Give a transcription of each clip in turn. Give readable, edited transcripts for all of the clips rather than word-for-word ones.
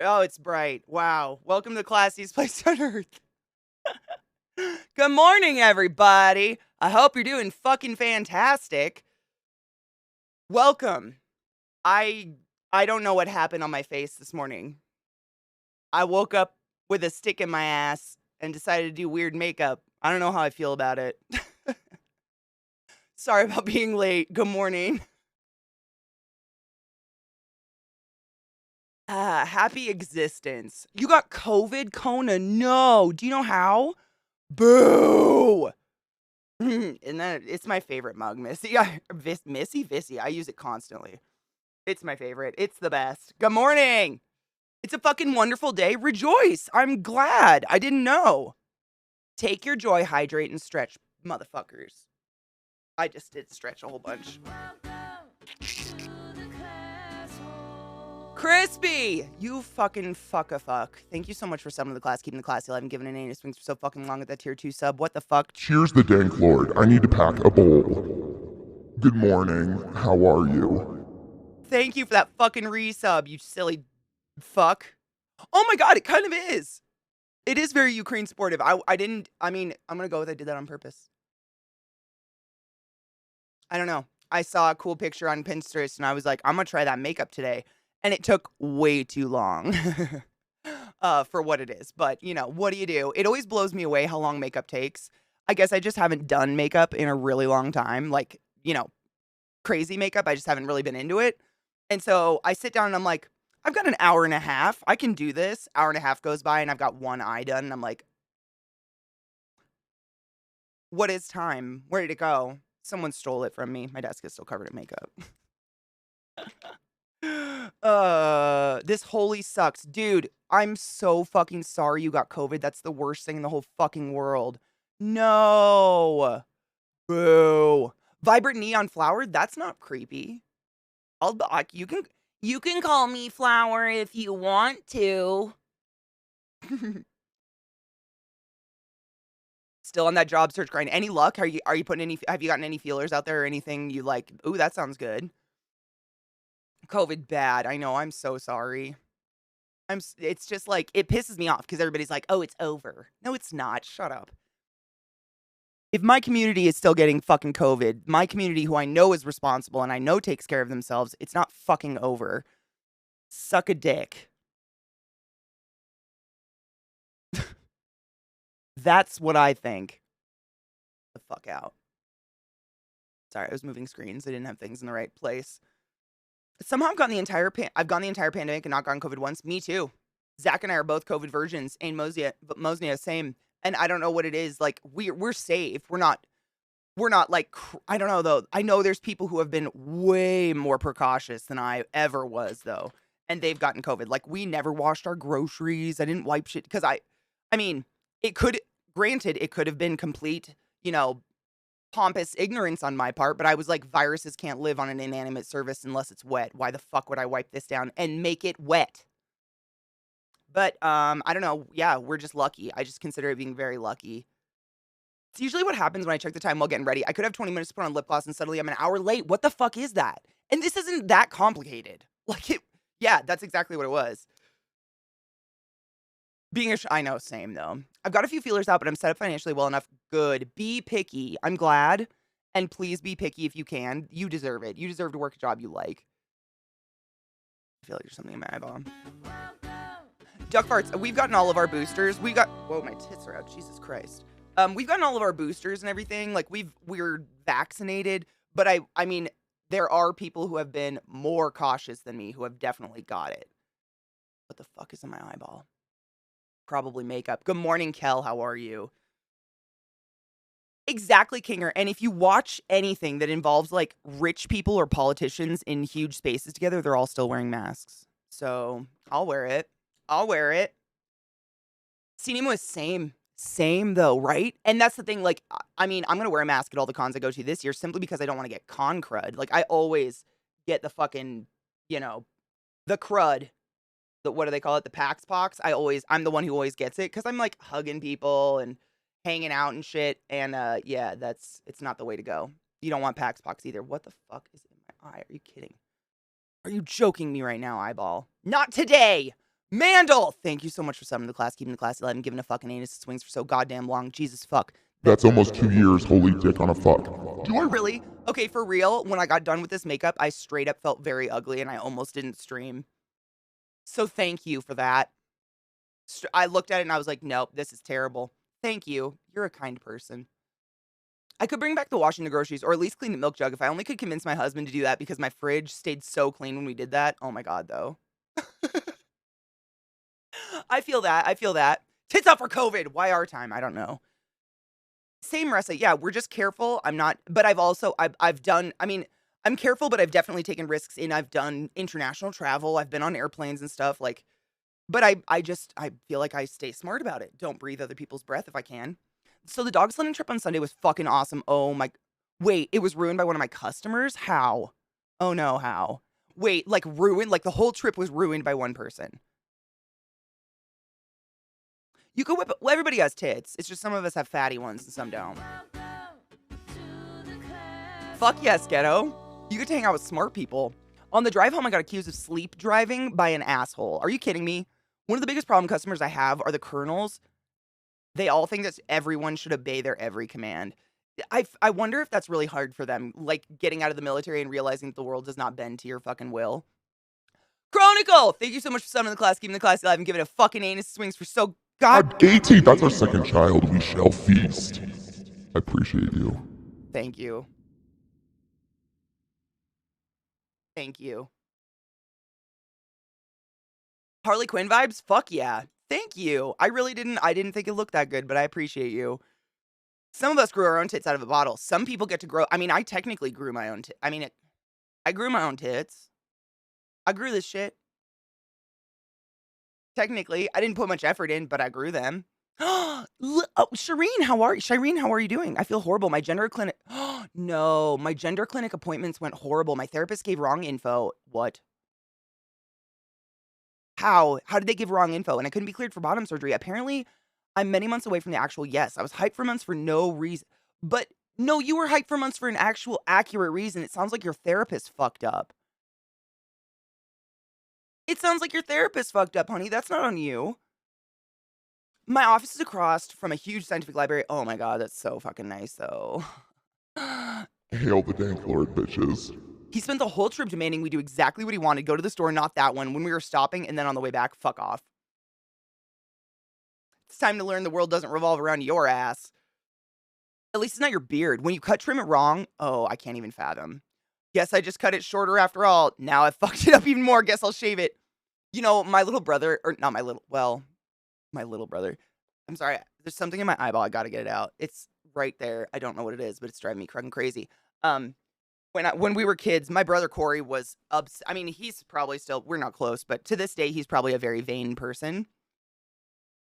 Oh, it's bright. Wow. Welcome to the classiest place on earth. Good morning, everybody. I hope you're doing fucking fantastic. Welcome. I I don't know what happened on my face this morning. I woke up with a stick in my ass and decided to do weird makeup. I don't know how I feel about it. Sorry about being late. Good morning. Happy existence. You got COVID, Kona? No. Do you know how? Boo! And then it's my favorite mug, Missy. Missy Vissy. I use it constantly. It's my favorite. It's the best. Good morning. It's a fucking wonderful day. Rejoice. I'm glad. I didn't know. Take your joy, hydrate, and stretch, motherfuckers. I just did stretch a whole bunch. Crispy! You fucking fuck. Thank you so much for subbing to the class, keeping the class alive, and giving an anus swings for so fucking long at that tier 2 sub. What the fuck? Cheers the dank lord. I need to pack a bowl. Good morning. How are you? Thank you for that fucking resub, you silly fuck. Oh my god, it kind of is. It is very Ukraine supportive. I'm gonna go with I did that on purpose. I don't know. I saw a cool picture on Pinterest and I was like, I'm gonna try that makeup today. And it took way too long for what it is. But, you know, what do you do? It always blows me away how long makeup takes. I guess I just haven't done makeup in a really long time. Like, you know, crazy makeup. I just haven't really been into it. And so I sit down and I'm like, I've got an hour and a half. I can do this. Hour and a half goes by and I've got one eye done. And I'm like, what is time? Where did it go? Someone stole it from me. My desk is still covered in makeup. This wholly sucks. Dude, I'm so fucking sorry you got COVID. That's the worst thing in the whole fucking world. No. Boo. Vibrant neon flower? That's not creepy. You can call me flower if you want to. Still on that job search grind. Any luck? Are you putting have you gotten any feelers out there or anything you like? Ooh, that sounds good. COVID bad. I know. I'm so sorry. It's just like, it pisses me off because everybody's like, oh, it's over. No, it's not. Shut up. If my community is still getting fucking COVID, my community who I know is responsible and I know takes care of themselves, it's not fucking over. Suck a dick. That's what I think. The fuck out. Sorry, I was moving screens. I didn't have things in the right place. Somehow I've gone the entire pandemic and not gotten COVID once. Me too. Zach and I are both COVID virgins. And Loznay, same. And I don't know what it is. Like, we're safe. We're not like, I don't know though. I know there's people who have been way more precautious than I ever was though. And they've gotten COVID. Like, we never washed our groceries. I didn't wipe shit. Because I mean, it could have been complete, you know, pompous ignorance on my part, but I was like, viruses can't live on an inanimate surface unless it's wet. Why the fuck would I wipe this down and make it wet? But I don't know. Yeah, we're just lucky. I just consider it being very lucky. It's usually what happens when I check the time while getting ready. I could have 20 minutes to put on lip gloss and suddenly I'm an hour late. What the fuck is that? And this isn't that complicated. Yeah, that's exactly what it was. I know, same though. I've got a few feelers out, but I'm set up financially well enough. Good. Be picky. I'm glad. And please be picky if you can. You deserve it. You deserve to work a job you like. I feel like there's something in my eyeball. Duck farts. We've gotten all of our boosters. Whoa, my tits are out. Jesus Christ. We've gotten all of our boosters and everything. Like, we're vaccinated. But I mean, there are people who have been more cautious than me who have definitely got it. What the fuck is in my eyeball? Probably makeup. Good morning, Kel. How are you? Exactly, Kinger. And if you watch anything that involves like rich people or politicians in huge spaces together, they're all still wearing masks. So I'll wear it. Cinema is same though, right? And that's the thing. Like, I mean, I'm gonna wear a mask at all the cons I go to this year simply because I don't want to get con crud. Like, I always get the fucking, you know, the crud. What do they call it? The Pax Pox. I'm the one who always gets it because I'm like hugging people and hanging out and shit. And yeah, it's not the way to go. You don't want Pax Pox either. What the fuck is in my eye? Are you kidding? Are you joking me right now, eyeball? Not today. Mandel, thank you so much for summoning the class, keeping the class alive, and giving a fucking anus swings for so goddamn long. Jesus fuck. That's almost 2 years, holy dick on a fuck. Do I really? Okay, for real, when I got done with this makeup, I straight up felt very ugly and I almost didn't stream. So thank you for that. I looked at it and I was like, nope, this is terrible. Thank you. You're a kind person. I could bring back the washing the groceries or at least clean the milk jug if I only could convince my husband to do that because my fridge stayed so clean when we did that. Oh my God, though. I feel that. I feel that. Tits up for COVID. Why our time? I don't know. Same Ressa. Yeah, we're just careful. I'm not, but I've done, I mean, I'm careful, but I've definitely taken risks I've done international travel. I've been on airplanes and stuff like, but I feel like I stay smart about it. Don't breathe other people's breath if I can. So the dog sledding trip on Sunday was fucking awesome. Oh my, wait, it was ruined by one of my customers? How? Oh no, how? Wait, like ruined? Like the whole trip was ruined by one person. You could whip, well, everybody has tits. It's just some of us have fatty ones and some don't. Fuck yes, ghetto. You get to hang out with smart people. On the drive home, I got accused of sleep driving by an asshole. Are you kidding me? One of the biggest problem customers I have are the colonels. They all think that everyone should obey their every command. I wonder if that's really hard for them, like getting out of the military and realizing that the world does not bend to your fucking will. Chronicle, thank you so much for summoning the class, keeping the class alive, and giving a fucking anus swings for so Katie, that's our second child. We shall feast. I appreciate you. Thank you. Thank you. Harley Quinn vibes? Fuck yeah. Thank you. I didn't think it looked that good, but I appreciate you. Some of us grew our own tits out of a bottle. Some people get to grow, I mean, I technically grew my own I grew my own tits. I grew this shit. Technically, I didn't put much effort in, but I grew them. Oh, Shireen, how are you doing? I feel horrible. My gender clinic. No, my gender clinic appointments went horrible. My therapist gave wrong info. What? How? How did they give wrong info? And I couldn't be cleared for bottom surgery. Apparently, I'm many months away from the actual yes. I was hyped for months for no reason. But no, you were hyped for months for an actual accurate reason. It sounds like your therapist fucked up. It sounds like your therapist fucked up, honey. That's not on you. My office is across from a huge scientific library. Oh my God, that's so fucking nice, though. Hail the dank lord, bitches. He spent the whole trip demanding we do exactly what he wanted. Go to the store, not that one. When we were stopping, and then on the way back, fuck off. It's time to learn the world doesn't revolve around your ass. At least it's not your beard. When you trim it wrong, oh, I can't even fathom. Guess I just cut it shorter after all. Now I fucked it up even more. Guess I'll shave it. You know, my little brother, or not my little, well, my little brother. I'm sorry. There's something in my eyeball. I gotta get it out. It's right there. I don't know what it is, but it's driving me fucking crazy. When we were kids, my brother Corey was I mean, he's probably still, we're not close, but to this day, he's probably a very vain person.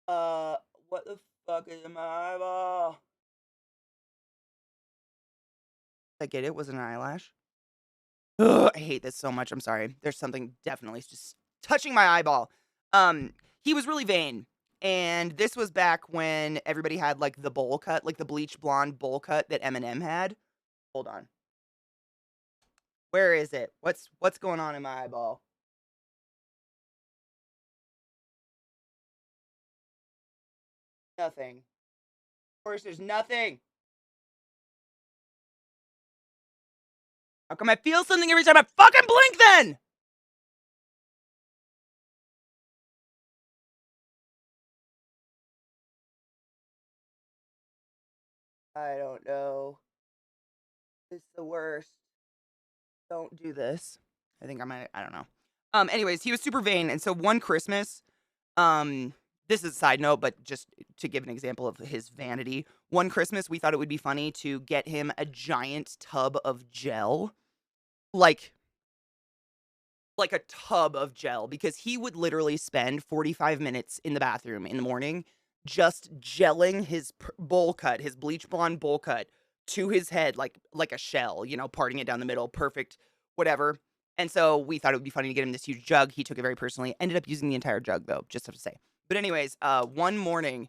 What the fuck is in my eyeball? Did I get it? Was it an eyelash? Ugh, I hate this so much. I'm sorry. There's something definitely just touching my eyeball. He was really vain. And this was back when everybody had like the bowl cut, like the bleach blonde bowl cut that Eminem had. Hold on. Where is it? What's going on in my eyeball? Nothing. Of course, there's nothing. How come I feel something every time I fucking blink then? I don't know. It's the worst. Don't do this. I think I don't know. Anyways, he was super vain. And so one Christmas, this is a side note, but just to give an example of his vanity, one Christmas, we thought it would be funny to get him a giant tub of gel. Like a tub of gel, because he would literally spend 45 minutes in the bathroom in the morning just gelling his bowl cut, his bleach blonde bowl cut to his head like a shell, you know, parting it down the middle, perfect, whatever. And so we thought it would be funny to get him this huge jug. He took it very personally, ended up using the entire jug though, just have to say. But anyways, one morning,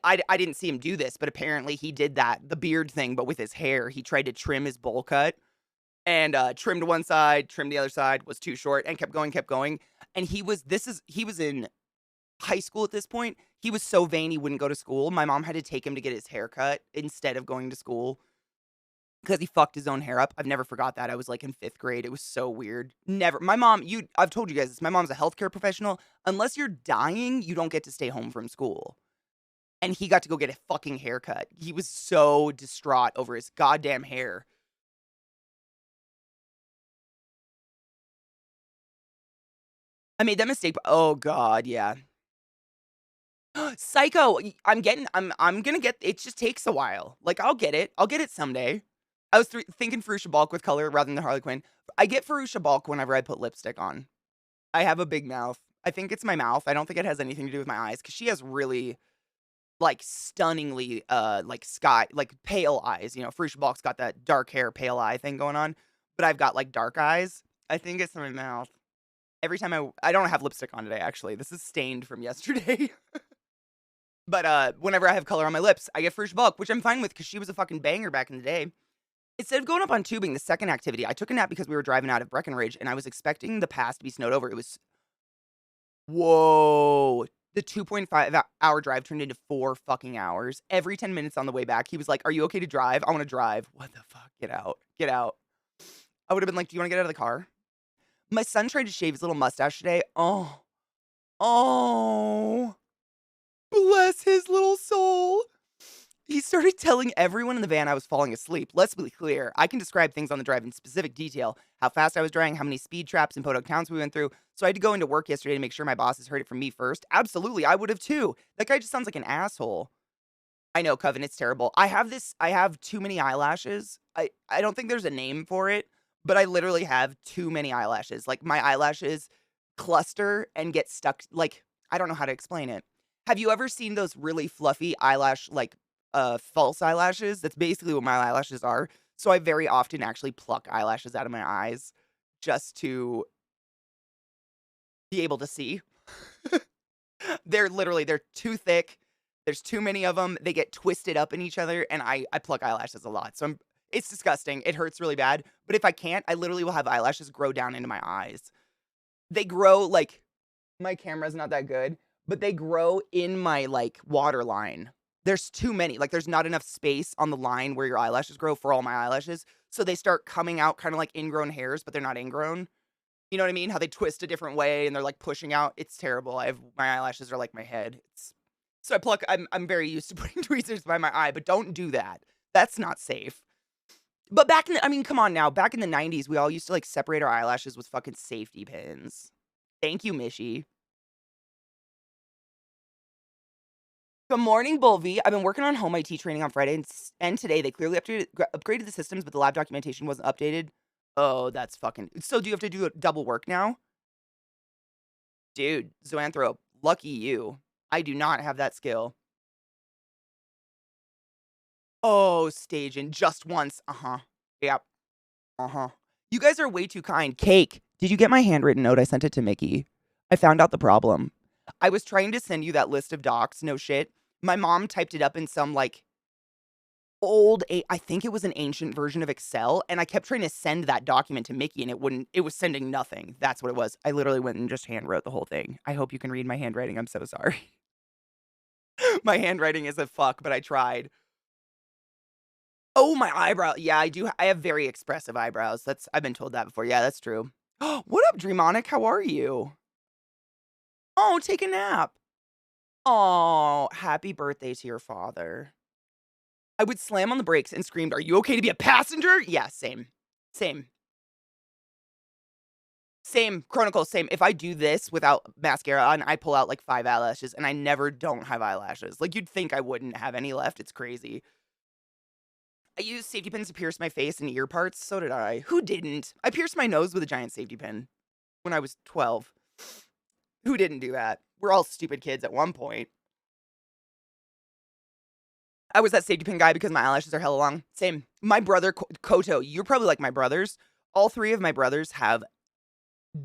I didn't see him do this, but apparently he did the beard thing, but with his hair. He tried to trim his bowl cut and trimmed one side, trimmed the other side, was too short, and kept going. And he was in high school at this point. He was so vain he wouldn't go to school. My mom had to take him to get his hair cut instead of going to school because he fucked his own hair up. I've never forgot that. I was like in 5th grade. It was so weird. Never. My mom, I've told you guys this. My mom's a healthcare professional. Unless you're dying, you don't get to stay home from school. And he got to go get a fucking haircut. He was so distraught over his goddamn hair. I made that mistake. Oh god, yeah. Psycho. I'm gonna get it. Just takes a while. Like I'll get it. I'll get it someday. I was thinking Furusha Balk with color rather than Harley Quinn. I get Furusha Balk whenever I put lipstick on. I have a big mouth. I think it's my mouth. I don't think it has anything to do with my eyes because she has really like stunningly like pale eyes. You know, Furusha Balk's got that dark hair, pale eye thing going on, but I've got like dark eyes. I think it's my mouth. Every time I don't have lipstick on today, actually. This is stained from yesterday. But whenever I have color on my lips, I get Furusha Balk, which I'm fine with because she was a fucking banger back in the day. Instead of going up on tubing, the second activity, I took a nap because we were driving out of Breckenridge and I was expecting the pass to be snowed over. It was, whoa. The 2.5 hour drive turned into 4 fucking hours. Every 10 minutes on the way back, he was like, "Are you okay to drive? I want to drive." What the fuck? Get out. Get out. I would have been like, "Do you want to get out of the car?" My son tried to shave his little mustache today. Oh. Oh. Bless his little soul. He started telling everyone in the van I was falling asleep. Let's be clear. I can describe things on the drive in specific detail. How fast I was driving, how many speed traps and podunk towns we went through. So I had to go into work yesterday to make sure my bosses heard it from me first. Absolutely, I would have too. That guy just sounds like an asshole. I know, Coven, it's terrible. I have too many eyelashes. I don't think there's a name for it, but I literally have too many eyelashes. Like, my eyelashes cluster and get stuck. Like, I don't know how to explain it. Have you ever seen those really fluffy eyelash, like, false eyelashes? That's basically what my eyelashes are. So I very often actually pluck eyelashes out of my eyes just to be able to see. They're too thick. There's too many of them. They get twisted up in each other, and I pluck eyelashes a lot. So it's disgusting. It hurts really bad. But if I can't, I literally will have eyelashes grow down into my eyes. They grow, like, my camera's not that good, but they grow in my, like, water line. There's too many. Like, there's not enough space on the line where your eyelashes grow for all my eyelashes. So they start coming out kind of like ingrown hairs, but they're not ingrown. You know what I mean? How they twist a different way and they're like pushing out. It's terrible. My eyelashes are like my head. So I'm very used to putting tweezers by my eye, but don't do that. That's not safe. But come on now. Back in the 90s, we all used to like separate our eyelashes with fucking safety pins. Thank you, Mishy. Good morning, Bulvy. I've been working on home IT training on Friday and today. They clearly upgraded the systems, but the lab documentation wasn't updated. Oh, that's fucking... So do you have to do double work now? Dude, Zoanthrope, lucky you. I do not have that skill. Oh, staging just once. Uh-huh. Yep. Uh-huh. You guys are way too kind. Cake, did you get my handwritten note? I sent it to Mickey. I found out the problem. I was trying to send you that list of docs. No shit. My mom typed it up in some, like, I think it was an ancient version of Excel, and I kept trying to send that document to Mickey, and it was sending nothing. That's what it was. I literally went and just handwrote the whole thing. I hope you can read my handwriting. I'm so sorry. My handwriting is a fuck, but I tried. Oh, my eyebrow. Yeah, I do. I have very expressive eyebrows. I've been told that before. Yeah, that's true. What up, Dreamonic? How are you? Oh, take a nap. Oh, happy birthday to your father. I would slam on the brakes and screamed, "Are you okay to be a passenger?" Yeah, same. Same. Same. Chronicle, same. If I do this without mascara on, I pull out like 5 eyelashes, and I never don't have eyelashes. Like, you'd think I wouldn't have any left. It's crazy. I used safety pins to pierce my face and ear parts. So did I. Who didn't? I pierced my nose with a giant safety pin when I was 12. Who didn't do that? We're all stupid kids at one point. I was that safety pin guy because my eyelashes are hella long. Same. My brother, Koto, you're probably like my brothers. All 3 of my brothers have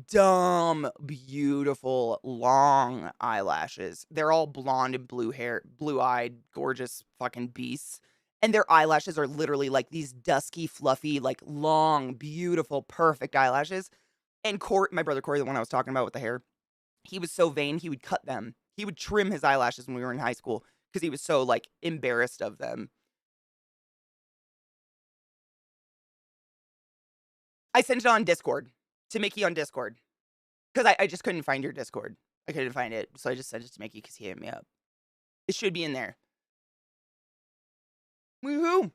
dumb, beautiful, long eyelashes. They're all blonde and blue hair, blue-eyed, gorgeous fucking beasts. And their eyelashes are literally like these dusky, fluffy, like long, beautiful, perfect eyelashes. And my brother Corey, the one I was talking about with the hair, He was so vain, he would cut them. He would trim his eyelashes when we were in high school because he was so, like, embarrassed of them. I sent it on Discord to Mickey on Discord because I just couldn't find your Discord. I couldn't find it, so I just sent it to Mickey because he hit me up. It should be in there. Woohoo!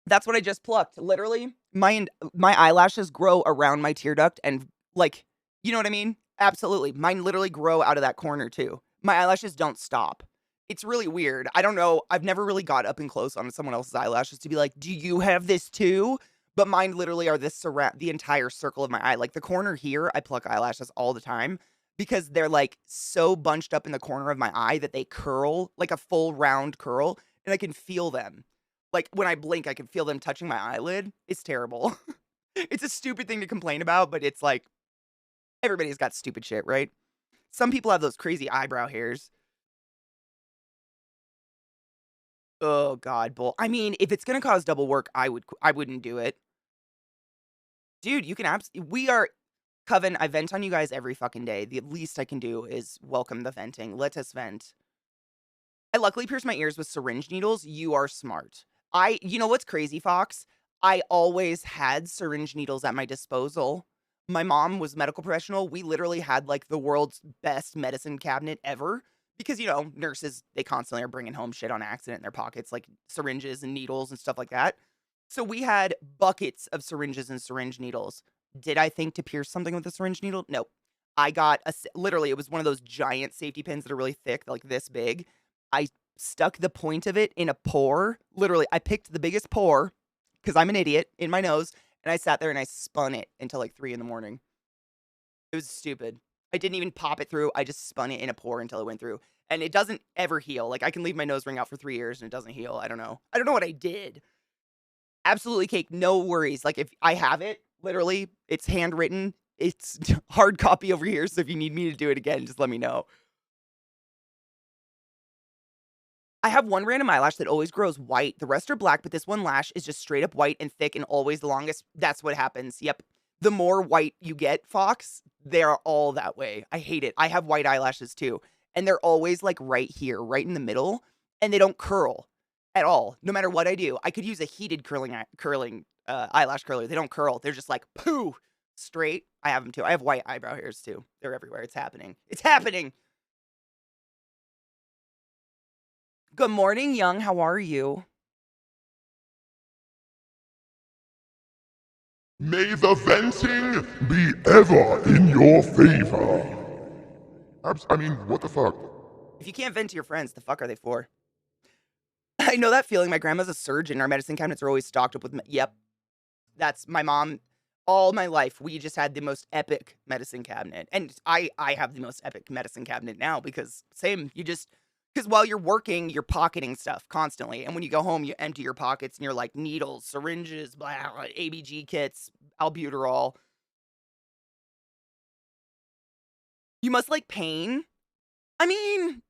That's what I just plucked. Literally, my eyelashes grow around my tear duct and, like, you know what I mean? Absolutely. Mine literally grow out of that corner too. My eyelashes don't stop. It's really weird. I don't know. I've never really got up and close on someone else's eyelashes to be like, "Do you have this too?" But mine literally are this surround the entire circle of my eye. Like the corner here, I pluck eyelashes all the time because they're like so bunched up in the corner of my eye that they curl like a full round curl and I can feel them. Like, when I blink, I can feel them touching my eyelid. It's terrible. It's a stupid thing to complain about, but it's like, everybody's got stupid shit, right? Some people have those crazy eyebrow hairs. Oh god, bull. I mean, if it's gonna cause double work, I wouldn't do it. Dude, you can we are Coven, I vent on you guys every fucking day. The least I can do is welcome the venting. Let us vent. I luckily pierced my ears with syringe needles. You are smart. You know what's crazy, Fox? I always had syringe needles at my disposal. My mom was a medical professional. We literally had like the world's best medicine cabinet ever because, nurses, they constantly are bringing home shit on accident in their pockets, like syringes and needles and stuff like that. So we had buckets of syringes and syringe needles. Did I think to pierce something with a syringe needle? No. I got literally, it was one of those giant safety pins that are really thick, like this big. I stuck the point of it in a pore. Literally, I picked the biggest pore because I'm an idiot in my nose, and I sat there and I spun it until like 3 in the morning. It was stupid. I didn't even pop it through. I just spun it in a pore until it went through. And it doesn't ever heal. Like I can leave my nose ring out for 3 years and it doesn't heal. I don't know. I don't know what I did. Absolutely cake. No worries. Like if I have it, literally, it's handwritten. It's hard copy over here. So if you need me to do it again, just let me know. I have one random eyelash that always grows white. The rest are black, but this one lash is just straight up white and thick and always the longest. That's what happens. Yep. The more white you get, Fox, they're all that way. I hate it. I have white eyelashes too. And they're always like right here, right in the middle. And they don't curl at all, no matter what I do. I could use a heated curling eyelash curler. They don't curl. They're just like, pooh, straight. I have them too. I have white eyebrow hairs too. They're everywhere. It's happening. It's happening. Good morning, Young. How are you? May the venting be ever in your favor. I mean, what the fuck? If you can't vent to your friends, the fuck are they for? I know that feeling. My grandma's a surgeon. Our medicine cabinets are always stocked up with. Yep, that's my mom. All my life, we just had the most epic medicine cabinet, and I have the most epic medicine cabinet now because same. Because while you're working, you're pocketing stuff constantly, and when you go home, you empty your pockets and you're like needles, syringes, blah, blah, ABG kits, albuterol. You must like pain. I mean,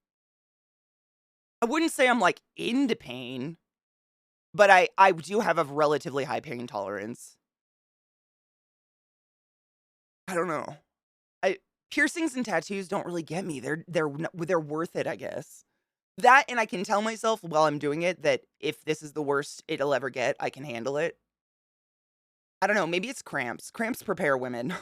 I wouldn't say I'm like into pain, but I do have a relatively high pain tolerance. I don't know. I Piercings and tattoos don't really get me. They're worth it, I guess. That and I can tell myself while I'm doing it that if this is the worst it'll ever get, I can handle it. I don't know, maybe it's cramps. Cramps prepare women.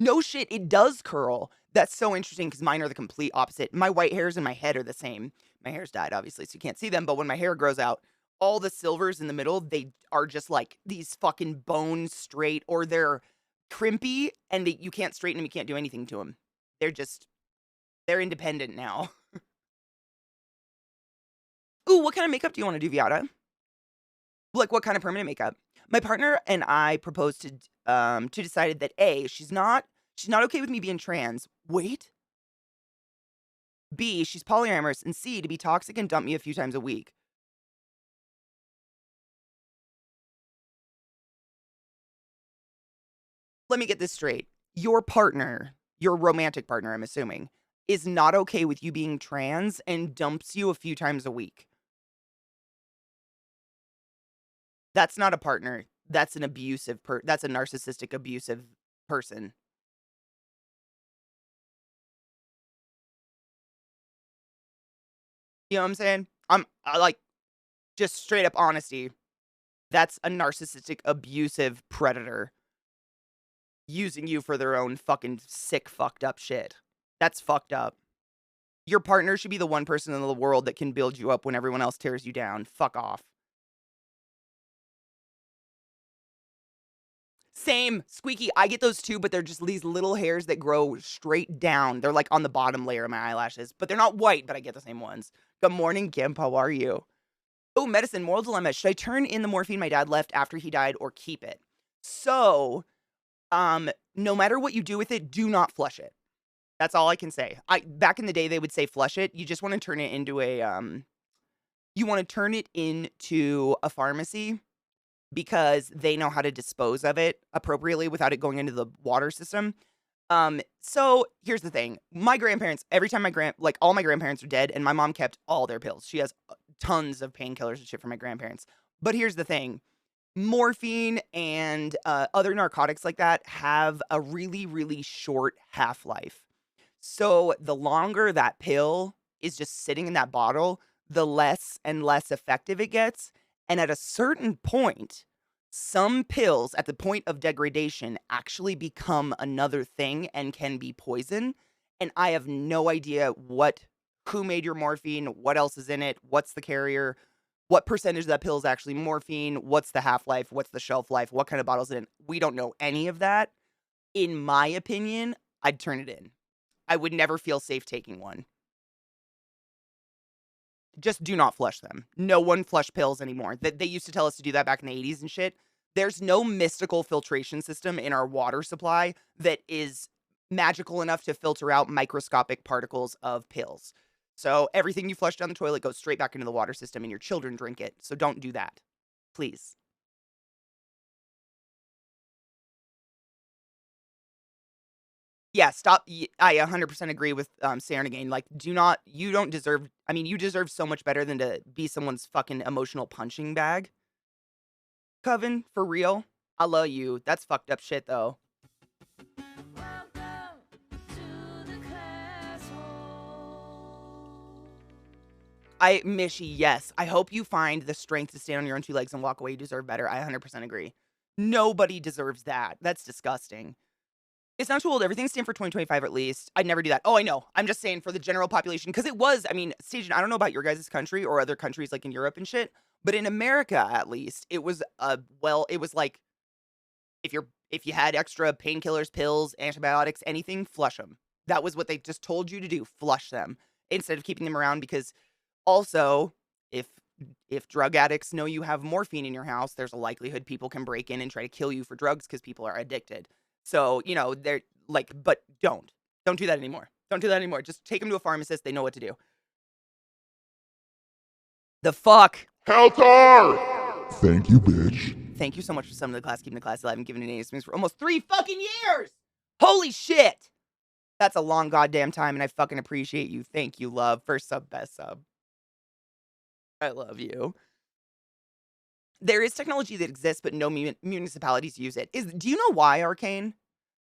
No shit, it does curl. That's so interesting because mine are the complete opposite. My white hairs in my head are the same. My hair's dyed, obviously, so you can't see them. But when my hair grows out, all the silvers in the middle, they are just like these fucking bone straight, or they're crimpy and you can't straighten them. You can't do anything to them. They're independent now. Ooh, what kind of makeup do you want to do, Viata? Like, what kind of permanent makeup? My partner and I proposed to decided that A, she's not okay with me being trans. Wait. B, she's polyamorous, and C, to be toxic and dump me a few times a week. Let me get this straight. Your partner, your romantic partner, I'm assuming, is not okay with you being trans and dumps you a few times a week. That's not a partner. That's an abusive that's a narcissistic abusive person. You know what I'm saying? I like, just straight up honesty. That's a narcissistic, abusive predator using you for their own fucking sick, fucked up shit. That's fucked up. Your partner should be the one person in the world that can build you up when everyone else tears you down. Fuck off. Same, Squeaky. I get those too, but they're just these little hairs that grow straight down. They're like on the bottom layer of my eyelashes, but they're not white, but I get the same ones. Good morning, Gimp. How are you? Oh, medicine, moral dilemma. Should I turn in the morphine my dad left after he died or keep it? So, no matter what you do with it, do not flush it. That's all I can say. Back in the day they would say flush it. You just want to turn it into a pharmacy because they know how to dispose of it appropriately without it going into the water system. So here's the thing. My grandparents, every time all my grandparents are dead, and my mom kept all their pills. She has tons of painkillers and shit for my grandparents. But here's the thing. Morphine and other narcotics like that have a really, really short half-life. So the longer that pill is just sitting in that bottle, the less and less effective it gets. And at a certain point, some pills at the point of degradation actually become another thing and can be poison. And I have no idea who made your morphine, what else is in it, what's the carrier, what percentage of that pill is actually morphine, what's the half-life, what's the shelf life, what kind of bottle is it in. We don't know any of that. In my opinion, I'd turn it in. I would never feel safe taking one. Just do not flush them. No one flush pills anymore. They used to tell us to do that back in the 80s and shit. There's no mystical filtration system in our water supply that is magical enough to filter out microscopic particles of pills. So everything you flush down the toilet goes straight back into the water system and your children drink it. So don't do that. Please. Yeah, stop. I 100% agree with Sarah again. Like, you don't deserve, I mean, you deserve so much better than to be someone's fucking emotional punching bag. Coven, for real. I love you. That's fucked up shit, though. Mishy, yes. I hope you find the strength to stand on your own two legs and walk away. You deserve better. I 100% agree. Nobody deserves that. That's disgusting. It's not too old. Everything's stand for 2025 at least. I'd never do that. Oh, I know. I'm just saying for the general population. Because it was, I mean, Stajan, I don't know about your guys' country or other countries like in Europe and shit. But in America, at least, it was, it was like, if you had extra painkillers, pills, antibiotics, anything, flush them. That was what they just told you to do. Flush them. Instead of keeping them around because also, if drug addicts know you have morphine in your house, there's a likelihood people can break in and try to kill you for drugs because people are addicted. So, they're like, but don't do that anymore. Don't do that anymore. Just take them to a pharmacist. They know what to do. The fuck? Helter! Thank you, bitch. Thank you so much for some of the class, keeping the class alive and giving it names for almost 3 fucking years. Holy shit. That's a long goddamn time and I fucking appreciate you. Thank you, love. First sub, best sub. I love you. There is technology that exists, but no municipalities use it. Do you know why, Arcane?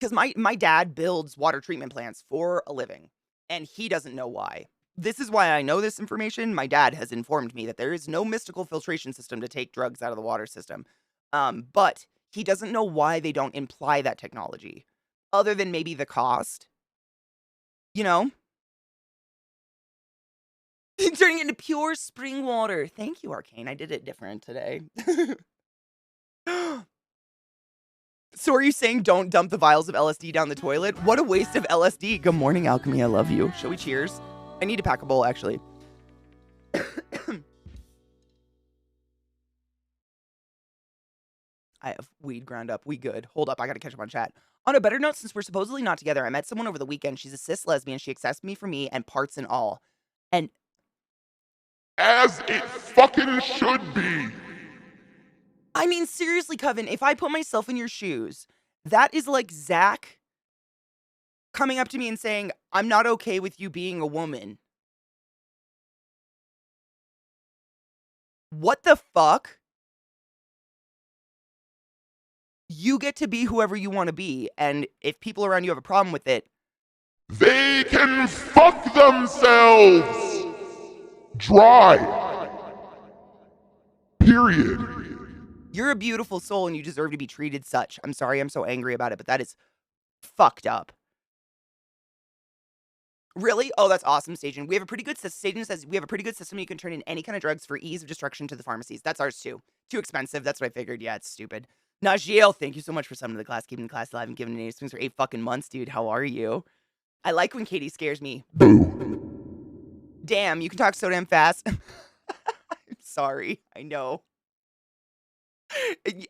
Because my dad builds water treatment plants for a living, and he doesn't know why. This is why I know this information. My dad has informed me that there is no mystical filtration system to take drugs out of the water system. But he doesn't know why they don't imply that technology, other than maybe the cost. Turning into pure spring water. Thank you, Arcane. I did it different today. So are you saying don't dump the vials of LSD down the toilet? What a waste of LSD. Good morning, Alchemy. I love you. Shall we cheers? I need to pack a bowl, actually. I have weed ground up. We good. Hold up. I got to catch up on chat. On a better note, since we're supposedly not together, I met someone over the weekend. She's a cis lesbian. She accepts me for me and parts and all. And as it fucking should be. I mean, seriously, Coven, if I put myself in your shoes, that is like Zach coming up to me and saying, I'm not okay with you being a woman. What the fuck? You get to be whoever you want to be, and if people around you have a problem with it, they can fuck themselves! dry. Period. You're a beautiful soul and you deserve to be treated such. I'm sorry I'm so angry about it, but that is fucked up. Really? Oh, that's awesome, Stajan. We have a pretty good system. Stajan says we have a pretty good system. You can turn in any kind of drugs for ease of destruction to the pharmacies. That's ours too. Too expensive. That's what I figured. Yeah, it's stupid. Najiel, thank you so much for summoning the class, keeping the class alive, and giving it swings for 8 fucking months, dude. How are you? I like when Katie scares me. Boo. Damn, you can talk so damn fast. I'm sorry. I know.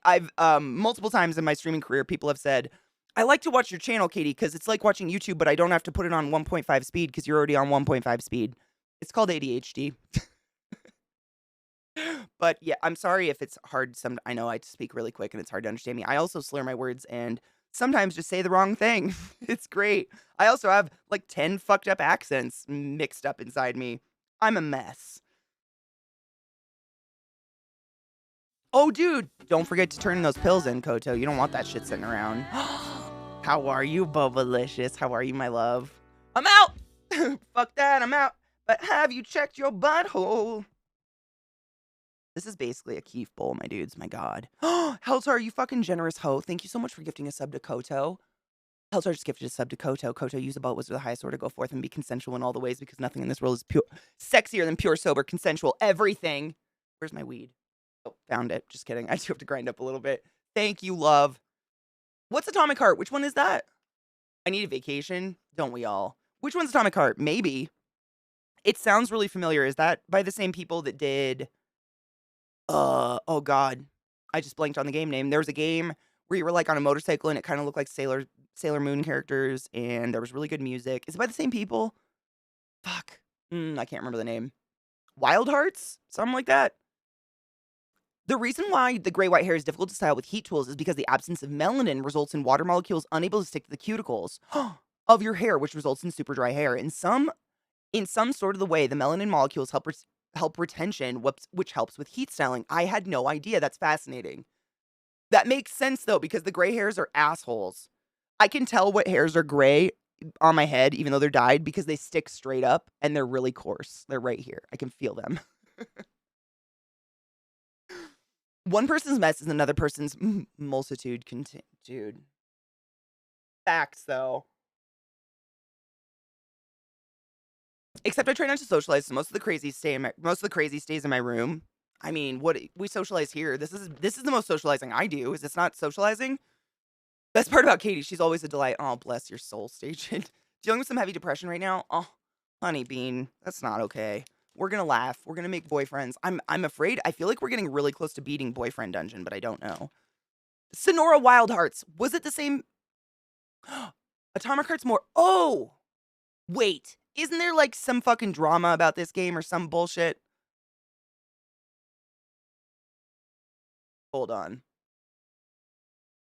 I've multiple times in my streaming career, people have said, I like to watch your channel, Katie, because it's like watching YouTube, but I don't have to put it on 1.5 speed because you're already on 1.5 speed. It's called ADHD. But yeah, I'm sorry if it's hard. I know I speak really quick and it's hard to understand me. I also slur my words and sometimes just say the wrong thing. It's great. I also have like 10 fucked up accents mixed up inside me. I'm a mess. Oh, dude, don't forget to turn those pills in, Koto. You don't want that shit sitting around. How are you, Bobalicious? How are you, my love? I'm out! Fuck that, I'm out. But have you checked your butthole? This is basically a Keef bowl, my dudes. My god. Heltar, you fucking generous hoe. Thank you so much for gifting a sub to Koto. Heltar just gifted a sub to Koto. Koto, use a belt was the highest order. Go forth and be consensual in all the ways because nothing in this world is pure, sexier than pure, sober, consensual. Everything. Where's my weed? Oh, found it. Just kidding. I do have to grind up a little bit. Thank you, love. What's Atomic Heart? Which one is that? I need a vacation. Don't we all? Which one's Atomic Heart? Maybe. It sounds really familiar. Is that by the same people that did... oh god. I just blanked on the game name. There was a game where you were like on a motorcycle and it kind of looked like Sailor Moon characters and there was really good music. Is it by the same people? Fuck. I can't remember the name. Wild Hearts? Something like that. The reason why the gray-white hair is difficult to style with heat tools is because the absence of melanin results in water molecules unable to stick to the cuticles of your hair, which results in super dry hair. In some sort of the way, the melanin molecules help retention, which helps with heat styling. I had no idea. That's fascinating. That makes sense, though, because the gray hairs are assholes. I can tell what hairs are gray on my head, even though they're dyed, because they stick straight up, and they're really coarse. They're right here. I can feel them. One person's mess is another person's multitude. Dude. Facts, though. Except I try not to socialize, so most of the crazy stays in my room. I mean, what we socialize here. This is the most socializing I do. Is this not socializing? Best part about Katie, she's always a delight. Oh, bless your soul, Station. Dealing with some heavy depression right now. Oh, honey bean, that's not okay. We're gonna laugh. We're gonna make boyfriends. I'm afraid. I feel like we're getting really close to beating Boyfriend Dungeon, but I don't know. Sonora Wild Hearts. Was it the same? Atomic Heart's more. Oh, wait. Isn't there like some fucking drama about this game or some bullshit? Hold on.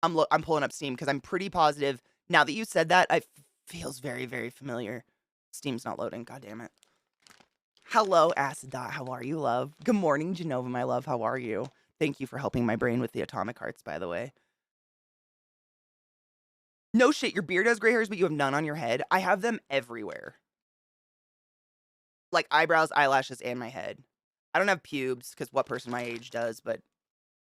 I'm pulling up Steam because I'm pretty positive. Now that you said that, it feels very, very familiar. Steam's not loading. God damn it. Hello, Acid Dot. How are you, love? Good morning, Genova, my love. How are you? Thank you for helping my brain with the Atomic Hearts, by the way. No shit, your beard has gray hairs, but you have none on your head. I have them everywhere. Like eyebrows, eyelashes, and my head. I don't have pubes, because what person my age does, but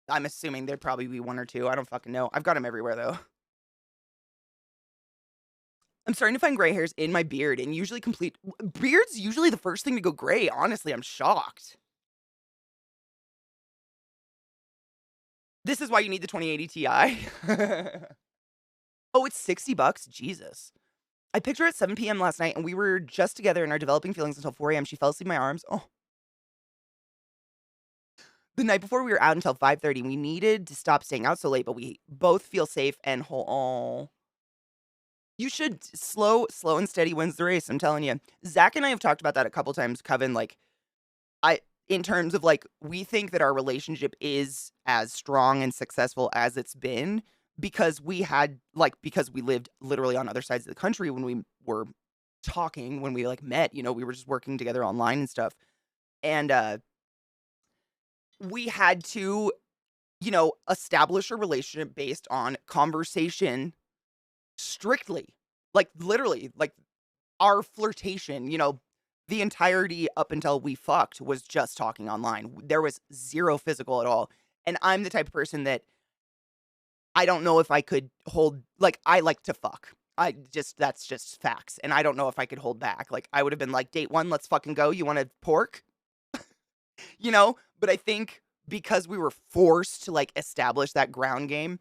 I'm assuming there'd probably be one or two. I don't fucking know. I've got them everywhere, though. I'm starting to find gray hairs in my beard, and usually beard's usually the first thing to go gray. Honestly, I'm shocked. This is why you need the 2080 Ti. Oh, it's $60? Jesus. I picked her at 7 p.m. last night, and we were just together in our developing feelings until 4 a.m. She fell asleep in my arms. Oh. The night before, we were out until 5:30. We needed to stop staying out so late, but we both feel safe and whole. Oh. You should slow and steady wins the race. I'm telling you. Zach and I have talked about that a couple times, Coven. Like, in terms of like, we think that our relationship is as strong and successful as it's been because we lived literally on other sides of the country when we were talking, when we like met. You know, we were just working together online and stuff, and we had to, you know, establish a relationship based on conversation. Strictly, like literally, like our flirtation, you know, The entirety up until we fucked was just talking online. There was zero physical at all. And I'm the type of person that I don't know if I could hold, like, I like to fuck. That's just facts. And I don't know if I could hold back. Like, I would have been like, date one, let's fucking go. You want a pork? You know? But I think because we were forced to, like, establish that ground game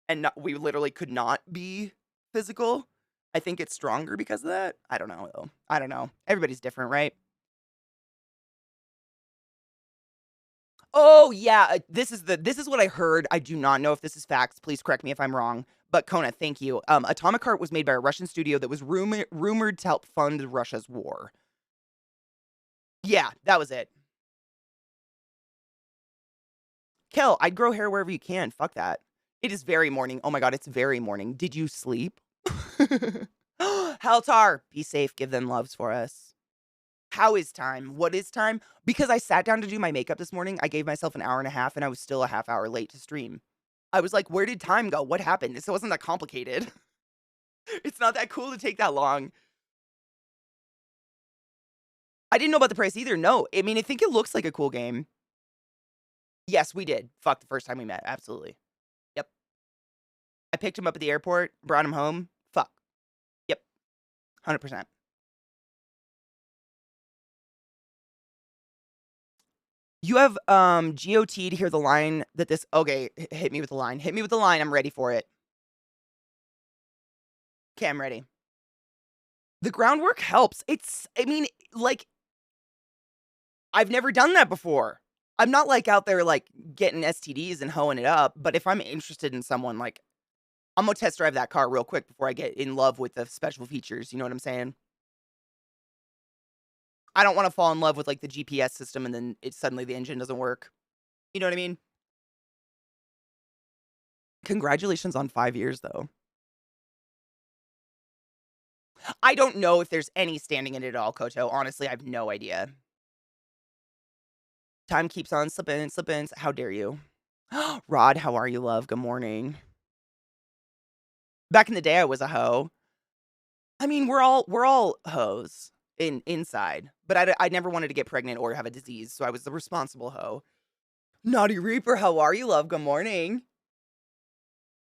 and we literally could not be physical, I think it's stronger because of that. I don't know, though. I don't know. Everybody's different, right? Oh, yeah, this is what I heard. I do not know if this is facts. Please correct me if I'm wrong. But Kona, thank you. Atomic Heart was made by a Russian studio that was rumored to help fund Russia's war. Yeah, that was it. Kel, I'd grow hair wherever you can. Fuck that. It is very morning. Oh my god, it's very morning. Did you sleep? Haltar, be safe. Give them loves for us. How is time? What is time? Because I sat down to do my makeup this morning, I gave myself an hour and a half, and I was still a half hour late to stream. I was like, where did time go? What happened? This wasn't that complicated. It's not that cool to take that long. I didn't know about the price either. No. I mean, I think it looks like a cool game. Yes, we did. Fuck, the first time we met. Absolutely. Yep. I picked him up at the airport, brought him home. Fuck. Yep. 100%. You have GOT to hear the line that this. Okay, hit me with the line. Hit me with the line. I'm ready for it. Okay, I'm ready. The groundwork helps. I mean, like, I've never done that before. I'm not like out there like getting STDs and hoeing it up, but if I'm interested in someone, like, I'm gonna test drive that car real quick before I get in love with the special features. You know what I'm saying? I don't want to fall in love with like the GPS system and then suddenly the engine doesn't work. You know what I mean? Congratulations on 5 years, though. I don't know if there's any standing in it at all, Koto. Honestly, I have no idea. Time keeps on slipping, slipping. How dare you? Rod, how are you, love? Good morning. Back in the day, I was a hoe. I mean, we're all hoes inside, but I never wanted to get pregnant or have a disease, so I was the responsible hoe. Naughty Reaper, how are you, love? Good morning.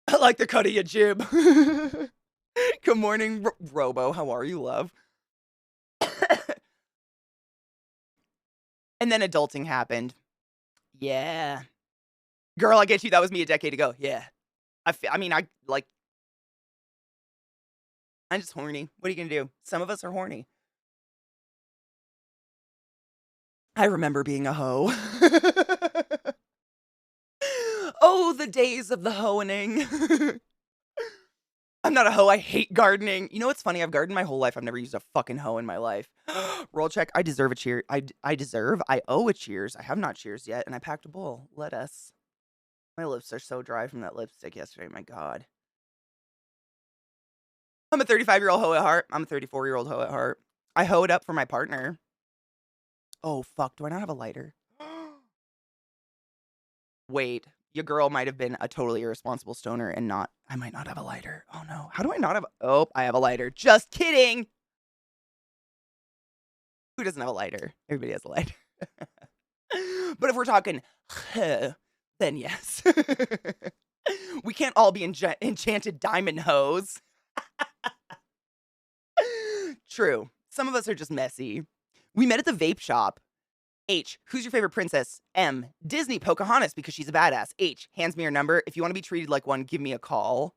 I like the cut of your jib. Good morning, Robo. How are you, love? And then adulting happened. Yeah. Girl, I get you. That was me a decade ago. Yeah. I mean, I'm just horny. What are you gonna do? Some of us are horny. I remember being a hoe. Oh, the days of the hoeing. I'm not a hoe. I hate gardening. You know what's funny? I've gardened my whole life. I've never used a fucking hoe in my life. Roll check. I deserve a cheer. I owe a cheers. I have not cheers yet, and I packed a bowl. Let us. My lips are so dry from that lipstick yesterday. My God. I'm a 35-year-old hoe at heart. I'm a 34-year-old hoe at heart. I hoe it up for my partner. Oh, fuck. Do I not have a lighter? Wait. Your girl might have been a totally irresponsible stoner and not. I might not have a lighter. Oh, no. How do I not have. Oh, I have a lighter. Just kidding. Who doesn't have a lighter? Everybody has a lighter. But if we're talking, then yes. We can't all be enchanted diamond hoes. True. Some of us are just messy. We met at the vape shop. H, who's your favorite princess? M, Disney Pocahontas because she's a badass. H, hands me your number. If you want to be treated like one, give me a call.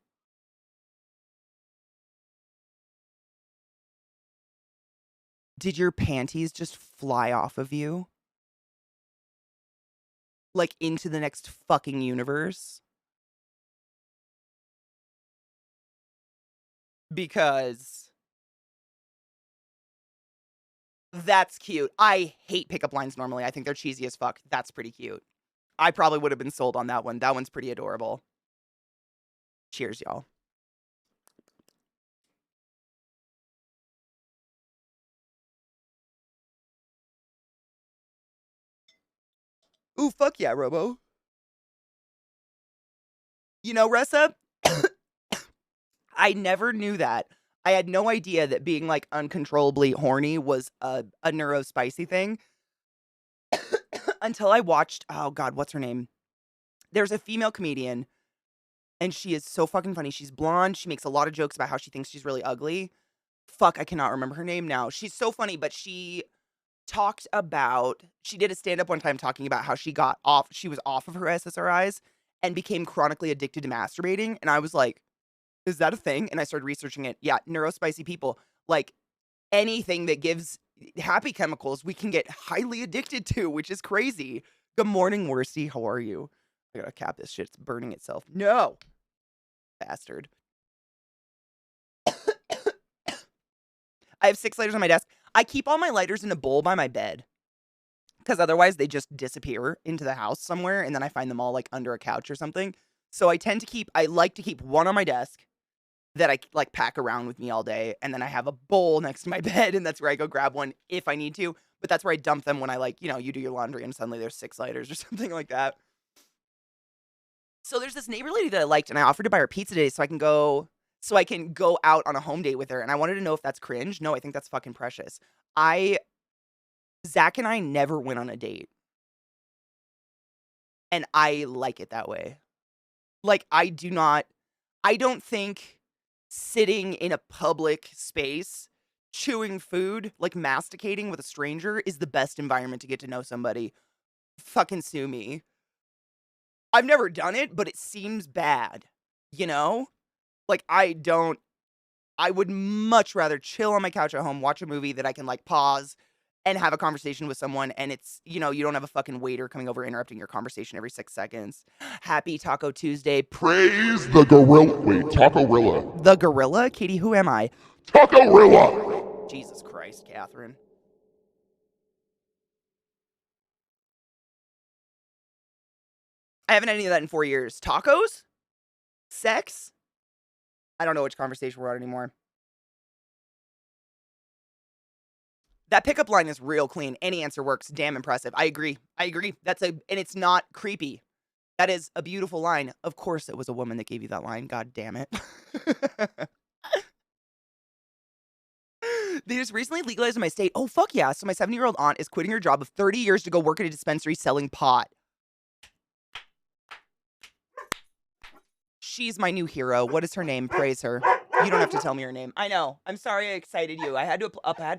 Did your panties just fly off of you? Like into the next fucking universe? Because that's cute. I hate pickup lines normally. I think they're cheesy as fuck. That's pretty cute. I probably would have been sold on that one. That one's pretty adorable. Cheers, y'all. Ooh, fuck yeah, Robo. You know, Ressa, I never knew that I had no idea that being, like, uncontrollably horny was a neurospicy thing until I watched oh god, what's her name? There's a female comedian, and she is so fucking funny. She's blonde, she makes a lot of jokes about how she thinks she's really ugly. Fuck, I cannot remember her name now. She's so funny, but she did a stand-up one time talking about how she was off of her SSRIs and became chronically addicted to masturbating, and I was like, "Is that a thing?" And I started researching it. Yeah, neurospicy people, like, anything that gives happy chemicals, we can get highly addicted to, which is crazy. Good morning, Worsty. How are you? I gotta cap this shit. It's burning itself. No! Bastard. I have 6 lighters on my desk. I keep all my lighters in a bowl by my bed, because otherwise they just disappear into the house somewhere, and then I find them all, like, under a couch or something. So I like to keep one on my desk that I, like, pack around with me all day, and then I have a bowl next to my bed, and that's where I go grab one if I need to, but that's where I dump them when I, like, you do your laundry and suddenly there's 6 lighters or something like that. So there's this neighbor lady that I liked, and I offered to buy her pizza today so I can go out on a home date with her, and I wanted to know if that's cringe. No, I think that's fucking precious. Zach and I never went on a date, and I like it that way. Like, I don't think sitting in a public space, chewing food, like masticating with a stranger is the best environment to get to know somebody. Fucking sue me. I've never done it, but it seems bad, you know? Like, I would much rather chill on my couch at home, watch a movie that I can, like, pause and have a conversation with someone, and you don't have a fucking waiter coming over interrupting your conversation every 6 seconds. Happy Taco Tuesday. Praise the gorilla. Wait, Taco-rilla. The gorilla? Katie, who am I? Taco-rilla! Jesus Christ, Catherine. I haven't had any of that in 4 years. Tacos? Sex? I don't know which conversation we're on anymore. That pickup line is real clean. Any answer works. Damn impressive. I agree. And it's not creepy. That is a beautiful line. Of course it was a woman that gave you that line. God damn it. They just recently legalized in my state. Oh, fuck yeah. So my 70-year-old aunt is quitting her job of 30 years to go work at a dispensary selling pot. She's my new hero. What is her name? Praise her. You don't have to tell me her name. I know. I'm sorry I excited you. I had to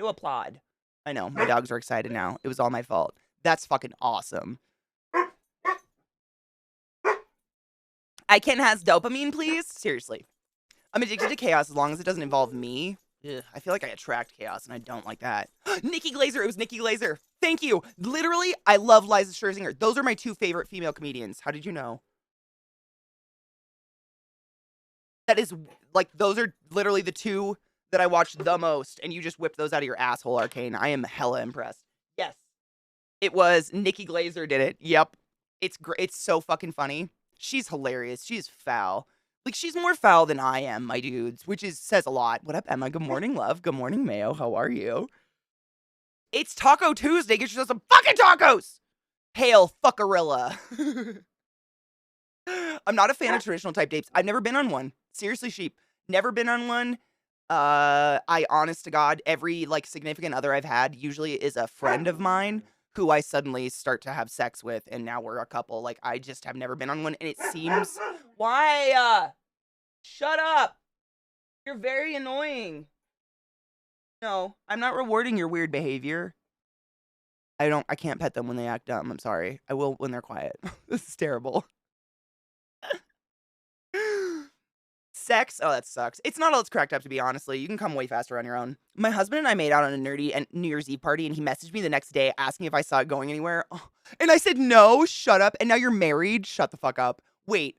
applaud. I know. My dogs are excited now. It was all my fault. That's fucking awesome. I can has dopamine, please? Seriously. I'm addicted to chaos as long as it doesn't involve me. Ugh, I feel like I attract chaos, and I don't like that. Nikki Glaser. It was Nikki Glaser. Thank you. Literally, I love Liza Scherzinger. Those are my 2 favorite female comedians. How did you know? That is, like, those are literally the 2 that I watch the most, and you just whipped those out of your asshole, Arcane. I am hella impressed. Yes. It was Nikki Glaser did it. Yep. It's great. It's so fucking funny. She's hilarious. She's foul. Like, she's more foul than I am, my dudes, which says a lot. What up, Emma? Good morning, love. Good morning, Mayo. How are you? It's Taco Tuesday. Get yourself some fucking tacos. Hail fuckarilla. I'm not a fan of traditional type dates. I've never been on one. Seriously, sheep. Never been on one. I, honest to God, every, like, significant other I've had usually is a friend of mine who I suddenly start to have sex with, and now we're a couple. Like, I just have never been on one, and it seems... Why? Shut up! You're very annoying. No, I'm not rewarding your weird behavior. I can't pet them when they act dumb. I'm sorry. I will when they're quiet. This is terrible. Sex? Oh, that sucks. It's not all it's cracked up to be, honestly. You can come way faster on your own. My husband and I made out on a nerdy and New Year's Eve party, and he messaged me the next day asking if I saw it going anywhere. Oh, and I said, no, shut up. And now you're married? Shut the fuck up. Wait.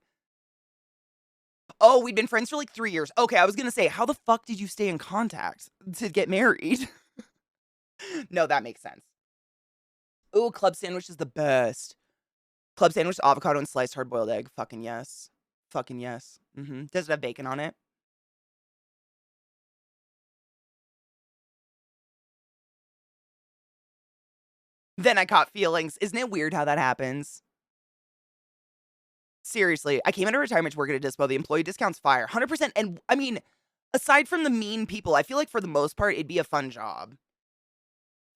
Oh, we'd been friends for like 3 years. Okay, I was gonna say, how the fuck did you stay in contact to get married? No, that makes sense. Ooh, club sandwich is the best. Club sandwich, avocado, and sliced hard-boiled egg. Fucking yes. Fucking yes. Does it have bacon on it? Then I caught feelings. Isn't it weird how that happens? Seriously, I came out of retirement to work at a dispo. The employee discounts fire. 100%. And I mean, Aside from the mean people, I feel like for the most part, it'd be a fun job.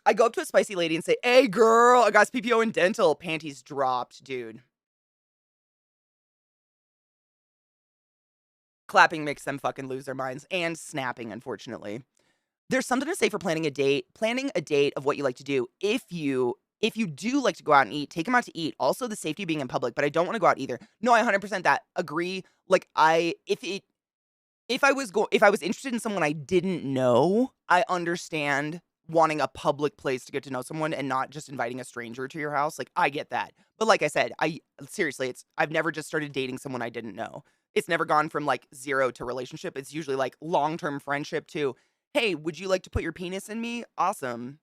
I go up to a spicy lady and say, "Hey, girl, I got PPO in dental." Panties dropped, dude. Clapping makes them fucking lose their minds, and snapping, unfortunately. There's something to say for planning a date. Planning a date of what you like to do. If you do like to go out and eat, take them out to eat. Also, the safety of being in public, but I don't want to go out either. No, I 100% that agree. Like if I was interested in someone I didn't know, I understand wanting a public place to get to know someone and not just inviting a stranger to your house. Like, I get that. But like I said, seriously, I've never just started dating someone I didn't know. It's never gone from like 0 to relationship. It's usually like long-term friendship to, "Hey, would you like to put your penis in me?" Awesome.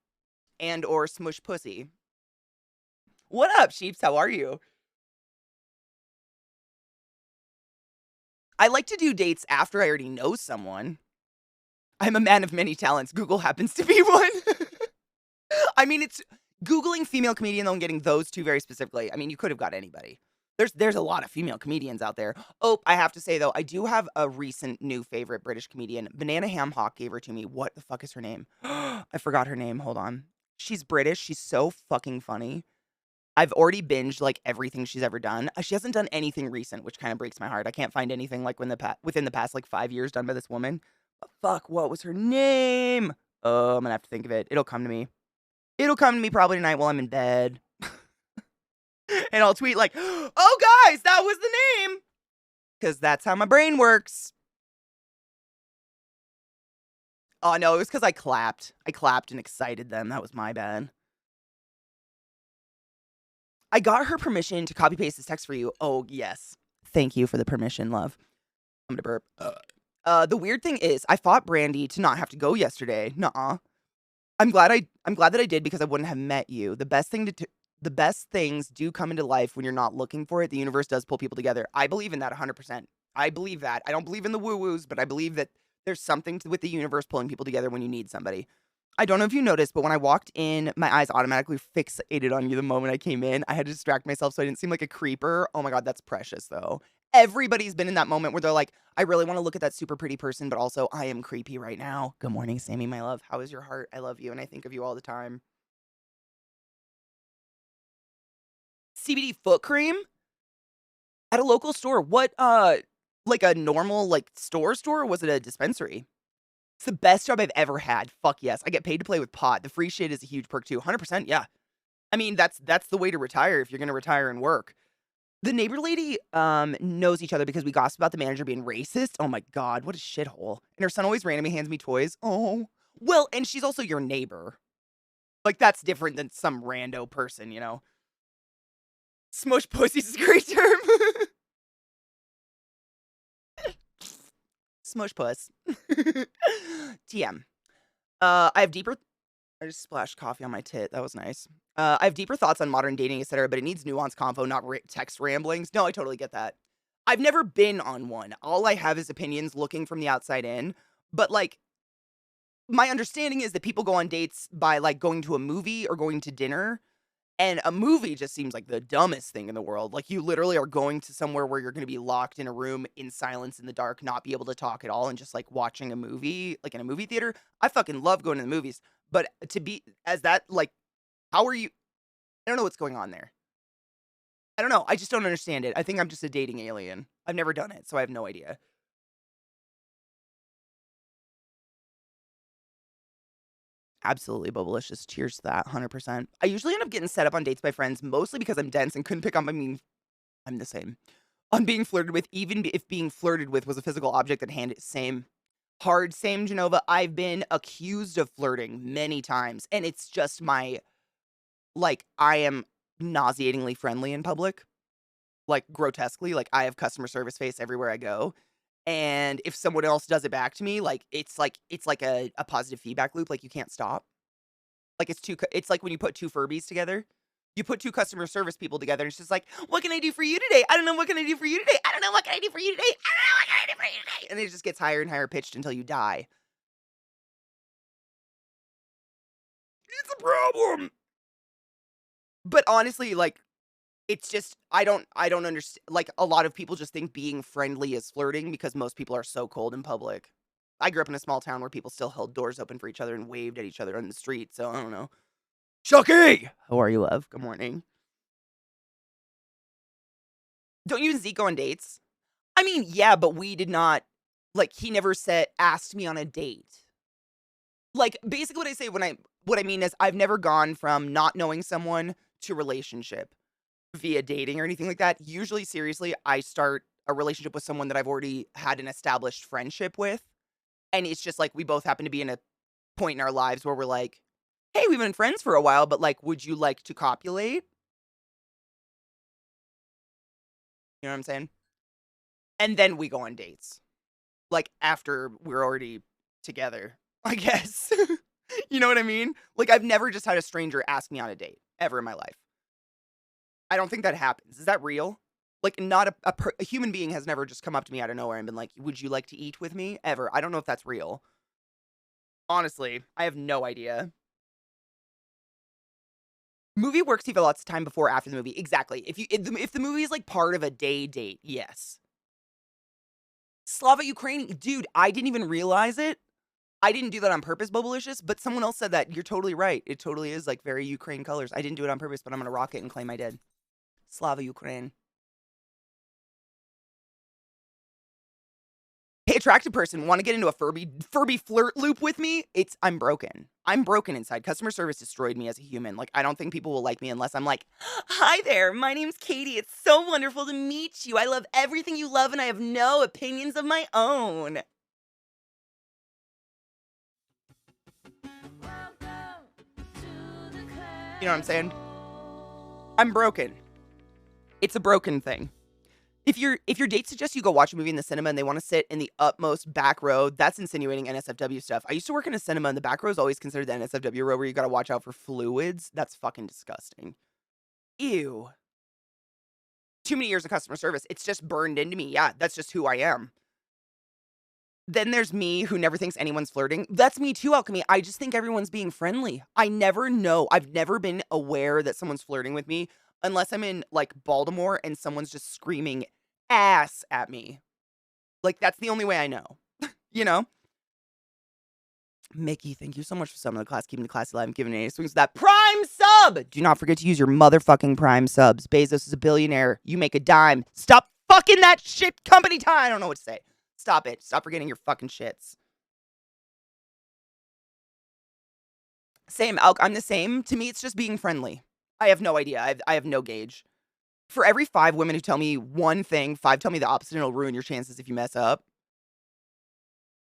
And or smush pussy. What up, sheeps? How are you? I like to do dates after I already know someone. I'm a man of many talents. Google happens to be one. I mean, it's Googling female comedian though and getting those two very specifically. I mean, you could have got anybody. There's a lot of female comedians out there. Oh, I have to say though, I do have a recent new favorite British comedian. Banana Ham Hawk gave her to me. What the fuck is her name? I forgot her name. Hold on. She's British. She's so fucking funny. I've already binged like everything she's ever done. She hasn't done anything recent, which kind of breaks my heart. I can't find anything like within the past like 5 years done by this woman. But fuck, what was her name? Oh, I'm gonna have to think of it. It'll come to me. It'll come to me probably tonight while I'm in bed. And I'll tweet like, "Oh guys, that was the name." Because that's how my brain works. Oh no, it was because I clapped. I clapped and excited them. That was my bad. I got her permission to copy paste this text for you. Oh, yes. Thank you for the permission, love. I'm gonna burp. The weird thing is, I fought Brandy to not have to go yesterday. Nuh-uh. I'm glad that I did because I wouldn't have met you. The best things do come into life when you're not looking for it. The universe does pull people together. I believe in that 100%. I believe that. I don't believe in the woo-woos, but I believe that there's something with the universe pulling people together when you need somebody. I don't know if you noticed, but when I walked in, my eyes automatically fixated on you the moment I came in. I had to distract myself so I didn't seem like a creeper. Oh my God, that's precious though. Everybody's been in that moment where they're like, "I really want to look at that super pretty person, but also I am creepy right now." Good morning, Sammy, my love. How is your heart? I love you and I think of you all the time. CBD foot cream at a local store. What, like a normal, like store, or was it a dispensary? It's the best job I've ever had. Fuck yes. I get paid to play with pot. The free shit is a huge perk too. 100%, yeah. I mean, that's the way to retire if you're gonna retire and work. The neighbor lady, knows each other because we gossip about the manager being racist. Oh my God, what a shithole. And her son always randomly hands me toys. Oh. Well, and she's also your neighbor. Like, that's different than some rando person, you know? Smush pussies is a great term. Smush puss. TM. I have deeper I just splashed coffee on my tit. That was nice. I have deeper thoughts on modern dating, etc., but it needs nuanced convo, not text ramblings. No, I totally get that. I've never been on one. All I have is opinions looking from the outside in. But like, my understanding is that people go on dates by like going to a movie or going to dinner. And a movie just seems like the dumbest thing in the world. Like, you literally are going to somewhere where you're going to be locked in a room in silence in the dark, not be able to talk at all, and just like watching a movie, like in a movie theater. I fucking love going to the movies. But to be as that, like, how are you? I don't know what's going on there. I don't know. I just don't understand it. I think I'm just a dating alien. I've never done it, so I have no idea. Absolutely bubblicious. Cheers to that. 100%. I usually end up getting set up on dates by friends, mostly because I'm dense and couldn't pick up. I mean, I'm the same. On being flirted with, even if being flirted with was a physical object at hand, same. Hard, same, Genova. I've been accused of flirting many times, and it's just like, I am nauseatingly friendly in public, like, grotesquely. Like, I have customer service face everywhere I go. And if someone else does it back to me, like a positive feedback loop, like, you can't stop. Like, it's like when you put two Furbies together. You put two customer service people together, and it's just like, "What can I do for you today? I don't know what can I do for you today? I don't know what can I do for you today? I don't know what can I do for you today?" And it just gets higher and higher pitched until you die. It's a problem. But honestly, like, it's just I don't understand. Like, a lot of people just think being friendly is flirting because most people are so cold in public. I grew up in a small town where people still held doors open for each other and waved at each other on the street, so I don't know. Chucky! How are you, love? Good morning. Don't you and Zeke go on dates? I mean, yeah, but we did not, like, he never asked me on a date. Like, basically what I say what I mean is I've never gone from not knowing someone to relationship via dating or anything like that. Usually, seriously, I start a relationship with someone that I've already had an established friendship with. And it's just like we both happen to be in a point in our lives where we're like, hey, we've been friends for a while, but like, would you like to copulate? You know what I'm saying? And then we go on dates. Like after we're already together, I guess. You know what I mean? Like I've never just had a stranger ask me on a date ever in my life. I don't think that happens. Is that real? Like not a human being has never just come up to me out of nowhere and been like, would you like to eat with me? Ever. I don't know if that's real. Honestly, I have no idea. Movie works if you have lots of time before or after the movie. Exactly. If the movie is like part of a date, yes. Slava Ukraini, dude, I didn't even realize it. I didn't do that on purpose, Bubblicious, but someone else said that. You're totally right. It totally is like very Ukraine colors. I didn't do it on purpose, but I'm gonna rock it and claim I did. Slava Ukraine. Hey, attractive person, want to get into a Furby flirt loop with me? I'm broken. I'm broken inside. Customer service destroyed me as a human. Like, I don't think people will like me unless I'm like, hi there, my name's Katie. It's so wonderful to meet you. I love everything you love and I have no opinions of my own. You know what I'm saying? I'm broken. It's a broken thing. If your date suggests you go watch a movie in the cinema and they want to sit in the utmost back row, that's insinuating NSFW stuff. I used to work in a cinema and the back row is always considered the NSFW row where you got to watch out for fluids. That's fucking disgusting. Ew. Too many years of customer service. It's just burned into me. Yeah, that's just who I am. Then there's me who never thinks anyone's flirting. That's me too, Alchemy. I just think everyone's being friendly. I never know. I've never been aware that someone's flirting with me unless I'm in like Baltimore and someone's just screaming ass at me. Like that's the only way I know. You know? Mickey, thank you so much for subbing the class, keeping the class alive, and giving any swings to that Prime sub. Do not forget to use your motherfucking Prime subs. Bezos is a billionaire. You make a dime. Stop fucking that shit company time. I don't know what to say. Stop it. Stop forgetting your fucking shits. Same, Alk. I'm the same. To me, it's just being friendly. I have no idea. I have no gauge. For every 5 women who tell me one thing, 5 tell me the opposite and it'll ruin your chances if you mess up.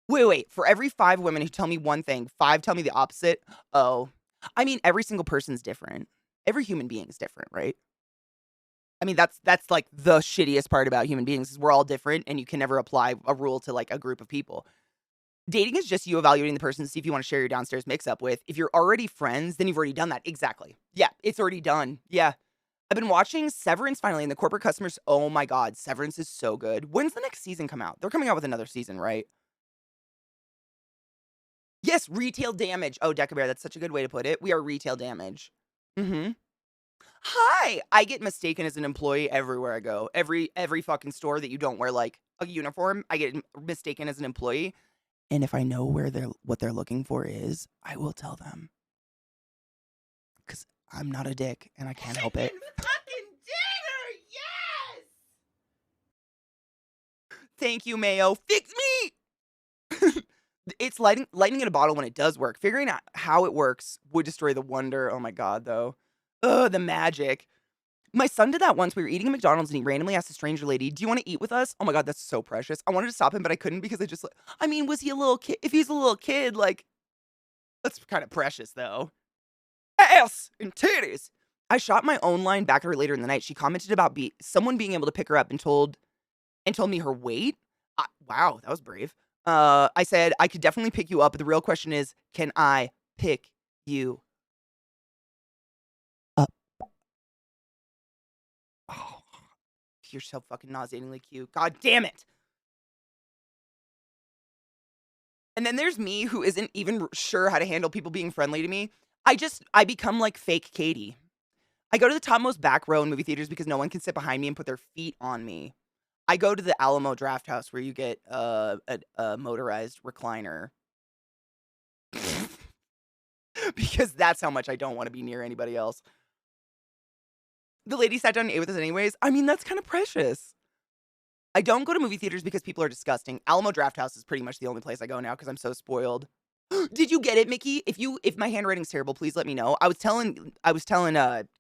Wait. For every 5 women who tell me one thing, 5 tell me the opposite. Oh. I mean, every single person's different. Every human being is different, right? I mean, that's like the shittiest part about human beings is we're all different and you can never apply a rule to like a group of people. Dating is just you evaluating the person to see if you want to share your downstairs mix-up with. If you're already friends, then you've already done that. Exactly. Yeah, it's already done. Yeah. I've been watching Severance finally, and the corporate customers, oh my god, Severance is so good. When's the next season come out? They're coming out with another season, right? Yes, retail damage. Oh, Deca Bear, that's such a good way to put it. We are retail damage. Mm-hmm. Hi! I get mistaken as an employee everywhere I go. Every fucking store that you don't wear, like, a uniform, I get mistaken as an employee. And if I know what they're looking for is, I will tell them. Because I'm not a dick, and I can't help it. Fucking dinner! Yes! Thank you, Mayo. Fix me! It's lightning in a bottle when it does work. Figuring out how it works would destroy the wonder. Oh my god, though. Ugh, the magic. My son did that once. We were eating at McDonald's and he randomly asked a stranger lady, do you want to eat with us? Oh my god, that's so precious. I wanted to stop him, but I couldn't because I mean, was he a little kid? If he's a little kid, like, that's kind of precious, though. Ass and titties. I shot my own line back at her later in the night. She commented about someone being able to pick her up and told me her weight. Wow, that was brave. I said, I could definitely pick you up, but the real question is, can I pick you up? Oh, you're so fucking nauseatingly cute. God damn it. And then there's me who isn't even sure how to handle people being friendly to me. I become like fake Katie. I go to the topmost back row in movie theaters because no one can sit behind me and put their feet on me. I go to the Alamo Draft House where you get a motorized recliner. Because that's how much I don't wanna be near anybody else. The lady sat down and ate with us anyways. I mean, that's kinda precious. I don't go to movie theaters because people are disgusting. Alamo Draft House is pretty much the only place I go now because 'cause I'm so spoiled. Did you get it, Mickey? If my handwriting's terrible, please let me know. I was telling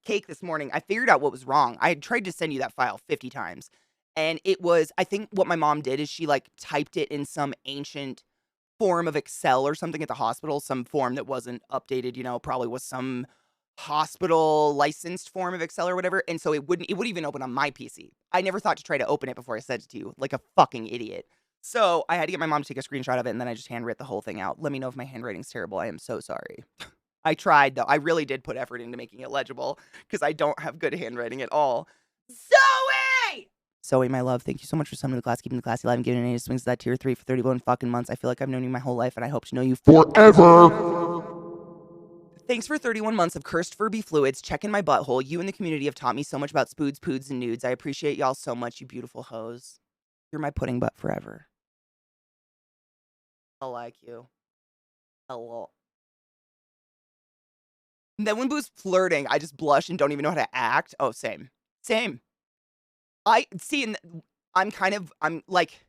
Cake this morning, I figured out what was wrong. I had tried to send you that file 50 times, and it was I think what my mom did is she, like, typed it in some ancient form of Excel or something at the hospital, some form that wasn't updated, probably was some hospital licensed form of Excel or whatever, and so it wouldn't even open on my PC. I never thought to try to open it before I sent it to you, like a fucking idiot. So, I had to get my mom to take a screenshot of it, and then I just handwrote the whole thing out. Let me know if my handwriting's terrible. I am so sorry. I tried, though. I really did put effort into making it legible because I don't have good handwriting at all. Zoe! Zoe, my love, thank you so much for summoning the class, keeping the classy alive, and giving any swings to that tier 3 for 31 fucking months. I feel like I've known you my whole life, and I hope to know you Forever. Thanks for 31 months of cursed Furby fluids. Checking my butthole. You and the community have taught me so much about spoods, poods, and nudes. I appreciate y'all so much, you beautiful hoes. You're my pudding butt forever. I like you. A lot. And then when Boo's flirting, I just blush and don't even know how to act. Oh, same. Same. I see, and I'm kind of like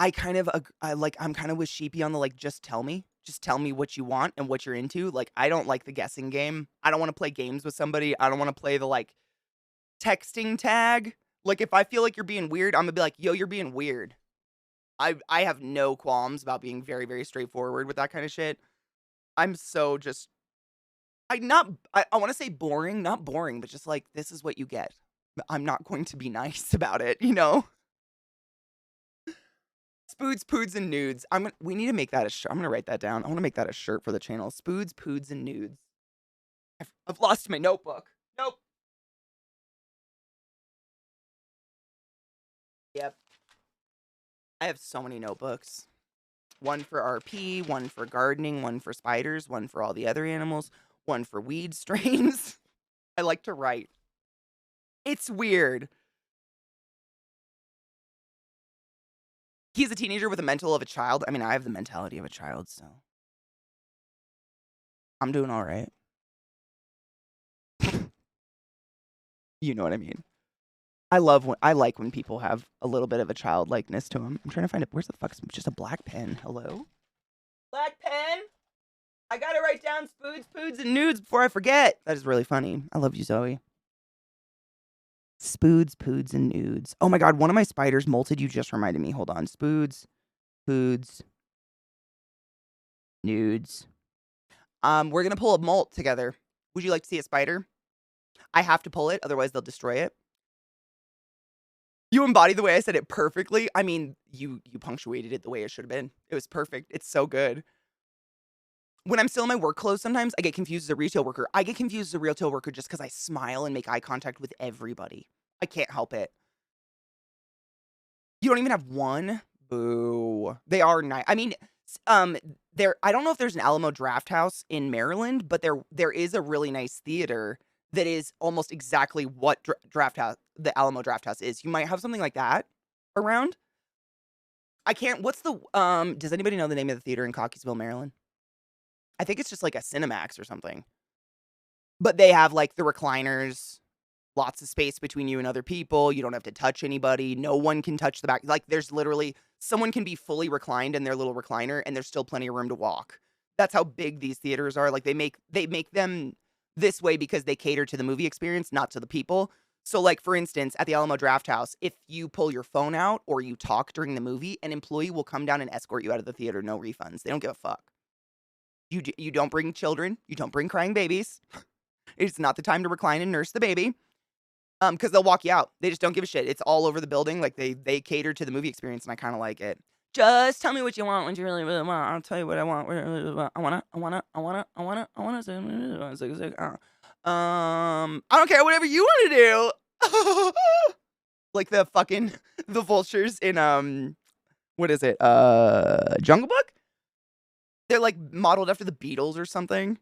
I kind of I'm kind of with Sheepy on the like just tell me. Just tell me what you want and what you're into. Like I don't like the guessing game. I don't want to play games with somebody. I don't want to play the like texting tag. Like if I feel like you're being weird, I'm going to be like, "Yo, you're being weird." I have no qualms about being very very straightforward with that kind of shit. I'm so just I want to say boring, not boring, but just like this is what you get. I'm not going to be nice about it, you know? Spoods, poods, and nudes. We need to make that a shirt. I'm gonna write that down. I want to make that a shirt for the channel. Spoods, poods, and nudes. I've lost my notebook. Nope. Yep. I have so many notebooks. One for RP, one for gardening, one for spiders, one for all the other animals, one for weed strains. I like to write. It's weird. He's a teenager with the mental of a child. I mean, I have the mentality of a child, so I'm doing all right. You know what I mean. I like when people have a little bit of a childlikeness to them. I'm trying to find it. Where's the fuck? Just a black pen. Hello? Black pen? I gotta write down spoods, poods, and nudes before I forget. That is really funny. I love you, Zoe. Spoods, poods, and nudes. Oh my god, one of my spiders molted. You just reminded me. Hold on. Spoods, poods, nudes. We're gonna pull a molt together. Would you like to see a spider? I have to pull it, otherwise they'll destroy it. You embodied the way I said it perfectly. I mean, you punctuated it the way it should have been. It was perfect. It's so good. When I'm still in my work clothes, sometimes I get confused as a retail worker. I get confused as a retail worker just because I smile and make eye contact with everybody. I can't help it. You don't even have one? Boo. They are nice. I mean, I don't know if there's an Alamo Draft House in Maryland, but there is a really nice theater that is almost exactly what the Alamo Draft House is. You might have something like that around. Does anybody know the name of the theater in Cockeysville, Maryland? I think it's just like a Cinemax or something. But they have like the recliners, lots of space between you and other people. You don't have to touch anybody. No one can touch the back. Like there's literally someone can be fully reclined in their little recliner and there's still plenty of room to walk. That's how big these theaters are. Like they make them this way because they cater to the movie experience, not to the people. So like for instance, at the Alamo Draft House, if you pull your phone out or you talk during the movie, an employee will come down and escort you out of the theater, no refunds. They don't give a fuck. You don't bring children, you don't bring crying babies. It's not the time to recline and nurse the baby. Because they'll walk you out. They just don't give a shit. It's all over the building. Like they cater to the movie experience, and I kind of like it. Just tell me what you want, what you really, really want. I'll tell you what I want. I don't care, whatever you want to do. Like the vultures in what is it? Jungle Book? They're like modeled after the Beatles or something.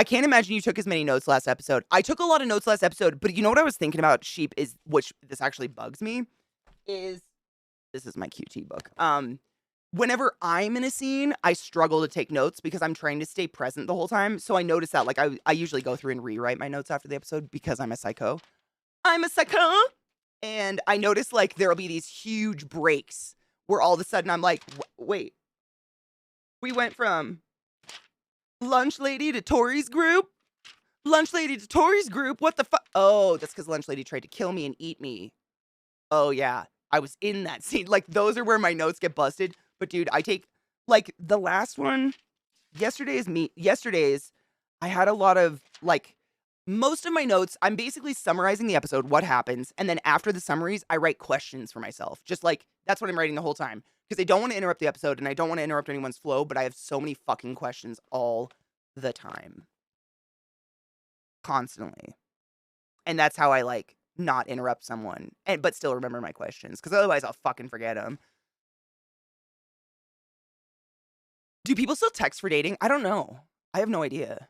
I can't imagine you took as many notes last episode. I took a lot of notes last episode, but you know what I was thinking about Sheep is, which this actually bugs me, is this is my QT book. Whenever I'm in a scene, I struggle to take notes because I'm trying to stay present the whole time. So I notice that, like, I usually go through and rewrite my notes after the episode because I'm a psycho. I'm a psycho. And I notice, like, there'll be these huge breaks where all of a sudden I'm like, wait, we went from lunch lady to Tori's group? Lunch lady to Tori's group? What the fuck? Oh, that's because lunch lady tried to kill me and eat me. Oh, yeah. I was in that scene. Like, those are where my notes get busted. But, dude, I take, like, the last one, yesterday's, I had a lot of, like, most of my notes, I'm basically summarizing the episode, what happens, and then after the summaries, I write questions for myself. Just, like, that's what I'm writing the whole time. Because I don't want to interrupt the episode, and I don't want to interrupt anyone's flow, but I have so many fucking questions all the time. Constantly. And that's how I, like, not interrupt someone, but still remember my questions, because otherwise I'll fucking forget them. Do people still text for dating? I don't know. I have no idea.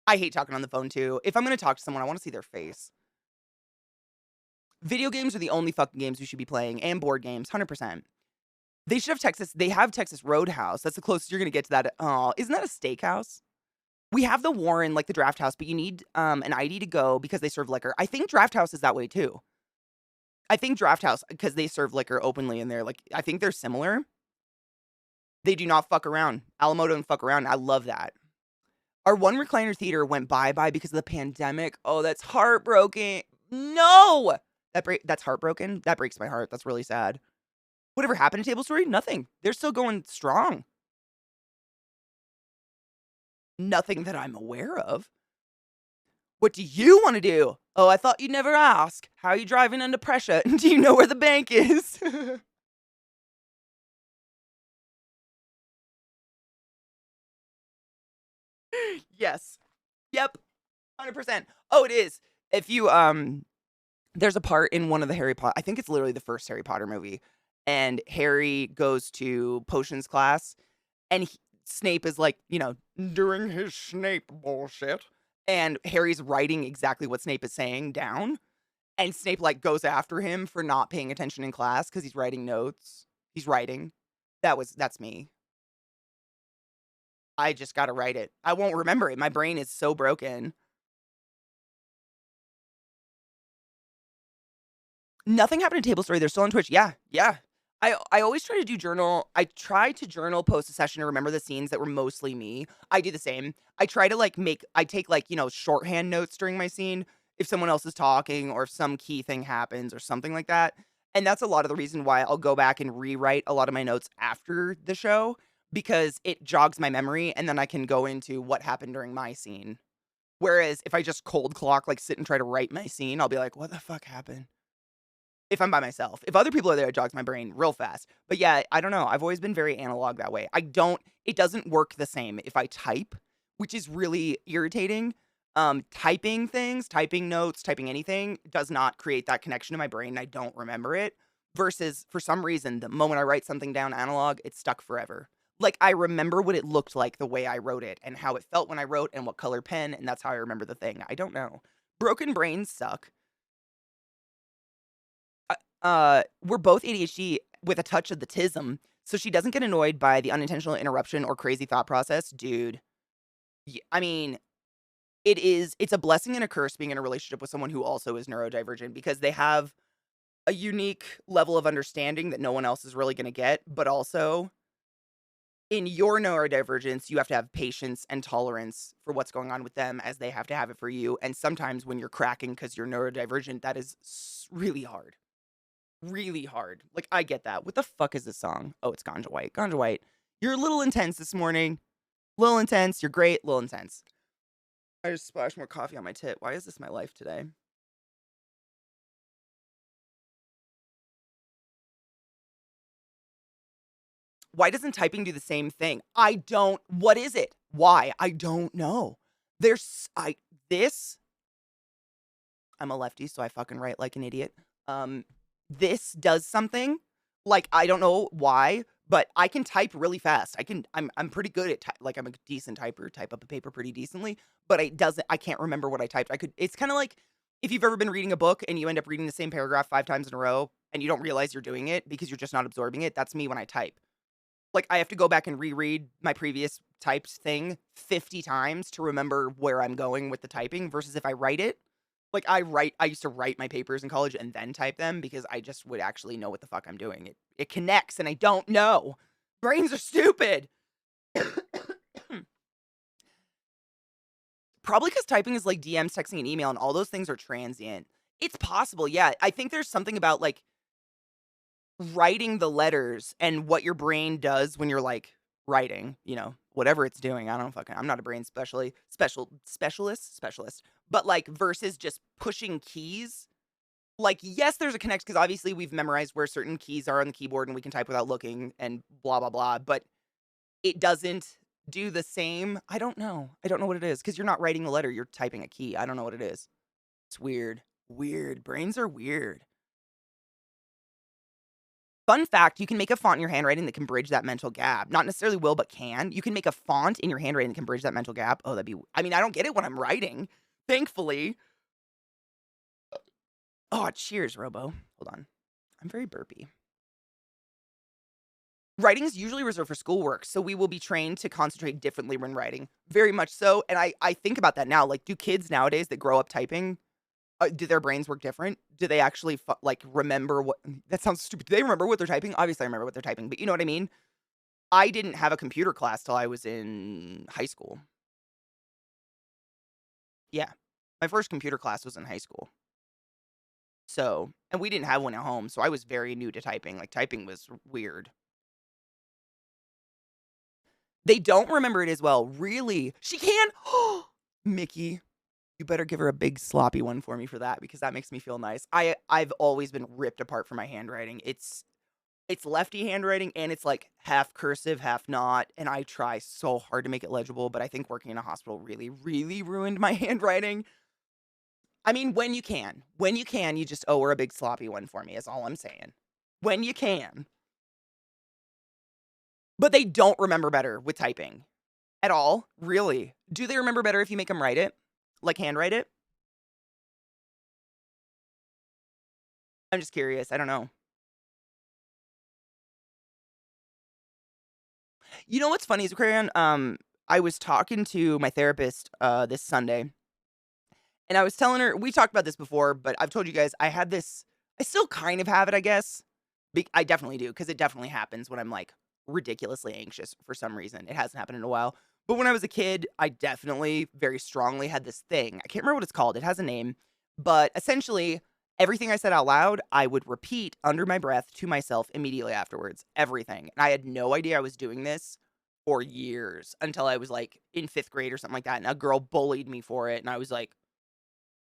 I hate talking on the phone, too. If I'm going to talk to someone, I want to see their face. Video games are the only fucking games we should be playing, and board games, 100%. They should have Texas. They have Texas Roadhouse. That's the closest you're going to get to that. Oh, isn't that a steakhouse? We have the Warren, like the Draft House, but you need an ID to go because they serve liquor. I think Draft House is that way, too. I think Draft House, because they serve liquor openly in there, like, I think they're similar. They do not fuck around. Alamo don't fuck around. I love that. Our one recliner theater went bye-bye because of the pandemic. Oh, that's heartbroken. No! That's heartbroken. That breaks my heart. That's really sad. Whatever happened to Table Story? Nothing. They're still going strong. Nothing that I'm aware of. What do you want to do? Oh, I thought you'd never ask. How are you driving under pressure? Do you know where the bank is? Yes. Yep. 100%. Oh, it is. If you, there's a part in one of the Harry Potter, I think it's literally the first Harry Potter movie, and Harry goes to potions class, and Snape is like, you know, doing his Snape bullshit, and Harry's writing exactly what Snape is saying down, and Snape, like, goes after him for not paying attention in class because he's writing notes. He's writing. That's me. I just gotta write it. I won't remember it. My brain is so broken. Nothing happened to Table Story. They're still on Twitch. Yeah, yeah. I always try to do journal. I try to journal post a session to remember the scenes that were mostly me. I do the same. I try to, like, I take, like, you know, shorthand notes during my scene if someone else is talking or if some key thing happens or something like that. And that's a lot of the reason why I'll go back and rewrite a lot of my notes after the show because it jogs my memory and then I can go into what happened during my scene. Whereas if I just cold clock, like, sit and try to write my scene, I'll be like, what the fuck happened? If I'm by myself. If other people are there, it jogs my brain real fast. But yeah, I don't know. I've always been very analog that way. It doesn't work the same if I type, which is really irritating. Typing things, typing notes, typing anything does not create that connection in my brain. And I don't remember it. Versus, for some reason, the moment I write something down analog, it's stuck forever. Like, I remember what it looked like the way I wrote it and how it felt when I wrote and what color pen, and that's how I remember the thing. I don't know. Broken brains suck. We're both ADHD with a touch of the tism, so she doesn't get annoyed by the unintentional interruption or crazy thought process. Dude, I mean, it's a blessing and a curse being in a relationship with someone who also is neurodivergent because they have a unique level of understanding that no one else is really going to get, but also in your neurodivergence, you have to have patience and tolerance for what's going on with them as they have to have it for you. And sometimes when you're cracking because you're neurodivergent, that is really hard. Really hard. Like, I get that. What the fuck is this song? Oh, it's Ganja White. Ganja White. You're a little intense this morning. Little intense. You're great. Little intense. I just splashed more coffee on my tit. Why is this my life today? Why doesn't typing do the same thing? What is it? Why? I don't know. I'm a lefty, so I fucking write like an idiot. This does something, like, I don't know why, but I can type really fast. I'm pretty good at like I'm a decent typer, type up a paper pretty decently, but I can't remember what I typed. It's kind of like if you've ever been reading a book and you end up reading the same paragraph 5 times in a row and you don't realize you're doing it because you're just not absorbing it. That's me when I type. Like I have to go back and reread my previous typed thing 50 times to remember where I'm going with the typing versus if I write it. Like I used to write my papers in college and then type them because I just would actually know what the fuck I'm doing. It connects and I don't know. Brains are stupid. Probably because typing is like DMs, texting, and email, and all those things are transient. It's possible, yeah. I think there's something about like writing the letters and what your brain does when you're like writing, whatever it's doing. I'm not a brain specialist, but like versus just pushing keys. Like, yes, there's a connect because obviously we've memorized where certain keys are on the keyboard and we can type without looking and blah, blah, blah. But it doesn't do the same. I don't know. I don't know what it is because you're not writing a letter. You're typing a key. I don't know what it is. It's weird. Weird. Brains are weird. Fun fact, you can make a font in your handwriting that can bridge that mental gap. Not necessarily will, but can. You can make a font in your handwriting that can bridge that mental gap. Oh, I don't get it when I'm writing, thankfully. Oh, cheers, Robo. Hold on. I'm very burpy. Writing is usually reserved for schoolwork, so we will be trained to concentrate differently when writing. Very much so. And I think about that now. Like, do kids nowadays that grow up typing, do their brains work different? Do they actually, remember what... That sounds stupid. Do they remember what they're typing? Obviously, I remember what they're typing, but you know what I mean? I didn't have a computer class till I was in high school. Yeah. My first computer class was in high school. So, and we didn't have one at home, so I was very new to typing. Like, typing was weird. They don't remember it as well. Really? She can? Mickey, you better give her a big sloppy one for me for that because that makes me feel nice. I've always been ripped apart for my handwriting. It's lefty handwriting and it's like half cursive, half not, and I try so hard to make it legible, but I think working in a hospital really, really ruined my handwriting. I mean, when you can, you just owe her a big sloppy one for me is all I'm saying. When you can. But they don't remember better with typing at all, really. Do they remember better if you make them write it? Like handwrite it? I'm just curious. I don't know. You know what's funny is, Aquarian, I was talking to my therapist this Sunday, and I was telling her, we talked about this before, but I've told you guys, I had this, I still kind of have it, I guess. I definitely do, because it definitely happens when I'm like ridiculously anxious for some reason. It hasn't happened in a while. But when I was a kid, I definitely very strongly had this thing. I can't remember what it's called. It has a name. But essentially, everything I said out loud, I would repeat under my breath to myself immediately afterwards. Everything. And I had no idea I was doing this for years until I was like in 5th grade or something like that. And a girl bullied me for it. And I was like,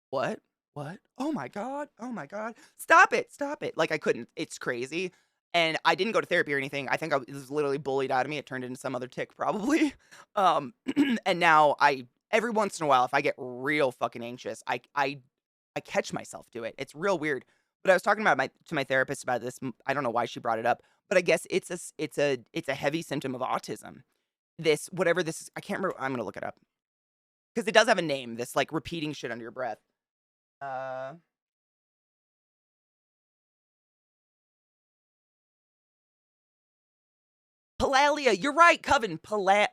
what? What? Oh my God. Oh my God. Stop it. Stop it. Like I couldn't. It's crazy. And I didn't go to therapy or anything. I think I was literally bullied out of me. It turned into some other tick probably. And now every once in a while, if I get real fucking anxious, I catch myself do it. It's real weird. But I was talking about to my therapist about this. I don't know why she brought it up, but I guess it's a heavy symptom of autism. This, whatever this is, I can't remember. I'm going to look it up because it does have a name, this like repeating shit under your breath. Palalia, you're right, Coven. Palalia.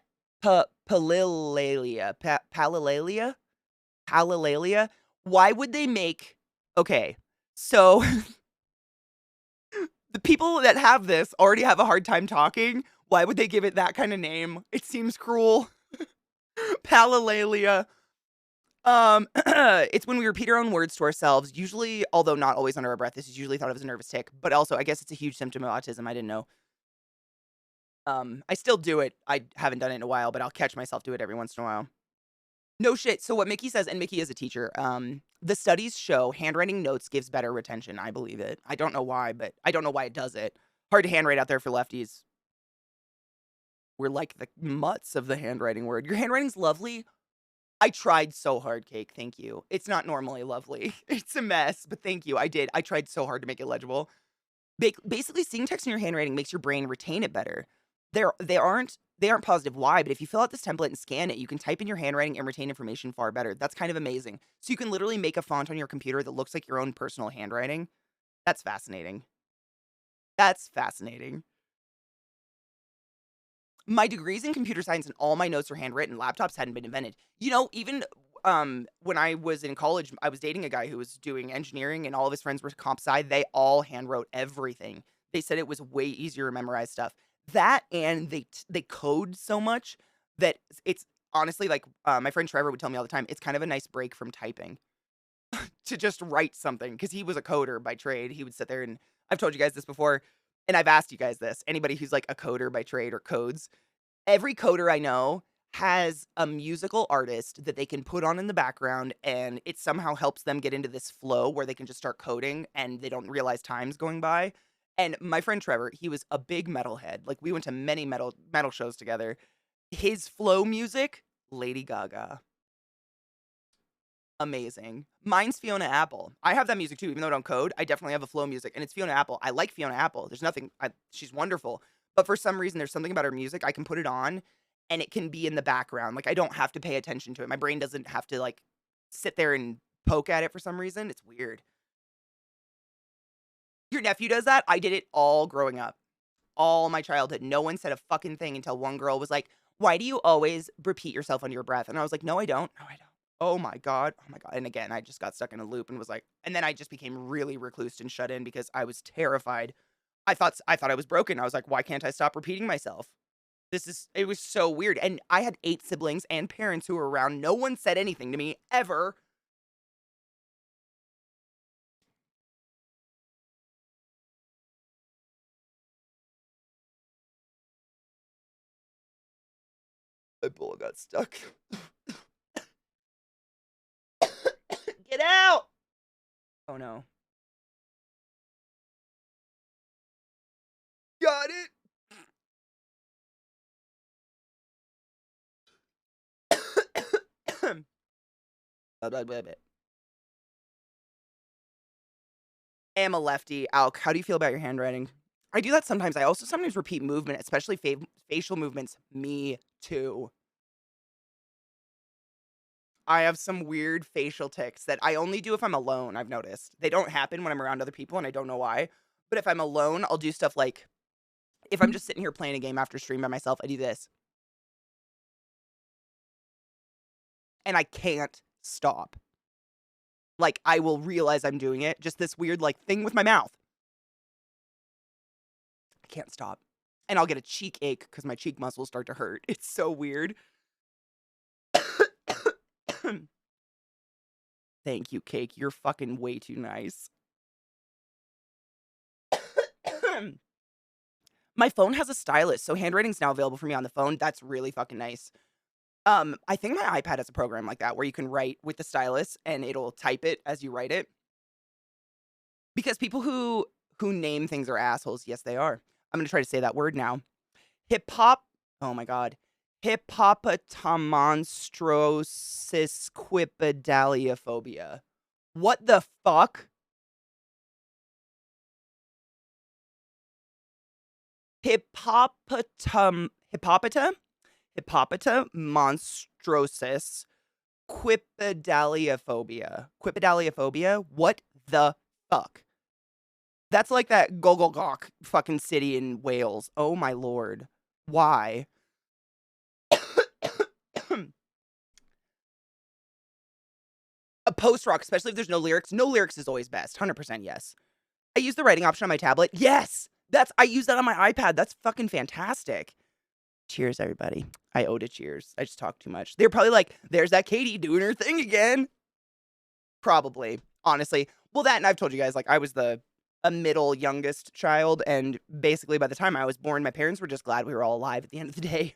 Palalia? Palalia? Why would they make... Okay, so the people that have this already have a hard time talking. Why would they give it that kind of name? It seems cruel. Palalia. It's when we repeat our own words to ourselves, usually, although not always under our breath. This is usually thought of as a nervous tick, but also I guess it's a huge symptom of autism. I didn't know. I still do it. I haven't done it in a while, but I'll catch myself do it every once in a while. No shit. So what Mickey says, and Mickey is a teacher, the studies show handwriting notes gives better retention. I believe it. I don't know why, but I don't know why it does it. Hard to handwrite out there for lefties. We're like the mutts of the handwriting word. Your handwriting's lovely. I tried so hard, Cake. Thank you. It's not normally lovely. It's a mess, but thank you. I did. I tried so hard to make it legible. Basically, seeing text in your handwriting makes your brain retain it better. They aren't positive why, but if you fill out this template and scan it, you can type in your handwriting and retain information far better. That's kind of amazing. So you can literally make a font on your computer that looks like your own personal handwriting. That's fascinating. That's fascinating. My degree's in computer science and all my notes are handwritten. Laptops hadn't been invented. You know, even when I was in college, I was dating a guy who was doing engineering and all of his friends were comp sci. They all handwrote everything. They said it was way easier to memorize stuff. That and they code so much that it's honestly like my friend Trevor would tell me all the time, it's kind of a nice break from typing to just write something because he was a coder by trade. He would sit there and I've told you guys this before, and I've asked you guys this. Anybody who's like a coder by trade or codes, every coder I know has a musical artist that they can put on in the background, and it somehow helps them get into this flow where they can just start coding and they don't realize time's going by. And my friend Trevor, he was a big metalhead. Like we went to many metal shows together. His flow music, Lady Gaga. Amazing. Mine's Fiona Apple. I have that music too, even though I don't code. I definitely have a flow music, and it's Fiona Apple. I like Fiona Apple. There's nothing. She's wonderful, but for some reason, there's something about her music. I can put it on, and it can be in the background. Like I don't have to pay attention to it. My brain doesn't have to like sit there and poke at it for some reason. It's weird. Your nephew does that. I did it all growing up, all my childhood. No one said a fucking thing until one girl was like, "Why do you always repeat yourself under your breath?" And I was like, "No, I don't. No, I don't." Oh my god. Oh my god. And again, I just got stuck in a loop and was like, and then I just became really recluse and shut in because I was terrified. I thought I was broken. I was like, why can't I stop repeating myself? It was so weird. And I had 8 siblings and parents who were around. No one said anything to me ever. My bowl got stuck. Get out! Oh no. Got it. Am a lefty. Alk, how do you feel about your handwriting? I do that sometimes. I also sometimes repeat movement, especially facial movements. Me too. I have some weird facial tics that I only do if I'm alone, I've noticed. They don't happen when I'm around other people, and I don't know why. But if I'm alone, I'll do stuff like if I'm just sitting here playing a game after stream by myself, I do this. And I can't stop. Like, I will realize I'm doing it. Just this weird, like, thing with my mouth. I can't stop. And I'll get a cheek ache because my cheek muscles start to hurt. It's so weird. Thank you, Cake. You're fucking way too nice. My phone has a stylus, so handwriting's now available for me on the phone. That's really fucking nice. I think my iPad has a program like that where you can write with the stylus and it'll type it as you write it. Because people who name things are assholes. Yes, they are. I'm gonna try to say that word now. Hip hop. Oh my god. Hippopotamonstrosis What the fuck? Hippopota monstrosis Quipedaliophobia? What the fuck? That's like that Gogolgok fucking city in Wales. Oh my lord. Why? A post rock, especially if there's no lyrics. No lyrics is always best. 100% yes. I use the writing option on my tablet. Yes! I use that on my iPad. That's fucking fantastic. Cheers, everybody. I owed a cheers. I just talked too much. They're probably like, there's that Katie doing her thing again. Probably, honestly. Well, that, and I've told you guys, like, I was a middle youngest child, and basically by the time I was born, my parents were just glad we were all alive at the end of the day.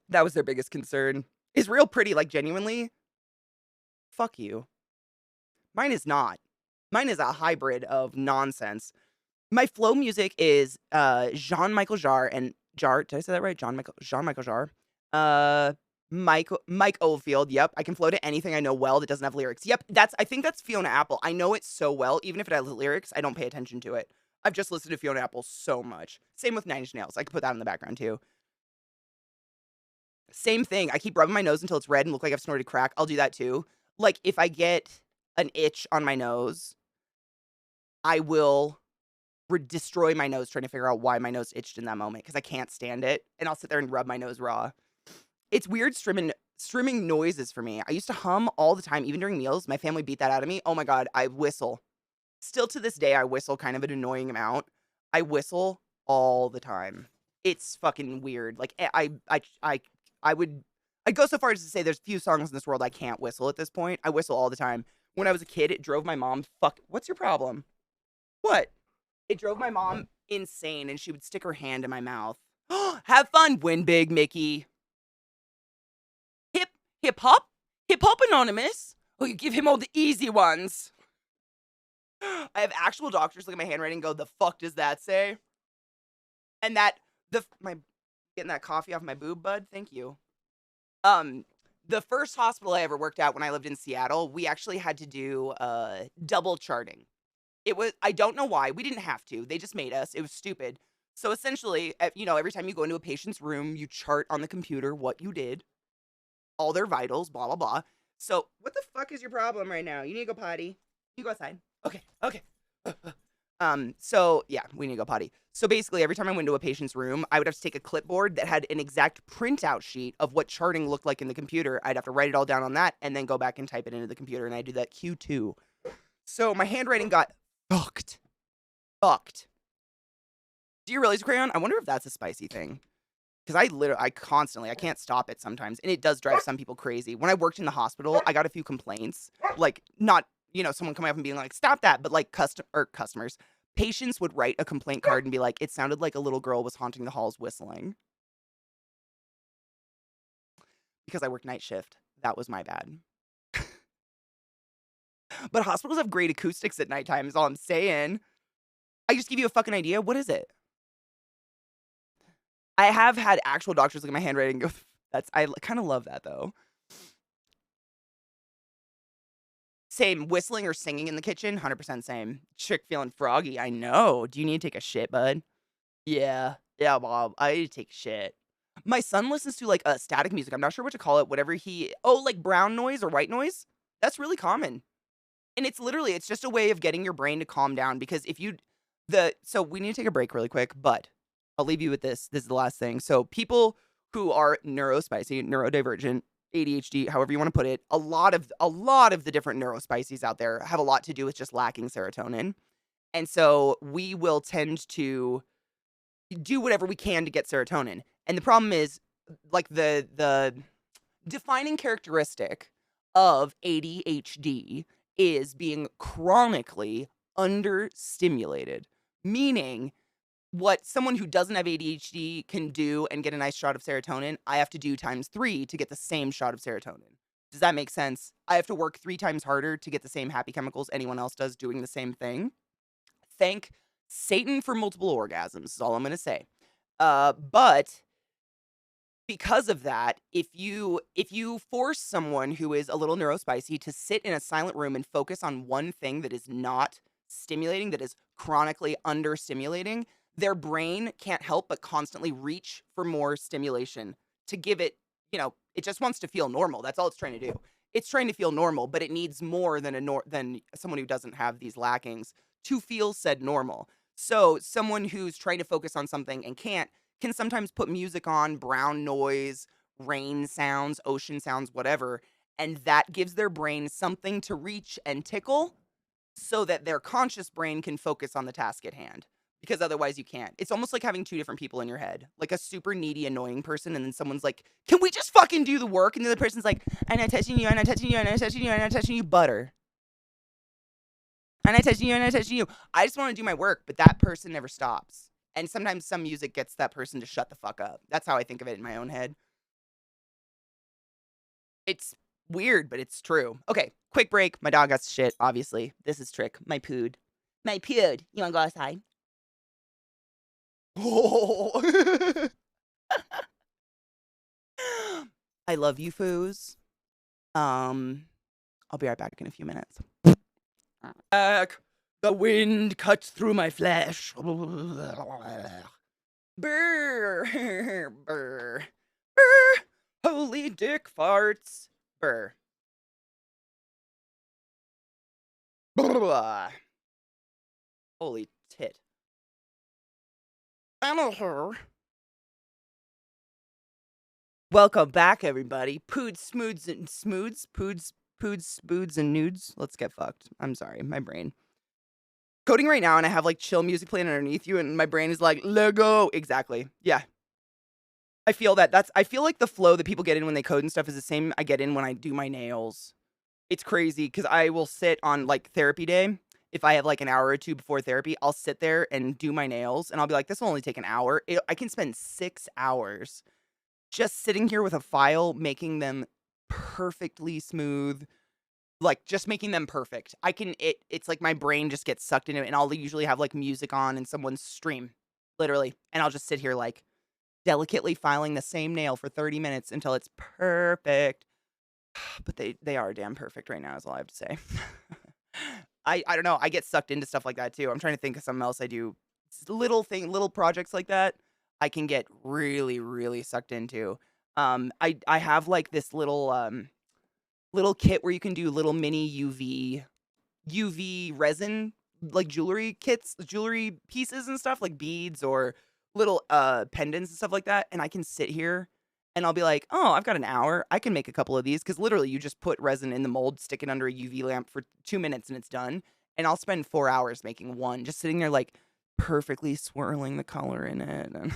That was their biggest concern. Is real pretty, like, genuinely? Fuck you. Mine is not. Mine is a hybrid of nonsense. My flow music is Jean-Michael Jarre and Jarre. Did I say that right? Jean-Michael Jarre. Mike Oldfield. Yep, I can flow to anything I know well that doesn't have lyrics. Yep, I think that's Fiona Apple. I know it so well, even if it has lyrics, I don't pay attention to it. I've just listened to Fiona Apple so much. Same with Nine Inch Nails. I could put that in the background too. Same thing. I keep rubbing my nose until it's red and look like I've snorted crack. I'll do that too. Like, if I get an itch on my nose, I will destroy my nose trying to figure out why my nose itched in that moment because I can't stand it. And I'll sit there and rub my nose raw. It's weird streaming noises for me. I used to hum all the time, even during meals. My family beat that out of me. Oh my God, I whistle. Still to this day, I whistle kind of an annoying amount. I whistle all the time. It's fucking weird. Like, I'd go so far as to say there's few songs in this world I can't whistle at this point. I whistle all the time. When I was a kid, it drove my mom what's your problem? What? It drove my mom insane, and she would stick her hand in my mouth. Have fun, win big, Mickey. Hip hop anonymous. Oh, you give him all the easy ones. I have actual doctors look at my handwriting and go, the fuck does that say? And getting that coffee off my boob, bud. Thank you. The first hospital I ever worked at when I lived in Seattle, we actually had to do double charting. I don't know why. We didn't have to. They just made us. It was stupid. So essentially, every time you go into a patient's room, you chart on the computer what you did, all their vitals, blah, blah, blah. So what the fuck is your problem right now? You need to go potty. You go outside. Okay. So yeah, we need to go potty. So basically, every time I went to a patient's room, I would have to take a clipboard that had an exact printout sheet of what charting looked like in the computer. I'd have to write it all down on that and then go back and type it into the computer, and I do that Q2. So my handwriting got fucked. Do you realize, Crayon? I wonder if that's a spicy thing. Because I can't stop it sometimes, and it does drive some people crazy. When I worked in the hospital, I got a few complaints, like not, someone coming up and being like, stop that, but like customers, patients would write a complaint card and be like, it sounded like a little girl was haunting the halls whistling. Because I worked night shift. That was my bad. But hospitals have great acoustics at nighttime is all I'm saying. I just give you a fucking idea. What is it? I have had actual doctors look at my handwriting and go, I kind of love that though. Same, whistling or singing in the kitchen, 100% same. Chick feeling froggy, I know. Do you need to take a shit, bud? Yeah, Bob, I need to take a shit. My son listens to like static music. I'm not sure what to call it. Like brown noise or white noise. That's really common. And it's just a way of getting your brain to calm down because so we need to take a break really quick, but I'll leave you with this. This is the last thing. So people who are neurospicy, neurodivergent, ADHD, however you want to put it, a lot of the different neurospicies out there have a lot to do with just lacking serotonin. And so we will tend to do whatever we can to get serotonin. And the problem is, like, the defining characteristic of ADHD is being chronically understimulated, meaning what someone who doesn't have ADHD can do and get a nice shot of serotonin, I have to do times 3 to get the same shot of serotonin. Does that make sense? I have to work 3 times harder to get the same happy chemicals anyone else does doing the same thing. Thank Satan for multiple orgasms is all I'm going to say. But because of that, if you force someone who is a little neurospicy to sit in a silent room and focus on one thing that is not stimulating, that is chronically understimulating, their brain can't help but constantly reach for more stimulation to give it, it just wants to feel normal. That's all it's trying to do. It's trying to feel normal, but it needs more than someone who doesn't have these lackings to feel said normal. So someone who's trying to focus on something and can sometimes put music on, brown noise, rain sounds, ocean sounds, whatever, and that gives their brain something to reach and tickle so that their conscious brain can focus on the task at hand. Because otherwise you can't. It's almost like having 2 different people in your head. Like a super needy, annoying person, and then someone's like, can we just fucking do the work? And the other person's like, I'm not touching you, I'm not touching you, I'm not touching you, I'm not touching you, butter. I'm not touching you, I'm not touching you. I just want to do my work, but that person never stops. And sometimes some music gets that person to shut the fuck up. That's how I think of it in my own head. It's weird, but it's true. Okay, quick break. My dog got shit, obviously. This is Trick. My pood. My pood. You want to go outside? Oh. I love you, foos. I'll be right back in a few minutes. Back. The wind cuts through my flesh. Brr, brr, brr. Holy dick farts. Brr. Brr. Holy tit. Welcome back, everybody. Poods, smoods, and smoods. Poods, spoods, and nudes. Let's get fucked. I'm sorry, my brain. Coding right now, and I have like chill music playing underneath you, and my brain is like, Lego. Exactly. Yeah. I feel that. I feel like the flow that people get in when they code and stuff is the same I get in when I do my nails. It's crazy because I will sit on like therapy day. If I have like an hour or two before therapy, I'll sit there and do my nails, and I'll be like, this will only take an hour. I can spend 6 hours just sitting here with a file, making them perfectly smooth, like just making them perfect. It's like my brain just gets sucked into it, and I'll usually have like music on in someone's stream, literally, and I'll just sit here like delicately filing the same nail for 30 minutes until it's perfect. But they are damn perfect right now, is all I have to say. I don't know. I get sucked into stuff like that too. I'm trying to think of something else I do. Little projects like that. I can get really, really sucked into. I have like this little kit where you can do little mini UV resin like jewelry kits, jewelry pieces and stuff like beads or little pendants and stuff like that. And I can sit here and I'll be like, oh, I've got an hour. I can make a couple of these because literally you just put resin in the mold, stick it under a UV lamp for 2 minutes and it's done. And I'll spend 4 hours making one, just sitting there like perfectly swirling the color in it. And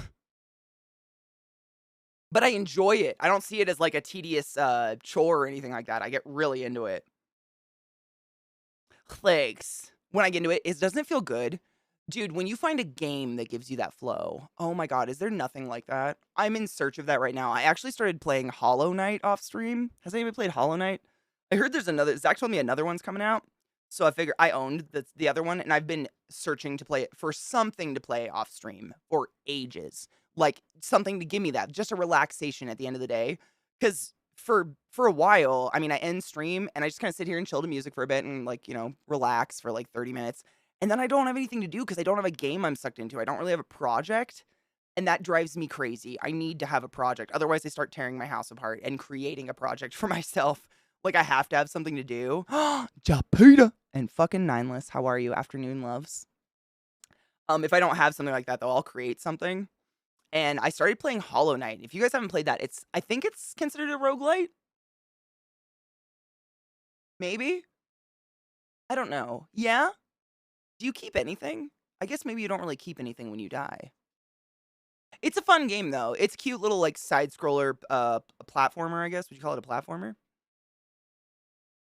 but I enjoy it. I don't see it as like a tedious chore or anything like that. I get really into it. Thanks. When I get into it, doesn't it feel good? Dude, when you find a game that gives you that flow, oh my god, is there nothing like that? I'm in search of that right now. I actually started playing Hollow Knight off stream. Has anybody played Hollow Knight? I heard there's another. Zach told me another one's coming out. So I figure I owned the other one, and I've been searching to play it for something to play off stream for ages. Like something to give me that, just a relaxation at the end of the day. Because for a while, I mean, I end stream and I just kind of sit here and chill to music for a bit and like, relax for like 30 minutes. And then I don't have anything to do because I don't have a game I'm sucked into. I don't really have a project. And that drives me crazy. I need to have a project. Otherwise, I start tearing my house apart and creating a project for myself. Like, I have to have something to do. Japita! And fucking Nineless, how are you? Afternoon loves. If I don't have something like that, though, I'll create something. And I started playing Hollow Knight. If you guys haven't played that, I think it's considered a roguelite. Maybe? I don't know. Yeah? Do you keep anything? I guess maybe you don't really keep anything when you die. It's a fun game, though. It's a cute little, like, side-scroller platformer, I guess. Would you call it a platformer?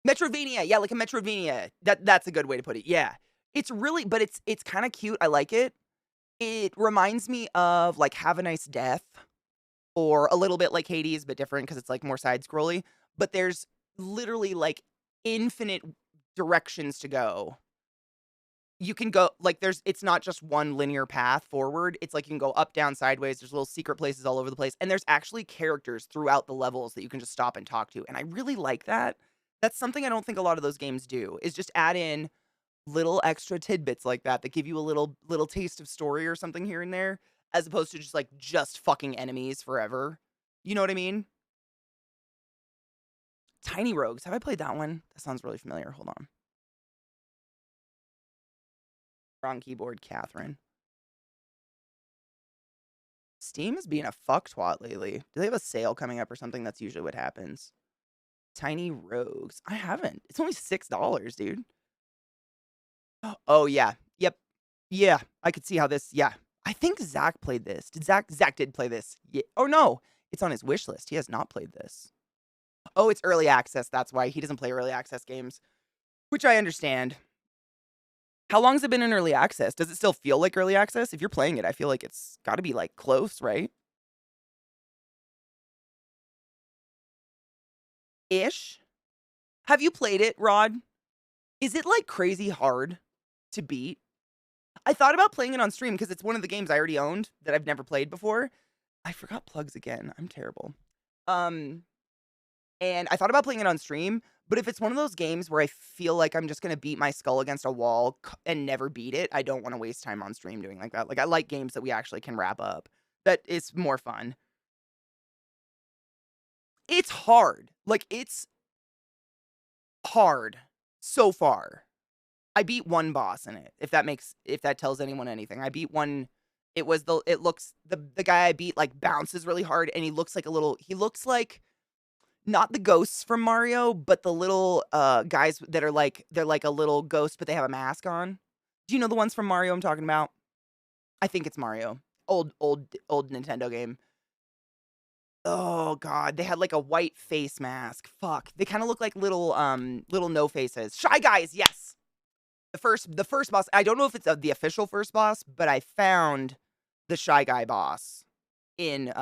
Metroidvania! Yeah, like a Metroidvania. That's a good way to put it. Yeah. It's really, but it's kind of cute. I like it. It reminds me of, like, Have a Nice Death, or a little bit like Hades, but different because it's, like, more side-scrolly. But there's literally, like, infinite directions to go. You can go, like, it's not just one linear path forward. It's like you can go up, down, sideways. There's little secret places all over the place. And there's actually characters throughout the levels that you can just stop and talk to. And I really like that. That's something I don't think a lot of those games do, is just add in little extra tidbits like that that give you a little taste of story or something here and there, as opposed to just fucking enemies forever. You know what I mean? Tiny Rogues. Have I played that one? That sounds really familiar. Hold on. Wrong keyboard, Catherine. Steam is being a fuck twat lately. Do they have a sale coming up or something? That's usually what happens. Tiny Rogues. I haven't. It's only $6, dude. Oh, yeah. Yep. Yeah. I could see how this. Yeah. I think Zach played this. Zach did play this. Yeah. Oh, no. It's on his wish list. He has not played this. Oh, it's early access. That's why he doesn't play early access games, which I understand. How long has it been in early access? Does it still feel like early access? If you're playing it, I feel like it's got to be like close, right? Ish. Have you played it, Rod? Is it like crazy hard to beat? I thought about playing it on stream because it's one of the games I already owned that I've never played before. I forgot plugs again. I'm terrible. And I thought about playing it on stream, But if it's one of those games where I feel like I'm just gonna beat my skull against a wall and never beat it, I don't wanna waste time on stream doing like that. Like, I like games that we actually can wrap up. That is more fun. It's hard. Like, it's hard so far. I beat one boss in it, if that tells anyone anything. I beat one. The guy I beat, like, bounces really hard, and he looks like not the ghosts from Mario, but the little, guys that are like they're like a little ghost, but they have a mask on. Do you know the ones from Mario I'm talking about? I think it's Mario. Old Nintendo game. Oh god, they had, like, a white face mask. Fuck. They kinda look like little no faces. Shy Guys, yes! The first boss, I don't know if it's, the official first boss, but I found the Shy Guy boss in,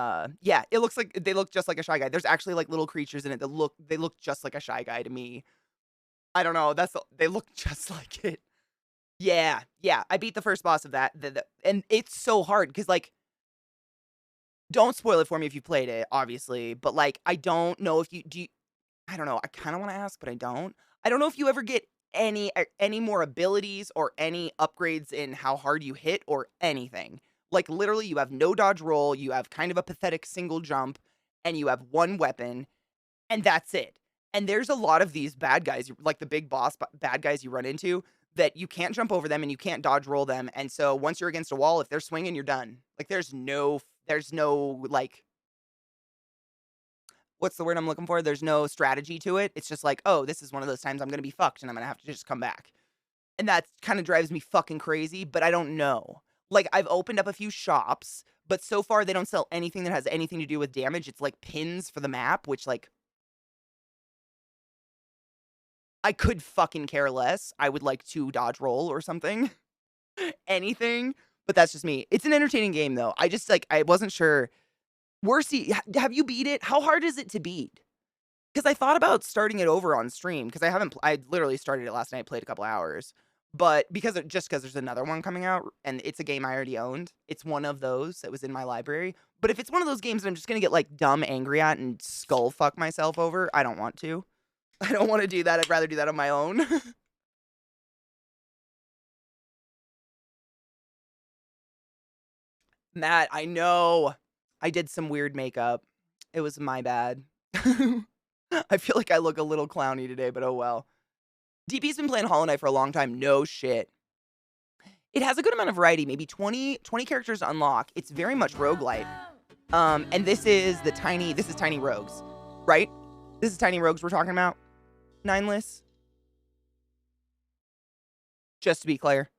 yeah, it looks like they look just like a Shy Guy. There's actually, like, little creatures in it that look just like a Shy Guy to me. I don't know, they look just like it. Yeah, yeah, I beat the first boss of that, and it's so hard because like, don't spoil it for me if you played it, obviously, but, like, I don't know if you I don't know, I kinda wanna ask, but I don't. I don't know if you ever get any more abilities or any upgrades in how hard you hit or anything. Like, literally, you have no dodge roll, you have kind of a pathetic single jump, and you have 1 weapon, and that's it. And there's a lot of these bad guys, like the big boss bad guys you run into, that you can't jump over them and you can't dodge roll them, and so once you're against a wall, if they're swinging, you're done. Like, there's no, like, what's the word I'm looking for? There's no strategy to it. It's just like, "Oh, this is one of those times I'm gonna be fucked, and I'm gonna have to just come back." And that kinda drives me fucking crazy, but I don't know. Like, I've opened up a few shops, but so far they don't sell anything that has anything to do with damage. It's like pins for the map, which, like, I could fucking care less. I would like to dodge roll or something. Anything, but that's just me. It's an entertaining game, though. I just, like, I wasn't sure. Have you beat it? How hard is it to beat? Because I thought about starting it over on stream, because I literally started it last night, played a couple hours, but because there's another one coming out, and it's a game I already owned, it's one of those that was in my library, but if it's one of those games that I'm just gonna get, like, dumb angry at and skull fuck myself over, I don't want to. I don't wanna do that, I'd rather do that on my own. Matt, I know. I did some weird makeup. It was my bad. I feel like I look a little clowny today, but oh well. DP's been playing Hollow Knight for a long time. No shit. It has a good amount of variety, maybe 20 characters to unlock. It's very much roguelite. And this is Tiny Rogues, right? This is Tiny Rogues we're talking about. Nineless. Just to be clear.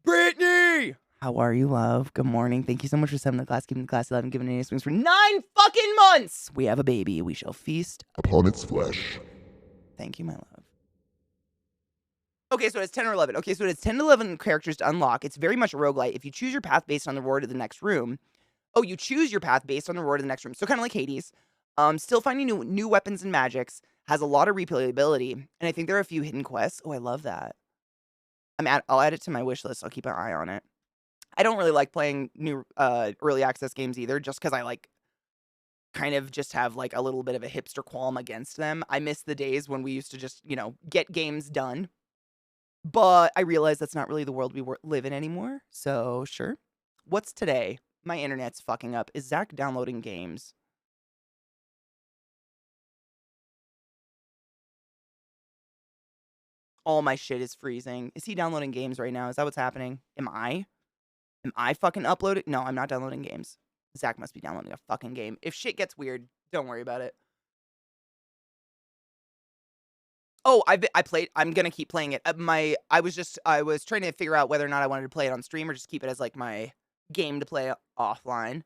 Brittany! How are you, love? Good morning. Thank you so much for sending the class, keeping the class alive, and giving any swings for 9 fucking months. We have a baby. We shall feast upon its flesh. Thank you, my love. Okay, so it's 10 or 11. Okay, so it's 10 to 11 characters to unlock. It's very much a roguelite. If you choose your path based on the reward of the next room. Oh, you choose your path based on the reward of the next room. So kind of like Hades. Still finding new weapons and magics. Has a lot of replayability. And I think there are a few hidden quests. Oh, I love that. I'll add it to my wish list. I'll keep an eye on it. I don't really like playing new early access games either, just because I like kind of just have like a little bit of a hipster qualm against them. I miss the days when we used to just, get games done. But I realize that's not really the world we live in anymore. So sure. What's today? My internet's fucking up. Is Zach downloading games? All my shit is freezing. Is he downloading games right now? Is that what's happening? Am I? Am I fucking uploading? No, I'm not downloading games. Zach must be downloading a fucking game. If shit gets weird, don't worry about it. Oh, I'm gonna keep playing it. I was trying to figure out whether or not I wanted to play it on stream or just keep it as like my game to play offline.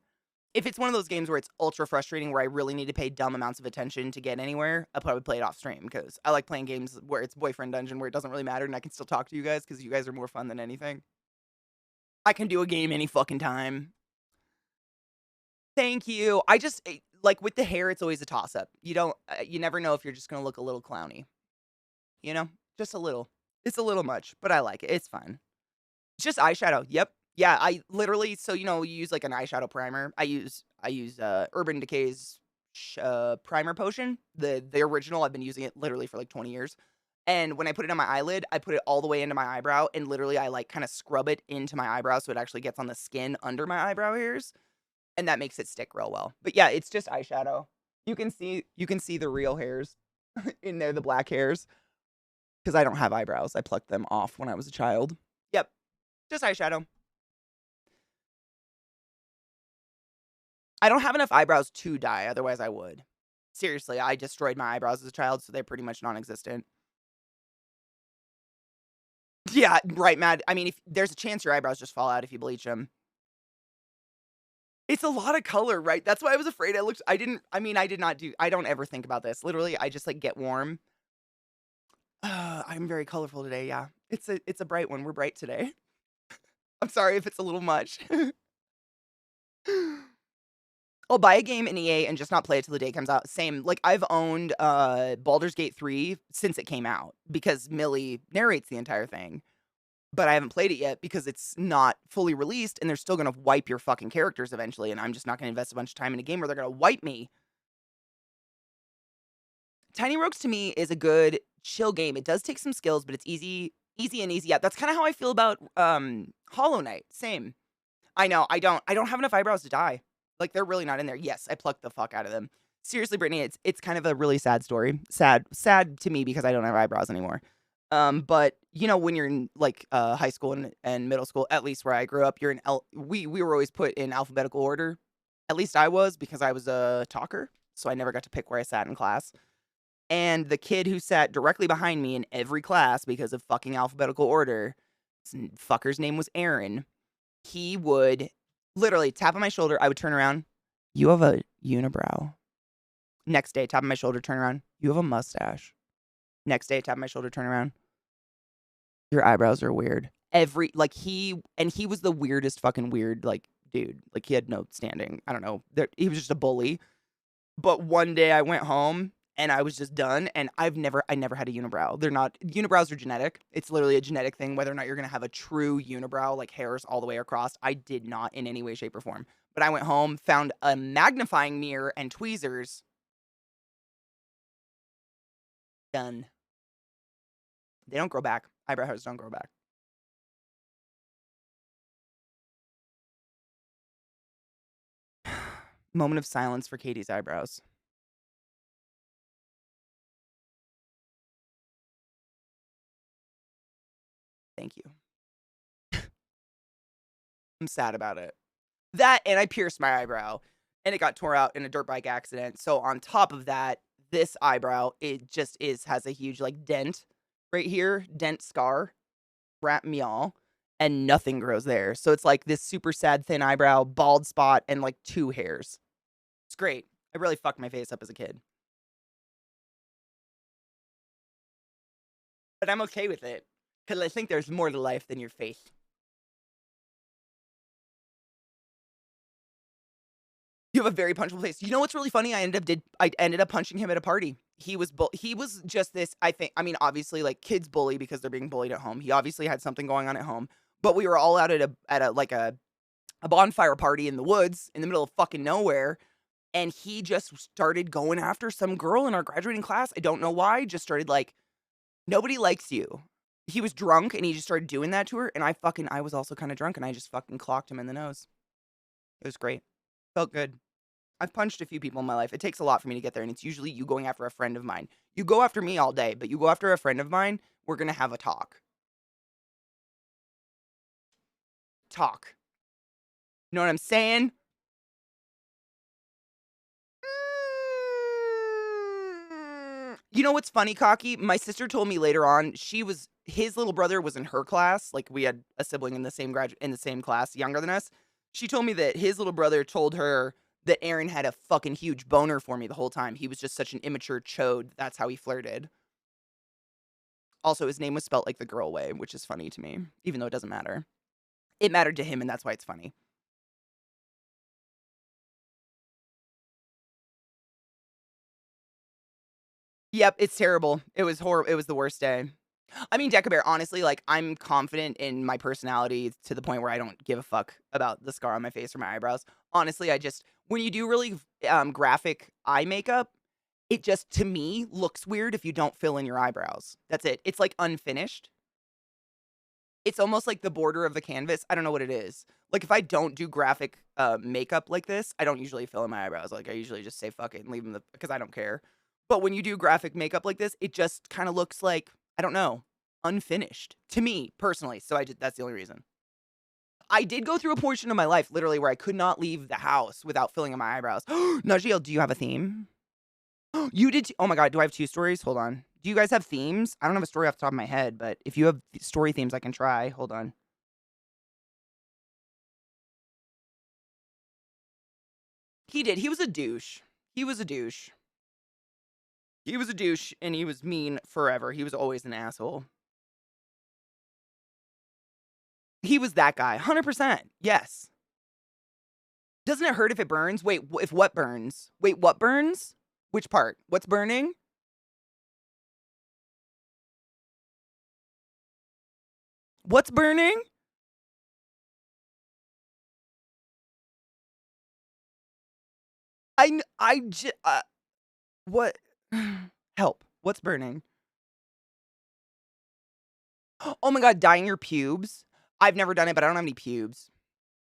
If it's one of those games where it's ultra frustrating, where I really need to pay dumb amounts of attention to get anywhere, I'll probably play it off stream, because I like playing games where it's boyfriend dungeon, where it doesn't really matter and I can still talk to you guys, because you guys are more fun than anything. I can do a game any fucking time. Thank you. Like, with the hair, it's always a toss-up. You never know if you're just gonna look a little clowny. Just a little. It's a little much, but I like it. It's fun. It's just eyeshadow. Yep. Yeah, I literally, so you use like an eyeshadow primer. I use Urban Decay's primer potion. The original, I've been using it literally for like 20 years. And when I put it on my eyelid, I put it all the way into my eyebrow, and literally I like kind of scrub it into my eyebrow so it actually gets on the skin under my eyebrow hairs, and that makes it stick real well. But yeah, it's just eyeshadow. You can see the real hairs in there, the black hairs, because I don't have eyebrows. I plucked them off when I was a child. Yep, just eyeshadow. I don't have enough eyebrows to dye, otherwise I would. Seriously, I destroyed my eyebrows as a child, so they're pretty much non-existent. Yeah, right, Mad. I mean, if there's a chance your eyebrows just fall out if you bleach them. It's a lot of color, right? That's why I was afraid I did not do, I don't ever think about this. Literally, I just, like, get warm. I'm very colorful today, yeah. It's a bright one. We're bright today. I'm sorry if it's a little much. I'll buy a game in EA and just not play it till the day comes out. Same, like, I've owned, Baldur's Gate 3 since it came out because Millie narrates the entire thing. But I haven't played it yet because it's not fully released, and they're still gonna wipe your fucking characters eventually, and I'm just not gonna invest a bunch of time in a game where they're gonna wipe me. Tiny Rogues to me is a good chill game. It does take some skills, but it's easy and easy out. That's kinda how I feel about, Hollow Knight. Same. I know, I don't have enough eyebrows to dye. Like, they're really not in there. Yes, I plucked the fuck out of them. Seriously, Brittany, it's kind of a really sad story. Sad to me because I don't have eyebrows anymore. But, you know, when you're in, like, high school and middle school, at least where I grew up, you're in we were always put in alphabetical order. At least I was, because I was a talker, so I never got to pick where I sat in class. And the kid who sat directly behind me in every class because of fucking alphabetical order, this fucker's name was Aaron. He would literally tap on my shoulder. I would turn around. You have a unibrow. Next day, tap on my shoulder, turn around. You have a mustache. Next day, tap on my shoulder, turn around. Your eyebrows are weird. He was the weirdest fucking weird, like, dude. Like, he had no standing. I don't know. He was just a bully. But one day I went home and I was just done, and I never had a unibrow. Unibrows are genetic. It's literally a genetic thing, whether or not you're gonna have a true unibrow, like hairs all the way across. I did not in any way, shape, or form. But I went home, found a magnifying mirror and tweezers. Done. They don't grow back. Eyebrow hairs don't grow back. Moment of silence for Katie's eyebrows. Thank you. I'm sad about it. That, and I pierced my eyebrow, and it got tore out in a dirt bike accident. So on top of that, this eyebrow, it just has a huge, like, dent right here, dent scar, rat meow, and nothing grows there. So it's like this super sad thin eyebrow, bald spot, and like 2 hairs. It's great. I really fucked my face up as a kid. But I'm okay with it, because I think there's more to life than your face. You have a very punchable face. You know what's really funny? I ended up punching him at a party. He was just this, I mean, obviously, like, kids bully because they're being bullied at home. He obviously had something going on at home. But we were all out at a bonfire party in the woods in the middle of fucking nowhere, and he just started going after some girl in our graduating class. I don't know why. Just started like, nobody likes you. He was drunk and he just started doing that to her, and I was also kind of drunk, and I just fucking clocked him in the nose. It was great. Felt good. I've punched a few people in my life. It takes a lot for me to get there, and it's usually you going after a friend of mine. You go after me all day, but you go after a friend of mine, we're gonna have a talk. Talk. You know what I'm saying? You know what's funny, Cocky? My sister told me later on, his little brother was in her class. Like, we had a sibling in the same class, younger than us. She told me that his little brother told her that Aaron had a fucking huge boner for me the whole time. He was just such an immature chode. That's how he flirted. Also, his name was spelt like the girl way, which is funny to me, even though it doesn't matter. It mattered to him, and that's why it's funny. Yep, it's terrible. It was horrible. It was the worst day. I mean, Deca Bear, honestly, like, I'm confident in my personality to the point where I don't give a fuck about the scar on my face or my eyebrows. Honestly, when you do really graphic eye makeup, it just, to me, looks weird if you don't fill in your eyebrows. That's it. It's like unfinished. It's almost like the border of the canvas. I don't know what it is. Like if I don't do graphic makeup like this, I don't usually fill in my eyebrows. Like I usually just say fuck it and leave them because I don't care. But when you do graphic makeup like this, it just kind of looks like, I don't know, unfinished to me personally. So that's the only reason. I did go through a portion of my life literally where I could not leave the house without filling in my eyebrows. Najeel, do you have a theme? You did. Oh my God. Do I have two stories? Hold on. Do you guys have themes? I don't have a story off the top of my head, but if you have story themes, I can try. Hold on. He did. He was a douche. He was a douche. He was a douche and he was mean forever. He was always an asshole. He was that guy. 100%. Yes. Doesn't it hurt if it burns? Wait, if what burns? Wait, what burns? Which part? What's burning? What's burning? What? Help. What's burning? Oh my God, dyeing your pubes? I've never done it, but I don't have any pubes.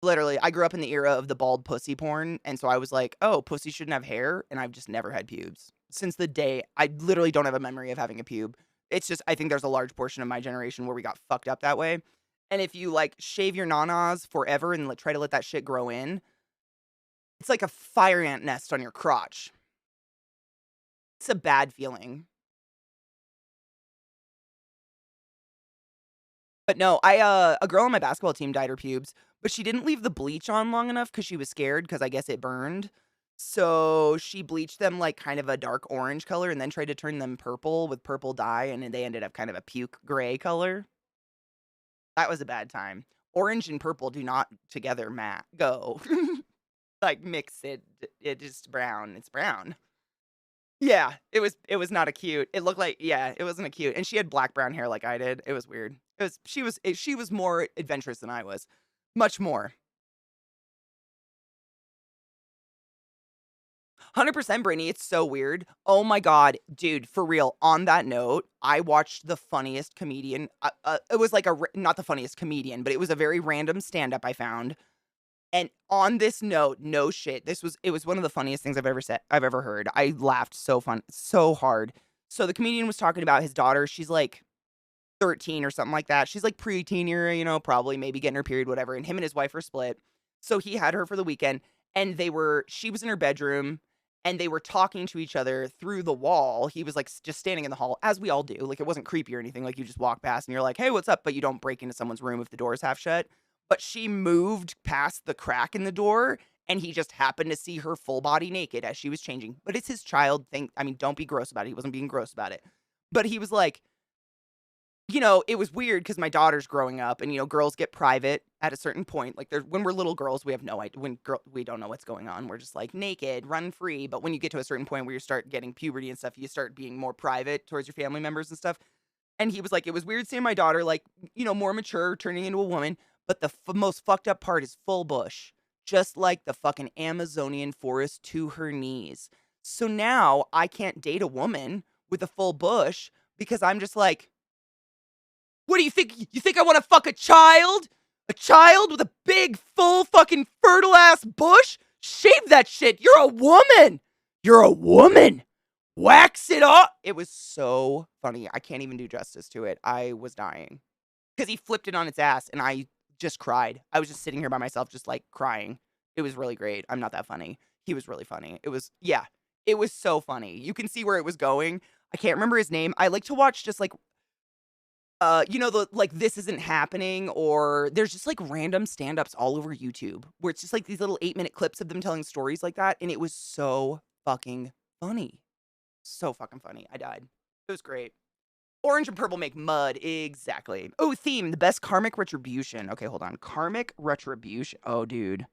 Literally, I grew up in the era of the bald pussy porn, and so I was like, oh, pussy shouldn't have hair, and I've just never had pubes. Since the day, I literally don't have a memory of having a pube. It's just, I think there's a large portion of my generation where we got fucked up that way. And if you, like, shave your nanas forever and try to let that shit grow in, it's like a fire ant nest on your crotch. It's a bad feeling. But no, a girl on my basketball team dyed her pubes, but she didn't leave the bleach on long enough because she was scared because I guess it burned. So she bleached them like kind of a dark orange color and then tried to turn them purple with purple dye, and then they ended up kind of a puke gray color. That was a bad time. Orange and purple do not together go. Like mix it. It just brown. It's brown. Yeah, it was not a cute. It looked like, yeah, it wasn't a cute. And she had black brown hair like I did. It was weird. She was more adventurous than I was. Much more. 100% Brittany, it's so weird. Oh my God, dude, for real. On that note, I watched the funniest comedian. It was like not the funniest comedian, but it was a very random stand-up I found. And on this note, no shit, it was one of the funniest things I've ever heard. I laughed so hard. So the comedian was talking about his daughter. She's like 13 or something like that. She's like preteen year, probably maybe getting her period, whatever. And him and his wife are split. So he had her for the weekend and she was in her bedroom and they were talking to each other through the wall. He was like just standing in the hall, as we all do. Like it wasn't creepy or anything. Like you just walk past and you're like, hey, what's up? But you don't break into someone's room if the door is half shut. But she moved past the crack in the door and he just happened to see her full body naked as she was changing. But it's his child thing. I mean, don't be gross about it. He wasn't being gross about it. But he was like, it was weird because my daughter's growing up and, girls get private at a certain point. Like when we're little girls, we have no idea. We don't know what's going on. We're just like naked, run free. But when you get to a certain point where you start getting puberty and stuff, you start being more private towards your family members and stuff. And he was like, it was weird seeing my daughter, like, more mature, turning into a woman. But the most fucked up part is full bush, just like the fucking Amazonian forest to her knees. So now I can't date a woman with a full bush because I'm just like, what do you think? You think I want to fuck a child? A child with a big, full, fucking fertile ass bush? Shave that shit. You're a woman. You're a woman. Wax it off. It was so funny. I can't even do justice to it. I was dying because he flipped it on its ass and I just cried. I was just sitting here by myself, just like crying. It was really great. I'm not that funny. He was really funny. Yeah, it was so funny. You can see where it was going. I can't remember his name. I like to watch just like the like This Isn't Happening, or there's just like random stand-ups all over YouTube where it's just like these little 8-minute clips of them telling stories like that, and it was so fucking funny. So fucking funny. I died. It was great. Orange and purple make mud. Exactly. Oh, theme. The best karmic retribution. Okay, hold on. Karmic retribution. Oh, dude.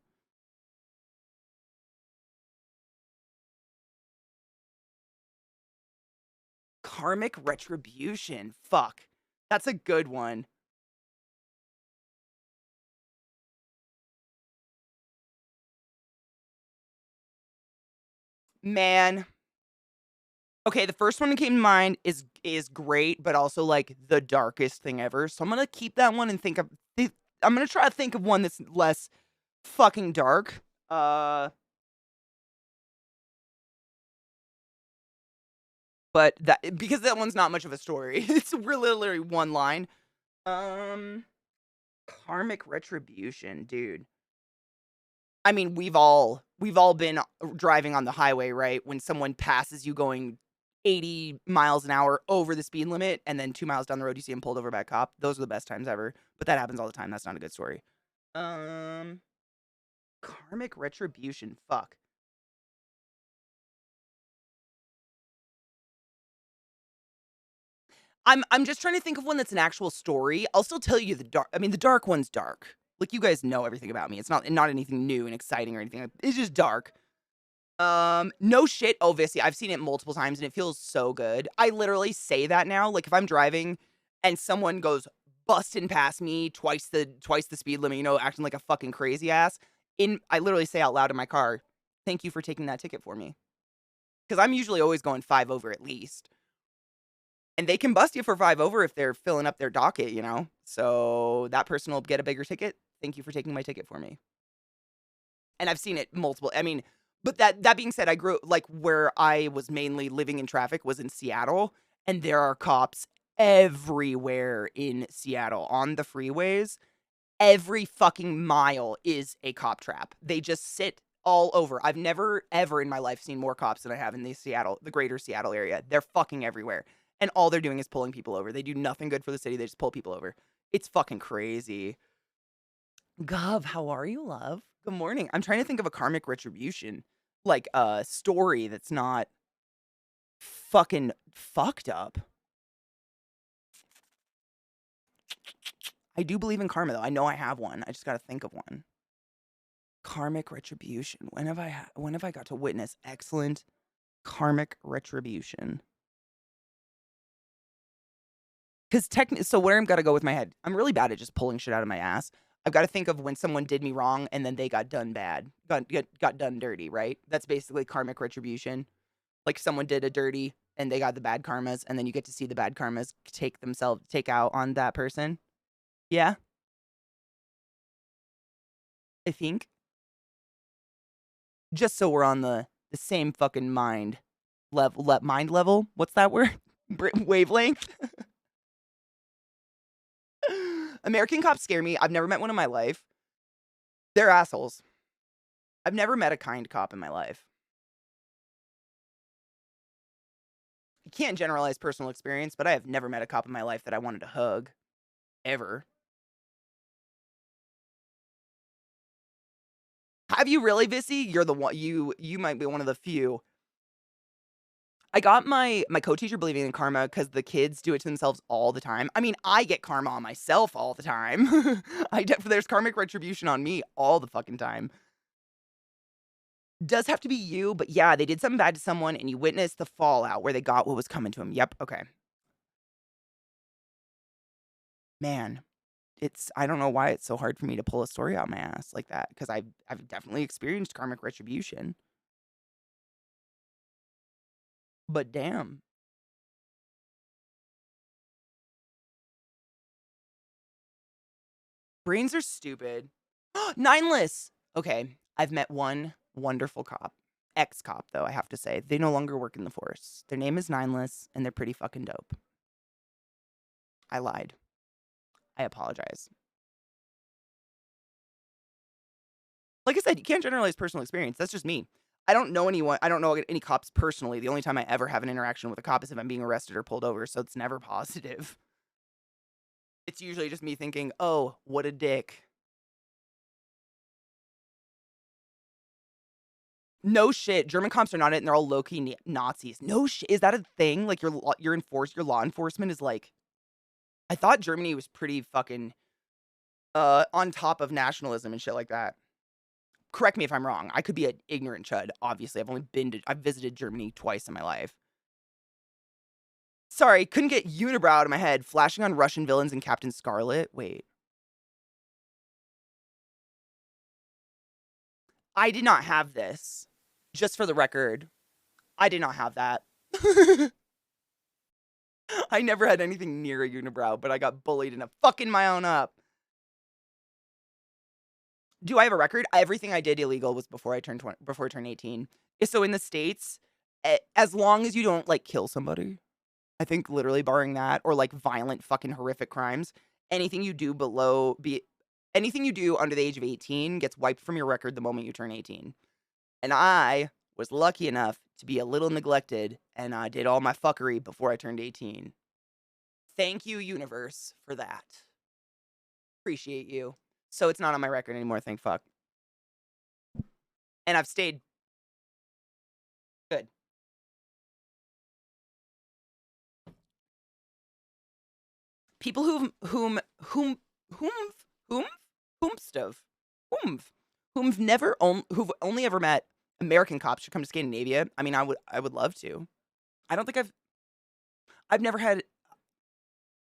Karmic retribution. Fuck. That's a good one. Man. Okay, the first one that came to mind is great, but also, like, the darkest thing ever, so I'm gonna keep that one and think of I'm gonna try to think of one that's less fucking dark. But that because that one's not much of a story. It's really literally one line. Um, Karmic retribution, dude. I mean, we've all been driving on the highway, right? When someone passes you going 80 miles an hour over the speed limit, and then 2 miles down the road, you see them pulled over by a cop. Those are the best times ever. But that happens all the time. That's not a good story. Um, Karmic retribution. Fuck. I'm just trying to think of one that's an actual story. I'll still tell you the dark. I mean, the dark one's dark. Like you guys know everything about me. It's not anything new and exciting or anything. It's just dark. No shit. Oh, Vissy, I've seen it multiple times and it feels so good. I literally say that now. Like if I'm driving and someone goes busting past me twice the speed limit, you know, acting like a fucking crazy ass. I literally say out loud in my car, "Thank you for taking that ticket for me." Because I'm usually always going 5 over at least. And they can bust you for 5 over if they're filling up their docket, you know? So that person will get a bigger ticket. "Thank you for taking my ticket for me." And I've seen it multiple I mean, but that being said, I grew like, where I was mainly living in traffic was in Seattle, and there are cops everywhere in Seattle on the freeways. Every fucking mile is a cop trap. They just sit all over. I've never, ever in my life seen more cops than I have in the greater Seattle area. They're fucking everywhere. And all they're doing is pulling people over. They do nothing good for the city. They just pull people over. It's fucking crazy. Gov, how are you, love? Good morning. I'm trying to think of a karmic retribution, like a story that's not fucking fucked up. I do believe in karma, though. I know I have one. I just got to think of one. Karmic retribution. When have I got to witness excellent karmic retribution? Because so where I'm gotta go with my head, I'm really bad at just pulling shit out of my ass. I've got to think of when someone did me wrong and then they got done bad, got done dirty, right? That's basically karmic retribution. Like someone did a dirty and they got the bad karmas, and then you get to see the bad karmas take out on that person. Yeah, I think. Just so we're on the same fucking mind level. What's that word? Wavelength. American cops scare me. I've never met one in my life. They're assholes. I've never met a kind cop in my life. You can't generalize personal experience, but I have never met a cop in my life that I wanted to hug. Ever. Have you really, Vissy? You're the one. You might be one of the few. I got my co-teacher believing in karma because the kids do it to themselves all the time. I mean, I get karma on myself all the time. There's karmic retribution on me all the fucking time. Does have to be you, but yeah, they did something bad to someone and you witnessed the fallout where they got what was coming to them. Yep, okay. Man, I don't know why it's so hard for me to pull a story out my ass like that because I've definitely experienced karmic retribution. But damn. Brains are stupid. Nineless! Okay, I've met one wonderful cop. Ex-cop, though, I have to say. They no longer work in the force. Their name is Nineless, and they're pretty fucking dope. I lied. I apologize. Like I said, you can't generalize personal experience. That's just me. I don't know anyone. I don't know any cops personally. The only time I ever have an interaction with a cop is if I'm being arrested or pulled over, so it's never positive. It's usually just me thinking, oh, what a dick. No shit. German cops are not it, and they're all low-key Nazis. No shit. Is that a thing? Like, your law enforcement is like... I thought Germany was pretty fucking, on top of nationalism and shit like that. Correct me if I'm wrong. I could be an ignorant chud, obviously. I've visited Germany twice in my life. Sorry, couldn't get unibrow out of my head. Flashing on Russian villains and Captain Scarlet. Wait. I did not have this. Just for the record. I did not have that. I never had anything near a unibrow, but I got bullied into fucking my own up. Do I have a record? Everything I did illegal was before I turned 18. So in the States, as long as you don't like kill somebody, I think literally barring that or like violent fucking horrific crimes, anything you do anything you do under the age of 18 gets wiped from your record the moment you turn 18. And I was lucky enough to be a little neglected and I did all my fuckery before I turned 18. Thank you, universe, for that. Appreciate you. So it's not on my record anymore, thank fuck. And I've stayed good. People whom've who've only ever met American cops should come to Scandinavia. I mean, I would love to. I don't think I've never had,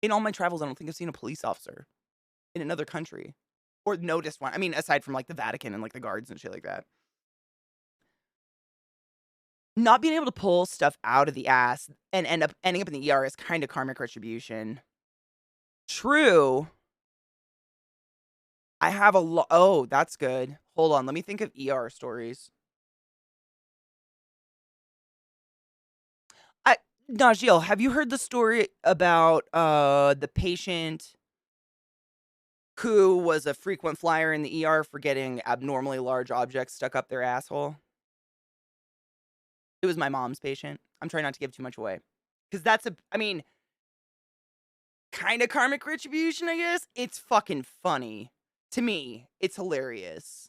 in all my travels, I don't think I've seen a police officer in another country or noticed one. I mean, aside from like the Vatican and like the guards and shit like that. Not being able to pull stuff out of the ass and ending up in the ER is kind of karmic retribution. True. I have a lot. Oh, that's good. Hold on. Let me think of ER stories. Najil, have you heard the story about the patient who was a frequent flyer in the ER for getting abnormally large objects stuck up their asshole? It was my mom's patient. I'm trying not to give too much away. Because I mean, kind of karmic retribution, I guess. It's fucking funny. To me, it's hilarious.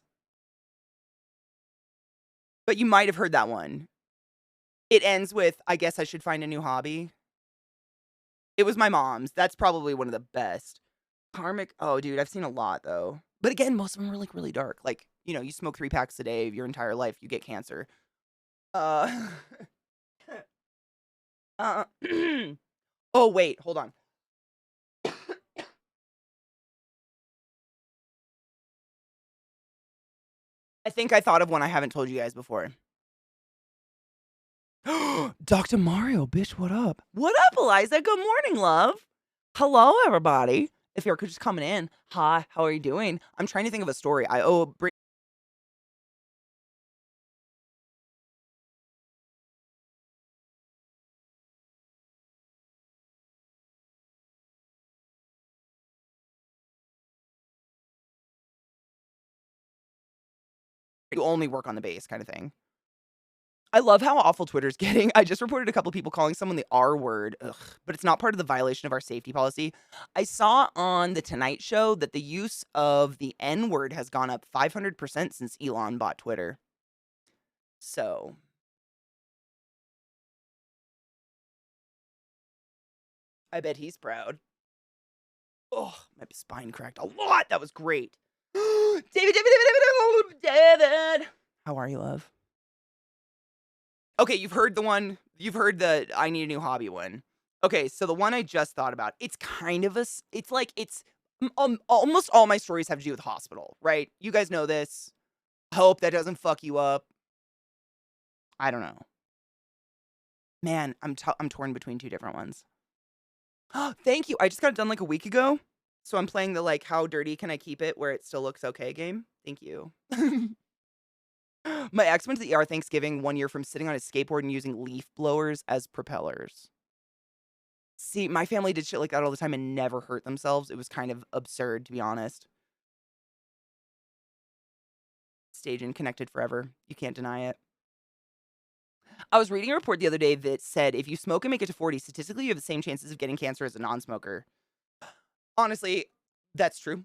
But you might have heard that one. It ends with, I guess I should find a new hobby. It was my mom's. That's probably one of the best. Karmic, oh, dude, I've seen a lot, though. But again, most of them are, like, really dark. Like, you know, you smoke 3 packs a day your entire life, you get cancer. Oh, wait, hold on. I think I thought of one I haven't told you guys before. Dr. Mario, bitch, what up? What up, Eliza? Good morning, love. Hello, everybody. If you're just coming in, hi, how are you doing? I'm trying to think of a story. I owe you only work on the base kind of thing. I love how awful Twitter's getting. I just reported a couple people calling someone the R word, but it's not part of the violation of our safety policy. I saw on The Tonight Show that the use of the N word has gone up 500% since Elon bought Twitter. So. I bet he's proud. Oh, my spine cracked a lot. That was great. David. How are you, love? Okay, you've heard the I need a new hobby one. Okay, so the one I just thought about, it's kind of almost all my stories have to do with hospital, right? You guys know this. Hope that doesn't fuck you up. I don't know. Man, I'm torn between 2 different ones. Oh, thank you. I just got it done like a week ago. So I'm playing the like how dirty can I keep it where it still looks okay game. Thank you. My ex went to the ER Thanksgiving 1 year from sitting on his skateboard and using leaf blowers as propellers. See, my family did shit like that all the time and never hurt themselves. It was kind of absurd, to be honest. Staging connected forever. You can't deny it. I was reading a report the other day that said if you smoke and make it to 40, statistically you have the same chances of getting cancer as a non-smoker. Honestly, that's true.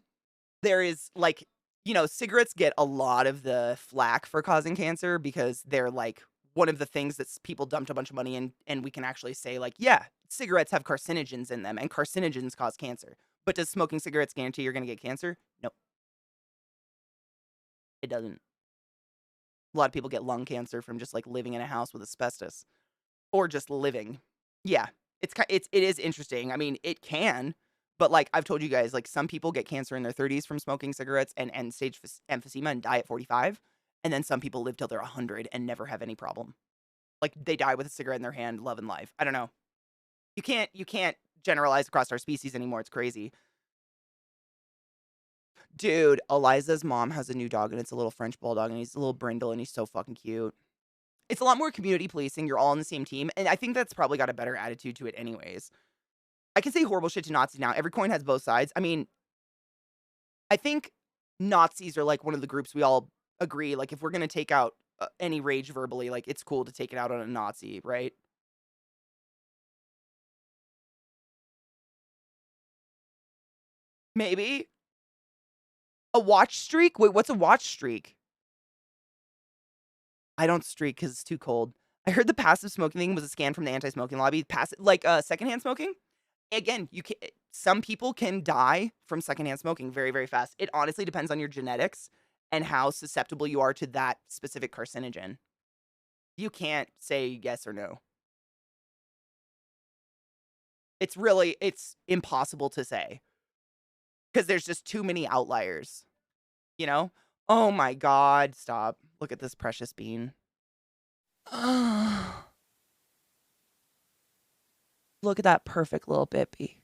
There is, like, you know, cigarettes get a lot of the flack for causing cancer because they're, like, one of the things that people dumped a bunch of money in, and we can actually say, like, yeah, cigarettes have carcinogens in them, and carcinogens cause cancer. But does smoking cigarettes guarantee you're going to get cancer? No. It doesn't. A lot of people get lung cancer from just, like, living in a house with asbestos. Or just living. Yeah. It is interesting. I mean, it can. But, like, I've told you guys, like, some people get cancer in their 30s from smoking cigarettes and end-stage emphysema and die at 45. And then some people live till they're 100 and never have any problem. Like, they die with a cigarette in their hand, loving life. I don't know. You can't generalize across our species anymore. It's crazy. Dude, Eliza's mom has a new dog, and it's a little French bulldog, and he's a little brindle, and he's so fucking cute. It's a lot more community policing. You're all on the same team, and I think that's probably got a better attitude to it anyways. I can say horrible shit to Nazis now. Every coin has both sides. I mean, I think Nazis are, like, one of the groups we all agree, like, if we're gonna take out, any rage verbally, like, it's cool to take it out on a Nazi, right? Maybe? A watch streak? Wait, what's a watch streak? I don't streak because it's too cold. I heard the passive smoking thing was a scan from the anti-smoking lobby. Passive, like, secondhand smoking? Again, you can some people can die from secondhand smoking very, very fast. It honestly depends on your genetics and how susceptible you are to that specific carcinogen. You can't say yes or no. It's impossible to say because there's just too many outliers, you know? Oh my god, stop. Look at this precious bean. Look at that perfect little bippy.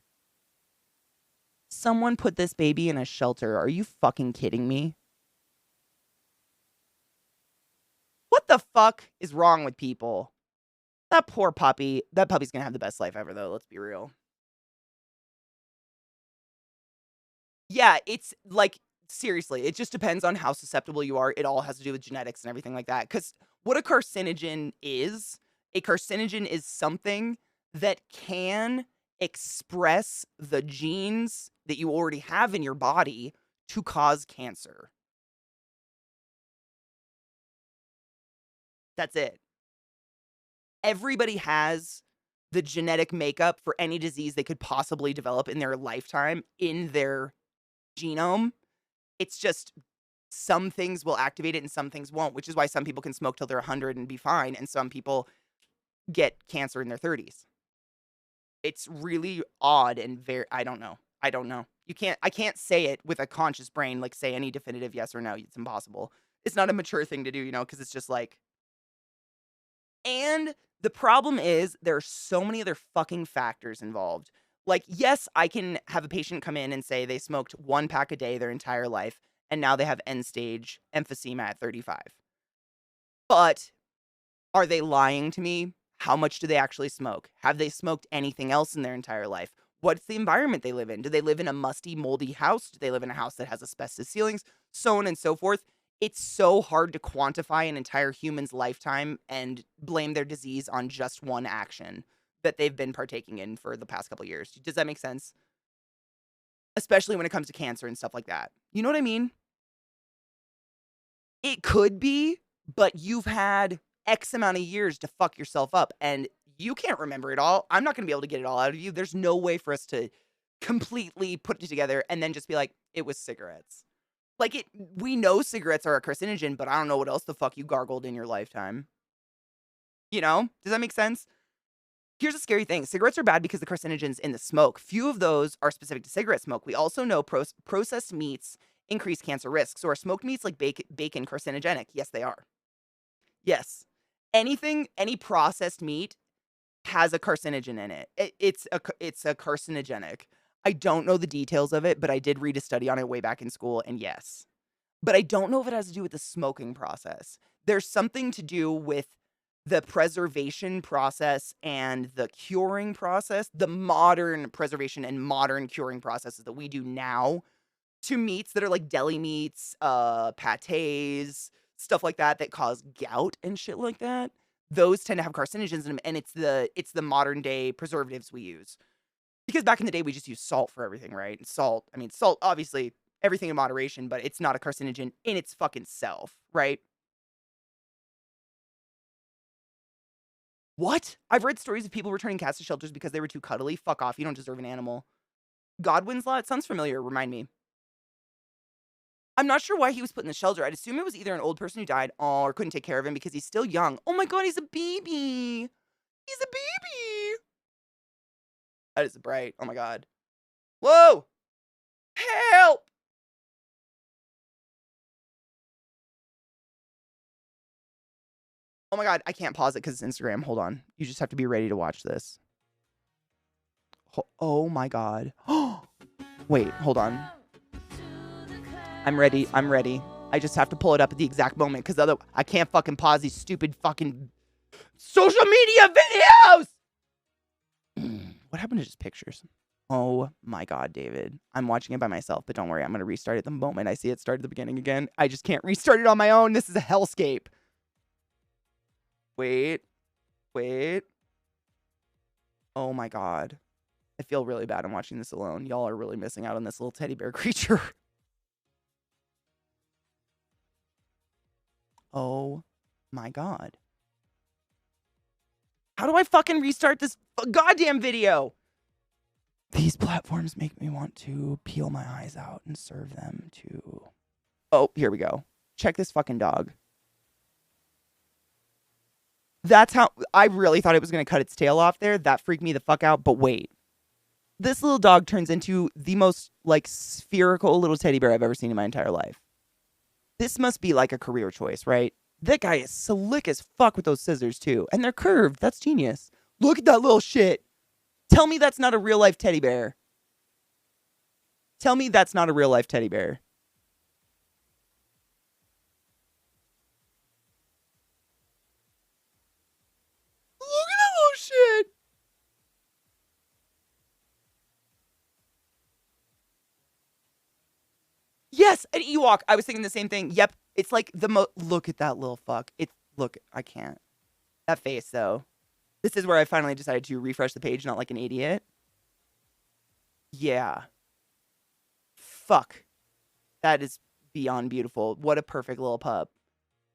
Someone put this baby in a shelter. Are you fucking kidding me? What the fuck is wrong with people? That poor puppy. That puppy's gonna have the best life ever, though. Let's be real. Yeah, it's like, seriously, it just depends on how susceptible you are. It all has to do with genetics and everything like that. Because what a carcinogen is something that can express the genes that you already have in your body to cause cancer. That's it. Everybody has the genetic makeup for any disease they could possibly develop in their lifetime in their genome. It's just some things will activate it and some things won't, which is why some people can smoke till they're 100 and be fine, and some people get cancer in their 30s. It's really odd and very, I don't know. I don't know. I can't say it with a conscious brain, like say any definitive yes or no. It's impossible. It's not a mature thing to do, because it's just like, and the problem is there are so many other fucking factors involved. Like, yes, I can have a patient come in and say they smoked 1 pack a day their entire life, and now they have end stage emphysema at 35. But are they lying to me? How much do they actually smoke? Have they smoked anything else in their entire life? What's the environment they live in? Do they live in a musty, moldy house? Do they live in a house that has asbestos ceilings? So on and so forth. It's so hard to quantify an entire human's lifetime and blame their disease on just one action that they've been partaking in for the past couple years. Does that make sense? Especially when it comes to cancer and stuff like that. You know what I mean? It could be, but you've had X amount of years to fuck yourself up, and you can't remember it all. I'm not gonna be able to get it all out of you. There's no way for us to completely put it together and then just be like, "It was cigarettes." Like, we know cigarettes are a carcinogen, but I don't know what else the fuck you gargled in your lifetime. You know? Does that make sense? Here's a scary thing. Cigarettes are bad because the carcinogens in the smoke. Few of those are specific to cigarette smoke. We also know processed meats increase cancer risk. So are smoked meats like bacon carcinogenic? Yes, they are. Yes. Any processed meat has a carcinogen in it. It's a carcinogenic. I don't know the details of it, but I did read a study on it way back in school, and yes. But I don't know if it has to do with the smoking process. There's something to do with the preservation process and the curing process, the modern preservation and modern curing processes that we do now to meats that are like deli meats, pâtés, stuff like that that cause gout and shit like that. Those tend to have carcinogens in them, and it's the modern day preservatives we use. Because back in the day, we just used salt for everything, right? And salt, I mean, salt, obviously, everything in moderation, but it's not a carcinogen in its fucking self, right? What? I've read stories of people returning cats to shelters because they were too cuddly. Fuck off. You don't deserve an animal. Godwin's Law? It sounds familiar. Remind me. I'm not sure why he was put in the shelter. I'd assume it was either an old person who died or couldn't take care of him because he's still young. Oh my god, he's a baby. He's a baby. That is bright. Oh my god. Whoa! Help! Oh my God, I can't pause it because it's Instagram. Hold on. You just have to be ready to watch this. Oh my God. Wait, hold on. I'm ready. I'm ready. I just have to pull it up at the exact moment because otherwise I can't fucking pause these stupid fucking social media videos. What happened to just pictures? Oh my God, David. I'm watching it by myself, but don't worry. I'm going to restart it the moment I see it start at the beginning again. I just can't restart it on my own. This is a hellscape. Wait. Oh my God. I feel really bad. I'm watching this alone. Y'all are really missing out on this little teddy bear creature. Oh my God. How do I fucking restart this goddamn video? These platforms make me want to peel my eyes out and serve them to... Oh, here we go. Check this fucking dog. That's how... I really thought it was going to cut its tail off there. That freaked me the fuck out. But wait. This little dog turns into the most, like, spherical little teddy bear I've ever seen in my entire life. This must be, like, a career choice, right? That guy is slick as fuck with those scissors, too. And they're curved. That's genius. Look at that little shit. Tell me that's not a real-life teddy bear. Tell me that's not a real-life teddy bear. Look at that little shit. Yes, an Ewok. I was thinking the same thing. Yep. It's like the look at that little fuck. Look, I can't. That face, though. This is where I finally decided to refresh the page, not like an idiot. Yeah. Fuck. That is beyond beautiful. What a perfect little pup.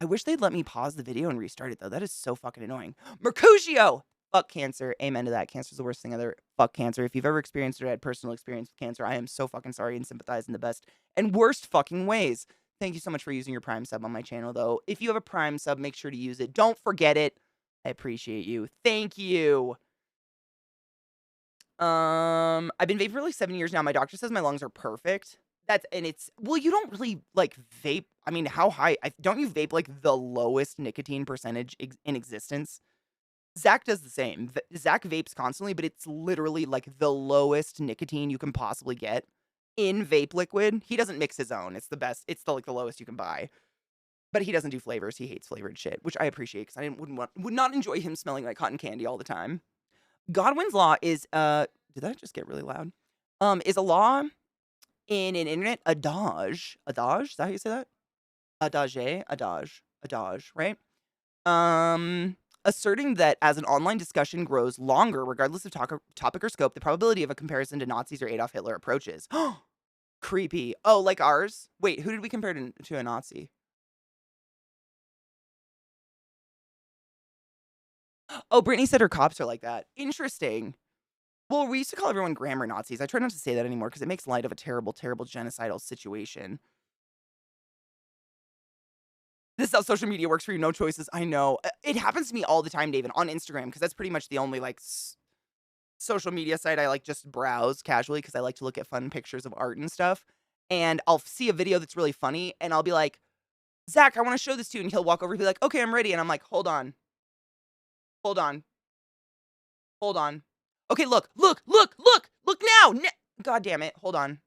I wish they'd let me pause the video and restart it, though. That is so fucking annoying. Mercutio! Fuck cancer. Amen to that. Cancer's the worst thing ever. Fuck cancer. If you've ever experienced or had personal experience with cancer, I am so fucking sorry and sympathize in the best and worst fucking ways. Thank you so much for using your Prime sub on my channel, though. If you have a Prime sub, make sure to use it. Don't forget it. I appreciate you. Thank you. I've been vaping for like 7 years now. My doctor says my lungs are perfect. Well, you don't really like vape. I mean, how high? Don't you vape like the lowest nicotine percentage in existence? Zach does the same. Zach vapes constantly, but it's literally like the lowest nicotine you can possibly get in vape liquid. He doesn't mix his own. It's the best. It's the lowest you can buy. But he doesn't do flavors. He hates flavored shit, which I appreciate because would not enjoy him smelling like cotton candy all the time. Godwin's law is did that just get really loud? Is a law in an internet adage. Adage? Is that how you say that? Adage, right? Asserting that as an online discussion grows longer, regardless of topic or scope, the probability of a comparison to Nazis or Adolf Hitler approaches. Creepy. Oh, like ours? Wait, who did we compare to a Nazi? Oh, Brittany said her cops are like that. Interesting. Well, we used to call everyone grammar Nazis. I try not to say that anymore because it makes light of a terrible, terrible genocidal situation. This is how social media works for you. No choices. I know. It happens to me all the time, David, on Instagram, because that's pretty much the only, like, social media site I, like, just browse casually because I like to look at fun pictures of art and stuff. And I'll see a video that's really funny, and I'll be like, Zach, I want to show this to you. And he'll walk over and be like, okay, I'm ready. And I'm like, hold on. Hold on. Hold on. Okay, look now. God damn it. Hold on.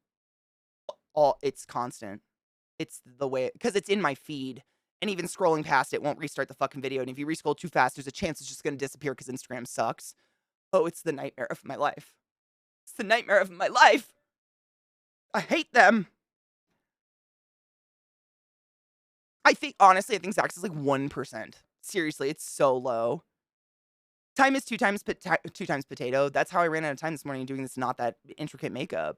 Oh, it's constant. It's the way, because it's in my feed. And even scrolling past it won't restart the fucking video. And if you rescroll too fast, there's a chance it's just going to disappear because Instagram sucks. Oh, it's the nightmare of my life. It's the nightmare of my life. I hate them. Honestly, I think Zach's is like 1%. Seriously, it's so low. Time is two times potato. That's how I ran out of time this morning doing this not that intricate makeup.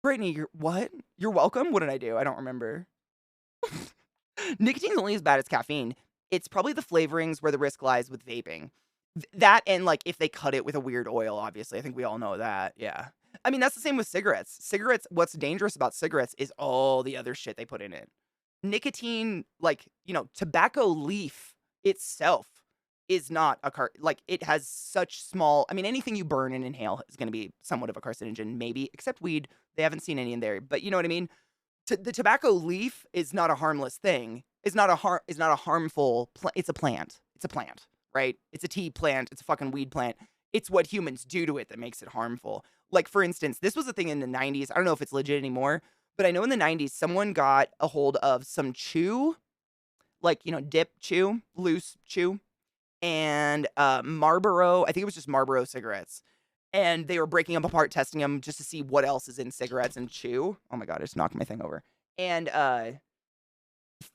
Brittany, what? You're welcome? What did I do? I don't remember. Nicotine's only as bad as caffeine. It's probably the flavorings where the risk lies with vaping. That and, like, if they cut it with a weird oil, obviously. I think we all know that. Yeah. I mean, that's the same with cigarettes. What's dangerous about cigarettes is all the other shit they put in it. Nicotine, like, tobacco leaf itself is not it has such small, I mean, anything you burn and inhale is going to be somewhat of a carcinogen, maybe, except weed. They haven't seen any in there, but you know what I mean? The tobacco leaf is not a harmless thing. It's not a harmful it's a plant. It's a plant, right? It's a tea plant, it's a fucking weed plant. It's what humans do to it that makes it harmful. Like for instance, this was a thing in the 90s. I don't know if it's legit anymore, but I know in the 90s someone got a hold of some chew, like, dip chew, loose chew, and Marlboro, I think it was just Marlboro cigarettes. And they were breaking them apart, testing them just to see what else is in cigarettes and chew. Oh my God, I just knocked my thing over. And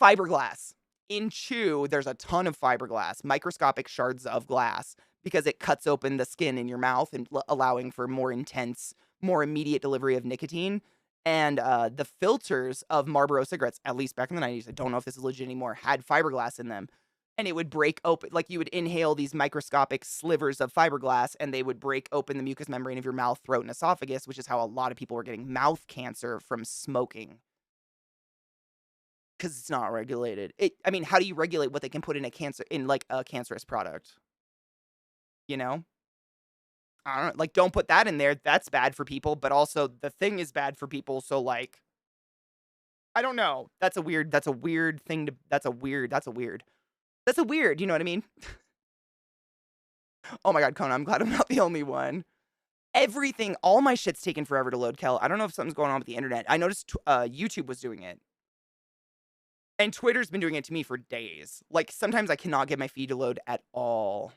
fiberglass. In chew, there's a ton of fiberglass, microscopic shards of glass, because it cuts open the skin in your mouth and allowing for more intense, more immediate delivery of nicotine. And the filters of Marlboro cigarettes, at least back in the 90s, I don't know if this is legit anymore, had fiberglass in them. And it would break open, like you would inhale these microscopic slivers of fiberglass, and they would break open the mucous membrane of your mouth, throat, and esophagus, which is how a lot of people were getting mouth cancer from smoking. Because it's not regulated. I mean, how do you regulate what they can put in like a cancerous product? You know? I don't know, like, don't put that in there. That's bad for people, but also the thing is bad for people. So, like, I don't know. That's a weird thing that's a weird, you know what I mean? Oh my God, Kona, I'm glad I'm not the only one. Everything, all my shit's taken forever to load, Kel. I don't know if something's going on with the internet. I noticed YouTube was doing it. And Twitter's been doing it to me for days. Like, sometimes I cannot get my feed to load at all.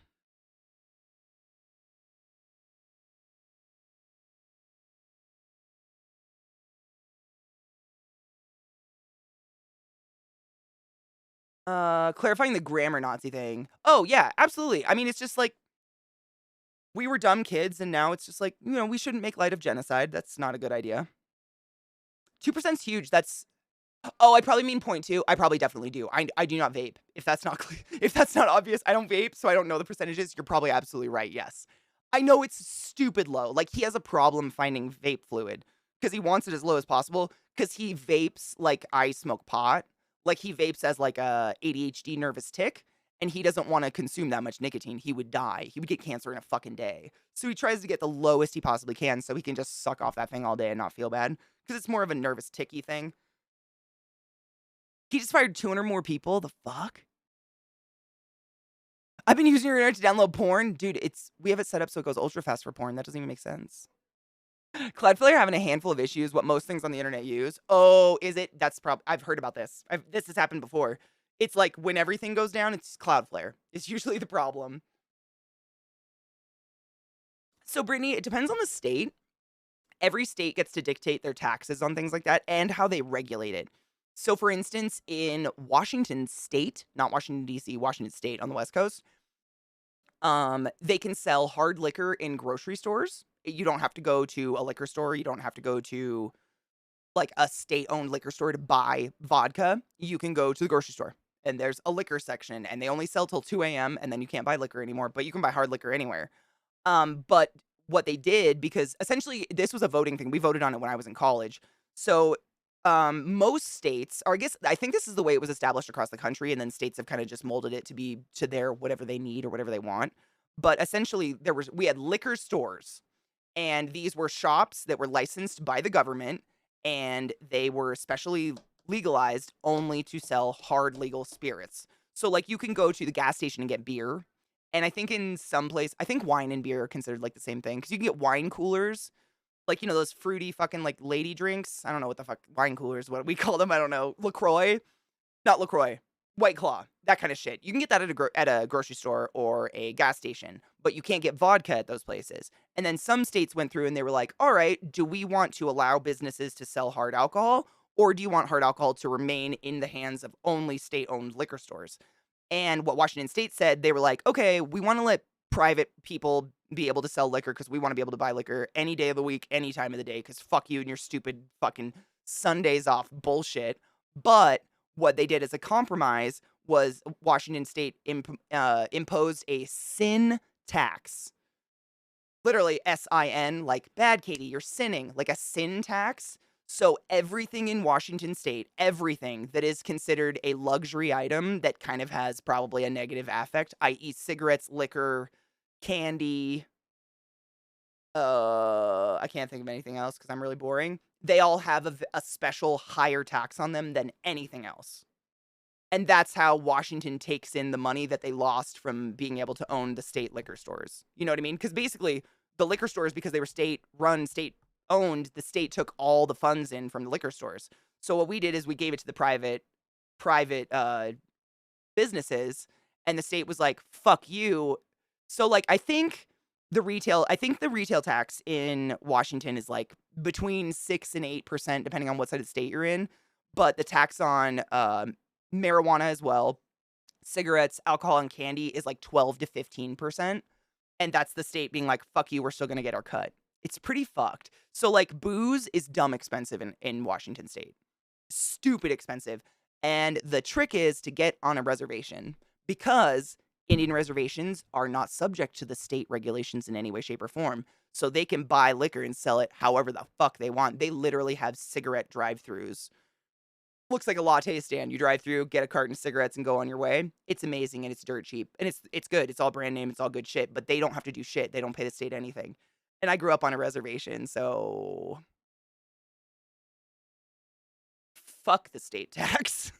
Clarifying the grammar Nazi thing. Oh, yeah, absolutely. I mean, it's just like, we were dumb kids, and now it's just like, we shouldn't make light of genocide. That's not a good idea. 2%'s huge. Oh, I probably mean point two. I probably definitely do. I do not vape. If that's not if that's not obvious, I don't vape, so I don't know the percentages. You're probably absolutely right. Yes. I know it's stupid low. Like, he has a problem finding vape fluid because he wants it as low as possible because he vapes like I smoke pot. Like, he vapes as like a ADHD nervous tick, and he doesn't want to consume that much nicotine. He would die. He would get cancer in a fucking day. So he tries to get the lowest he possibly can so he can just suck off that thing all day and not feel bad because it's more of a nervous ticky thing. He just fired 200 more people? The fuck? I've been using your internet to download porn? Dude, we have it set up so it goes ultra fast for porn. That doesn't even make sense. Cloudflare having a handful of issues, what most things on the internet use. Oh, is it? I've heard about this. This has happened before. It's like when everything goes down, it's Cloudflare. It's usually the problem. So, Brittany, it depends on the state. Every state gets to dictate their taxes on things like that and how they regulate it. So, for instance, in Washington State, not Washington, D.C., Washington State on the West Coast, they can sell hard liquor in grocery stores. You don't have to go to a liquor store. You don't have to go to, like, a state-owned liquor store to buy vodka. You can go to the grocery store, and there's a liquor section, and they only sell till 2 a.m., and then you can't buy liquor anymore, but you can buy hard liquor anywhere. But what they did, because essentially this was a voting thing. We voted on it when I was in college. So most states, or I think this is the way it was established across the country, and then states have kind of just molded it to be to their whatever they need or whatever they want. But essentially we had liquor stores, and these were shops that were licensed by the government, and they were specially legalized only to sell hard legal spirits. So, like, you can go to the gas station and get beer. And I think in some place, I think wine and beer are considered like the same thing because you can get wine coolers, like, those fruity fucking like lady drinks. I don't know what the fuck wine coolers, what we call them. I don't know. LaCroix, not LaCroix, White Claw, that kind of shit. You can get that at a grocery store or a gas station, but you can't get vodka at those places. And then some states went through and they were like, all right, do we want to allow businesses to sell hard alcohol, or do you want hard alcohol to remain in the hands of only state-owned liquor stores? And what Washington State said, they were like, okay, we want to let private people be able to sell liquor because we want to be able to buy liquor any day of the week, any time of the day, because fuck you and your stupid fucking Sundays off bullshit. But what they did as a compromise was Washington State imposed a sin tax. Literally S-I-N, like bad, Katie, you're sinning, like a sin tax. So everything in Washington State, everything that is considered a luxury item that kind of has probably a negative affect, i.e. cigarettes, liquor, candy, I can't think of anything else because I'm really boring. They all have a special higher tax on them than anything else. And that's how Washington takes in the money that they lost from being able to own the state liquor stores. You know what I mean? Because basically, the liquor stores, because they were state run, state owned, the state took all the funds in from the liquor stores. So what we did is we gave it to the private businesses, and the state was like, "Fuck you." So like, I think the retail tax in Washington is like between 6 and 8%, depending on what side of the state you're in. But the tax on marijuana as well, cigarettes, alcohol, and candy is like 12 to 15%. And that's the state being like, fuck you, we're still gonna get our cut. It's pretty fucked. So like booze is dumb expensive in Washington state. Stupid expensive. And the trick is to get on a reservation because Indian reservations are not subject to the state regulations in any way, shape, or form. So they can buy liquor and sell it however the fuck they want. They literally have cigarette drive-throughs. Looks like a latte stand. You drive through, get a carton of cigarettes, and go on your way. It's amazing and it's dirt cheap. And it's good. It's all brand name. It's all good shit. But they don't have to do shit. They don't pay the state anything. And I grew up on a reservation, so fuck the state tax.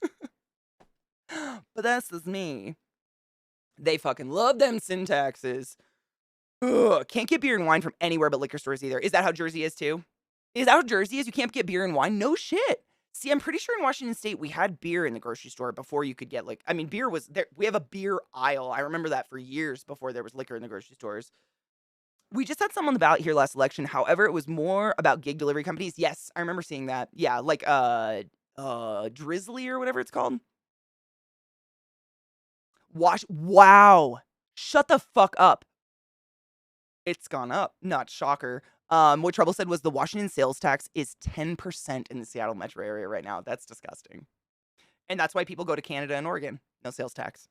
But that's just me. They fucking love them sin taxes. Ugh, can't get beer and wine from anywhere but liquor stores either. Is that how Jersey is too? Is that how Jersey is? You can't get beer and wine? No shit. See, I'm pretty sure in Washington State we had beer in the grocery store before you could get like, I mean, beer was there. We have a beer aisle. I remember that for years before there was liquor in the grocery stores. We just had some on the ballot here last election. However, it was more about gig delivery companies. Yes, I remember seeing that. Yeah, like Drizzly or whatever it's called. Wow. Shut the fuck up. It's gone up. Not shocker. What Trouble said was the Washington sales tax is 10% in the Seattle metro area right now. That's disgusting. And that's why people go to Canada and Oregon. No sales tax.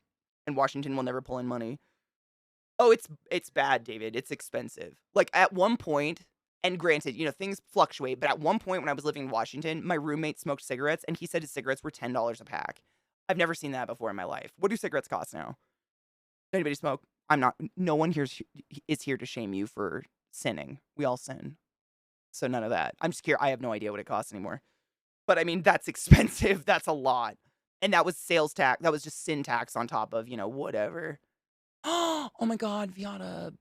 And Washington will never pull in money. Oh, it's bad, David. It's expensive. Like at one point, and granted, things fluctuate, but at one point when I was living in Washington, my roommate smoked cigarettes and he said his cigarettes were $10 a pack. I've never seen that before in my life. What do cigarettes cost now? Does anybody smoke? I'm not. No one here is here to shame you for sinning. We all sin. So none of that. I'm just curious. I have no idea what it costs anymore. But I mean, that's expensive. That's a lot. And that was sales tax. That was just sin tax on top of, whatever. Oh my God, Viana.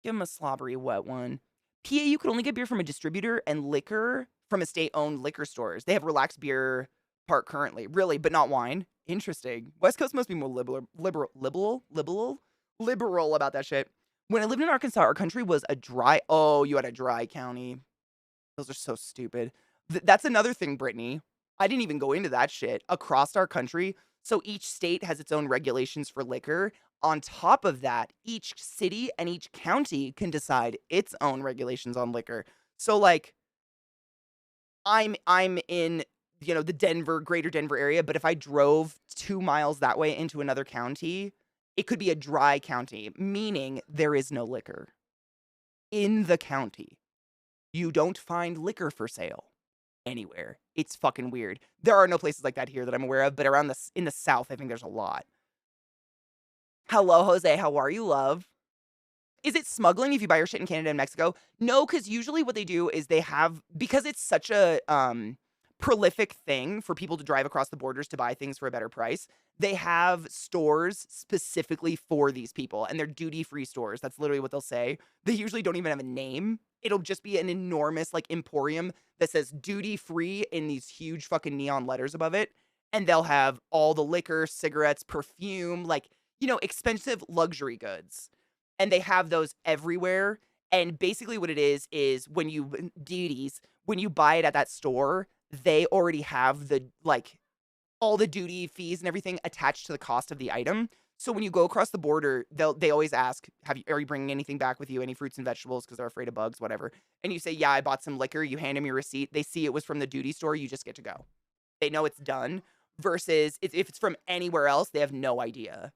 Give him a slobbery wet one. PA, you could only get beer from a distributor and liquor from a state-owned liquor stores. They have relaxed beer part currently. Really, but not wine. Interesting. West Coast must be more liberal about that shit. When I lived in Arkansas, our country was you had a dry county. Those are so stupid. That's another thing, Brittany. I didn't even go into that shit. Across our country, so each state has its own regulations for liquor. On top of that, each city and each county can decide its own regulations on liquor. So like, I'm in the greater Denver area, but if I drove 2 miles that way into another county, it could be a dry county, meaning there is no liquor in the county. You don't find liquor for sale anywhere. It's fucking weird. There are no places like that here that I'm aware of, but in the South, I think there's a lot. Hello, Jose. How are you, love? Is it smuggling if you buy your shit in Canada and Mexico? No, because usually what they do is because it's such a prolific thing for people to drive across the borders to buy things for a better price, they have stores specifically for these people, and they're duty-free stores. That's literally what they'll say. They usually don't even have a name. It'll just be an enormous, like, emporium that says duty-free in these huge fucking neon letters above it, and they'll have all the liquor, cigarettes, perfume, like, expensive luxury goods. And they have those everywhere, and basically what it is when you buy it at that store, they already have all the duty fees and everything attached to the cost of the item. So when you go across the border, they always ask, are you bringing anything back with you? Any fruits and vegetables? Because they're afraid of bugs, whatever. And you say, yeah, I bought some liquor. You hand them your receipt. They see it was from the duty store. You just get to go. They know it's done. Versus if it's from anywhere else, they have no idea.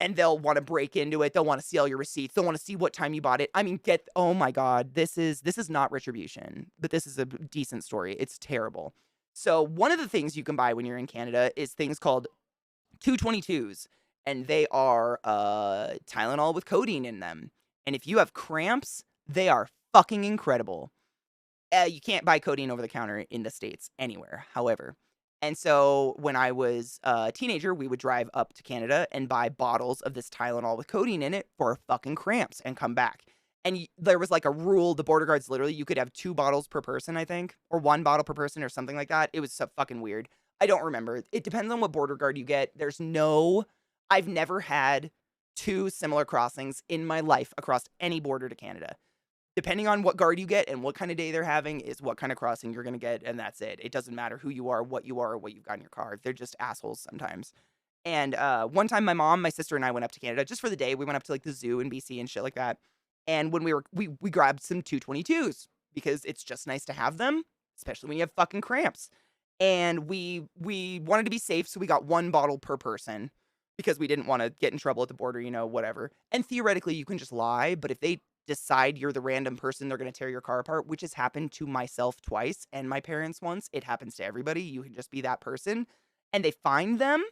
And they'll want to break into it. They'll want to see all your receipts. They'll want to see what time you bought it. I mean, oh my God, this is not retribution, but this is a decent story. It's terrible. So one of the things you can buy when you're in Canada is things called 222s, and they are Tylenol with codeine in them. And if you have cramps, They are fucking incredible. You can't buy codeine over the counter in the States anywhere, however. And so when I was a teenager, we would drive up to Canada and buy bottles of this Tylenol with codeine in it for fucking cramps and come back. And there was like a rule, the border guards literally, you could have 2 bottles per person, I think, or 1 bottle per person or something like that. It was so fucking weird. I don't remember. It depends on what border guard you get. I've never had 2 similar crossings in my life across any border to Canada. Depending on what guard you get and what kind of day they're having is what kind of crossing you're going to get, and that's it. It doesn't matter who you are, or what you've got in your car. They're just assholes sometimes. And one time my mom, my sister, and I went up to Canada just for the day. We went up to like the zoo in BC and shit like that. And when we grabbed some 222s because it's just nice to have them, especially when you have fucking cramps. And we wanted to be safe, so we got 1 bottle per person because we didn't want to get in trouble at the border, whatever. And theoretically, you can just lie, but if they decide you're the random person, they're going to tear your car apart, which has happened to myself twice and my parents once. It happens to everybody. You can just be that person. And they find them,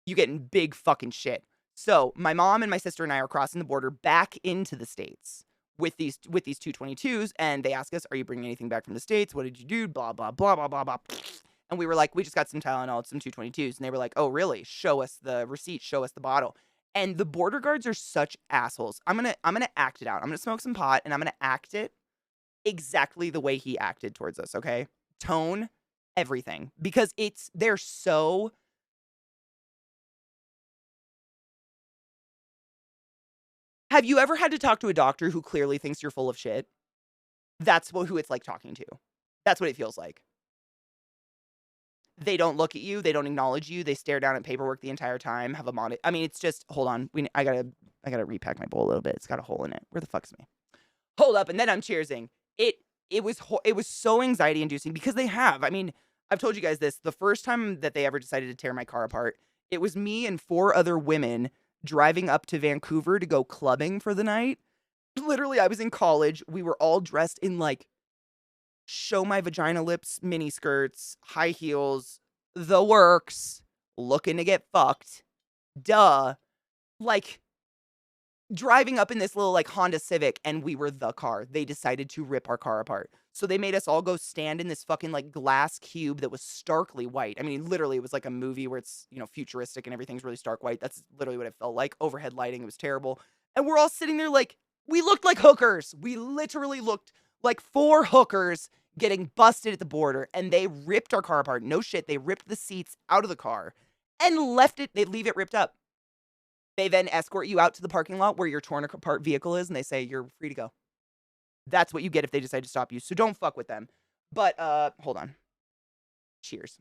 you get in big fucking shit. So my mom and my sister and I are crossing the border back into the States with these 222s, and they ask us, "Are you bringing anything back from the States? What did you do?" Blah, blah, blah, blah, blah, blah. And we were like, "We just got some Tylenol, some 222s." And they were like, "Oh, really? Show us the receipt. Show us the bottle." And the border guards are such assholes. I'm gonna act it out. I'm gonna smoke some pot, and I'm gonna act it exactly the way he acted towards us, okay? Tone, everything. Because they're so... Have you ever had to talk to a doctor who clearly thinks you're full of shit? That's who it's like talking to. That's what it feels like. They don't look at you. They don't acknowledge you. They stare down at paperwork the entire time. Have a monitor. I mean, it's just, hold on. I gotta repack my bowl a little bit. It's got a hole in it. Where the fuck's me? Hold up, and then I'm cheersing. It was so anxiety inducing because they have. I mean, I've told you guys this. The first time that they ever decided to tear my car apart, it was me and 4 other women driving up to Vancouver to go clubbing for the night. Literally, I was in college. We were all dressed in like show my vagina lips mini skirts, high heels, the works, looking to get fucked. Duh. Like, driving up in this little like Honda Civic, and we were the car. They decided to rip our car apart. So they made us all go stand in this fucking like glass cube that was starkly white. I mean, literally, it was like a movie where it's, futuristic and everything's really stark white. That's literally what it felt like. Overhead lighting, it was terrible. And we're all sitting there like, we looked like hookers. We literally looked like 4 hookers getting busted at the border, and they ripped our car apart. No shit, they ripped the seats out of the car and left it. They leave it ripped up. They then escort you out to the parking lot where your torn apart vehicle is, and they say you're free to go. That's what you get if they decide to stop you. So don't fuck with them. But hold on. Cheers.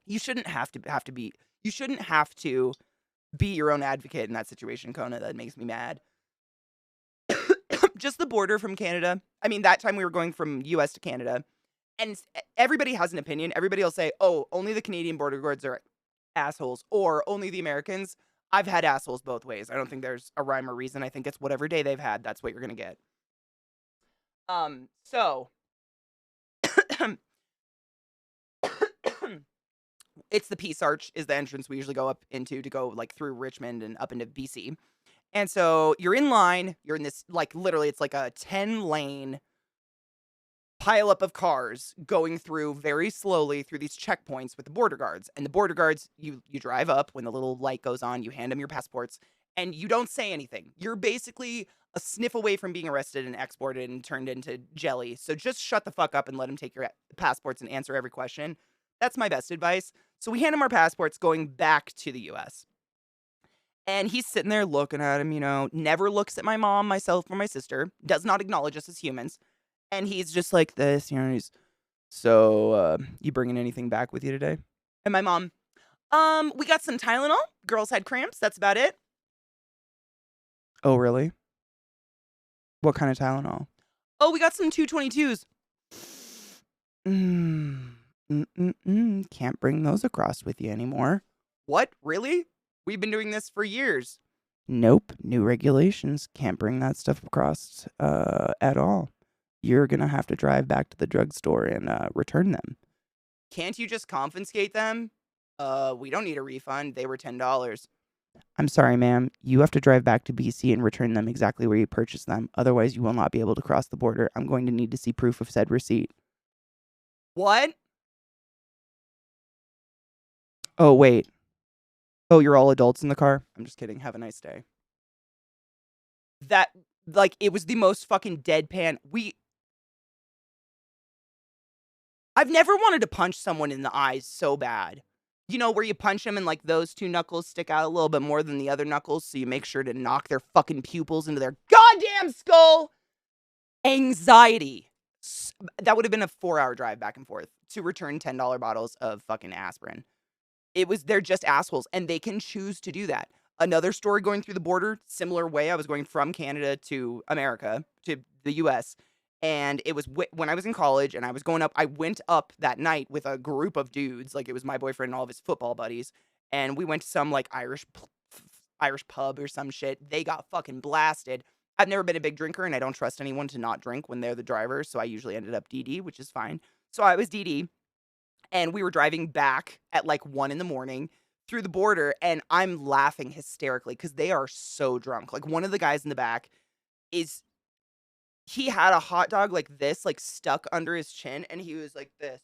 You shouldn't have to be you shouldn't have to be your own advocate in that situation, Kona. That makes me mad. Just the border from Canada. I mean, that time we were going from US to Canada, and everybody has an opinion. Everybody will say, "Oh, only the Canadian border guards are assholes," or "Only the Americans." I've had assholes both ways. I don't think there's a rhyme or reason. I think it's whatever day they've had, that's what you're gonna get. So it's the Peace Arch is the entrance we usually go up into to go like through Richmond and up into BC. And so you're in line, you're in this, like, literally, it's like a 10-lane pileup of cars going through very slowly through these checkpoints with the border guards. And the border guards, you drive up, when the little light goes on, you hand them your passports, and you don't say anything. You're basically a sniff away from being arrested and exported and turned into jelly. So just shut the fuck up and let them take your passports and answer every question. That's my best advice. So we hand him our passports going back to the US. And he's sitting there looking at him, never looks at my mom, myself, or my sister, does not acknowledge us as humans. And he's just like this, so, you bringing anything back with you today? And my mom, we got some Tylenol. Girls had cramps. That's about it. Oh, really? What kind of Tylenol? Oh, we got some 222s. Can't bring those across with you anymore. What? Really? We've been doing this for years. Nope, new regulations. Can't bring that stuff across at all. You're gonna have to drive back to the drugstore and return them. Can't you just confiscate them? We don't need a refund. They were $10. I'm sorry, ma'am. You have to drive back to BC and return them exactly where you purchased them. Otherwise, you will not be able to cross the border. I'm going to need to see proof of said receipt. What? Oh, wait. Oh, you're all adults in the car? I'm just kidding. Have a nice day. That, like, it was the most fucking deadpan. I've never wanted to punch someone in the eyes so bad. You know, where you punch them and, like, those two knuckles stick out a little bit more than the other knuckles, so you make sure to knock their fucking pupils into their goddamn skull? Anxiety. That would have been a 4-hour drive back and forth to return $10 bottles of fucking aspirin. They're just assholes, and they can choose to do that. Another story going through the border, similar way. I was going from Canada to America, to the US, and it was when I was in college, and I was going up. I went up that night with a group of dudes, like it was my boyfriend and all of his football buddies, and we went to some like Irish pub or some shit. They got fucking blasted. I've never been a big drinker, and I don't trust anyone to not drink when they're the driver, so I usually ended up DD, which is fine. So I was DD, and we were driving back at like 1 in the morning through the border, and I'm laughing hysterically because they are so drunk. Like, one of the guys in the back he had a hot dog like this, like stuck under his chin, and he was like this,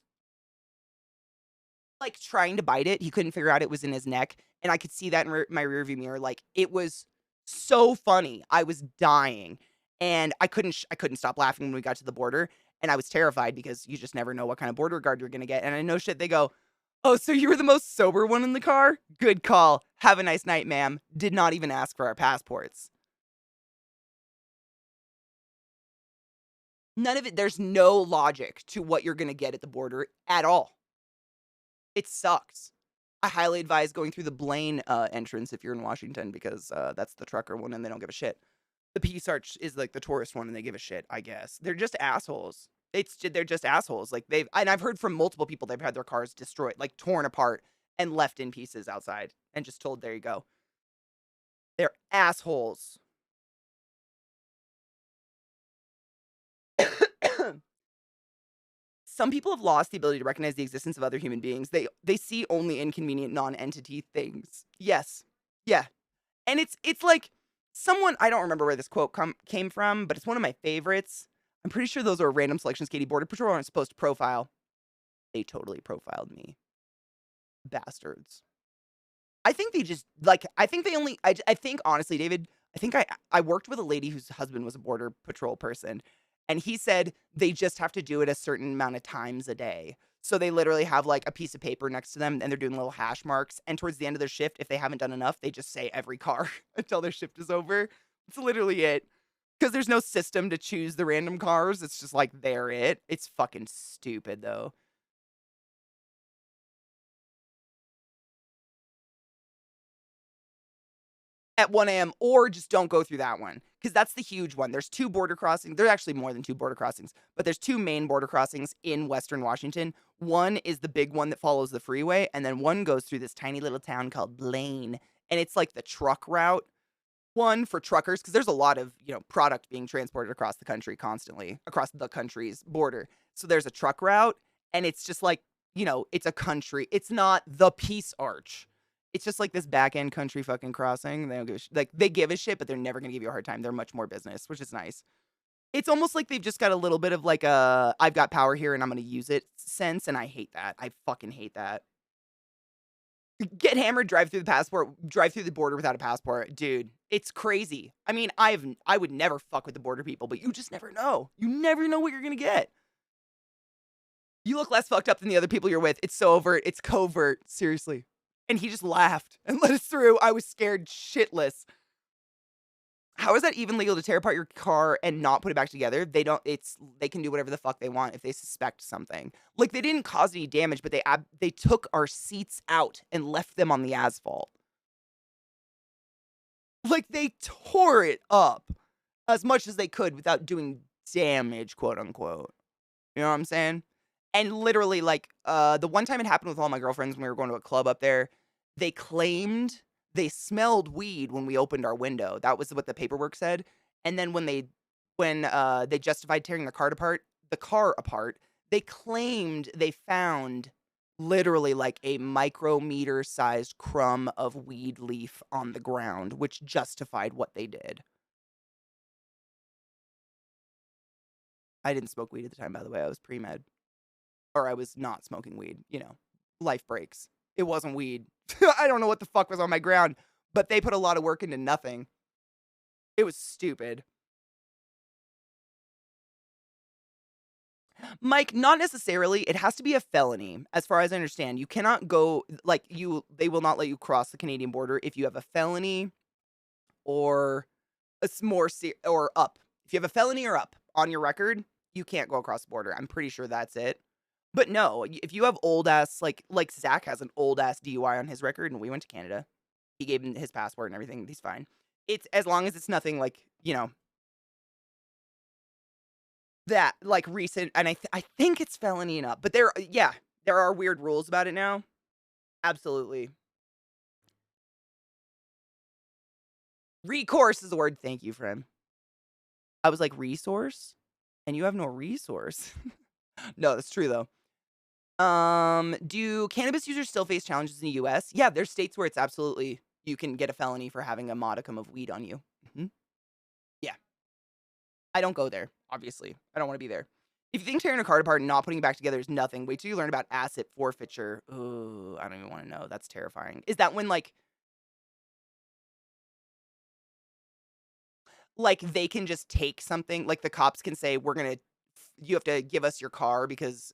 like trying to bite it. He couldn't figure out it was in his neck, and I could see that in my rearview mirror. Like, it was so funny. I was dying, and I couldn't stop laughing when we got to the border, and I was terrified because you just never know what kind of border guard you're gonna get. And I know shit. They go, "Oh, so you were the most sober one in the car? Good call. Have a nice night, ma'am. Did not even ask for our passports." None of it. There's no logic to what you're gonna get at the border at all. It sucks. I highly advise going through the Blaine entrance if you're in Washington, because that's the trucker one and they don't give a shit. The Peace Arch is like the tourist one and they give a shit, I guess. They're just assholes. They're just assholes. Like, I've heard from multiple people they've had their cars destroyed, like torn apart and left in pieces outside and just told, there you go. They're assholes. Some people have lost the ability to recognize the existence of other human beings. They see only inconvenient non-entity things. Yes. Yeah. And it's like someone, I don't remember where this quote came from, but it's one of my favorites. I'm pretty sure those are random selections Katie Border Patrol aren't supposed to profile. They totally profiled me. Bastards. I think they just, like, I think they only, I think, honestly, David, I think I worked with a lady whose husband was a Border Patrol person, and he said they just have to do it a certain amount of times a day. So they literally have, like, a piece of paper next to them, and they're doing little hash marks, and towards the end of their shift, if they haven't done enough, they just say every car until their shift is over. It's literally it. Because there's no system to choose the random cars. It's just like, they're it. It's fucking stupid, though. At 1 a.m. or just don't go through that one, because that's the huge one. There's 2 border crossings. There's actually more than 2 border crossings, but there's 2 main border crossings in Western Washington. One is the big one that follows the freeway, and then one goes through this tiny little town called Blaine, and it's like the truck route one for truckers, because there's a lot of, product being transported across the country constantly, across the country's border. So there's a truck route, and it's just like, it's a country. It's not the Peace Arch. It's just like this back end country fucking crossing. They don't give a like, they give a shit, but they're never gonna give you a hard time. They're much more business, which is nice. It's almost like they've just got a little bit of like a I've got power here and I'm gonna use it sense, and I hate that. I fucking hate that. Get hammered, drive through the border without a passport, dude. It's crazy. I mean, I would never fuck with the border people, but you just never know. You never know what you're gonna get. You look less fucked up than the other people you're with. It's so overt. It's covert. Seriously. And he just laughed and let us through. I was scared shitless. How is that even legal to tear apart your car and not put it back together? They can do whatever the fuck they want if they suspect something. Like, they didn't cause any damage, but they took our seats out and left them on the asphalt. Like, they tore it up as much as they could without doing damage, quote unquote. You know what I'm saying? And literally, like, the one time it happened with all my girlfriends when we were going to a club up there, they claimed They smelled weed when we opened our window. That was what the paperwork said. And then when they justified tearing the car apart, they claimed they found literally like a micrometer sized crumb of weed leaf on the ground, which justified what they did. I didn't smoke weed at the time, by the way. I was pre-med. Or I was not smoking weed. You know, life breaks. It wasn't weed. I don't know what the fuck was on my ground, but they put a lot of work into nothing. It was stupid. Mike, not necessarily. It has to be a felony, as far as I understand. You cannot go, like, they will not let you cross the Canadian border if you have a felony or or up. If you have a felony or up on your record, you can't go across the border. I'm pretty sure that's it. But no, if you have old ass, like Zach has an old ass DUI on his record, and we went to Canada. He gave him his passport and everything. He's fine. It's as long as it's nothing like, that like recent, and I think it's felony and up. But there are weird rules about it now. Absolutely. Recourse is the word. Thank you, friend. I was like, resource? And you have no resource. No, that's true though. Do cannabis users still face challenges in the US? Yeah, there's states where it's absolutely you can get a felony for having a modicum of weed on you. Yeah. I don't go there, obviously. I don't want to be there. If you think tearing a card apart and not putting it back together is nothing, wait till you learn about asset forfeiture. Ooh, I don't even want to know. That's terrifying. Is that when like they can just take something, like the cops can say, you have to give us your car because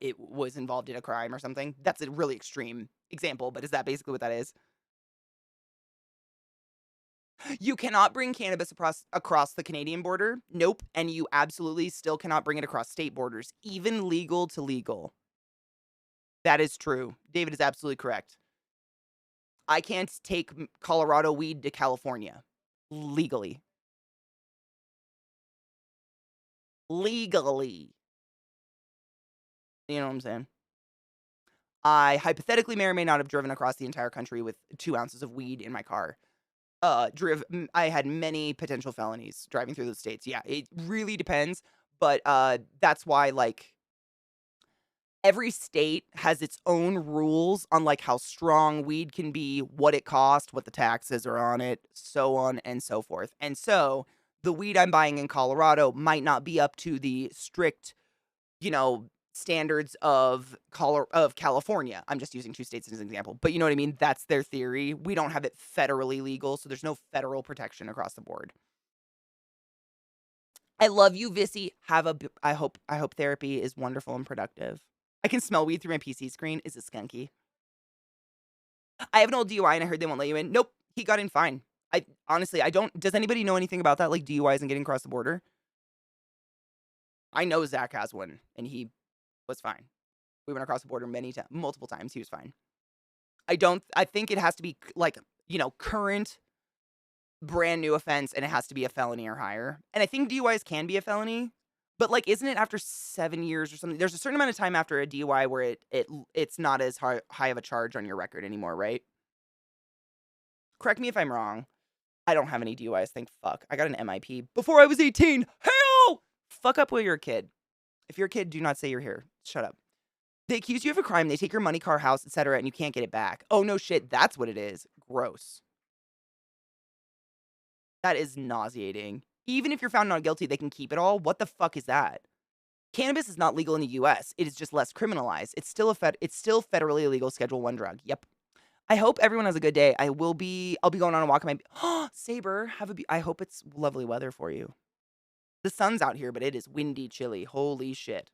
it was involved in a crime or something? That's a really extreme example, but is that basically what that is? You cannot bring cannabis across the Canadian border. Nope. And you absolutely still cannot bring it across state borders, even legal to legal. That is true. David is absolutely correct. I can't take Colorado weed to California legally. Legally. You know what I'm saying? I hypothetically may or may not have driven across the entire country with 2 ounces of weed in my car. I had many potential felonies driving through those states. Yeah, it really depends. But that's why, like, every state has its own rules on, like, how strong weed can be, what it costs, what the taxes are on it, so on and so forth. And so, the weed I'm buying in Colorado might not be up to the strict, standards of California. I'm just using 2 states as an example, but you know what I mean? That's their theory. We don't have it federally legal, so there's no federal protection across the board. I love you, Vissy. I hope therapy is wonderful and productive. I can smell weed through my PC screen. Is it skunky? I have an old DUI and I heard they won't let you in. Nope, he got in fine. I don't. Does anybody know anything about that, like DUIs and getting across the border? I know Zach has one, and he was fine. We went across the border multiple times. He was fine. I think it has to be like, current brand new offense, and it has to be a felony or higher. And I think DUIs can be a felony, but like, isn't it after 7 years or something? There's a certain amount of time after a DUI where it's not as high of a charge on your record anymore, right? Correct me if I'm wrong. I don't have any DUIs, thank fuck. I got an MIP before I was 18. Hell! Fuck up while you're a kid. If you're a kid, do not say you're here. Shut up. They accuse you of a crime, they take your money, car, house, etc., and you can't get it back. Oh, no shit, that's what it is. Gross. That is nauseating. Even if you're found not guilty, they can keep it all? What the fuck is that? Cannabis is not legal in the US. It is just less criminalized. It's still federally illegal Schedule 1 drug. Yep. I hope everyone has a good day. I'll be going on a walk in my Saber, I hope it's lovely weather for you. The sun's out here, but it is windy, chilly. Holy shit.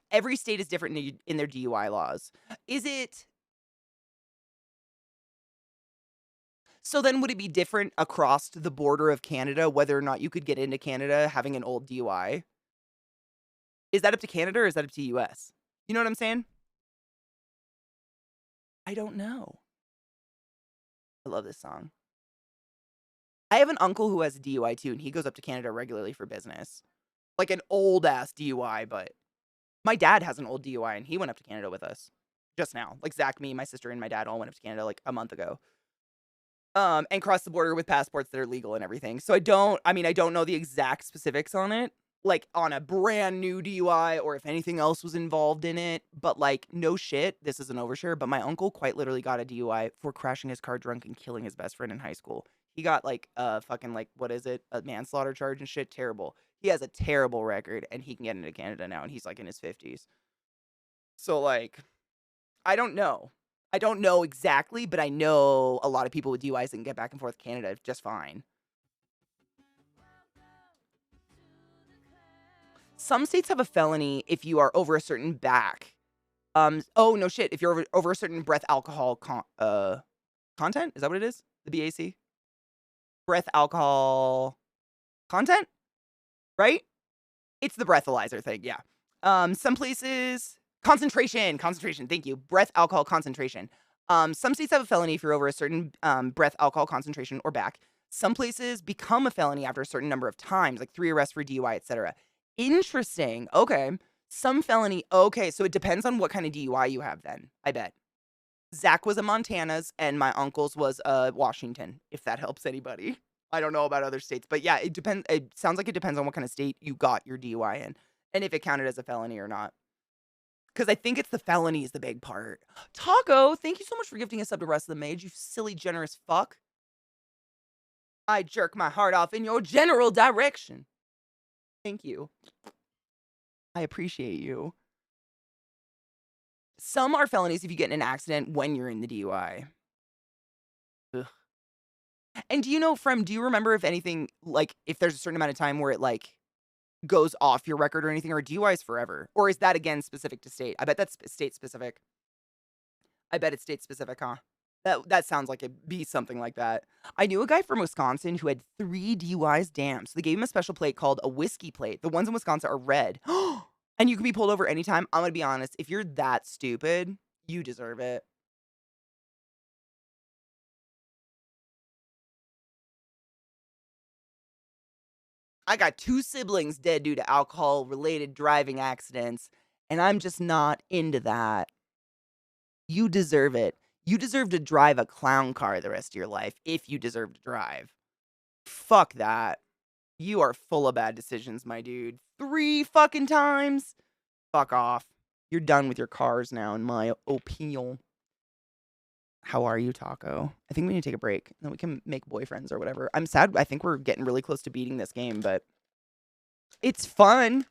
Every state is different in their DUI laws. Is it? So then would it be different across the border of Canada, whether or not you could get into Canada having an old DUI? Is that up to Canada or is that up to US? You know what I'm saying? I don't know. I love this song. I have an uncle who has a DUI too, and he goes up to Canada regularly for business. Like an old ass DUI, but my dad has an old DUI and he went up to Canada with us just now. Like Zach, me, my sister, and my dad all went up to Canada like a month ago. and cross the border with passports that are legal and everything. So I don't know the exact specifics on it, like on a brand new DUI or if anything else was involved in it. But like, no shit, this is an overshare. But my uncle quite literally got a DUI for crashing his car drunk and killing his best friend in high school. He got like a fucking like what is it, a manslaughter charge and shit. Terrible. He has a terrible record, and he can get into Canada now, and he's like in his 50s. So like, I don't know. I don't know exactly, but I know a lot of people with DUIs that can get back and forth to Canada just fine. Some states have a felony if you are over a certain back. Oh no shit, if you're over a certain breath alcohol content, is that what it is? The BAC? Breath alcohol content? Right? It's the breathalyzer thing, yeah. Some places concentration, thank you. Breath alcohol concentration. Some states have a felony if you're over a certain breath alcohol concentration or back. Some places become a felony after a certain number of times, like 3 arrests for DUI, etc. Interesting. Okay. Some felony. Okay, so it depends on what kind of DUI you have then, I bet. Zach was a Montana's and my uncle's was Washington, if that helps anybody. I don't know about other states, but yeah, it depends. It sounds like it depends on what kind of state you got your DUI in and if it counted as a felony or not. Because I think it's the felony is the big part. Taco, thank you so much for gifting us up to Rest of the Mage, you silly, generous fuck. I jerk my heart off in your general direction. Thank you. I appreciate you. Some are felonies if you get in an accident when you're in the DUI. Ugh. And do you know, do you remember if anything, like, if there's a certain amount of time where it, like, goes off your record or anything, or DUI is forever? Or is that, again, specific to state? I bet that's state-specific. I bet it's state-specific, huh? That sounds like it'd be something like that. I knew a guy from Wisconsin who had 3 DUIs. Damn. So they gave him a special plate called a whiskey plate. The ones in Wisconsin are red. And you can be pulled over anytime. I'm going to be honest. If you're that stupid, you deserve it. I got 2 siblings dead due to alcohol-related driving accidents, and I'm just not into that. You deserve it. You deserve to drive a clown car the rest of your life if you deserve to drive. Fuck that. You are full of bad decisions, my dude. 3 fucking times? Fuck off. You're done with your cars now, in my opinion. How are you, Taco? I think we need to take a break. Then we can make boyfriends or whatever. I'm sad. I think we're getting really close to beating this game, but it's fun.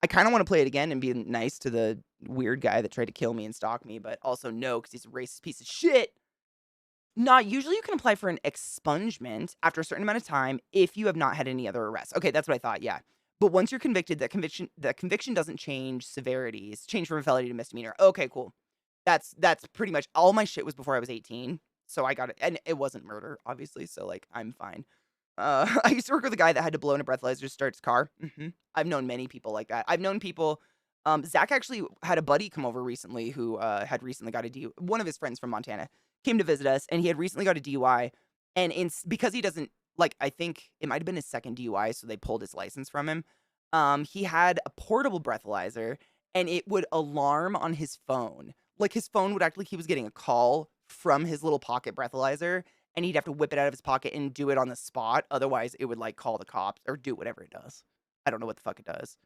I kind of want to play it again and be nice to the weird guy that tried to kill me and stalk me, but also no, because he's a racist piece of shit. Not usually you can apply for an expungement after a certain amount of time if you have not had any other arrests. Okay, that's what I thought, yeah. But once you're convicted, that conviction doesn't change severity. It's changed from a felony to misdemeanor. Okay, cool. That's pretty much all my shit was before I was 18. So I got it. And it wasn't murder, obviously. So like I'm fine. I used to work with a guy that had to blow in a breathalyzer to start his car. I've known many people like that. I've known people. Zach actually had a buddy come over recently who had recently got a DUI. One of his friends from Montana came to visit us, and he had recently got a DUI. And because he doesn't, like, I think it might have been his second DUI, so they pulled his license from him. He had a portable breathalyzer, and it would alarm on his phone. Like, his phone would act like he was getting a call from his little pocket breathalyzer, and he'd have to whip it out of his pocket and do it on the spot. Otherwise, it would, like, call the cops or do whatever it does. I don't know what the fuck it does.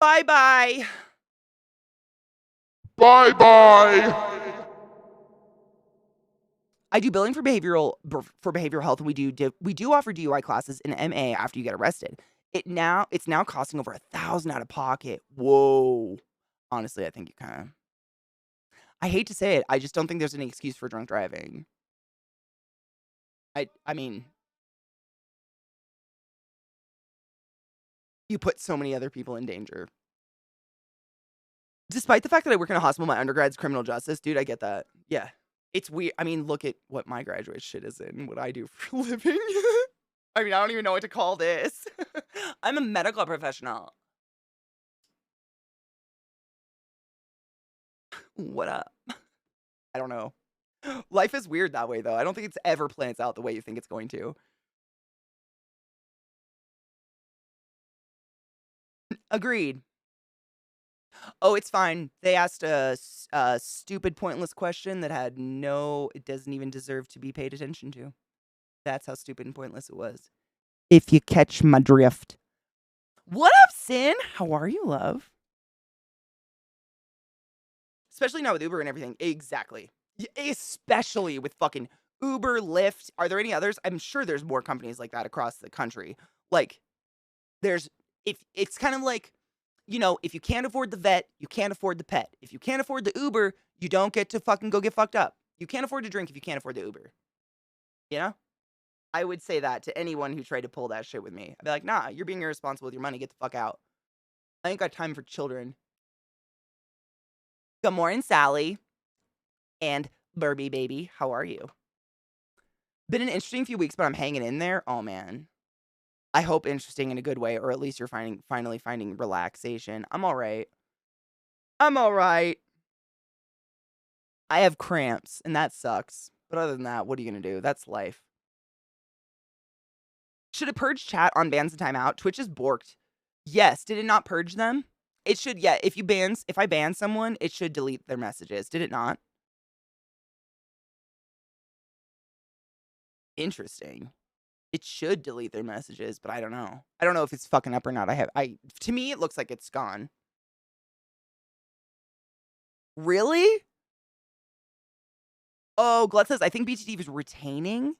Bye-bye. Bye-bye. I do billing for behavioral health, and we do offer DUI classes in MA after you get arrested. It's now costing over $1,000 out of pocket. Whoa. Honestly, I think you kind of. I hate to say it. I just don't think there's any excuse for drunk driving. I mean, you put so many other people in danger. Despite the fact that I work in a hospital, my undergrad's criminal justice, dude. I get that. Yeah. It's weird. I mean, look at what my graduate shit is in, what I do for a living. I mean, I don't even know what to call this. I'm a medical professional. What up? I don't know. Life is weird that way, though. I don't think it's ever plans out the way you think it's going to. Agreed. Oh, it's fine. They asked a stupid, pointless question that had no, it doesn't even deserve to be paid attention to. That's how stupid and pointless it was. If you catch my drift. What up, Sin? How are you, love? Especially now with Uber and everything. Exactly. Especially with fucking Uber, Lyft. Are there any others? I'm sure there's more companies like that across the country. Like, there's, if it's kind of like, you know, if you can't afford the vet, you can't afford the pet. If you can't afford the Uber, you don't get to fucking go get fucked up. You can't afford to drink if you can't afford the Uber. You know? I would say that to anyone who tried to pull that shit with me. I'd be like, nah, you're being irresponsible with your money. Get the fuck out. I ain't got time for children. Good morning, Sally. And Burby baby, how are you? Been an interesting few weeks, but I'm hanging in there. Oh man. I hope interesting in a good way, or at least you're finally finding relaxation. I'm all right. I'm all right. I have cramps, and that sucks. But other than that, what are you gonna do? That's life. Should it purge chat on bans and timeout? Twitch is borked. Yes. Did it not purge them? It should, yeah. If I ban someone, it should delete their messages. Did it not? Interesting. It should delete their messages, but I don't know. I don't know if it's fucking up or not. To me, it looks like it's gone. Really? Oh, Glut says, I think BTTV is retaining.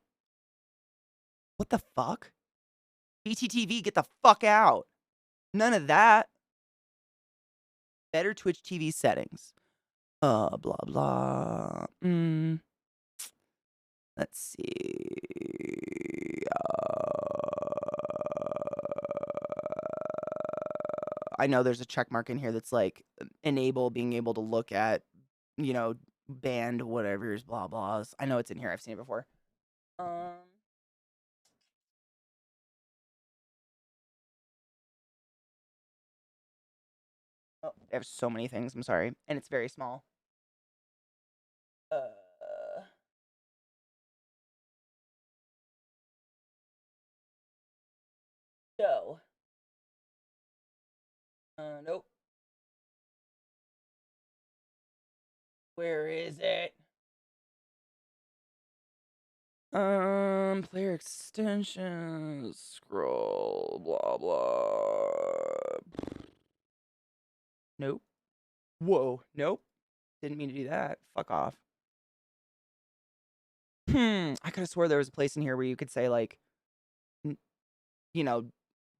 What the fuck? BTTV, get the fuck out. None of that. Better Twitch TV settings. Blah, blah. Let's see. I know there's a check mark in here that's like enable being able to look at, you know, banned whatever's blah blahs. I know it's in here. I've seen it before. Oh, I have so many things. I'm sorry, and it's very small. So, nope. Where is it? Player extensions. Scroll. Blah blah. Nope. Whoa. Nope. Didn't mean to do that. Fuck off. I could have swore there was a place in here where you could say like, you know,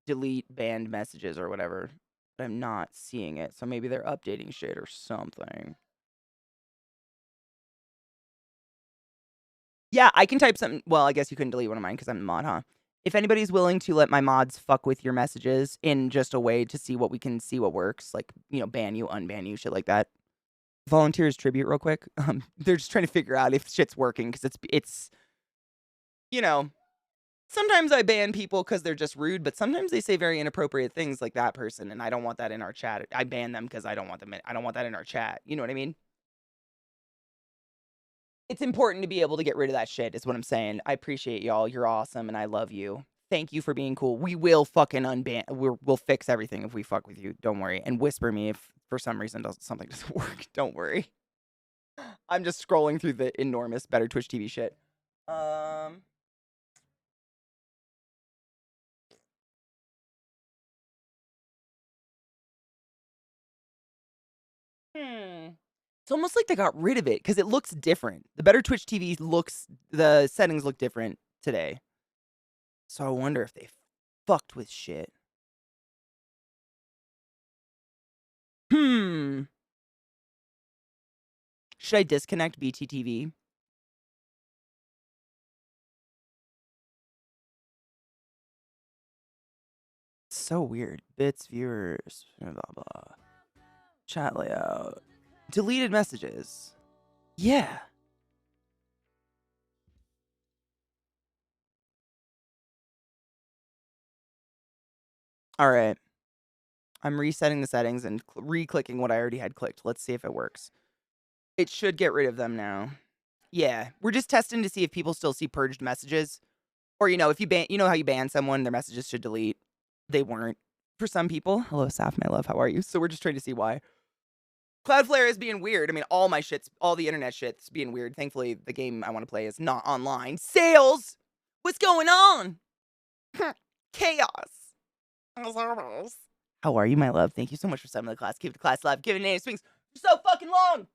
delete banned messages or whatever. But I'm not seeing it. So maybe they're updating shit or something. Yeah, I can type something. Well, I guess you couldn't delete one of mine because I'm a mod, huh? If anybody's willing to let my mods fuck with your messages in just a way to see what we can see what works, like, you know, ban you, unban you, shit like that. Volunteers tribute real quick. They're just trying to figure out if shit's working because it's, you know, sometimes I ban people because they're just rude, but sometimes they say very inappropriate things like that person, and I don't want that in our chat. I ban them because I don't want that in our chat. You know what I mean? It's important to be able to get rid of that shit, is what I'm saying. I appreciate y'all. You're awesome, and I love you. Thank you for being cool. We will fucking unban. We'll fix everything if we fuck with you. Don't worry. And whisper me if for some reason something doesn't work. Don't worry. I'm just scrolling through the enormous Better Twitch TV shit. It's almost like they got rid of it because it looks different. The Better Twitch TV the settings look different today. So I wonder if they fucked with shit. Should I disconnect BTTV? So weird. Bits, viewers, blah, blah. Chat layout. Deleted messages. Yeah. All right. I'm resetting the settings and re-clicking what I already had clicked. Let's see if it works. It should get rid of them now. Yeah. We're just testing to see if people still see purged messages. Or, you know, if you ban, you know how you ban someone, their messages should delete. They weren't for some people. Hello, Saf, my love. How are you? So we're just trying to see why. Cloudflare is being weird. I mean, all the internet shit's being weird. Thankfully, the game I want to play is not online. Sales! What's going on? Chaos. As always. How are you, my love? Thank you so much for subbing to the class. Keep the class alive. Giving name swings for so fucking long.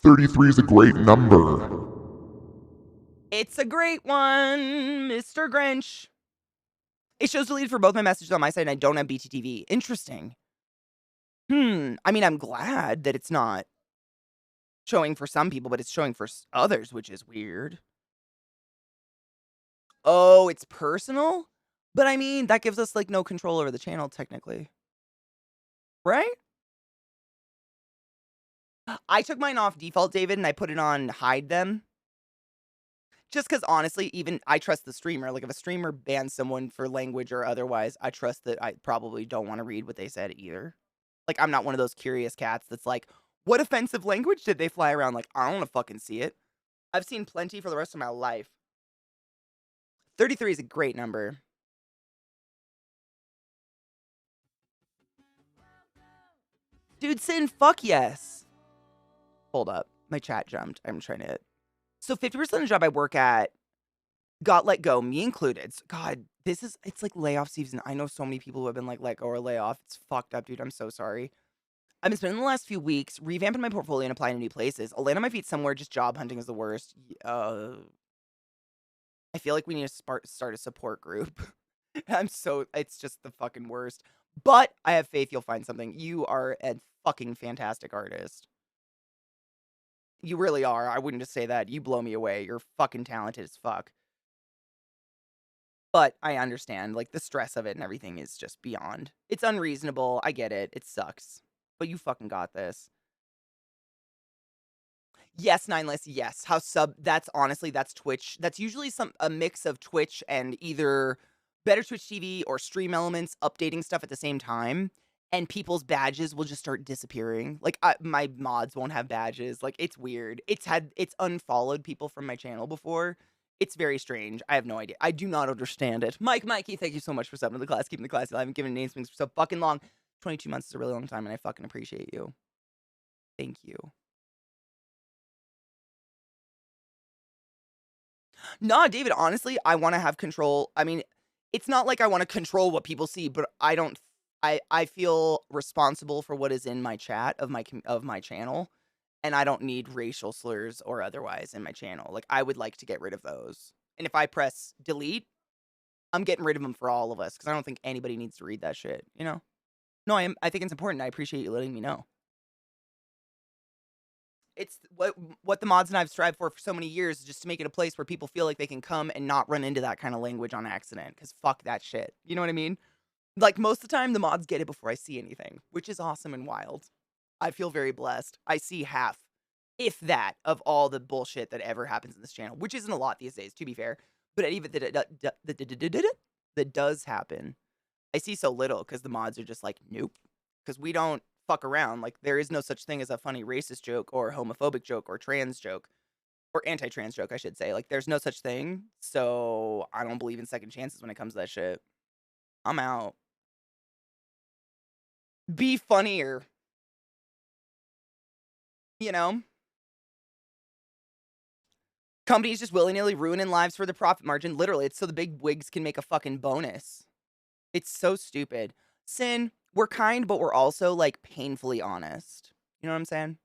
33 is a great number. It's a great one, Mr. Grinch. It shows deleted for both my messages on my side, and I don't have BTTV. Interesting. I mean, I'm glad that it's not showing for some people, but it's showing for others, which is weird. Oh, it's personal? But I mean, that gives us, like, no control over the channel, technically. Right? I took mine off default, David, and I put it on hide them. Just because, honestly, even I trust the streamer. Like, if a streamer bans someone for language or otherwise, I trust that I probably don't want to read what they said either. Like, I'm not one of those curious cats that's like, what offensive language did they fly around? Like, I don't want to fucking see it. I've seen plenty for the rest of my life. 33 is a great number. Dude, Sin, fuck yes. Hold up. My chat jumped. I'm trying to... So 50% of the job I work at got let go, me included. So, God, it's like layoff season. I know so many people who have been like let go or lay off. It's fucked up, dude. I'm so sorry. I've been spending the last few weeks revamping my portfolio and applying to new places. I'll land on my feet somewhere. Just job hunting is the worst. I feel like we need to start a support group. It's just the fucking worst. But I have faith you'll find something. You are a fucking fantastic artist. You really are. I wouldn't just say that. You blow me away. You're fucking talented as fuck. But I understand, like, the stress of it and everything is just beyond. It's unreasonable. I get it. It sucks. But you fucking got this. Yes, Nineless, yes. That's honestly, that's Twitch. That's usually a mix of Twitch and either Better Twitch TV or Stream Elements updating stuff at the same time. And people's badges will just start disappearing. Like, my mods won't have badges. Like, it's weird. It's unfollowed people from my channel before. It's very strange. I have no idea. I do not understand it. Mikey, thank you so much for subbing to the class, keeping the class alive, and giving name swings for so fucking long. 22 months is a really long time, and I fucking appreciate you. Thank you. Nah, David, honestly, I want to have control. I mean, it's not like I want to control what people see, but I feel responsible for what is in my chat of my channel, and I don't need racial slurs or otherwise in my channel. Like, I would like to get rid of those. And if I press delete, I'm getting rid of them for all of us, because I don't think anybody needs to read that shit, you know? No, I think it's important. I appreciate you letting me know. It's what the mods and I've strived for so many years, is just to make it a place where people feel like they can come and not run into that kind of language on accident, because fuck that shit. You know what I mean? Like, most of the time, the mods get it before I see anything, which is awesome and wild. I feel very blessed. I see half, if that, of all the bullshit that ever happens in this channel, which isn't a lot these days, to be fair. But even that does happen, I see so little, because the mods are just like, nope. Because we don't fuck around. Like, there is no such thing as a funny racist joke or homophobic joke or trans joke. Or anti-trans joke, I should say. Like, there's no such thing. So I don't believe in second chances when it comes to that shit. I'm out. Be funnier. You know? Companies just willy-nilly ruining lives for the profit margin. Literally, it's so the big wigs can make a fucking bonus. It's so stupid. Sin, we're kind, but we're also, like, painfully honest. You know what I'm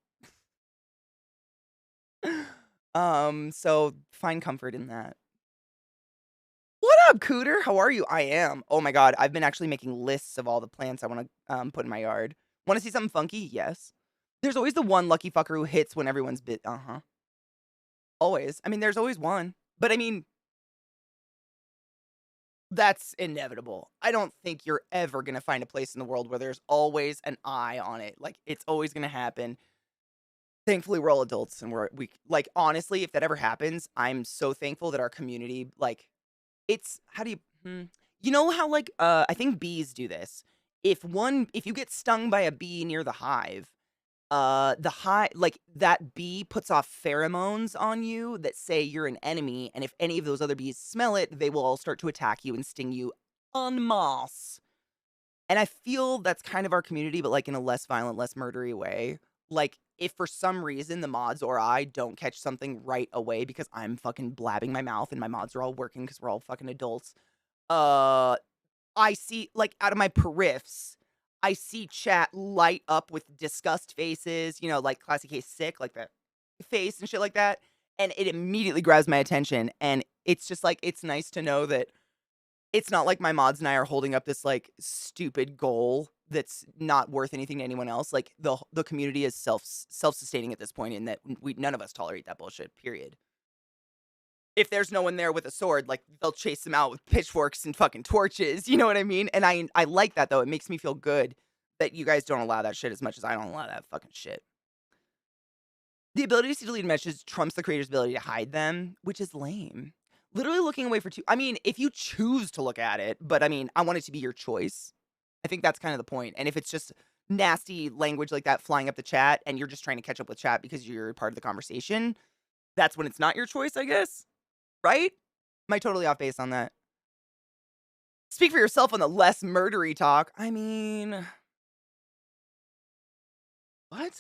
saying? So find comfort in that. What up, Cooter? How are you? I am. Oh my god, I've been actually making lists of all the plants I want to put in my yard. Want to see something funky? Yes. There's always the one lucky fucker who hits when everyone's bit. Always. I mean, there's always one. But I mean, that's inevitable. I don't think you're ever going to find a place in the world where there's always an eye on it. Like, it's always going to happen. Thankfully, we're all adults, and like, honestly, if that ever happens, I'm so thankful that our community, like, it's, how do you, you know how, like, I think bees do this. If you get stung by a bee near the hive, like, that bee puts off pheromones on you that say you're an enemy, and if any of those other bees smell it, they will all start to attack you and sting you en masse. And I feel that's kind of our community, but, like, in a less violent, less murdery way. Like, if for some reason the mods or I don't catch something right away because I'm fucking blabbing my mouth and my mods are all working because we're all fucking adults, uh, I see, like, out of my periffs, I see chat light up with disgust faces, you know, like ClassyKatie sick, like that face and shit like that, and it immediately grabs my attention, and it's just like, it's nice to know that it's not like my mods and I are holding up this, like, stupid goal that's not worth anything to anyone else. Like, the community is self-sustaining at this point in that we none of us tolerate that bullshit, period. If there's no one there with a sword, like, they'll chase them out with pitchforks and fucking torches, you know what I mean? And I like that, though. It makes me feel good that you guys don't allow that shit as much as I don't allow that fucking shit. The ability to see deleted messages trumps the creator's ability to hide them, which is lame. Literally looking away for two. I mean, if you choose to look at it, but I mean, I want it to be your choice. I think that's kind of the point. And if it's just nasty language like that flying up the chat and you're just trying to catch up with chat because you're part of the conversation, that's when it's not your choice, I guess. Right? Am I totally off base on that? Speak for yourself on the less murdery talk. I mean, what?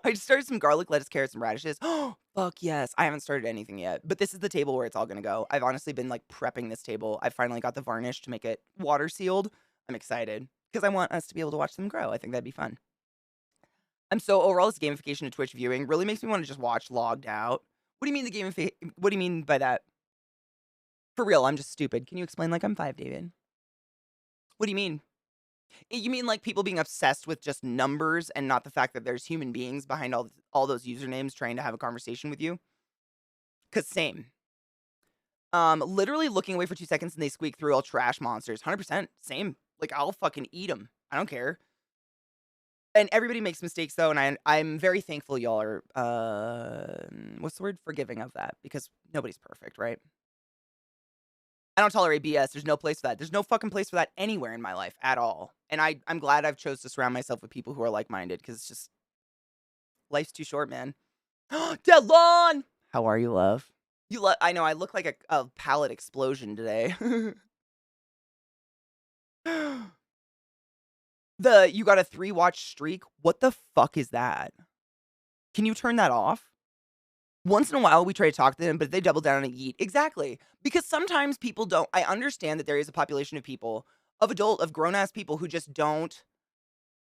I just started some garlic, lettuce, carrots, and radishes. Oh, fuck yes. I haven't started anything yet, but this is the table where it's all gonna go. I've honestly been like prepping this table. I finally got the varnish to make it water sealed. I'm excited because I want us to be able to watch them grow. I think that'd be fun. So overall, this gamification of Twitch viewing really makes me want to just watch logged out. What do you mean what do you mean by that? For real, I'm just stupid. Can you explain like I'm 5, David? What do you mean? You mean like people being obsessed with just numbers and not the fact that there's human beings behind all those usernames trying to have a conversation with you? 'Cause same. Literally looking away for 2 seconds and they squeak through all trash monsters. 100%. Same. Like, I'll fucking eat them. I don't care. And everybody makes mistakes, though, and I'm very thankful y'all are, what's the word? Forgiving of that, because nobody's perfect, right? I don't tolerate BS. There's no place for that. There's no fucking place for that anywhere in my life at all. And I'm glad I've chose to surround myself with people who are like-minded, because it's just life's too short, man. Delon! How are you, love? I know, I look like a pallet explosion today. You got a 3-watch streak? What the fuck is that? Can you turn that off? Once in a while, we try to talk to them, but they double down and eat. Exactly. Because sometimes people don't. I understand that there is a population of people, of grown-ass people who just don't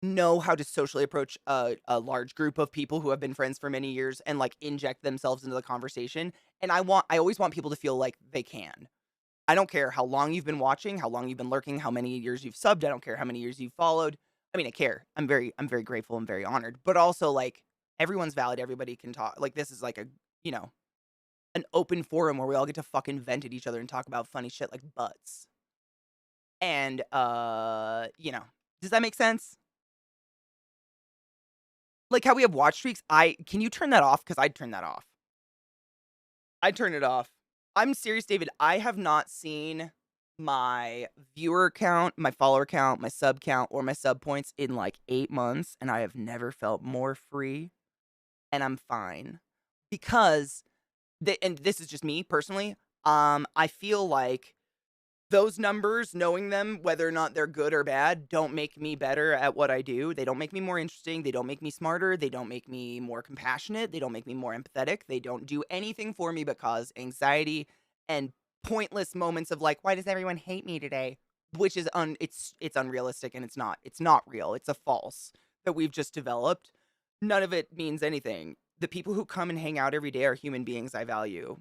know how to socially approach a large group of people who have been friends for many years and, like, inject themselves into the conversation. And I always want people to feel like they can. I don't care how long you've been watching, how long you've been lurking, how many years you've subbed. I don't care how many years you've followed. I mean, I care. I'm very grateful and very honored. But also, like, everyone's valid. Everybody can talk. Like, this is like you know, an open forum where we all get to fucking vent at each other and talk about funny shit like butts. And, does that make sense? Like how we have watch streaks. Can you turn that off? Because I'd turn that off. I'd turn it off. I'm serious, David. I have not seen my viewer count, my follower count, my sub count, or my sub points in like 8 months, and I have never felt more free, and I'm fine. Because, and this is just me personally, I feel like those numbers, knowing them, whether or not they're good or bad, don't make me better at what I do. They don't make me more interesting. They don't make me smarter. They don't make me more compassionate. They don't make me more empathetic. They don't do anything for me but cause anxiety and pointless moments of like, why does everyone hate me today? Which is it's unrealistic and it's not. It's not real. It's a false that we've just developed. None of it means anything. The people who come and hang out every day are human beings I value.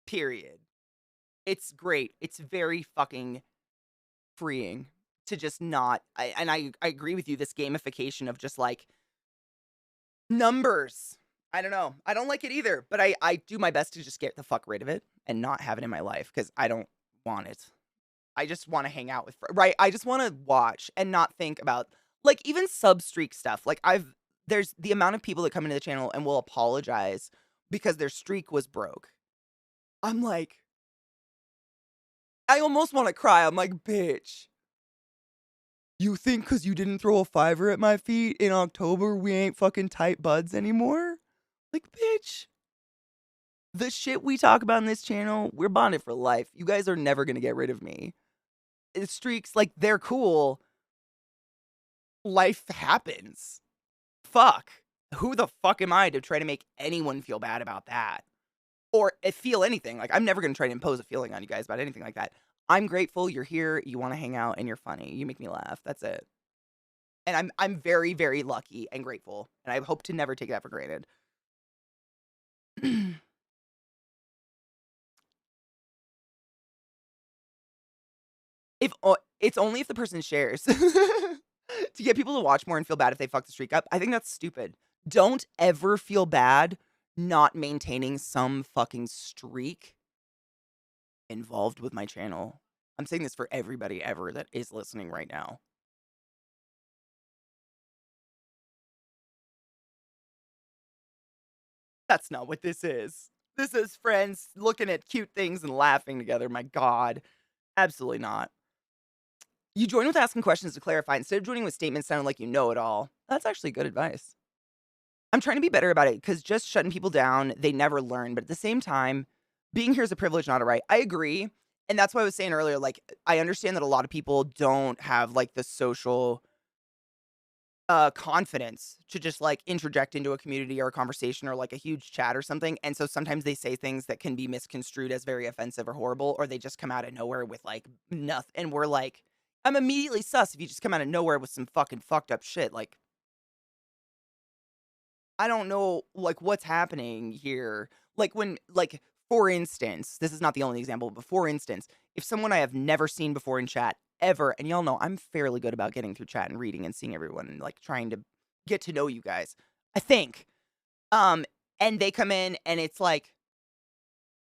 Period. It's great. It's very fucking freeing to just not. I agree with you. This gamification of just like numbers. I don't know. I don't like it either, but I do my best to just get the fuck rid of it and not have it in my life because I don't want it. I just want to hang out with, right? I just want to watch and not think about like even sub streak stuff. Like there's the amount of people that come into the channel and will apologize because their streak was broke. I'm like, I almost want to cry. I'm like, bitch. You think because you didn't throw a fiver at my feet in October, we ain't fucking tight buds anymore? Like, bitch. The shit we talk about in this channel, we're bonded for life. You guys are never going to get rid of me. Streaks, like, they're cool. Life happens. Fuck. Who the fuck am I to try to make anyone feel bad about that? Or feel anything. Like, I'm never gonna try to impose a feeling on you guys about anything like that. I'm grateful you're here, you wanna hang out, and you're funny. You make me laugh. That's it. And I'm very, very lucky and grateful, and I hope to never take that for granted. It's only if the person shares. To get people to watch more and feel bad if they fuck the streak up, I think that's stupid. Don't ever feel bad not maintaining some fucking streak involved with my channel. I'm saying this for everybody ever that is listening right now. That's not what this is. This is friends looking at cute things and laughing together. My God. Absolutely not. You join with asking questions to clarify instead of joining with statements sounding like you know it all. That's actually good advice. I'm trying to be better about it because just shutting people down, they never learn. But at the same time, being here is a privilege, not a right. I agree. And that's why I was saying earlier, like, I understand that a lot of people don't have like the social confidence to just like interject into a community or a conversation or like a huge chat or something. And so sometimes they say things that can be misconstrued as very offensive or horrible, or they just come out of nowhere with like nothing. And we're like, I'm immediately sus if you just come out of nowhere with some fucking fucked up shit. Like, I don't know, like, what's happening here. Like, for instance, this is not the only example, but for instance, if someone I have never seen before in chat ever, and y'all know I'm fairly good about getting through chat and reading and seeing everyone and like trying to get to know you guys, I think. Um, and they come in and it's like,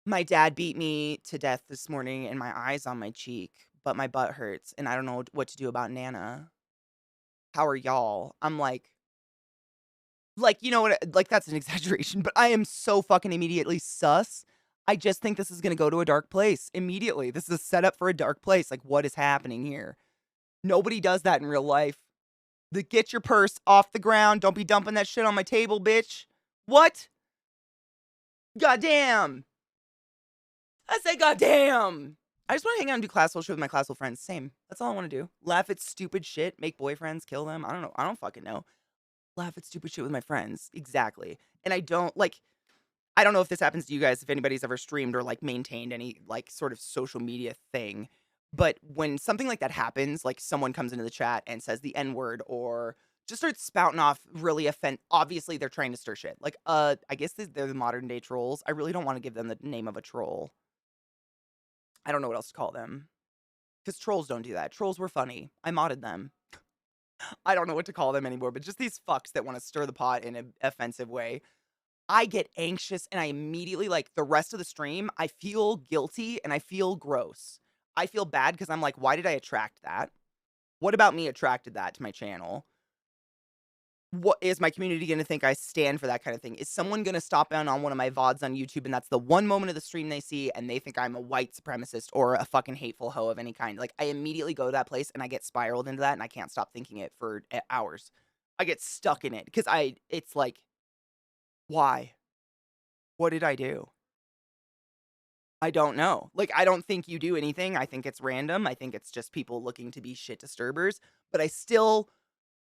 my dad beat me to death this morning and my eye's on my cheek, but my butt hurts and I don't know what to do about Nana. How are y'all? I'm like, you know what? Like, that's an exaggeration, but I am so fucking immediately sus. I just think this is gonna go to a dark place immediately. This is a setup for a dark place. Like, what is happening here? Nobody does that in real life. Get your purse off the ground. Don't be dumping that shit on my table, bitch. What? Goddamn. I say goddamn. I just want to hang out and do class shit with my classful friends. Same. That's all I want to do. Laugh at stupid shit. Make boyfriends. Kill them. I don't know. I don't fucking know. Laugh at stupid shit with my friends. Exactly. And I don't know if this happens to you guys, if anybody's ever streamed or like maintained any like sort of social media thing, but when something like that happens, like someone comes into the chat and says the N word or just starts spouting off really obviously they're trying to stir shit. Like, I guess they're the modern day trolls. I really don't want to give them the name of a troll. I don't know what else to call them because trolls don't do that. Trolls were funny. I modded them. I don't know what to call them anymore, but just these fucks that want to stir the pot in an offensive way. I get anxious and I immediately, like, the rest of the stream, I feel guilty and I feel gross. I feel bad because I'm like, why did I attract that? What about me attracted that to my channel? What is my community going to think I stand for that kind of thing? Is someone going to stop in on one of my VODs on YouTube and that's the one moment of the stream they see and they think I'm a white supremacist or a fucking hateful hoe of any kind? Like, I immediately go to that place and I get spiraled into that and I can't stop thinking it for hours. I get stuck in it because it's like, why? What did I do? I don't know. Like, I don't think you do anything. I think it's random. I think it's just people looking to be shit disturbers, but I still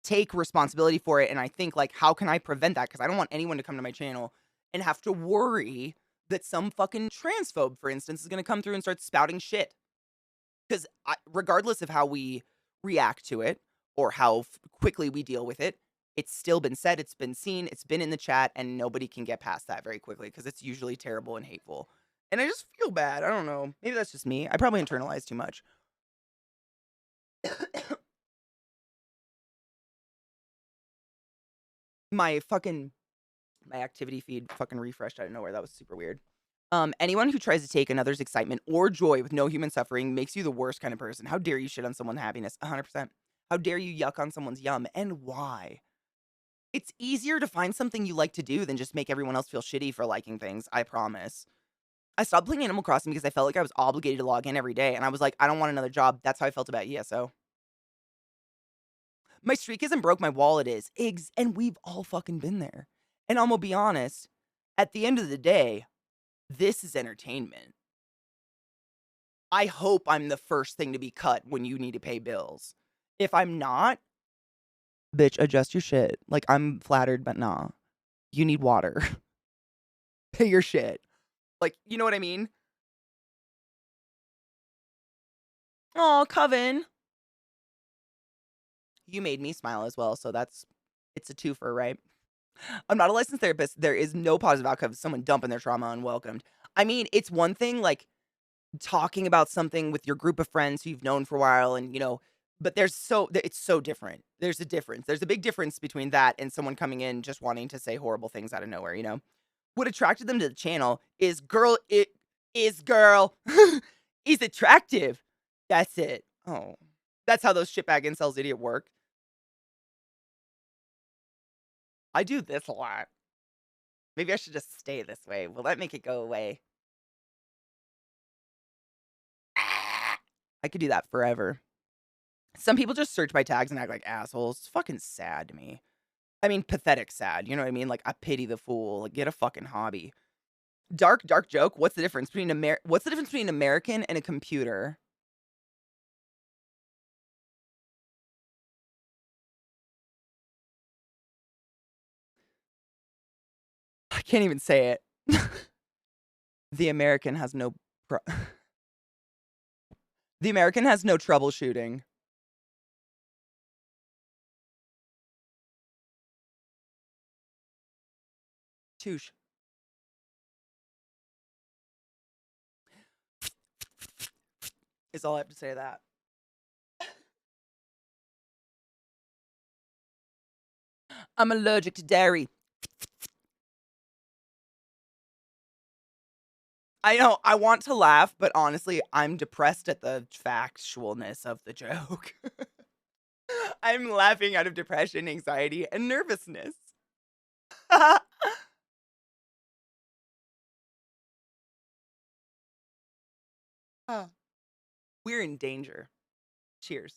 take responsibility for it. And I think, like, how can I prevent that? Because I don't want anyone to come to my channel and have to worry that some fucking transphobe, for instance, is going to come through and start spouting shit. Because regardless of how we react to it or how quickly we deal with it, it's still been said, it's been seen, it's been in the chat, and nobody can get past that very quickly because it's usually terrible and hateful. And I just feel bad. I don't know. Maybe that's just me. I probably internalize too much. my activity feed fucking refreshed out of nowhere. That was super weird. Anyone who tries to take another's excitement or joy with no human suffering makes you the worst kind of person. How dare you shit on someone's happiness? 100%. How dare you yuck on someone's yum? And why? It's easier to find something you like to do than just make everyone else feel shitty for liking things. I promise. I stopped playing Animal Crossing because I felt like I was obligated to log in every day. And I was like, I don't want another job. That's how I felt about ESO. My streak isn't broke, my wallet is. And we've all fucking been there. And I'm gonna be honest, at the end of the day, this is entertainment. I hope I'm the first thing to be cut when you need to pay bills. If I'm not, Bitch, adjust your shit. Like, I'm flattered, but nah. You need water. Pay your shit. Like, you know what I mean? Oh, Coven. You made me smile as well, so it's a twofer, right? I'm not a licensed therapist. There is no positive outcome of someone dumping their trauma unwelcomed. I mean, it's one thing, like, talking about something with your group of friends who you've known for a while and, but it's so different. There's a difference. There's a big difference between that and someone coming in just wanting to say horrible things out of nowhere? What attracted them to the channel is girl is attractive. That's it. Oh. That's how those shitbag incels idiot work. I do this a lot. Maybe I should just stay this way. Will that make it go away? I could do that forever. Some people just search by tags and act like assholes. It's fucking sad to me. I mean, pathetic sad. You know what I mean? Like, I pity the fool. Like, get a fucking hobby. Dark joke. What's the difference between American and a computer? I can't even say it. The American has no The American has no troubleshooting. Touche. Is all I have to say to that. I'm allergic to dairy. I know, I want to laugh, but honestly, I'm depressed at the factualness of the joke. I'm laughing out of depression, anxiety, and nervousness. We're in danger. Cheers.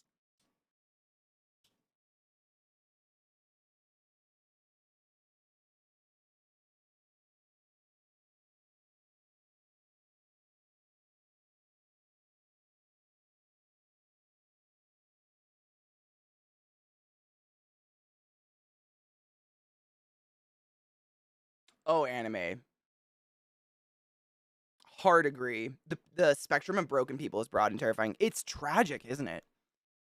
Oh, anime. Hard agree. The spectrum of broken people is broad and terrifying. It's tragic, isn't it?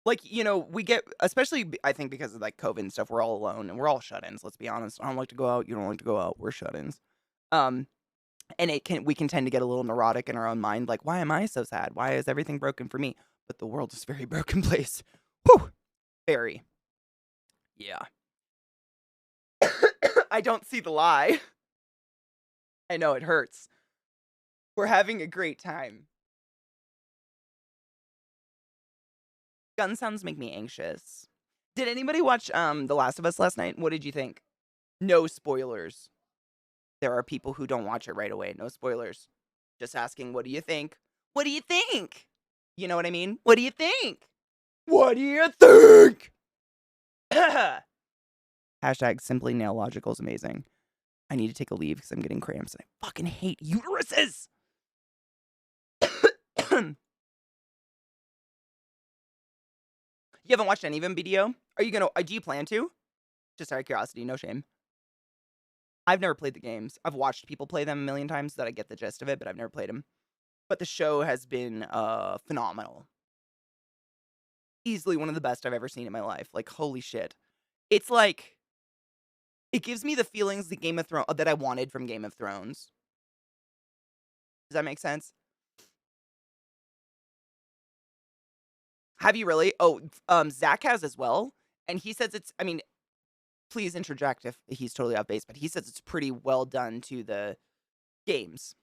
Like, we get, especially I think because of like COVID and stuff, we're all alone and we're all shut-ins, let's be honest. I don't like to go out, you don't like to go out, we're shut-ins. And we can tend to get a little neurotic in our own mind, like, why am I so sad? Why is everything broken for me? But the world is a very broken place. Whew. Very. Yeah. I don't see the lie. I know it hurts. We're having a great time. Gun sounds make me anxious. Did anybody watch The Last of Us last night? What did you think? No spoilers. There are people who don't watch it right away. No spoilers. Just asking, what do you think? What do you think? You know what I mean? What do you think? What do you think? Hashtag simply nail logical is amazing. I need to take a leave because I'm getting cramps and I fucking hate uteruses. You haven't watched any of them, BDO? Do you plan to? Just out of curiosity, no shame. I've never played the games. I've watched people play them a million times so that I get the gist of it, but I've never played them. But the show has been phenomenal. Easily one of the best I've ever seen in my life. Like, holy shit. It's like, it gives me the feelings that I wanted from Game of Thrones. Does that make sense? Have you really? Oh, Zach has as well. And he says please interject if he's totally off base, but he says it's pretty well done to the games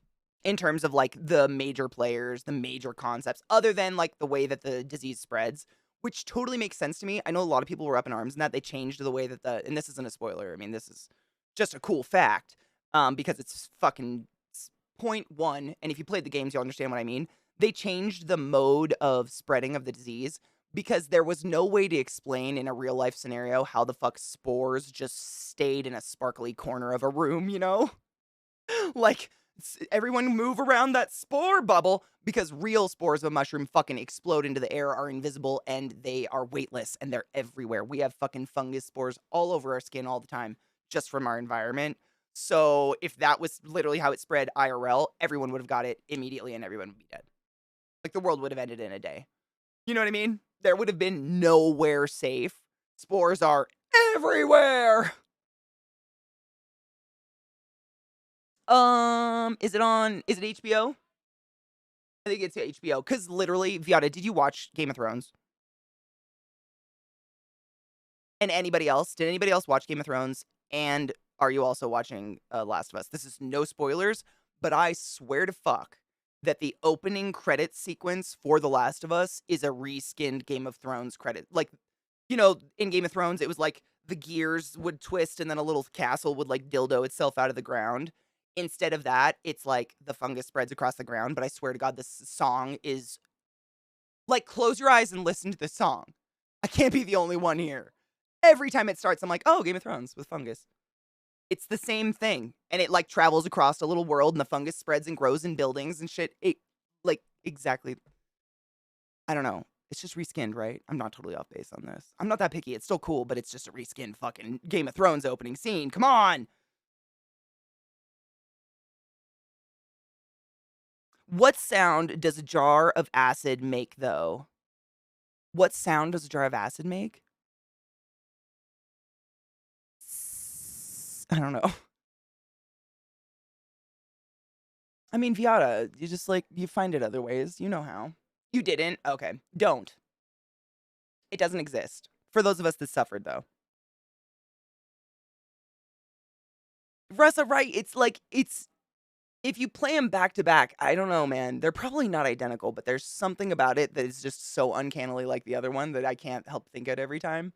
in terms of like the major players, the major concepts, other than like the way that the disease spreads, which totally makes sense to me. I know a lot of people were up in arms in that they changed the way that and this isn't a spoiler. I mean, this is just a cool fact, because it's fucking point one. And if you played the games, you'll understand what I mean. They changed the mode of spreading of the disease because there was no way to explain in a real life scenario how the fuck spores just stayed in a sparkly corner of a room, Like, Everyone move around that spore bubble because real spores of a mushroom fucking explode into the air, are invisible, and they are weightless, and they're everywhere. We have fucking fungus spores all over our skin all the time just from our environment. So if that was literally how it spread IRL, everyone would have got it immediately and everyone would be dead. Like the world would have ended in a day. You know what I mean? There would have been nowhere safe. Spores are everywhere. Is it HBO? I think it's HBO. Cause literally, Viata, did you watch Game of Thrones? And anybody else? Did anybody else watch Game of Thrones? And are you also watching Last of Us? This is no spoilers, but I swear to fuck that the opening credit sequence for The Last of Us is a reskinned Game of Thrones credit. Like, you know, in Game of Thrones, it was like the gears would twist and then a little castle would like dildo itself out of the ground. Instead of that, it's like the fungus spreads across the ground. But I swear to God, this song is like, close your eyes and listen to the song. I can't be the only one here. Every time it starts, I'm like, oh, Game of Thrones with fungus. It's the same thing. And it like travels across a little world and the fungus spreads and grows in buildings and shit. It like exactly. I don't know. It's just reskinned, right? I'm not totally off base on this. I'm not that picky. It's still cool, but it's just a reskinned fucking Game of Thrones opening scene. Come on. What sound does a jar of acid make, though? What sound does a jar of acid make? I don't know. I mean, Viata, you just like, you find it other ways. You know how. You didn't? Okay. Don't. It doesn't exist. For those of us that suffered, though. Russa, right? It's like, if you play them back to back, I don't know, man. They're probably not identical, but there's something about it that is just so uncannily like the other one that I can't help think of every time.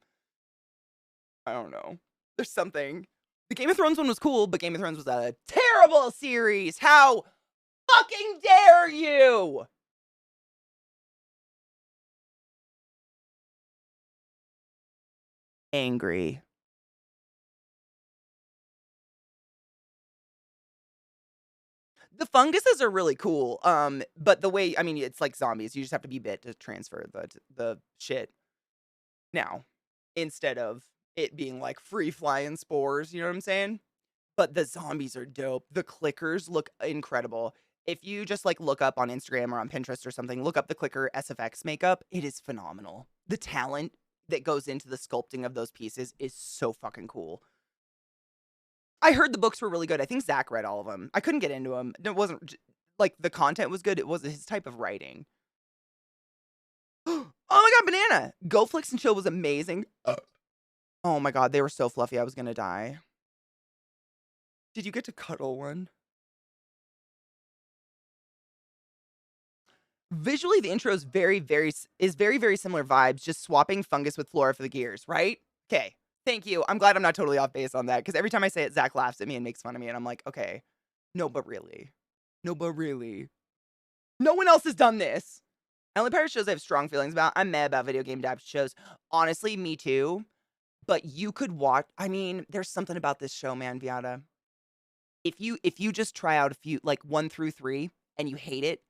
I don't know. There's something. The Game of Thrones one was cool, but Game of Thrones was a terrible series. How fucking dare you? Angry. The funguses are really cool. But the way, I mean, it's like zombies. You just have to be bit to transfer the shit now instead of it being like free flying spores. You know what I'm saying? But the zombies are dope. The clickers look incredible. If you just like look up on Instagram or on Pinterest or something, look up the clicker SFX makeup. It is phenomenal. The talent that goes into the sculpting of those pieces is so fucking cool. I heard the books were really good. I think Zach read all of them. I couldn't get into them. It wasn't like the content was good. It wasn't his type of writing. Oh my God, Banana. Go Flicks and Chill was amazing. Oh my God, they were so fluffy. I was going to die. Did you get to cuddle one? Visually, the intro is very similar vibes, just swapping fungus with flora for the gears, right? Okay. Thank you. I'm glad I'm not totally off base on that, because every time I say it, Zach laughs at me and makes fun of me, and I'm like, okay. No, but really. No, but really. No one else has done this. Only Pirate shows I have strong feelings about. I'm mad about video game adapted shows. Honestly, me too. But you could watch. I mean, there's something about this show, man, Viata. If you just try out a few, like 1 through 3, and you hate it,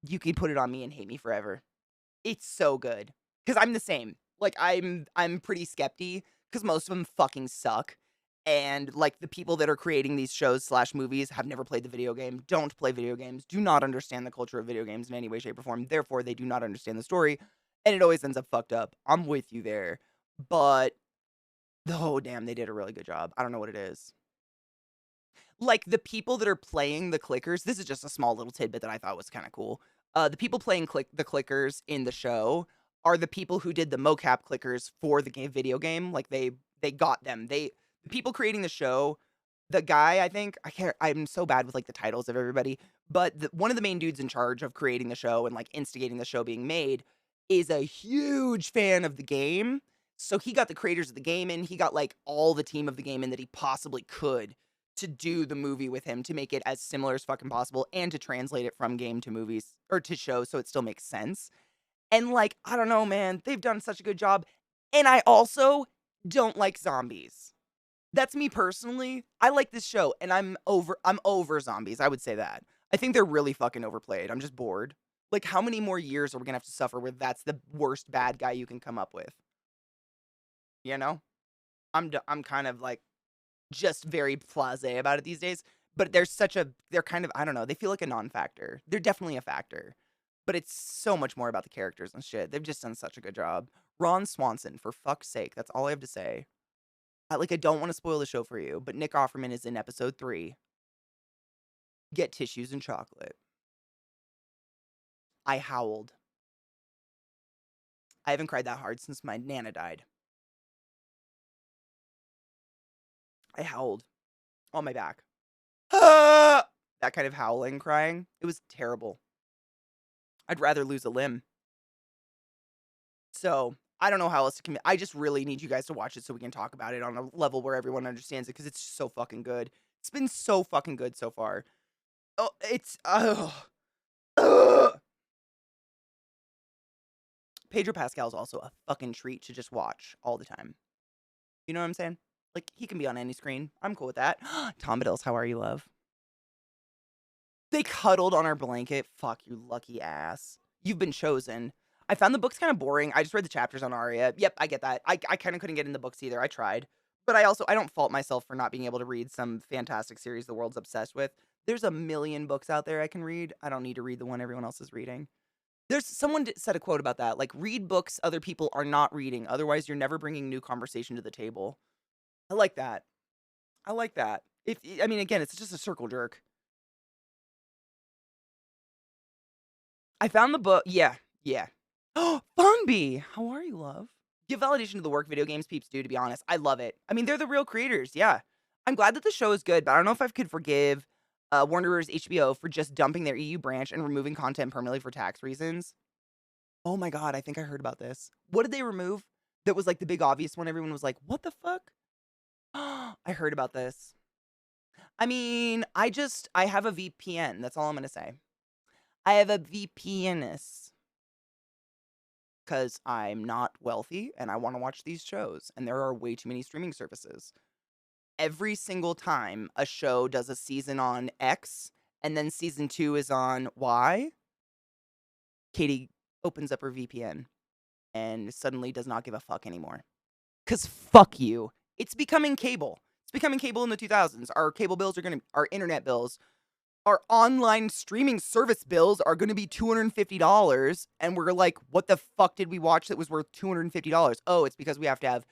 you can put it on me and hate me forever. It's so good. Because I'm the same. Like, I'm pretty skepty, because most of them fucking suck. And, like, the people that are creating these shows / movies have never played the video game, don't play video games, do not understand the culture of video games in any way, shape, or form. Therefore, they do not understand the story, and it always ends up fucked up. I'm with you there. But, oh, damn, they did a really good job. I don't know what it is. Like, the people that are playing the clickers, this is just a small little tidbit that I thought was kind of cool. The people playing the clickers in the show are the people who did the mocap clickers for the video game. Like, they got them. The people creating the show, the guy, I think, I'm so bad with like the titles of everybody, but one of the main dudes in charge of creating the show and like instigating the show being made is a huge fan of the game. So he got the creators of the game in, he got like all the team of the game in that he possibly could to do the movie with him, to make it as similar as fucking possible and to translate it from game to movies or to show so it still makes sense. And like, I don't know, man, they've done such a good job. And I also don't like zombies. That's me personally. I like this show, and I'm over zombies. I would say that. I think they're really fucking overplayed. I'm just bored. Like, how many more years are we gonna have to suffer where that's the worst bad guy you can come up with? You know? I'm kind of like just very blasé about it these days. But they're kind of, I don't know, they feel like a non-factor. They're definitely a factor. But it's so much more about the characters and shit. They've just done such a good job. Ron Swanson, for fuck's sake. That's all I have to say. I don't want to spoil the show for you, but Nick Offerman is in episode 3. Get tissues and chocolate. I howled. I haven't cried that hard since my Nana died. I howled on my back. Ah! That kind of howling, crying. It was terrible. I'd rather lose a limb. So, I don't know how else to commit. I just really need you guys to watch it so we can talk about it on a level where everyone understands it, because it's so fucking good. It's been so fucking good so far. Oh, it's... Pedro Pascal is also a fucking treat to just watch all the time. You know what I'm saying? Like, he can be on any screen. I'm cool with that. Tom Biddles, how are you, love? They cuddled on our blanket. Fuck, you lucky ass. You've been chosen. I found the books kind of boring. I just read the chapters on Arya. Yep, I get that. I kind of couldn't get in the books either. I tried. But I don't fault myself for not being able to read some fantastic series the world's obsessed with. There's a million books out there I can read. I don't need to read the one everyone else is reading. There's someone said a quote about that. Like, read books other people are not reading. Otherwise, you're never bringing new conversation to the table. I like that. I like that. Again, it's just a circle jerk. I found the book. Yeah. Oh, Funby! How are you, love? Give validation to the work video games peeps do, to be honest. I love it. I mean, they're the real creators, yeah. I'm glad that the show is good, but I don't know if I could forgive Warner Bros. HBO for just dumping their EU branch and removing content permanently for tax reasons. Oh my god, I think I heard about this. What did they remove? That was like the big obvious one. Everyone was like, what the fuck? I heard about this. I mean, I have a VPN. That's all I'm going to say. I have a VPNist. Because I'm not wealthy and I want to watch these shows. And there are way too many streaming services. Every single time a show does a season on X and then season 2 is on Y, Katie opens up her VPN and suddenly does not give a fuck anymore. Because fuck you. It's becoming cable. It's becoming cable in the 2000s. Our cable bills our internet bills, our online streaming service bills are going to be $250. And we're like, what the fuck did we watch that was worth $250? Oh, it's because we have to have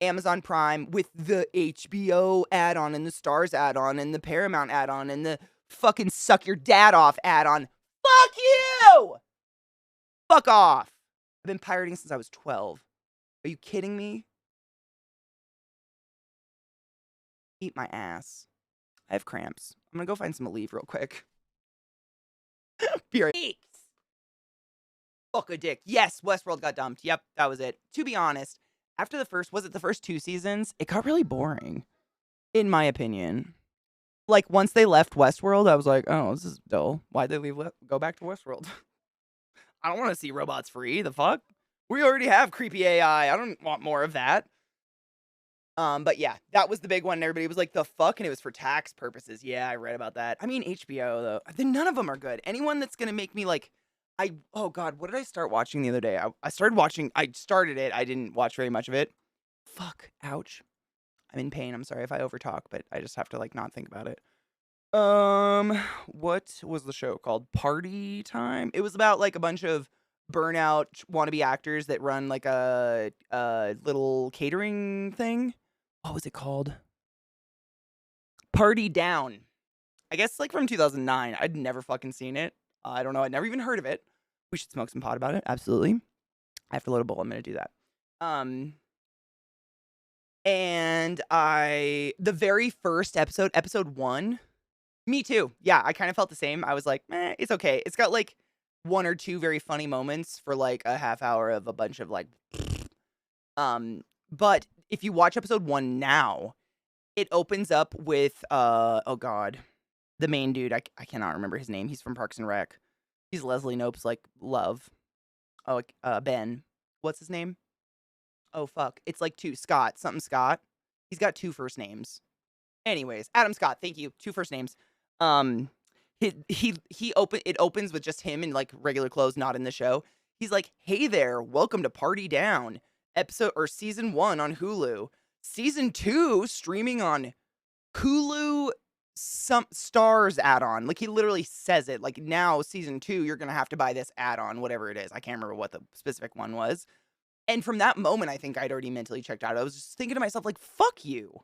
Amazon Prime with the HBO add-on and the Stars add-on and the Paramount add-on and the fucking suck your dad off add-on. Fuck you! Fuck off. I've been pirating since I was 12. Are you kidding me? Eat my ass. I have cramps. I'm gonna go find some Aleve real quick. Be right. Fuck a dick. Yes, Westworld got dumped. Yep, that was it. To be honest, after the first 2 seasons, it got really boring. In my opinion. Like, once they left Westworld, I was like, oh, this is dull. Why'd they go back to Westworld? I don't want to see robots free. The fuck? We already have creepy AI. I don't want more of that. But yeah, that was the big one. And everybody was like, the fuck? And it was for tax purposes. Yeah, I read about that. I mean, HBO, though. None of them are good. Anyone that's going to make me like, oh God, what did I start watching the other day? I started it. I didn't watch very much of it. Fuck. Ouch. I'm in pain. I'm sorry if I overtalk, but I just have to like not think about it. What was the show called? Party Time? It was about like a bunch of burnout wannabe actors that run like a little catering thing. What was it called? Party Down. I guess like from 2009. I'd never fucking seen it. I don't know. I'd never even heard of it. We should smoke some pot about it. Absolutely. I have to load a bowl. I'm going to do that. And the very first episode 1, me too. Yeah, I kind of felt the same. I was like, it's okay. It's got like 1 or 2 very funny moments for like a half hour of a bunch of like, but if you watch episode 1 now, it opens up with, oh God, the main dude. I cannot remember his name. He's from Parks and Rec. He's Leslie Knope's like love. Oh, Ben. What's his name? Oh, fuck. It's like 2. Scott. Something Scott. He's got 2 first names. Anyways, Adam Scott, thank you. 2 first names. Um, it opens with just him in, like, regular clothes, not in the show. He's like, "Hey there, welcome to Party Down, episode or season 1 on Hulu. Season 2 streaming on Hulu some Stars add-on." Like, he literally says it, like, "Now season 2, you're gonna have to buy this add-on," whatever it is. I can't remember what the specific one was. And from that moment, I think I'd already mentally checked out. I was just thinking to myself, like, "Fuck you.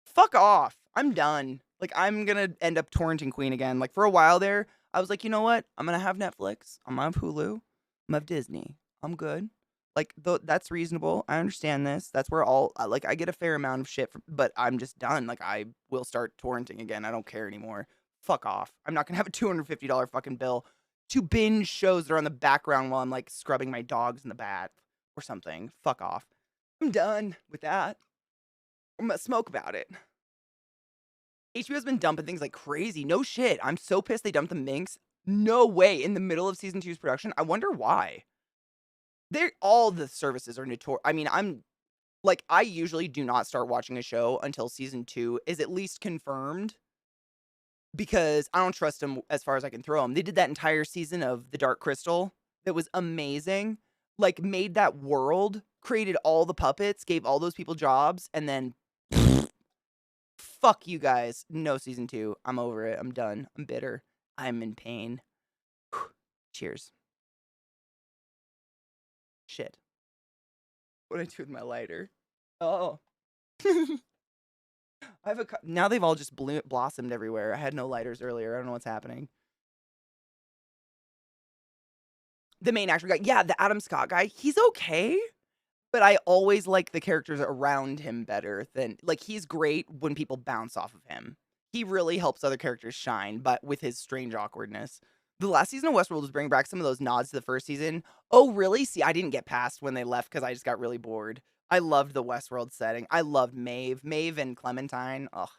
Fuck off. I'm done." Like, I'm gonna end up torrenting Queen again. Like, for a while there, I was like, "You know what? I'm gonna have Netflix. I'm gonna have Hulu. I'm gonna have Disney. I'm good." Like, that's reasonable. I understand this. That's where like, I get a fair amount of shit, but I'm just done. Like, I will start torrenting again. I don't care anymore. Fuck off. I'm not gonna have a $250 fucking bill to binge shows that are on the background while I'm, like, scrubbing my dogs in the bath or something. Fuck off. I'm done with that. I'm gonna smoke about it. HBO's been dumping things like crazy. No shit. I'm so pissed they dumped the Minx. No way. In the middle of season 2's production. I wonder why. All the services are notorious. I mean, I usually do not start watching a show until season 2 is at least confirmed because I don't trust them as far as I can throw them. They did that entire season of The Dark Crystal that was amazing. Like, made that world, created all the puppets, gave all those people jobs, and then fuck you guys. No season 2. I'm over it. I'm done. I'm bitter. I'm in pain. Cheers. Shit. What did I do with my lighter? Oh. Now they've all just blossomed everywhere. I had no lighters earlier. I don't know what's happening. The main actor guy. Yeah, the Adam Scott guy. He's okay. But I always like the characters around him better than, like, he's great when people bounce off of him. He really helps other characters shine, but with his strange awkwardness. The last season of Westworld was bringing back some of those nods to the first season. Oh, really? See, I didn't get past when they left because I just got really bored. I loved the Westworld setting. I loved Maeve and Clementine. Ugh.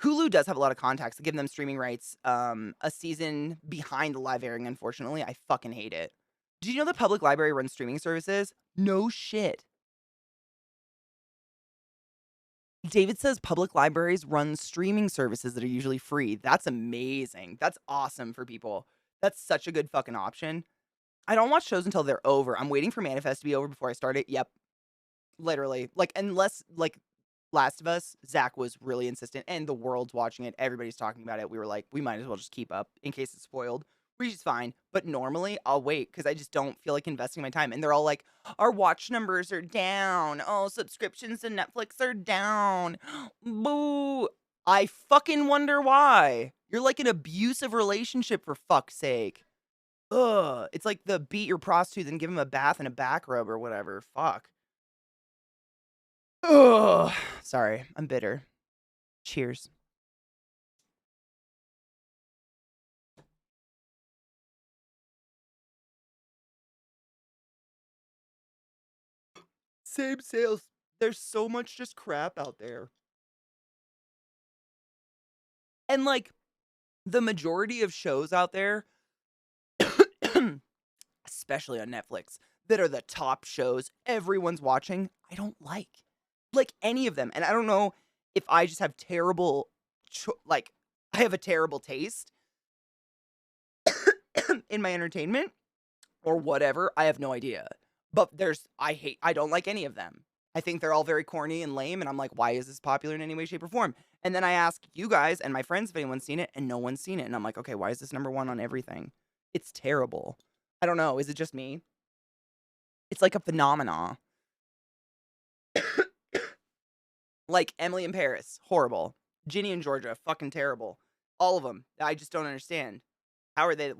Hulu does have a lot of contacts to give them streaming rights. A season behind the live airing, unfortunately. I fucking hate it. Did you know the public library runs streaming services? No shit. David says public libraries run streaming services that are usually free. That's amazing. That's awesome for people. That's such a good fucking option. I don't watch shows until they're over. I'm waiting for Manifest to be over before I start it. Yep. Literally. Like, unless, like, Last of Us, Zach was really insistent, and the world's watching it. Everybody's talking about it. We were like, we might as well just keep up in case it's spoiled, which is fine. But normally, I'll wait because I just don't feel like investing my time. And they're all like, our watch numbers are down. Oh, subscriptions to Netflix are down. Boo. I fucking wonder why. You're like an abusive relationship, for fuck's sake. Ugh. It's like the beat your prostitute and give him a bath and a back rub or whatever. Fuck. Ugh. Sorry, I'm bitter. Cheers. Same sales. There's so much just crap out there. And, like, the majority of shows out there, especially on Netflix, that are the top shows everyone's watching, I don't like. Like, any of them. And I don't know if I just have terrible, I have a terrible taste in my entertainment or whatever. I have no idea. But I don't like any of them. I think they're all very corny and lame, and I'm like, why is this popular in any way, shape, or form? And then I ask you guys and my friends if anyone's seen it, and no one's seen it. And I'm like, okay, why is this number 1 on everything? It's terrible. I don't know. Is it just me? It's like a phenomena. Like Emily in Paris, horrible. Ginny in Georgia, fucking terrible. All of them. I just don't understand. How are they?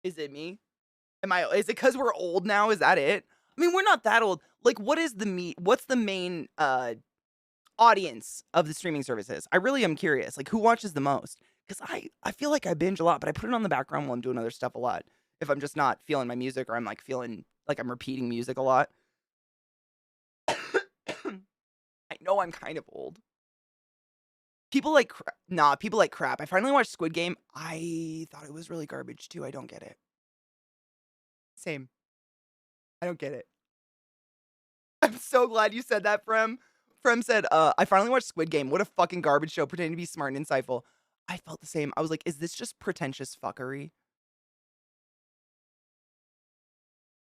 Is it me? Is it because we're old now? Is that it? I mean, we're not that old. Like, what's the main audience of the streaming services? I really am curious. Like, who watches the most? Because I feel like I binge a lot, but I put it on the background while I'm doing other stuff a lot. If I'm just not feeling my music, or I'm like feeling like I'm repeating music a lot. I know I'm kind of old. People like people like crap. I finally watched Squid Game. I thought it was really garbage too. I don't get it. Same. I don't get it. I'm so glad you said that, Frem. Frem said, I finally watched Squid Game. What a fucking garbage show pretending to be smart and insightful. I felt the same. I was like, is this just pretentious fuckery?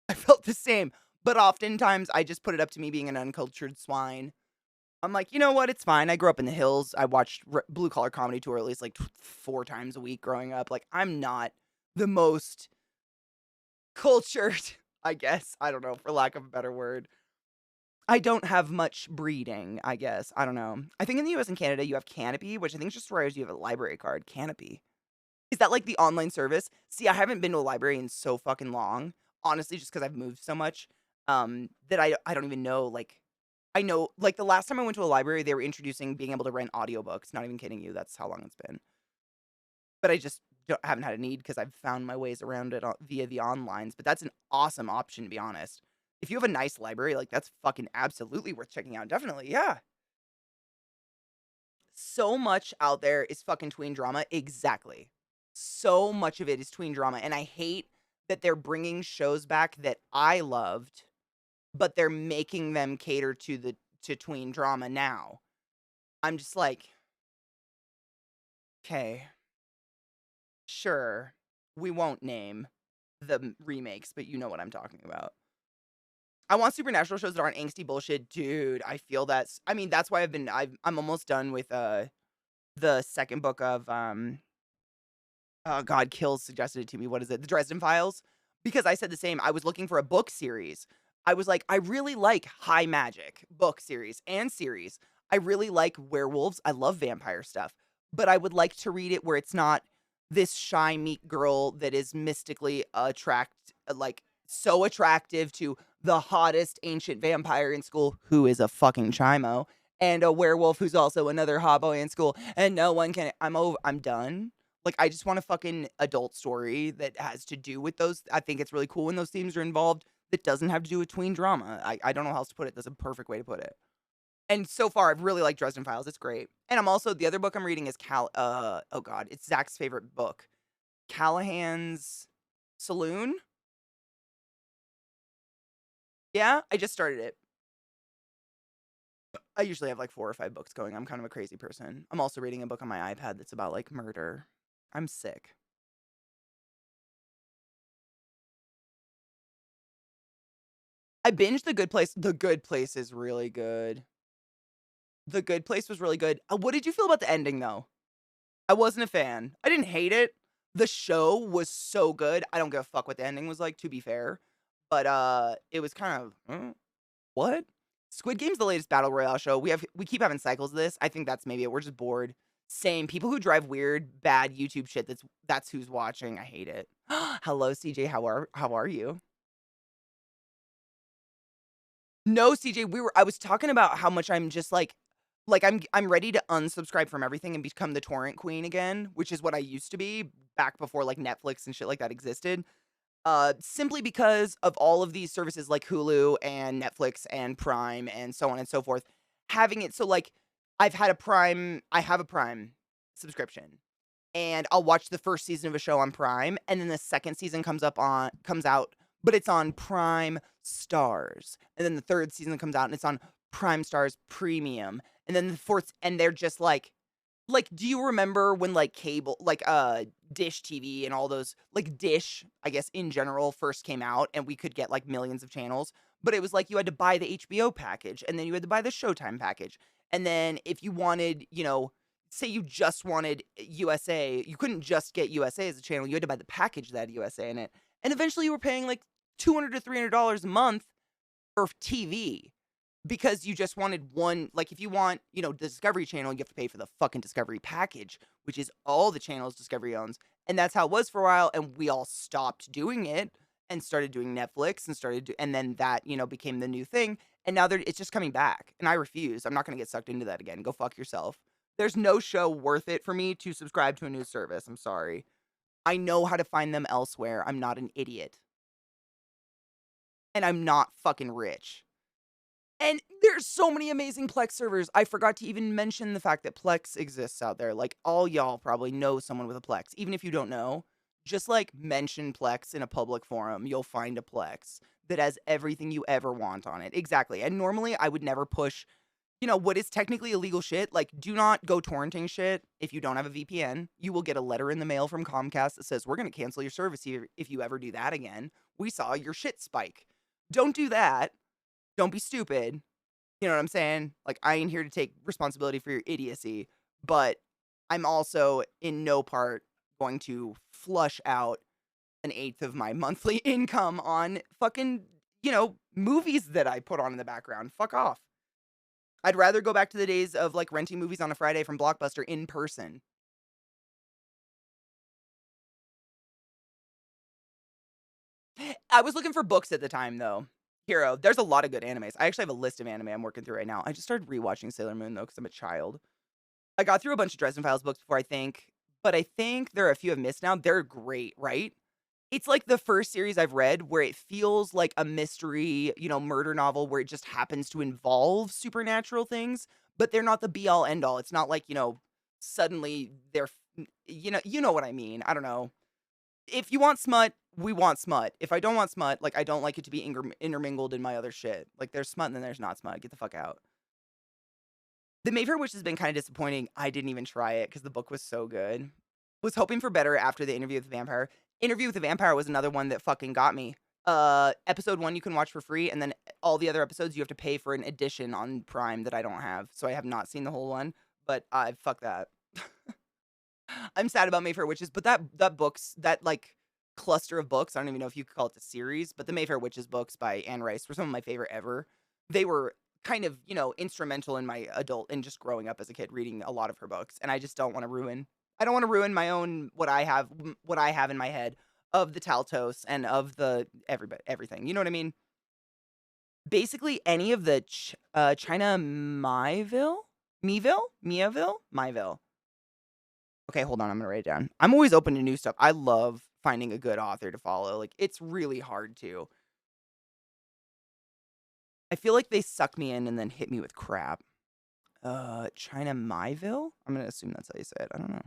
I felt the same. But oftentimes, I just put it up to me being an uncultured swine. I'm like, you know what? It's fine. I grew up in the hills. I watched Blue Collar Comedy Tour at least like 4 times a week growing up. Like, I'm not the most cultured, I guess. I don't know, for lack of a better word. I don't have much breeding, I guess. I don't know. I think in the US and Canada, you have Canopy, which I think just requires you have a library card. Canopy. Is that like the online service? See, I haven't been to a library in so fucking long. Honestly, just because I've moved so much, that I don't even know, like, I know, like, the last time I went to a library, they were introducing being able to rent audiobooks. Not even kidding you. That's how long it's been. But I just haven't had a need because I've found my ways around it via the onlines. But that's an awesome option, to be honest. If you have a nice library, like, that's fucking absolutely worth checking out. Definitely, yeah. So much out there is fucking tween drama. Exactly. So much of it is tween drama. And I hate that they're bringing shows back that I loved, but they're making them cater to tween drama now. I'm just like, okay, sure. We won't name the remakes, but you know what I'm talking about. I want supernatural shows that aren't angsty bullshit, dude. I feel that's. I mean, that's why I'm almost done with the second book of oh God, Kills suggested it to me. What is it? The Dresden Files. Because I said the same. I was looking for a book series. I was like, I really like high magic book series and series. I really like werewolves. I love vampire stuff. But I would like to read it where it's not this shy, meek girl that is mystically like so attractive to the hottest ancient vampire in school who is a fucking chimo, and a werewolf who's also another hot boy in school, and no one can. I'm done. Like, I just want a fucking adult story that has to do with those. I think it's really cool when those themes are involved that doesn't have to do with tween drama. I don't know how else to put it. That's a perfect way to put it. And so far, I've really liked Dresden Files. It's great. And I'm also, the other book I'm reading is oh God, it's Zach's favorite book. Callahan's Saloon. Yeah, I just started it. I usually have like 4 or 5 books going. I'm kind of a crazy person. I'm also reading a book on my iPad that's about like murder. I'm sick. I binged The Good Place. The Good Place is really good. The Good Place was really good. What did you feel about the ending, though? I wasn't a fan. I didn't hate it. The show was so good. I don't give a fuck what the ending was like, to be fair. But it was kind of what? Squid Game's the latest battle royale show. We keep having cycles of this. I think that's maybe it. We're just bored. Same. People who drive weird, bad YouTube shit. That's who's watching. I hate it. Hello, CJ. How are you? No, CJ, I was talking about how much I'm just like I'm ready to unsubscribe from everything and become the torrent queen again, which is what I used to be back before like Netflix and shit like that existed. Simply because of all of these services like Hulu and Netflix and Prime and so on and so forth, having it so like I have a Prime subscription and I'll watch the first season of a show on Prime, and then the second season comes out, but it's on Prime Stars. And then the third season comes out and it's on Prime Stars Premium. And then the fourth, and they're just like, do you remember when like cable, like Dish TV and all those, like Dish, I guess in general, first came out and we could get like millions of channels, but it was like you had to buy the HBO package and then you had to buy the Showtime package. And then if you wanted, say you just wanted USA, you couldn't just get USA as a channel. You had to buy the package that had USA in it. And eventually you were paying like $200 to $300 a month for TV because you just wanted one. Like if you want, the Discovery Channel, you have to pay for the fucking Discovery package, which is all the channels Discovery owns. And that's how it was for a while. And we all stopped doing it and started doing Netflix and then that, became the new thing. And now it's just coming back. And I refuse. I'm not going to get sucked into that again. Go fuck yourself. There's no show worth it for me to subscribe to a new service. I'm sorry. I know how to find them elsewhere. I'm not an idiot. And I'm not fucking rich. And there's so many amazing Plex servers. I forgot to even mention the fact that Plex exists out there. Like, all y'all probably know someone with a Plex. Even if you don't know, just like mention Plex in a public forum, you'll find a Plex that has everything you ever want on it. Exactly. And normally I would never push, what is technically illegal shit. Like, do not go torrenting shit if you don't have a VPN. You will get a letter in the mail from Comcast that says, we're going to cancel your service if you ever do that again. We saw your shit spike. Don't do that. Don't be stupid. You know what I'm saying? Like, I ain't here to take responsibility for your idiocy, but I'm also in no part going to flush out an eighth of my monthly income on fucking, movies that I put on in the background. Fuck off. I'd rather go back to the days of like renting movies on a Friday from Blockbuster in person. I was looking for books at the time though. Hero, there's a lot of good animes. I actually have a list of anime I'm working through right now. I just started rewatching Sailor Moon though because I'm a child. I got through a bunch of Dresden Files books before, I think, but I think there are a few I've missed now. They're great, right? It's like the first series I've read where it feels like a mystery, murder novel where it just happens to involve supernatural things, but they're not the be all end all. It's not like, suddenly they're, you know what I mean. I don't know. If you want smut, we want smut. If I don't want smut, like I don't like it to be intermingled in my other shit. Like there's smut and then there's not smut. Get the fuck out. The Mayfair Witch has been kind of disappointing. I didn't even try it because the book was so good. Was hoping for better after the Interview with the Vampire. Interview with the Vampire was another one that fucking got me. Episode 1 you can watch for free, and then all the other episodes you have to pay for an edition on Prime that I don't have. So I have not seen the whole one, but fuck that. I'm sad about Mayfair Witches, but that like cluster of books, I don't even know if you could call it a series, but the Mayfair Witches books by Anne Rice were some of my favorite ever. They were kind of, instrumental in my in just growing up as a kid, reading a lot of her books, and I just don't want to ruin my own what I have in my head of the Taltos and of the everything. You know what I mean? Basically any of the China Mieville. Okay, hold on, I'm gonna write it down. I'm always open to new stuff. I love finding a good author to follow. Like, it's really hard to. I feel like they suck me in and then hit me with crap. China Mieville? I'm gonna assume that's how you say it. I don't know.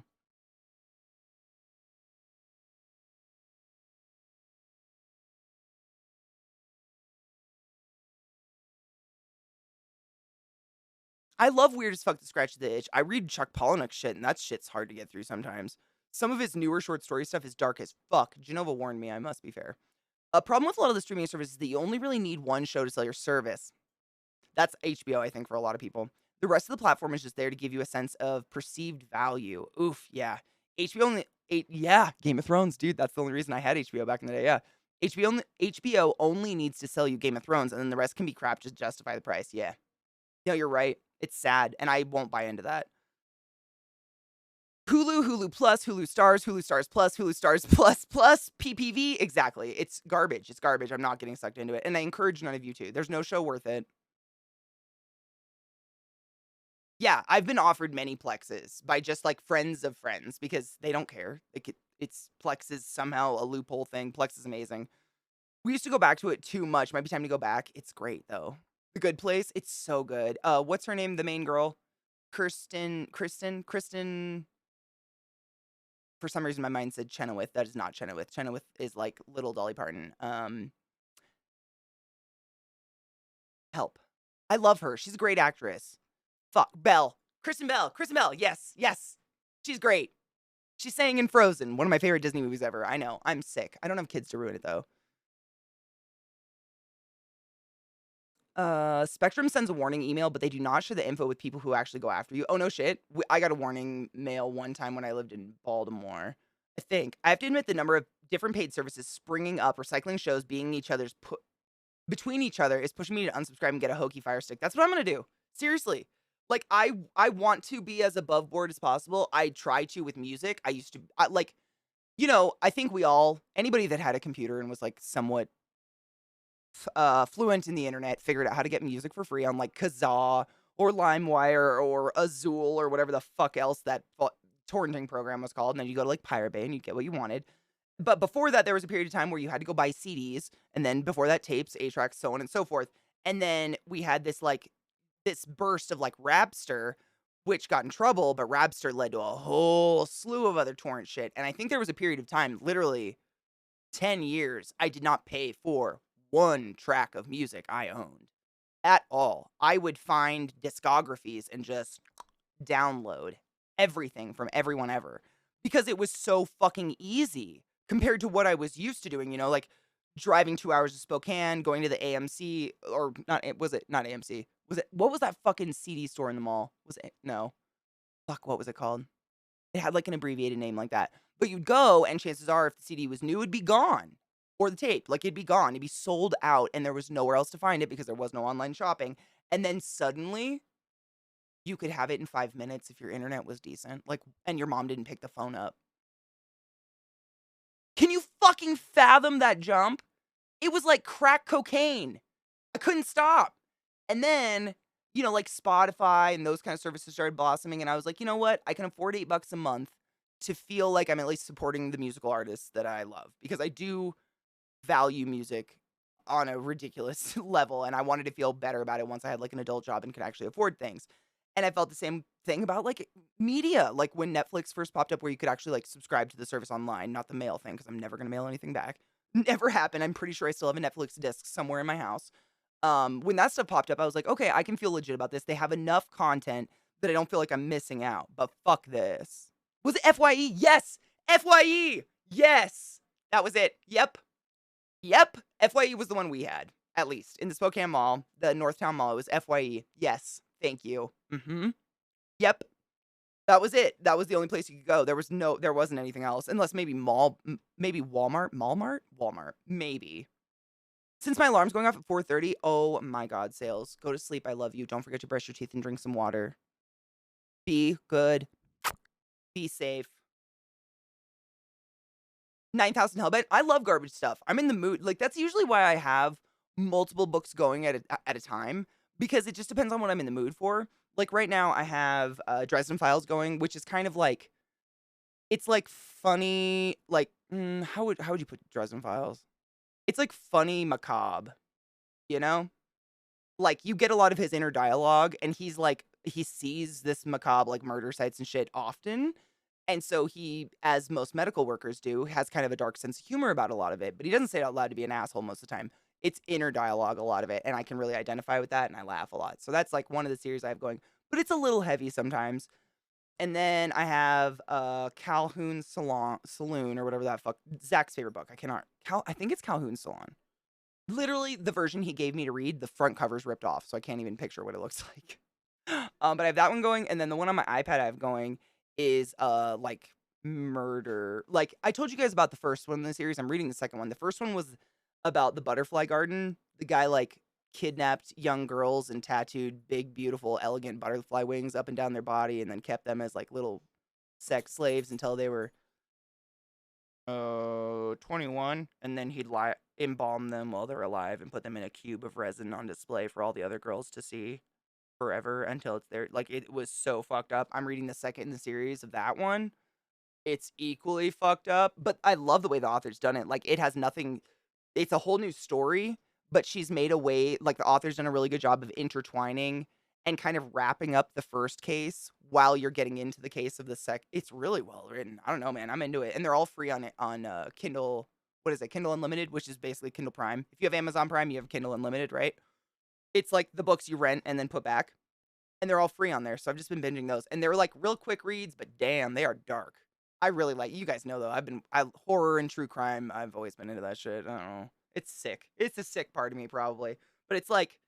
I love Weird as Fuck to Scratch the Itch. I read Chuck Palahniuk shit, and that shit's hard to get through sometimes. Some of his newer short story stuff is dark as fuck. Genova warned me, I must be fair. A problem with a lot of the streaming services is that you only really need one show to sell your service. That's HBO, I think, for a lot of people. The rest of the platform is just there to give you a sense of perceived value. Oof, yeah. Yeah, Game of Thrones, dude. That's the only reason I had HBO back in the day, yeah. HBO only needs to sell you Game of Thrones, and then the rest can be crap to justify the price, yeah. No, you're right. It's sad, and I won't buy into that. Hulu Plus, Hulu Stars Plus, Hulu Stars Plus, PPV. Exactly. It's garbage. It's garbage. I'm not getting sucked into it. And I encourage none of you to. There's no show worth it. Yeah, I've been offered many Plexes by just like friends of friends because they don't care. It's Plex is somehow a loophole thing. Plex is amazing. We used to go back to it too much. Might be time to go back. It's great though. The Good Place. It's so good. What's her name? The main girl, Kristen. For some reason, my mind said Chenoweth. That is not Chenoweth. Chenoweth is like little Dolly Parton. Help. I love her. She's a great actress. Fuck. Belle. Kristen Bell. Yes. She's great. She sang in Frozen, one of my favorite Disney movies ever. I know. I'm sick. I don't have kids to ruin it, though. Spectrum sends a warning email, but they do not share the info with people who actually go after you. Oh, no shit. I got a warning mail one time when I lived in Baltimore. I think. I have to admit the number of different paid services springing up, recycling shows, being between each other is pushing me to unsubscribe and get a hokey fire stick. That's what I'm going to do. Seriously. Like, I want to be as above board as possible. I try to with music. I used to, I think anybody that had a computer and was, like, somewhat fluent in the internet figured out how to get music for free on, like, Kazaa or LimeWire or Azul or whatever the fuck else that torrenting program was called. And then you go to, like, Pirate Bay and you get what you wanted. But before that, there was a period of time where you had to go buy CDs. And then before that, tapes, 8-tracks, so on and so forth. And then we had this burst of, like, Rapster, which got in trouble, but Rapster led to a whole slew of other torrent shit. And I think there was a period of time, literally 10 years, I did not pay for one track of music I owned at all. I would find discographies and just download everything from everyone ever because it was so fucking easy compared to what I was used to doing, like driving 2 hours to Spokane, going to the AMC, or not, was it not AMC? What was that fucking CD store in the mall? Was it, no, fuck, what was it called? It had like an abbreviated name like that. But you'd go, and chances are, if the CD was new, it'd be gone. Or the tape, like it'd be gone. It'd be sold out, and there was nowhere else to find it because there was no online shopping. And then suddenly, you could have it in 5 minutes if your internet was decent, like, and your mom didn't pick the phone up. Can you fucking fathom that jump? It was like crack cocaine. I couldn't stop. And then, like Spotify and those kind of services started blossoming, and I was like, you know what? I can afford $8 a month to feel like I'm at least supporting the musical artists that I love, because I do value music on a ridiculous level, and I wanted to feel better about it once I had like an adult job and could actually afford things. And I felt the same thing about like media, like when Netflix first popped up where you could actually like subscribe to the service online, not the mail thing, because I'm never going to mail anything back. Never happened. I'm pretty sure I still have a Netflix disc somewhere in my house. When that stuff popped up, I was like, okay, I can feel legit about this. They have enough content that I don't feel like I'm missing out. But fuck this. Was it FYE? Yes! FYE! Yes! That was it. Yep. FYE was the one we had, at least. In the Spokane Mall, the Northtown Mall, it was FYE. Yes. Thank you. Yep. That was it. That was the only place you could go. There wasn't anything else. Unless maybe maybe Walmart. Walmart. Maybe. Since my alarm's going off at 4:30, oh my God, sales. Go to sleep. I love you. Don't forget to brush your teeth and drink some water. Be good. Be safe. 9,000 Hellbent. I love garbage stuff. I'm in the mood. Like, that's usually why I have multiple books going at a time, because it just depends on what I'm in the mood for. Like, right now, I have Dresden Files going, which is kind of like, it's like funny, like, how would you put Dresden Files? It's like funny macabre, you know? Like, you get a lot of his inner dialogue, and he's like, he sees this macabre, like, murder sites and shit often. And so he, as most medical workers do, has kind of a dark sense of humor about a lot of it, but he doesn't say it out loud to be an asshole most of the time. It's inner dialogue, a lot of it, and I can really identify with that, and I laugh a lot. So that's like one of the series I have going, but it's a little heavy sometimes. And then I have Calhoun Saloon, or whatever that fuck, Zach's favorite book. I think it's Calhoun Salon. Literally, the version he gave me to read, the front cover's ripped off, so I can't even picture what it looks like. But I have that one going, and then the one on my iPad I have going is like murder. Like, I told you guys about the first one in the series. I'm reading the second one. The first one was about the butterfly garden. The guy like kidnapped young girls and tattooed big, beautiful, elegant butterfly wings up and down their body, and then kept them as like little sex slaves until they were 21, and then he'd embalm them while they're alive and put them in a cube of resin on display for all the other girls to see forever until it's there. Like, it was so fucked up. I'm reading the second in the series of that one. It's equally fucked up, but I love the way the author's done it. Like, it has nothing, it's a whole new story, but she's made a way, like, the author's done a really good job of intertwining and kind of wrapping up the first case while you're getting into the case of the It's really well written. I don't know, man. I'm into it. And they're all free on Kindle. What is it? Kindle Unlimited, which is basically Kindle Prime. If you have Amazon Prime, you have Kindle Unlimited, right? It's like the books you rent and then put back. And they're all free on there. So I've just been binging those. And they're like real quick reads, but damn, they are dark. I really like, you guys know though, horror and true crime, I've always been into that shit. I don't know. It's sick. It's a sick part of me probably. But it's like,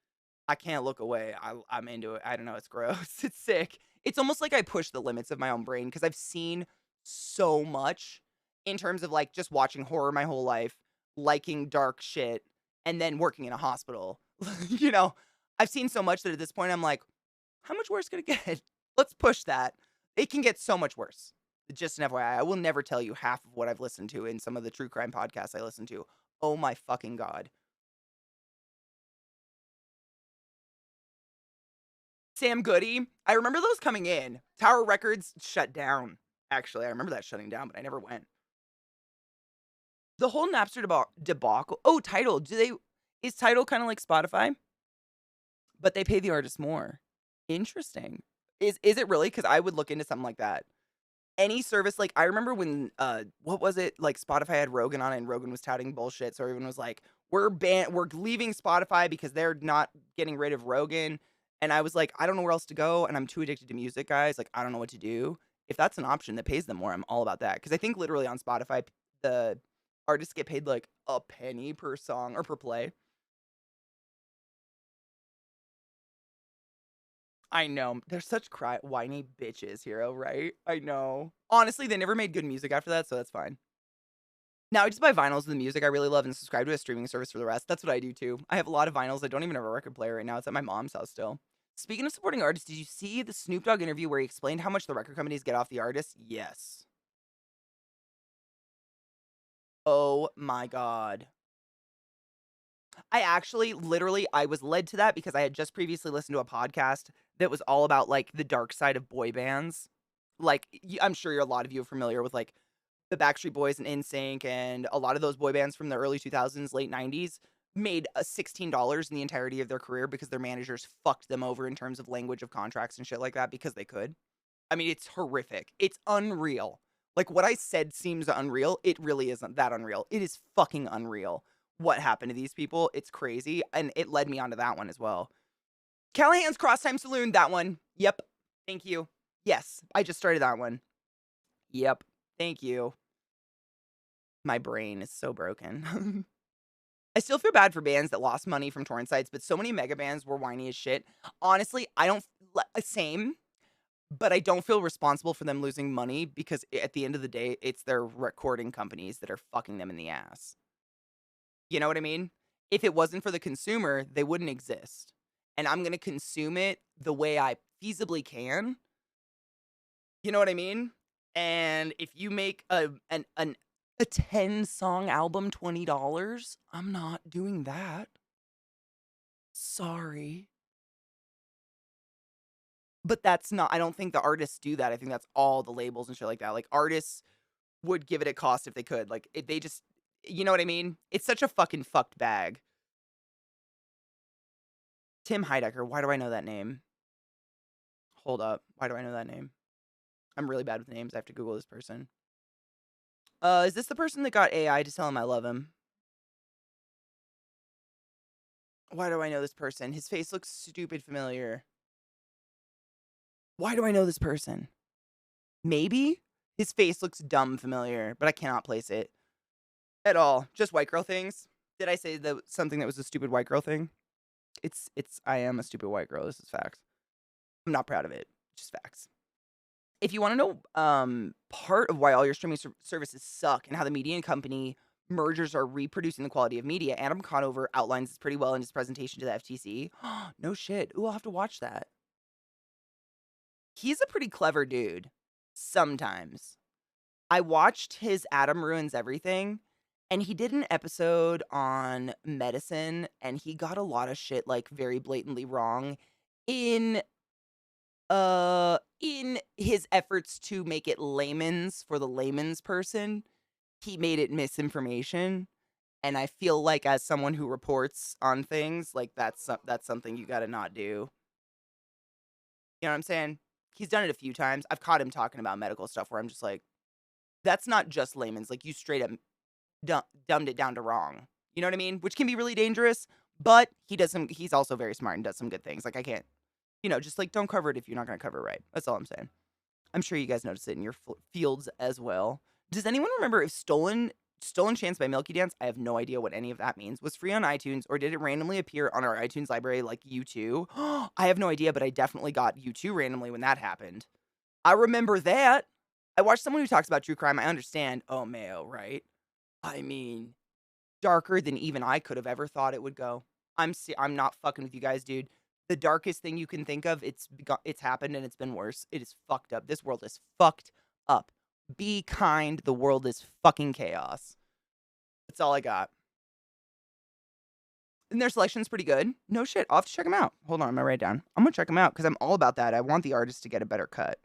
I can't look away. I'm into it. I don't know. It's gross. It's sick. It's almost like I push the limits of my own brain because I've seen so much in terms of like just watching horror my whole life, liking dark shit, and then working in a hospital. I've seen so much that at this point I'm like, how much worse could it get? Let's push that. It can get so much worse. Just an FYI, I will never tell you half of what I've listened to in some of the true crime podcasts I listen to. Oh my fucking God. Sam Goody. I remember those coming in. Tower Records shut down. Actually, I remember that shutting down, but I never went. The whole Napster debacle. Oh, Tidal. Is Tidal kind of like Spotify? But they pay the artist more. Interesting. Is it really? Because I would look into something like that. Any service, like I remember when what was it? Like Spotify had Rogan on it and Rogan was touting bullshit. So everyone was like, we're leaving Spotify because they're not getting rid of Rogan. And I was like, I don't know where else to go, and I'm too addicted to music, guys. Like, I don't know what to do. If that's an option that pays them more, I'm all about that. Because I think literally on Spotify, the artists get paid like a penny per song or per play. I know. They're such whiny bitches, Hero, right? I know. Honestly, they never made good music after that, so that's fine. Now I just buy vinyls of the music I really love and subscribe to a streaming service for the rest. That's what I do too. I have a lot of vinyls. I don't even have a record player right now. It's at my mom's house still. Speaking of supporting artists, did you see the Snoop Dogg interview where he explained how much the record companies get off the artists? Yes. Oh my God. I actually, literally, I was led to that because I had just previously listened to a podcast that was all about like the dark side of boy bands. Like, I'm sure a lot of you are familiar with like the Backstreet Boys and NSYNC and a lot of those boy bands from the early 2000s, late 90s made $16 in the entirety of their career because their managers fucked them over in terms of language of contracts and shit like that because they could. I mean, it's horrific. It's unreal. Like what I said seems unreal. It really isn't that unreal. It is fucking unreal what happened to these people. It's crazy. And it led me onto that one as well. Callahan's Cross Time Saloon, that one. Yep. Thank you. Yes, I just started that one. Yep. Thank you. My brain is so broken. I still feel bad for bands that lost money from torrent sites, but so many mega bands were whiny as shit. Honestly, I don't same, but I don't feel responsible for them losing money because at the end of the day, it's their recording companies that are fucking them in the ass. You know what I mean? If it wasn't for the consumer, they wouldn't exist. And I'm going to consume it the way I feasibly can. You know what I mean? And if you make a 10-song album $20, I'm not doing that. Sorry. But that's not I don't think the artists do that. I think that's all the labels and shit like that. Like artists would give it a cost if they could. Like if they just you know what I mean? It's such a fucking fucked bag. Tim Heidecker, why do I know that name? Hold up. Why do I know that name? I'm really bad with names. I have to Google this person. Is this the person that got AI to tell him I love him? Why do I know this person? His face looks stupid familiar. Why do I know this person? Maybe? His face looks dumb familiar, but I cannot place it at all. Just white girl things. Did I say that something that was a stupid white girl thing? I am a stupid white girl. This is facts. I'm not proud of it. Just facts. If you want to know part of why all your streaming services suck and how the media and company mergers are reproducing the quality of media, Adam Conover outlines this pretty well in his presentation to the FTC. No shit. Ooh, I'll have to watch that. He's a pretty clever dude. Sometimes. I watched his Adam Ruins Everything, and he did an episode on medicine, and he got a lot of shit, like, very blatantly wrong in his efforts to make it layman's for the layman's person. He made it misinformation, and I feel like as someone who reports on things, like, that's something you gotta not do. You know what I'm saying? He's done it a few times. I've caught him talking about medical stuff where I'm just like, "That's not just layman's, like, you straight up dumbed it down to wrong." You know what I mean? Which can be really dangerous, but he's also very smart and does some good things. Like, I can't just, like, don't cover it if you're not gonna cover it right. That's all I'm saying. I'm sure you guys notice it in your fields as well. Does anyone remember if Stolen Chance by Milky Dance, I have no idea what any of that means, was free on iTunes, or did it randomly appear on our iTunes library like U2? I have no idea, but I definitely got U2 randomly when that happened. I remember that. I watched someone who talks about true crime. I understand. Oh, Mayo, right? I mean, darker than even I could have ever thought it would go. I'm not fucking with you guys, dude. The darkest thing you can think of, it's happened and it's been worse. It is fucked up. This world is fucked up. Be kind. The world is fucking chaos. That's all I got. And their selection's pretty good. No shit. I'll have to check them out. Hold on, I'm gonna write it down. I'm gonna check them out because I'm all about that. I want the artist to get a better cut.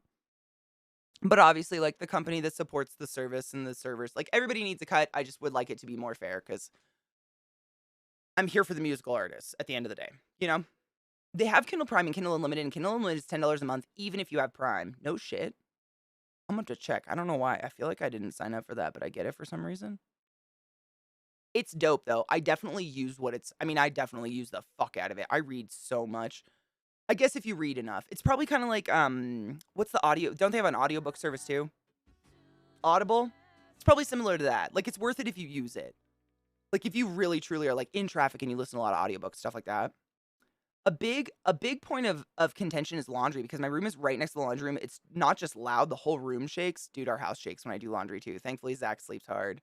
But obviously, like the company that supports the service and the servers, like everybody needs a cut. I just would like it to be more fair because I'm here for the musical artists at the end of the day, you know? They have Kindle Prime and Kindle Unlimited, and Kindle Unlimited is $10 a month, even if you have Prime. No shit. I'm gonna have to check. I don't know why. I feel like I didn't sign up for that, but I get it for some reason. It's dope, though. I definitely use I definitely use the fuck out of it. I read so much. I guess if you read enough. It's probably kinda like, what's the audio don't they have an audiobook service too? Audible? It's probably similar to that. Like, it's worth it if you use it. Like, if you really truly are, like, in traffic and you listen to a lot of audiobooks, stuff like that. A big point of contention is laundry because my room is right next to the laundry room. It's not just loud, the whole room shakes. Dude, our house shakes when I do laundry too. Thankfully, Zach sleeps hard.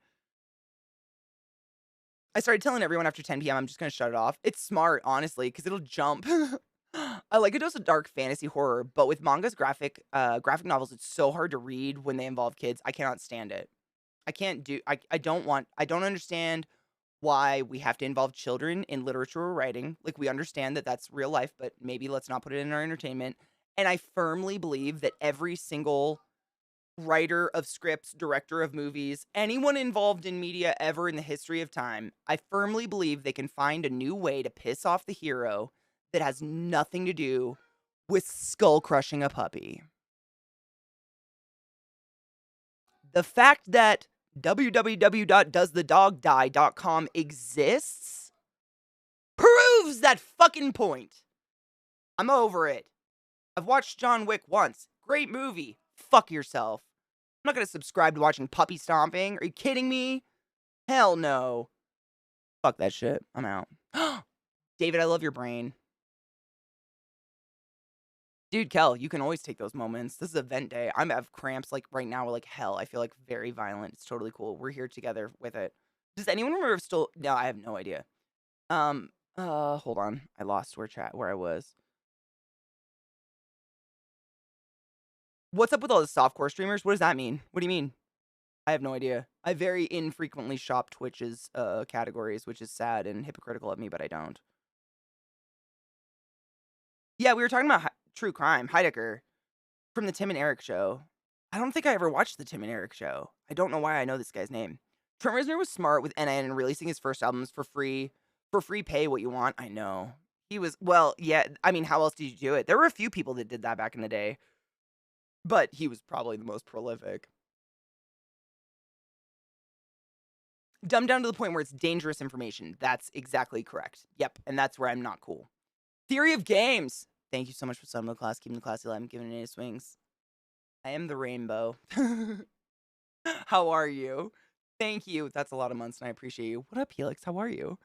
I started telling everyone after 10 PM, I'm just gonna shut it off. It's smart, honestly, because it'll jump. I like a dose of dark fantasy horror, but with mangas, graphic novels, it's so hard to read when they involve kids. I cannot stand it. I don't understand why we have to involve children in literature or writing. Like, we understand that that's real life, but maybe let's not put it in our entertainment. And I firmly believe that every single writer of scripts, director of movies, anyone involved in media ever in the history of time, I firmly believe they can find a new way to piss off the hero that has nothing to do with skull crushing a puppy. The fact that www.doesthedogdie.com exists proves that fucking point. I'm over it. I've watched John Wick once. Great movie. Fuck yourself. I'm not gonna subscribe to watching puppy stomping. Are you kidding me? Hell no. Fuck that shit. I'm out. David, I love your brain. Dude, Kel, you can always take those moments. This is a vent day. I have cramps like right now. Like hell. I feel like very violent. It's totally cool. We're here together with it. Does anyone remember if still? No, I have no idea. Hold on. I lost where I was. What's up with all the softcore streamers? What does that mean? What do you mean? I have no idea. I very infrequently shop Twitch's categories, which is sad and hypocritical of me, but I don't. Yeah, we were talking about true crime, Heidecker from the Tim and Eric show. I don't think I ever watched the Tim and Eric show. I don't know why I know this guy's name. Trent Reznor was smart with NN and releasing his first albums for free pay what you want. I know. He was, well, yeah, I mean, how else did you do it? There were a few people that did that back in the day, but he was probably the most prolific. Dumbed down to the point where it's dangerous information. That's exactly correct. Yep, and that's where I'm not cool. Theory of games. Thank you so much for subbing to class, keeping the classy alive, and giving it a swings. I am the rainbow. How are you? Thank you. That's a lot of months, and I appreciate you. What up, Helix? How are you?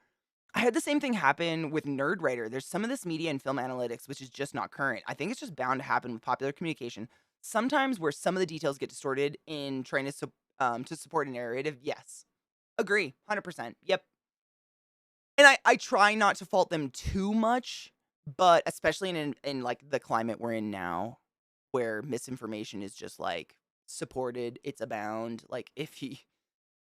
I had the same thing happen with Nerdwriter. There's some of this media and film analytics, which is just not current. I think it's just bound to happen with popular communication. Sometimes where some of the details get distorted in trying to support a narrative. Yes. Agree. 100%. Yep. And I try not to fault them too much, but especially in like the climate we're in now, where misinformation is just like supported, it's abound. Like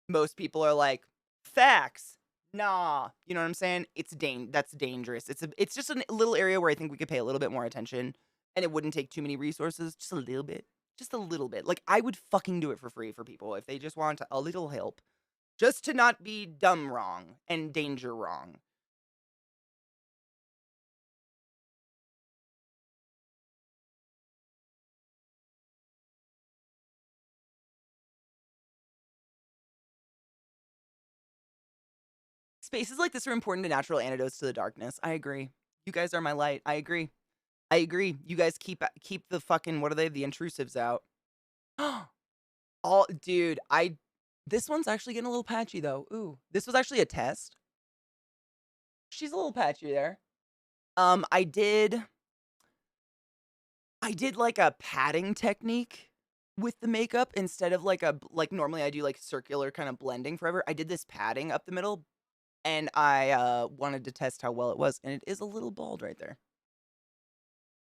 most people are like facts, nah, you know what I'm saying? That's dangerous. It's just a little area where I think we could pay a little bit more attention, and it wouldn't take too many resources, just a little bit. Like I would fucking do it for free for people if they just want a little help. Just to not be dumb wrong and danger wrong. Spaces like this are important to natural antidotes to the darkness. I agree. You guys are my light. I agree. I agree. You guys keep the fucking, what are they? The intrusives out. Dude, this one's actually getting a little patchy though. Ooh, this was actually a test. She's a little patchy there. I did like a padding technique with the makeup instead of like normally I do like circular kind of blending forever. I did this padding up the middle, and I wanted to test how well it was, and it is a little bald right there,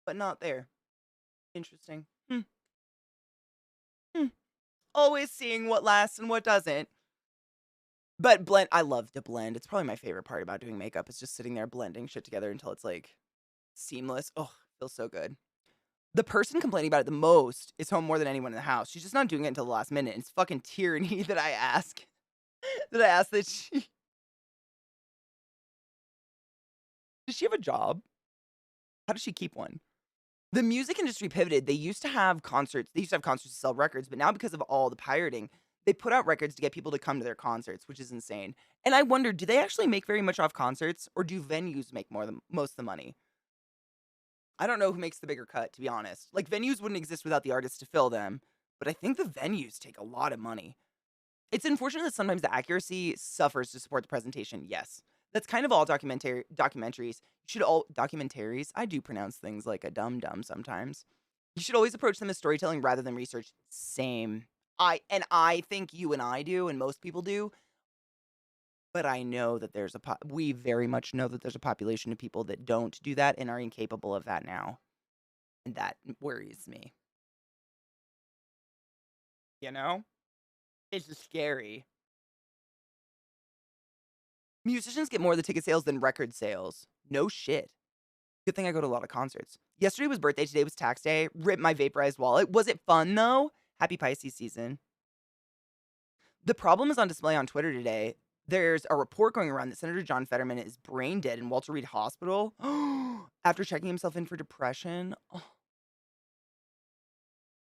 but not there. Interesting. Always seeing what lasts and what doesn't. But I love to blend. It's probably my favorite part about doing makeup. It's just sitting there blending shit together until it's like seamless. Oh, feels so good. The person complaining about it the most is home more than anyone in the house. She's just not doing it until the last minute. It's fucking tyranny that I ask. That she... Does she have a job? How does she keep one? The music industry pivoted. They used to have concerts. They used to have concerts to sell records, but now because of all the pirating, they put out records to get people to come to their concerts, which is insane. And I wonder, do they actually make very much off concerts, or do venues make more than most of the money? I don't know who makes the bigger cut, to be honest. Like venues wouldn't exist without the artists to fill them, but I think the venues take a lot of money. It's unfortunate that sometimes the accuracy suffers to support the presentation. Yes. That's kind of all documentaries. You should all documentaries. I do pronounce things like a dum dum sometimes. You should always approach them as storytelling rather than research. Same. I think you and I do and most people do, but I know that we very much know that there's a population of people that don't do that and are incapable of that now. And that worries me. You know? It's just scary. Musicians get more of the ticket sales than record sales. No shit. Good thing I go to a lot of concerts. Yesterday was birthday, today was tax day. Rip my vaporized wallet. Was it fun though? Happy Pisces season. The problem is on display on Twitter today. There's a report going around that Senator John Fetterman is brain dead in Walter Reed Hospital after checking himself in for depression. Oh,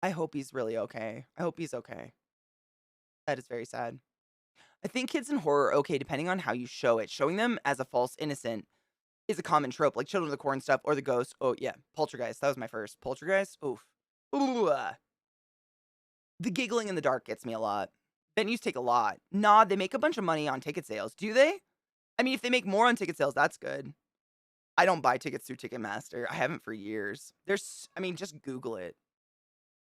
I hope he's really okay. I hope he's okay. That is very sad. I think kids in horror are okay depending on how you show it. Showing them as a false innocent is a common trope, like Children of the Corn stuff or the Ghost. Oh, yeah. Poltergeist. That was my first. Poltergeist? Oof. Ooh. The giggling in the dark gets me a lot. Venues take a lot. Nah, they make a bunch of money on ticket sales. Do they? I mean, if they make more on ticket sales, that's good. I don't buy tickets through Ticketmaster. I haven't for years. Just Google it.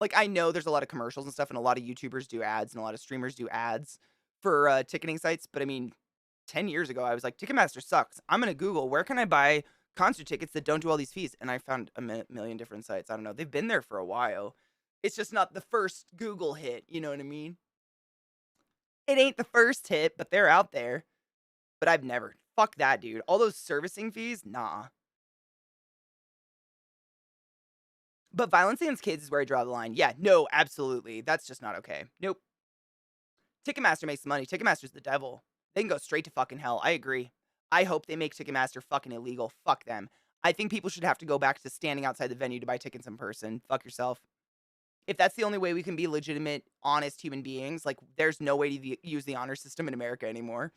Like, I know there's a lot of commercials and stuff, and a lot of YouTubers do ads, and a lot of streamers do ads for ticketing sites. But I mean, 10 years ago, I was like, Ticketmaster sucks. I'm going to Google, where can I buy concert tickets that don't do all these fees? And I found a million different sites. I don't know. They've been there for a while. It's just not the first Google hit. You know what I mean? It ain't the first hit, but they're out there. But I've never. Fuck that, dude. All those servicing fees? Nah. But violence against kids is where I draw the line. Yeah, no, absolutely. That's just not okay. Nope. Ticketmaster makes money. Ticketmaster's the devil. They can go straight to fucking hell. I agree. I hope they make Ticketmaster fucking illegal. Fuck them. I think people should have to go back to standing outside the venue to buy tickets in person. Fuck yourself. If that's the only way we can be legitimate, honest human beings, like, there's no way to use the honor system in America anymore.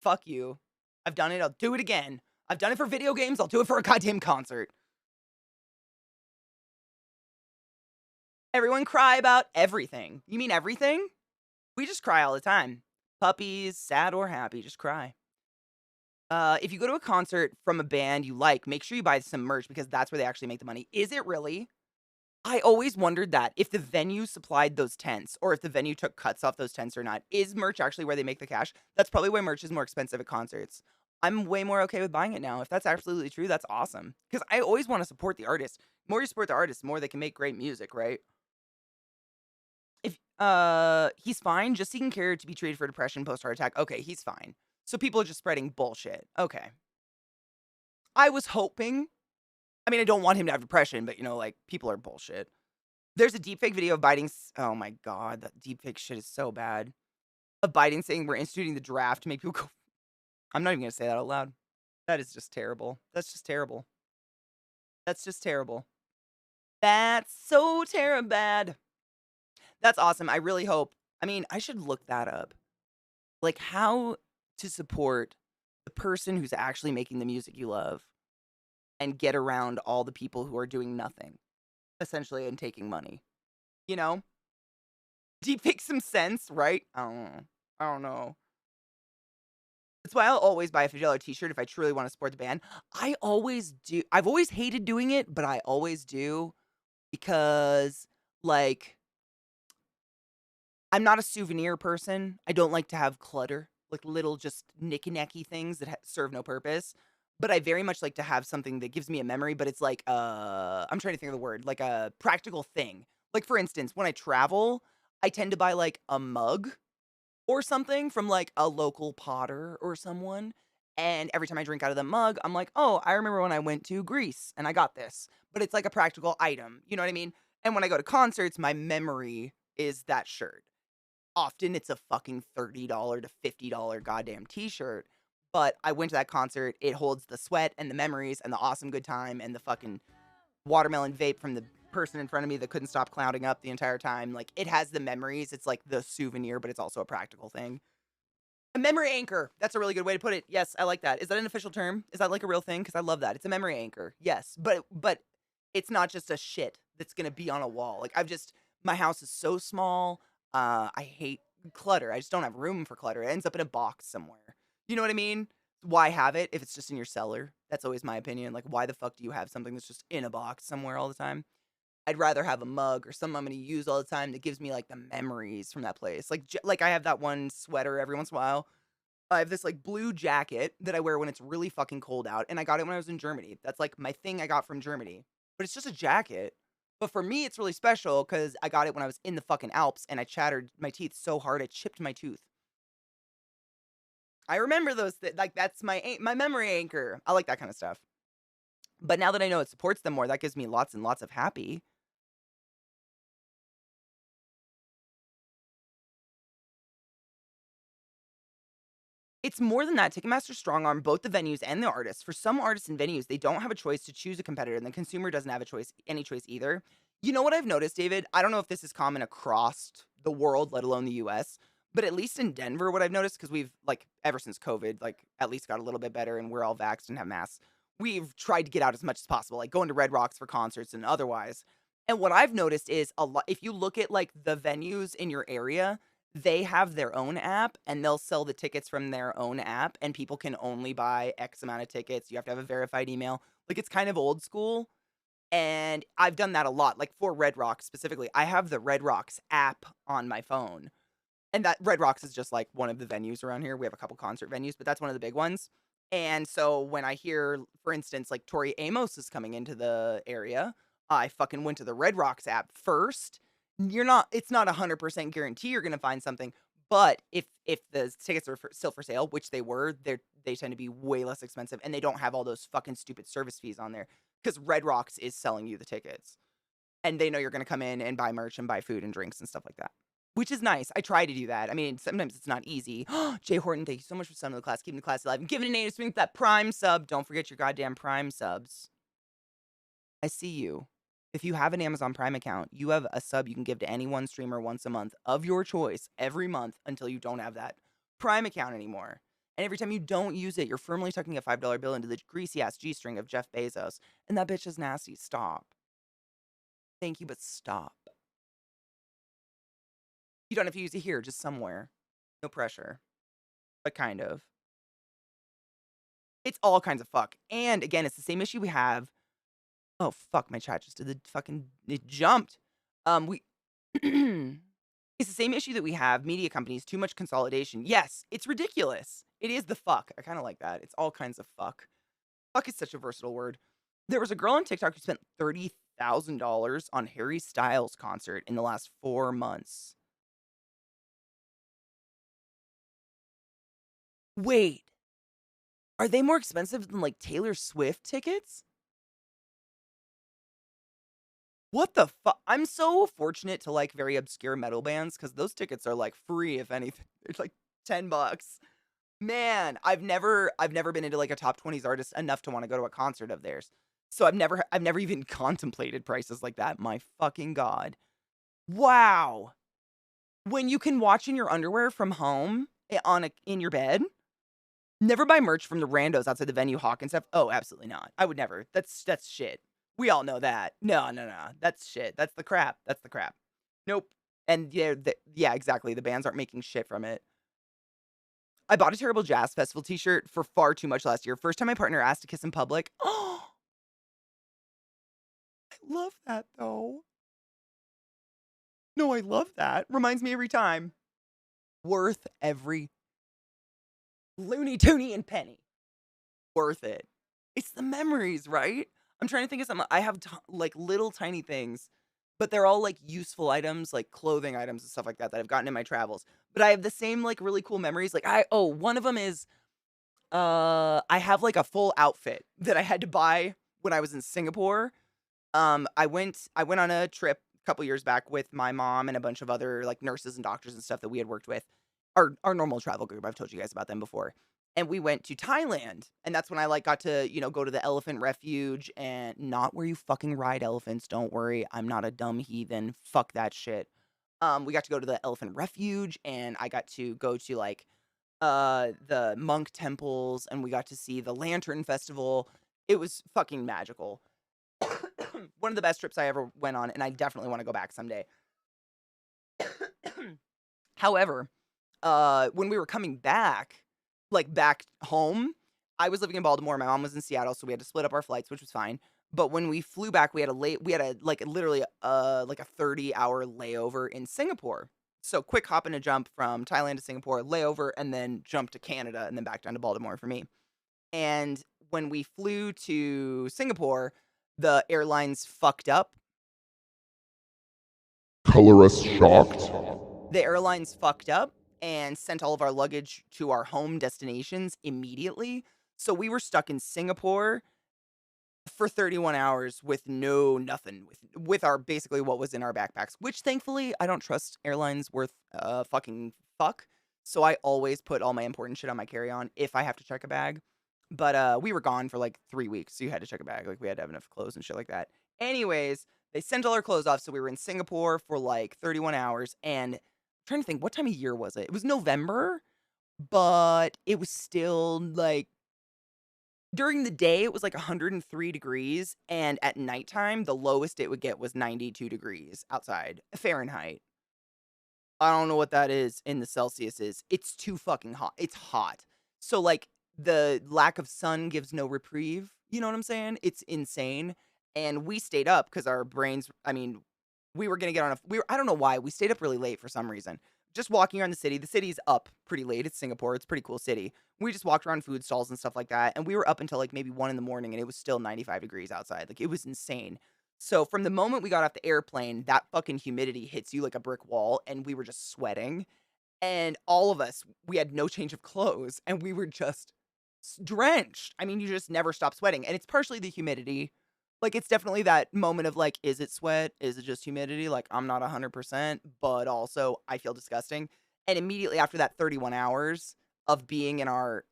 Fuck you. I've done it. I'll do it again. I've done it for video games. I'll do it for a goddamn concert. Everyone cry about everything. You mean everything? We just cry all the time. Puppies, sad or happy, just cry. If you go to a concert from a band you like, make sure you buy some merch because that's where they actually make the money. Is it really? I always wondered that if the venue supplied those tents or if the venue took cuts off those tents or not. Is merch actually where they make the cash? That's probably why merch is more expensive at concerts. I'm way more okay with buying it now. If that's absolutely true, that's awesome. Because I always want to support the artist. The more you support the artist, the more they can make great music, right? If he's fine, just seeking care to be treated for depression post heart attack. Okay, he's fine. So people are just spreading bullshit. Okay. I was hoping. I mean, I don't want him to have depression, but like, people are bullshit. There's a deepfake video of Biden. Oh my god, that deepfake shit is so bad. Of Biden saying we're instituting the draft to make people go. I'm not even gonna say that out loud. That is just terrible. That's just terrible. That's just terrible. That's so terrible bad. That's awesome. I really hope. I mean, I should look that up. Like, how to support the person who's actually making the music you love and get around all the people who are doing nothing, essentially, and taking money. You know? Deepfake some sense, right? I don't know. That's why I'll always buy a $50 t-shirt if I truly want to support the band. I always do. I've always hated doing it, but I always do because, like, I'm not a souvenir person. I don't like to have clutter, like little just knicky-knacky things that serve no purpose. But I very much like to have something that gives me a memory, but it's like, I'm trying to think of the word, like a practical thing. Like, for instance, when I travel, I tend to buy like a mug or something from like a local potter or someone. And every time I drink out of the mug, I'm like, oh, I remember when I went to Greece and I got this. But it's like a practical item. You know what I mean? And when I go to concerts, my memory is that shirt. Often it's a fucking $30 to $50 goddamn t-shirt, but I went to that concert. It holds the sweat and the memories and the awesome good time and the fucking watermelon vape from the person in front of me that couldn't stop clouding up the entire time. Like, it has the memories. It's like the souvenir, but it's also a practical thing. A memory anchor. That's a really good way to put it. Yes, I like that. Is that an official term? Is that like a real thing? Because I love that. It's a memory anchor. Yes, but it's not just a shit that's gonna be on a wall. Like, my house is so small. I hate clutter. I just don't have room for clutter. It ends up in a box somewhere. You know what I mean? Why have it if it's just in your cellar? That's always my opinion. Like, why the fuck do you have something that's just in a box somewhere all the time? I'd rather have a mug or something I'm gonna use all the time that gives me like the memories from that place. Like I have that one sweater every once in a while. I have this like blue jacket that I wear when it's really fucking cold out, and I got it when I was in Germany. That's like my thing I got from Germany. But it's just a jacket. But for me, it's really special because I got it when I was in the fucking Alps and I chattered my teeth so hard I chipped my tooth. I remember those like that's my memory anchor. I like that kind of stuff. But now that I know it supports them more, that gives me lots and lots of happy. It's more than that. Ticketmaster strong arm both the venues and the artists. For some artists and venues, they don't have a choice to choose a competitor, and the consumer doesn't have any choice either. You know what I've noticed, David? I don't know if this is common across the world, let alone the US, but at least in Denver, what I've noticed, because we've like ever since COVID, like at least got a little bit better and we're all vaxxed and have masks, we've tried to get out as much as possible, like going to Red Rocks for concerts and otherwise. And what I've noticed is a lot if you look at like the venues in your area, they have their own app and they'll sell the tickets from their own app and people can only buy X amount of tickets. You have to have a verified email. Like it's kind of old school. And I've done that a lot. Like for Red Rocks specifically, I have the Red Rocks app on my phone. And that Red Rocks is just like one of the venues around here. We have a couple concert venues, but that's one of the big ones. And so when I hear, for instance, like Tori Amos is coming into the area, I fucking went to the Red Rocks app first. It's not 100% guarantee you're going to find something, but if the tickets are still for sale, which they tend to be way less expensive and they don't have all those fucking stupid service fees on there because Red Rocks is selling you the tickets and they know you're going to come in and buy merch and buy food and drinks and stuff like that. Which is nice. I try to do that. I mean, sometimes it's not easy. Jay Horton, thank you so much for subbing to the class, keeping the class alive, and giving a native swing with that Prime sub. Don't forget your goddamn Prime subs. I see you. If you have an Amazon Prime account, you have a sub you can give to any one streamer once a month of your choice every month until you don't have that Prime account anymore. And every time you don't use it, you're firmly tucking a $5 bill into the greasy ass G string of Jeff Bezos. And that bitch is nasty. Stop. Thank you, but stop. You don't have to use it here, just somewhere. No pressure. But kind of. It's all kinds of fuck. And again, it's the same issue we have. Oh fuck, my chat just did the fucking it jumped. We it's the same issue that we have, media companies, too much consolidation. Yes, it's ridiculous. It is the fuck. I kind of like that. It's all kinds of fuck. Fuck is such a versatile word. There was a girl on TikTok who spent $30,000 on Harry Styles concert in the last 4 months. Wait, are they more expensive than like Taylor Swift tickets? What the fuck? I'm so fortunate to like very obscure metal bands because those tickets are like free, if anything. It's like $10. Man, I've never been into like a top 20s artist enough to want to go to a concert of theirs. So I've never even contemplated prices like that. My fucking God. Wow. When you can watch in your underwear from home in your bed, never buy merch from the randos outside the venue hawk and stuff. Oh, absolutely not. I would never. That's shit. We all know that. No, no, no. That's shit. That's the crap. That's the crap. Nope. And yeah, exactly. The bands aren't making shit from it. I bought a terrible jazz festival t-shirt for far too much last year. First time my partner asked to kiss in public. Oh, I love that though. No, I love that. Reminds me every time. Worth every loony toony and penny. Worth it. It's the memories, right? I'm trying to think of something. I have like little tiny things, but they're all like useful items, like clothing items and stuff like that I've gotten in my travels. But I have the same like really cool memories. Like one of them is I have like a full outfit that I had to buy when I was in Singapore. I went on a trip a couple years back with my mom and a bunch of other like nurses and doctors and stuff that we had worked with. Our normal travel group. I've told you guys about them before. and we went to Thailand, and that's when I, like, got to, go to the elephant refuge, and not where you fucking ride elephants, don't worry, I'm not a dumb heathen, fuck that shit. We got to go to the elephant refuge, and I got to go to, like, the monk temples, and we got to see the lantern festival. It was fucking magical. One of the best trips I ever went on, and I definitely wanna go back someday. However, when we were coming back, like, back home, I was living in Baltimore, my mom was in Seattle, so we had to split up our flights, which was fine. But when we flew back, we had a, like, literally, like, a 30-hour layover in Singapore. So, quick hop and a jump from Thailand to Singapore, layover, and then jump to Canada, and then back down to Baltimore for me. And when we flew to Singapore, the airlines fucked up. Colorus shocked. The airlines fucked up and sent all of our luggage to our home destinations immediately. So we were stuck in Singapore for 31 hours with nothing with our basically what was in our backpacks, which thankfully I don't trust airlines worth fucking fuck. So I always put all my important shit on my carry-on if I have to check a bag. But we were gone for like 3 weeks, so you had to check a bag. Like we had to have enough clothes and shit like that. Anyways, they sent all our clothes off, so we were in Singapore for like 31 hours. And I'm trying to think, what time of year was it? It was November, but it was still like during the day, it was like 103 degrees, and at nighttime, the lowest it would get was 92 degrees outside, Fahrenheit. I don't know what that is in the Celsius is. It's too fucking hot. It's hot. So, like, the lack of sun gives no reprieve. You know what I'm saying? It's insane. And we stayed up because our brains, I mean, we were gonna get on I don't know why, we stayed up really late for some reason. Just walking around the city. The city's up pretty late. It's Singapore. It's a pretty cool city. We just walked around food stalls and stuff like that, and we were up until, like, maybe 1 in the morning, and it was still 95 degrees outside. Like, it was insane. So, from the moment we got off the airplane, that fucking humidity hits you like a brick wall, and we were just sweating. And all of us, we had no change of clothes, and we were just drenched. I mean, you just never stop sweating, and it's partially the humidity. Like, it's definitely that moment of, like, is it sweat? Is it just humidity? Like, I'm not 100%, but also I feel disgusting. And immediately after that 31 hours of being in our,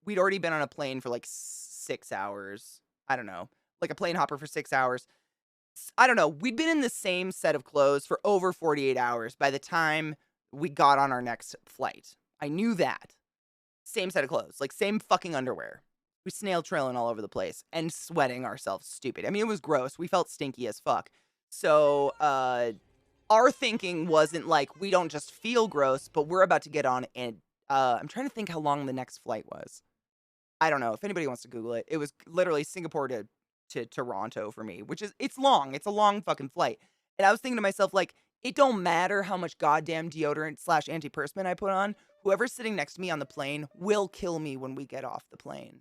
we'd already been on a plane for like 6 hours. I don't know, like a plane hopper for 6 hours. I don't know. We'd been in the same set of clothes for over 48 hours by the time we got on our next flight. I knew that. Same set of clothes, like same fucking underwear. We snail trailing all over the place and sweating ourselves stupid. I mean, it was gross. We felt stinky as fuck. So, our thinking wasn't like, we don't just feel gross, but we're about to get on and, I'm trying to think how long the next flight was. I don't know. If anybody wants to Google it, it was literally Singapore to Toronto for me, which is, it's long. It's a long fucking flight. And I was thinking to myself, like, it don't matter how much goddamn deodorant / antiperspirant I put on. Whoever's sitting next to me on the plane will kill me when we get off the plane.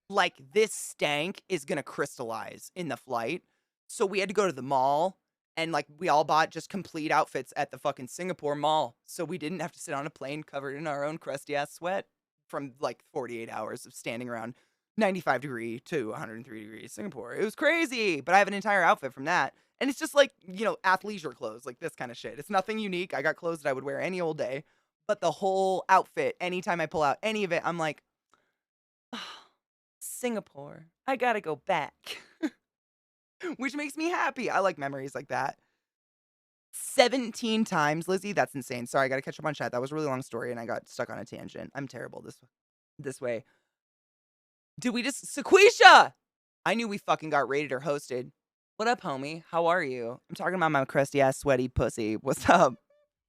Like, this stank is gonna crystallize in the flight. So we had to go to the mall, and, like, we all bought just complete outfits at the fucking Singapore mall. So we didn't have to sit on a plane covered in our own crusty-ass sweat from, like, 48 hours of standing around 95 degree to 103 degrees Singapore. It was crazy, but I have an entire outfit from that. And it's just like, athleisure clothes, like this kind of shit. It's nothing unique. I got clothes that I would wear any old day. But the whole outfit, anytime I pull out any of it, I'm like, oh, Singapore, I gotta go back. Which makes me happy. I like memories like that. 17 times, Lizzie. That's insane. Sorry, I gotta catch up on chat. That was a really long story, and I got stuck on a tangent. I'm terrible this way. Did we just... Sequisha! I knew we fucking got rated or hosted. What up, homie? How are you? I'm talking about my crusty-ass sweaty pussy. What's up?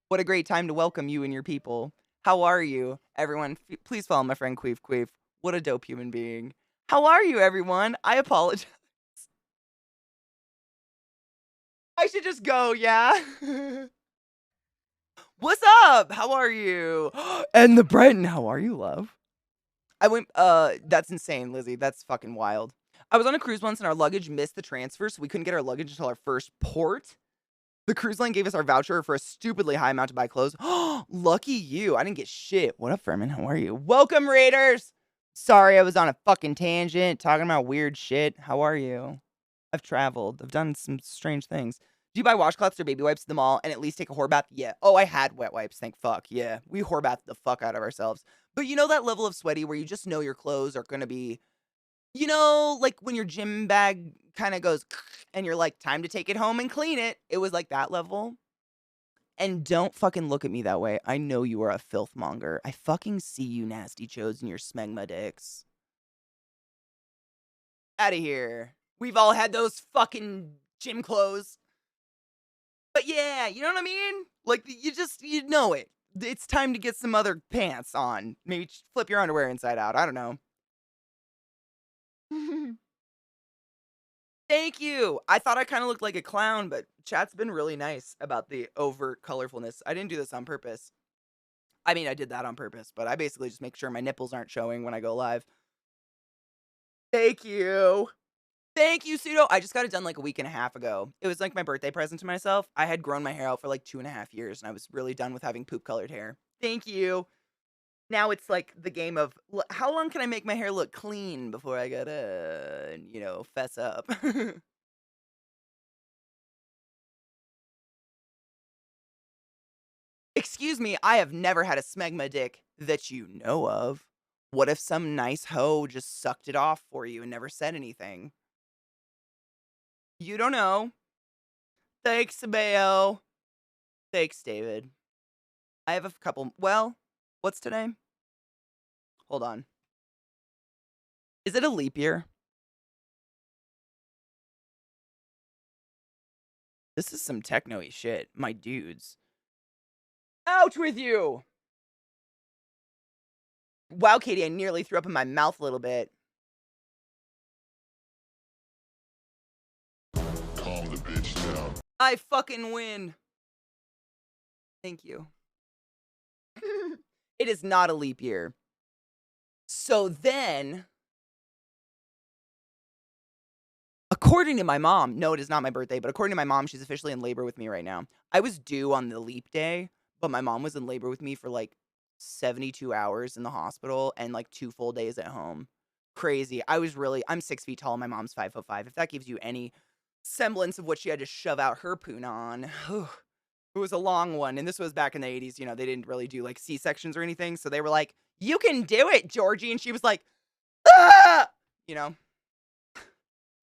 What a great time to welcome you and your people. How are you, everyone? Please follow my friend Queef Queef. What a dope human being. How are you, everyone? I apologize. I should just go, yeah? What's up? How are you? And the Brenton, how are you, love? I went, that's insane, Lizzie. That's fucking wild. I was on a cruise once and our luggage missed the transfer, so we couldn't get our luggage until our first port. The cruise line gave us our voucher for a stupidly high amount to buy clothes. Lucky you. I didn't get shit. What up, Furman? How are you? Welcome, Raiders! Sorry, I was on a fucking tangent talking about weird shit. How are you? I've traveled. I've done some strange things. Do you buy washcloths or baby wipes at the mall and at least take a whore bath? Yeah. Oh, I had wet wipes, thank fuck. Yeah. We whore bathed the fuck out of ourselves. But you know that level of sweaty where you just know your clothes are gonna be, you know, like when your gym bag kind of goes and you're like, time to take it home and clean it. It was like that level. And don't fucking look at me that way. I know you are a filth monger. I fucking see you nasty chodes and your smegma dicks. Out of here. We've all had those fucking gym clothes. But yeah, you know what I mean? Like, you know it. It's time to get some other pants on. Maybe flip your underwear inside out. I don't know. Thank you. I thought I kind of looked like a clown, but chat's been really nice about the overt colorfulness. I didn't do this on purpose. I mean, I did that on purpose, but I basically just make sure my nipples aren't showing when I go live. Thank you. Thank you, Pseudo. I just got it done like a week and a half ago. It was like my birthday present to myself. I had grown my hair out for like 2.5 years, and I was really done with having poop colored hair. Thank you. Now it's like the game of how long can I make my hair look clean before I gotta, fess up. Excuse me, I have never had a smegma dick that you know of. What if some nice hoe just sucked it off for you and never said anything? You don't know. Thanks, Mayo. Thanks, David. I have a couple. Well, what's today? Hold on. Is it a leap year? This is some techno-y shit, my dudes. Out with you! Wow, Katie, I nearly threw up in my mouth a little bit. Calm the bitch down. I fucking win. Thank you. It is not a leap year. So then, according to my mom, no, it is not my birthday, but according to my mom, she's officially in labor with me right now. I was due on the leap day, but my mom was in labor with me for like 72 hours in the hospital and like 2 full days at home. Crazy. I'm 6 feet tall. My mom's 5'5". If that gives you any semblance of what she had to shove out her poon on. It was a long one. And this was back in the 80s. They didn't really do like C-sections or anything. So they were like, you can do it, Georgie. And she was like, ah!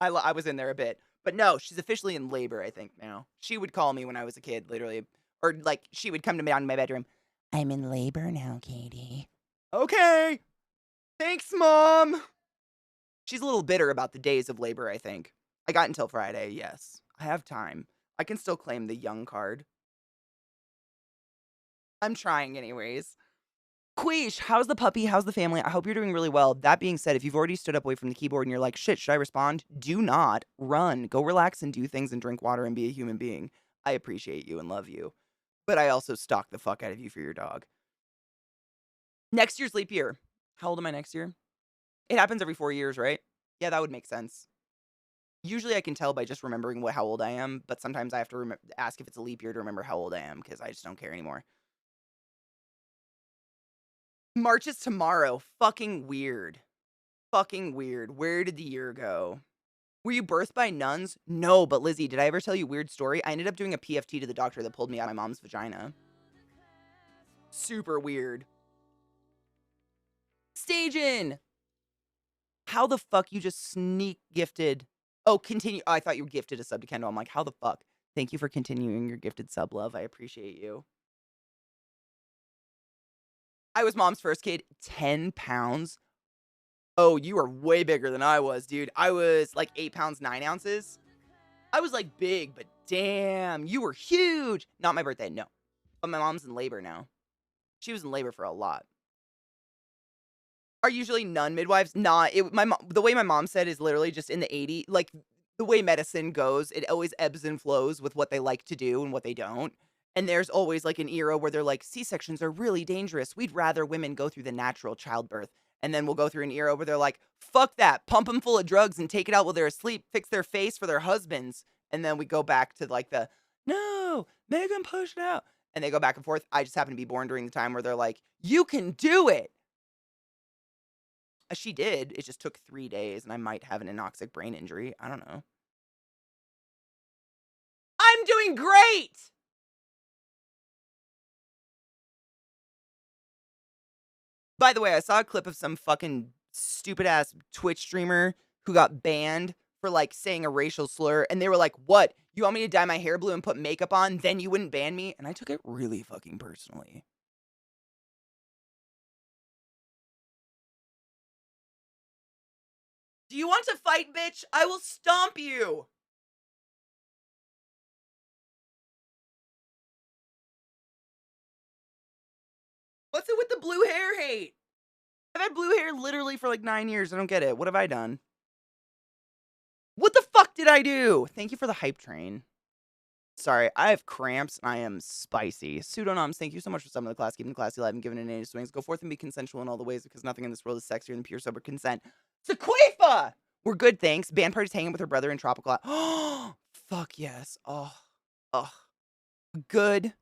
I was in there a bit. But no, she's officially in labor, I think, now. She would call me when I was a kid, literally. Or like, she would come to me in my bedroom. I'm in labor now, Katie. Okay. Thanks, Mom. She's a little bitter about the days of labor, I think. I got until Friday, yes. I have time. I can still claim the young card. I'm trying anyways. Queesh, how's the puppy? How's the family? I hope you're doing really well. That being said, if you've already stood up away from the keyboard and you're like, shit, should I respond? Do not. Run. Go relax and do things and drink water and be a human being. I appreciate you and love you. But I also stalk the fuck out of you for your dog. Next year's leap year. How old am I next year? It happens every 4 years, right? Yeah, that would make sense. Usually I can tell by just remembering how old I am, but sometimes I have to ask if it's a leap year to remember how old I am because I just don't care anymore. March is tomorrow. Fucking weird. Fucking weird. Where did the year go? Were you birthed by nuns? No, but Lizzie, did I ever tell you a weird story? I ended up doing a PFT to the doctor that pulled me out of my mom's vagina. Super weird. Stagen! How the fuck you just sneak gifted? Oh, continue. Oh, I thought you were gifted a sub to Kendall. I'm like, how the fuck? Thank you for continuing your gifted sub, love. I appreciate you. I was mom's first kid. 10 pounds. Oh, you are way bigger than I was, dude. I was like 8 pounds, 9 ounces. I was like big, but damn, you were huge. Not my birthday, no. But my mom's in labor now. She was in labor for a lot. Are usually nun midwives? Nah, the way my mom said is literally just in the 80s. Like, the way medicine goes, it always ebbs and flows with what they like to do and what they don't. And there's always like an era where they're like, C-sections are really dangerous. We'd rather women go through the natural childbirth. And then we'll go through an era where they're like, fuck that, pump them full of drugs and take it out while they're asleep, fix their face for their husbands. And then we go back to like no, make them push it out. And they go back and forth. I just happen to be born during the time where they're like, you can do it. She did. It just took 3 days, and I might have an anoxic brain injury. I don't know. I'm doing great! By the way, I saw a clip of some fucking stupid-ass Twitch streamer who got banned for, like, saying a racial slur, and they were like, "What? You want me to dye my hair blue and put makeup on, then you wouldn't ban me?" And I took it really fucking personally. Do you want to fight, bitch? I will stomp you! What's it with the blue hair hate? I've had blue hair literally for like 9 years. I don't get it. What have I done? What the fuck did I do? Thank you for the hype train. Sorry, I have cramps and I am spicy. Pseudonoms, thank you so much for some of the class, keeping the classy alive and giving it any swings. Go forth and be consensual in all the ways because nothing in this world is sexier than pure sober consent. Sequifa! We're good, thanks. Band party's hanging with her brother in Tropical. Oh, fuck yes. Oh, good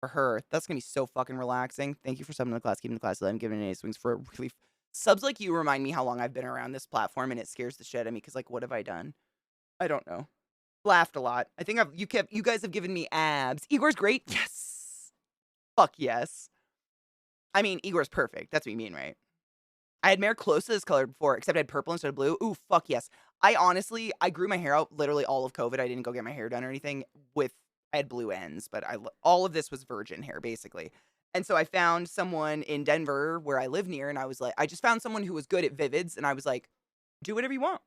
for her. That's gonna be so fucking relaxing. Thank you for subbing to the class, keeping the class alive and giving it any swings for a really. Subs like you remind me how long I've been around this platform, and it scares the shit out of me because, like, what have I done? I don't know. Laughed a lot. I think you guys have given me abs. Igor's great. Yes. Fuck yes. I mean, Igor's perfect. That's what you mean, right? I had hair close to this color before, except I had purple instead of blue. Ooh, fuck yes. I grew my hair out literally all of COVID. I didn't go get my hair done or anything I had blue ends, but all of this was virgin hair, basically. And so I found someone in Denver where I live near, and I was like, I just found someone who was good at Vivids, and I was like, do whatever you want.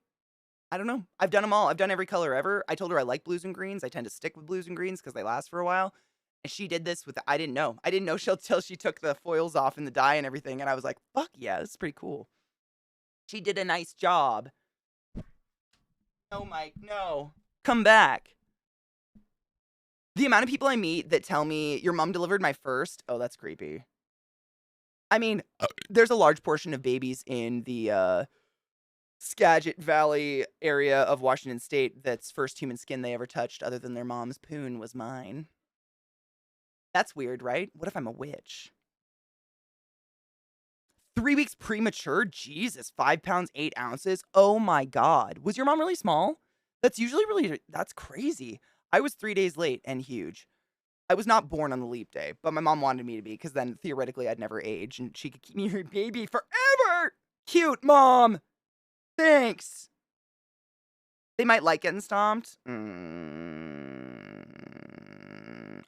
I don't know. I've done them all. I've done every color ever. I told her I like blues and greens. I tend to stick with blues and greens because they last for a while. And she did this with, I didn't know. I didn't know till she took the foils off and the dye and everything. And I was like, fuck yeah, this is pretty cool. She did a nice job. No, Mike, no. Come back. The amount of people I meet that tell me, your mom delivered my first. Oh, that's creepy. I mean, there's a large portion of babies in the Skagit Valley area of Washington State that's first human skin they ever touched other than their mom's poon was mine. That's weird, right? What if I'm a witch? 3 weeks premature? Jesus, 5 pounds, 8 ounces? Oh my God. Was your mom really small? That's crazy. I was 3 days late and huge. I was not born on the leap day, but my mom wanted me to be because then theoretically I'd never age and she could keep me her baby forever. Cute, Mom. Thanks. They might like getting stomped. I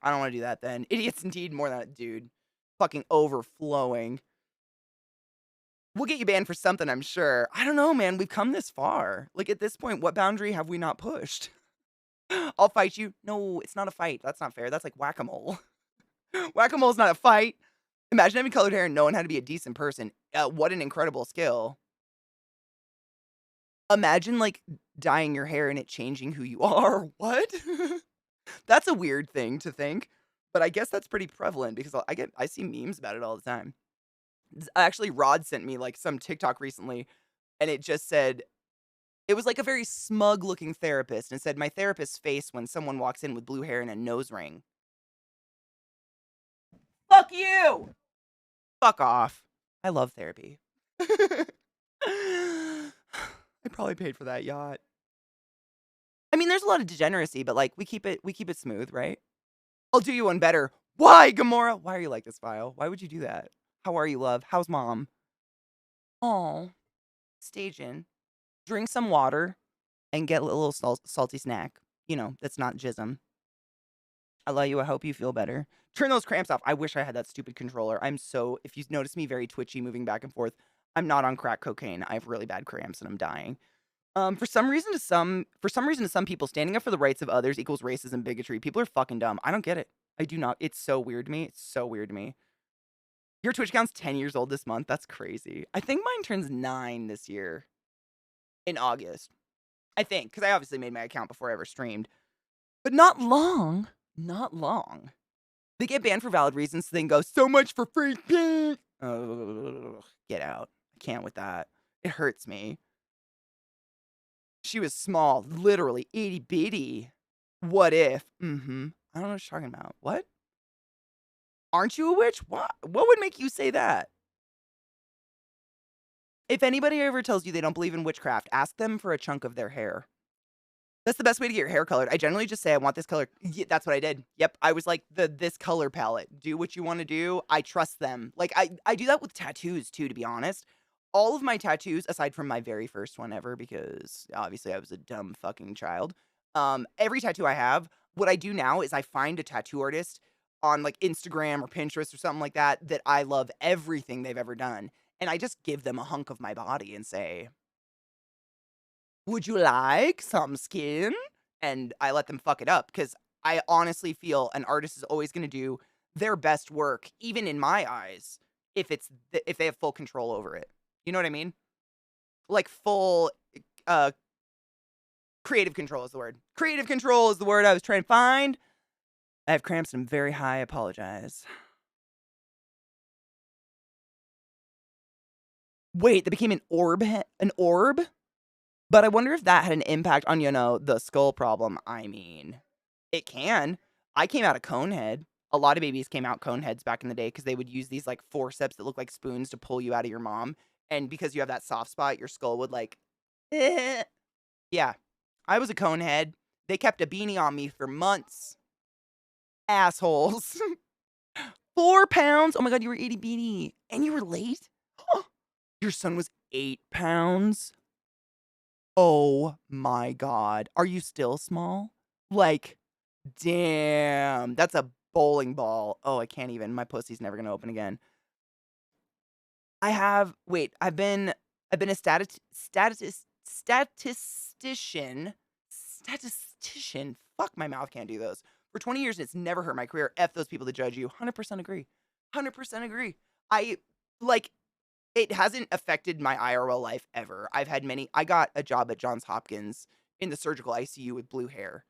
don't want to do that then. Idiots indeed, more than that, dude. Fucking overflowing. We'll get you banned for something, I'm sure. I don't know, man. We've come this far. Like, at this point, what boundary have we not pushed? I'll fight you. No, it's not a fight. That's not fair. That's like whack-a-mole. Whack-a-mole's not a fight. Imagine having colored hair and knowing how to be a decent person. What an incredible skill. Imagine, like, dyeing your hair and it changing who you are. What? That's a weird thing to think. But I guess that's pretty prevalent because I see memes about it all the time. Actually, Rod sent me, like, some TikTok recently, and it just said, it was like a very smug-looking therapist, and it said, my therapist's face when someone walks in with blue hair and a nose ring. Fuck you! Fuck off. I love therapy. I probably paid for that yacht. I mean, there's a lot of degeneracy, but, like, we keep it smooth, right? I'll do you one better. Why, Gamora? Why are you like this, Vile? Why would you do that? How are you, love? How's Mom? Oh, staging. Drink some water and get a little salty snack. You know, that's not jism. I love you. I hope you feel better. Turn those cramps off. I wish I had that stupid controller. If you notice me very twitchy moving back and forth, I'm not on crack cocaine. I have really bad cramps and I'm dying. For some reason to some people, standing up for the rights of others equals racism, bigotry. People are fucking dumb. I don't get it. I do not. It's so weird to me. It's so weird to me. Your Twitch account's 10 years old this month. That's crazy. I think mine turns 9 this year. In August. I think. Because I obviously made my account before I ever streamed. But not long. Not long. They get banned for valid reasons, so they can go, so much for free. Oh, get out. I can't with that. It hurts me. She was small. Literally itty bitty. What if? I don't know what you're talking about. What? Aren't you a witch? What would make you say that? If anybody ever tells you they don't believe in witchcraft, ask them for a chunk of their hair. That's the best way to get your hair colored. I generally just say, "I want this color." That's what I did. Yep, I was like, this color palette. Do what you wanna do. I trust them. Like, I do that with tattoos too, to be honest. All of my tattoos, aside from my very first one ever, because obviously I was a dumb fucking child, every tattoo I have, what I do now is I find a tattoo artist on, like, Instagram or Pinterest or something like that, that I love everything they've ever done, and I just give them a hunk of my body and say, "Would you like some skin?" And I let them fuck it up because I honestly feel an artist is always gonna do their best work, even in my eyes, if they have full control over it. You know what I mean? Like, full, uh, creative control is the word. Creative control is the word I was trying to find. I have cramps and I'm very high, I apologize. Wait, that became an orb? But I wonder if that had an impact on, the skull problem. I mean, it can. I came out a cone head. A lot of babies came out cone heads back in the day because they would use these, like, forceps that look like spoons to pull you out of your mom, and because you have that soft spot, your skull would, like, eh. Yeah, I was a cone head. They kept a beanie on me for months. Assholes. 4 pounds? Oh my god, you were itty bitty, and you were late? Your son was 8 pounds? Oh my god. Are you still small? Like, damn, that's a bowling ball. Oh, I can't even. My pussy's never gonna open again. I've been a statistician. Fuck, my mouth can't do those. For 20 years, and it's never hurt my career. F those people that judge you. 100% agree. 100% agree. I like it hasn't affected my IRL life ever. I got a job at Johns Hopkins in the surgical ICU with blue hair.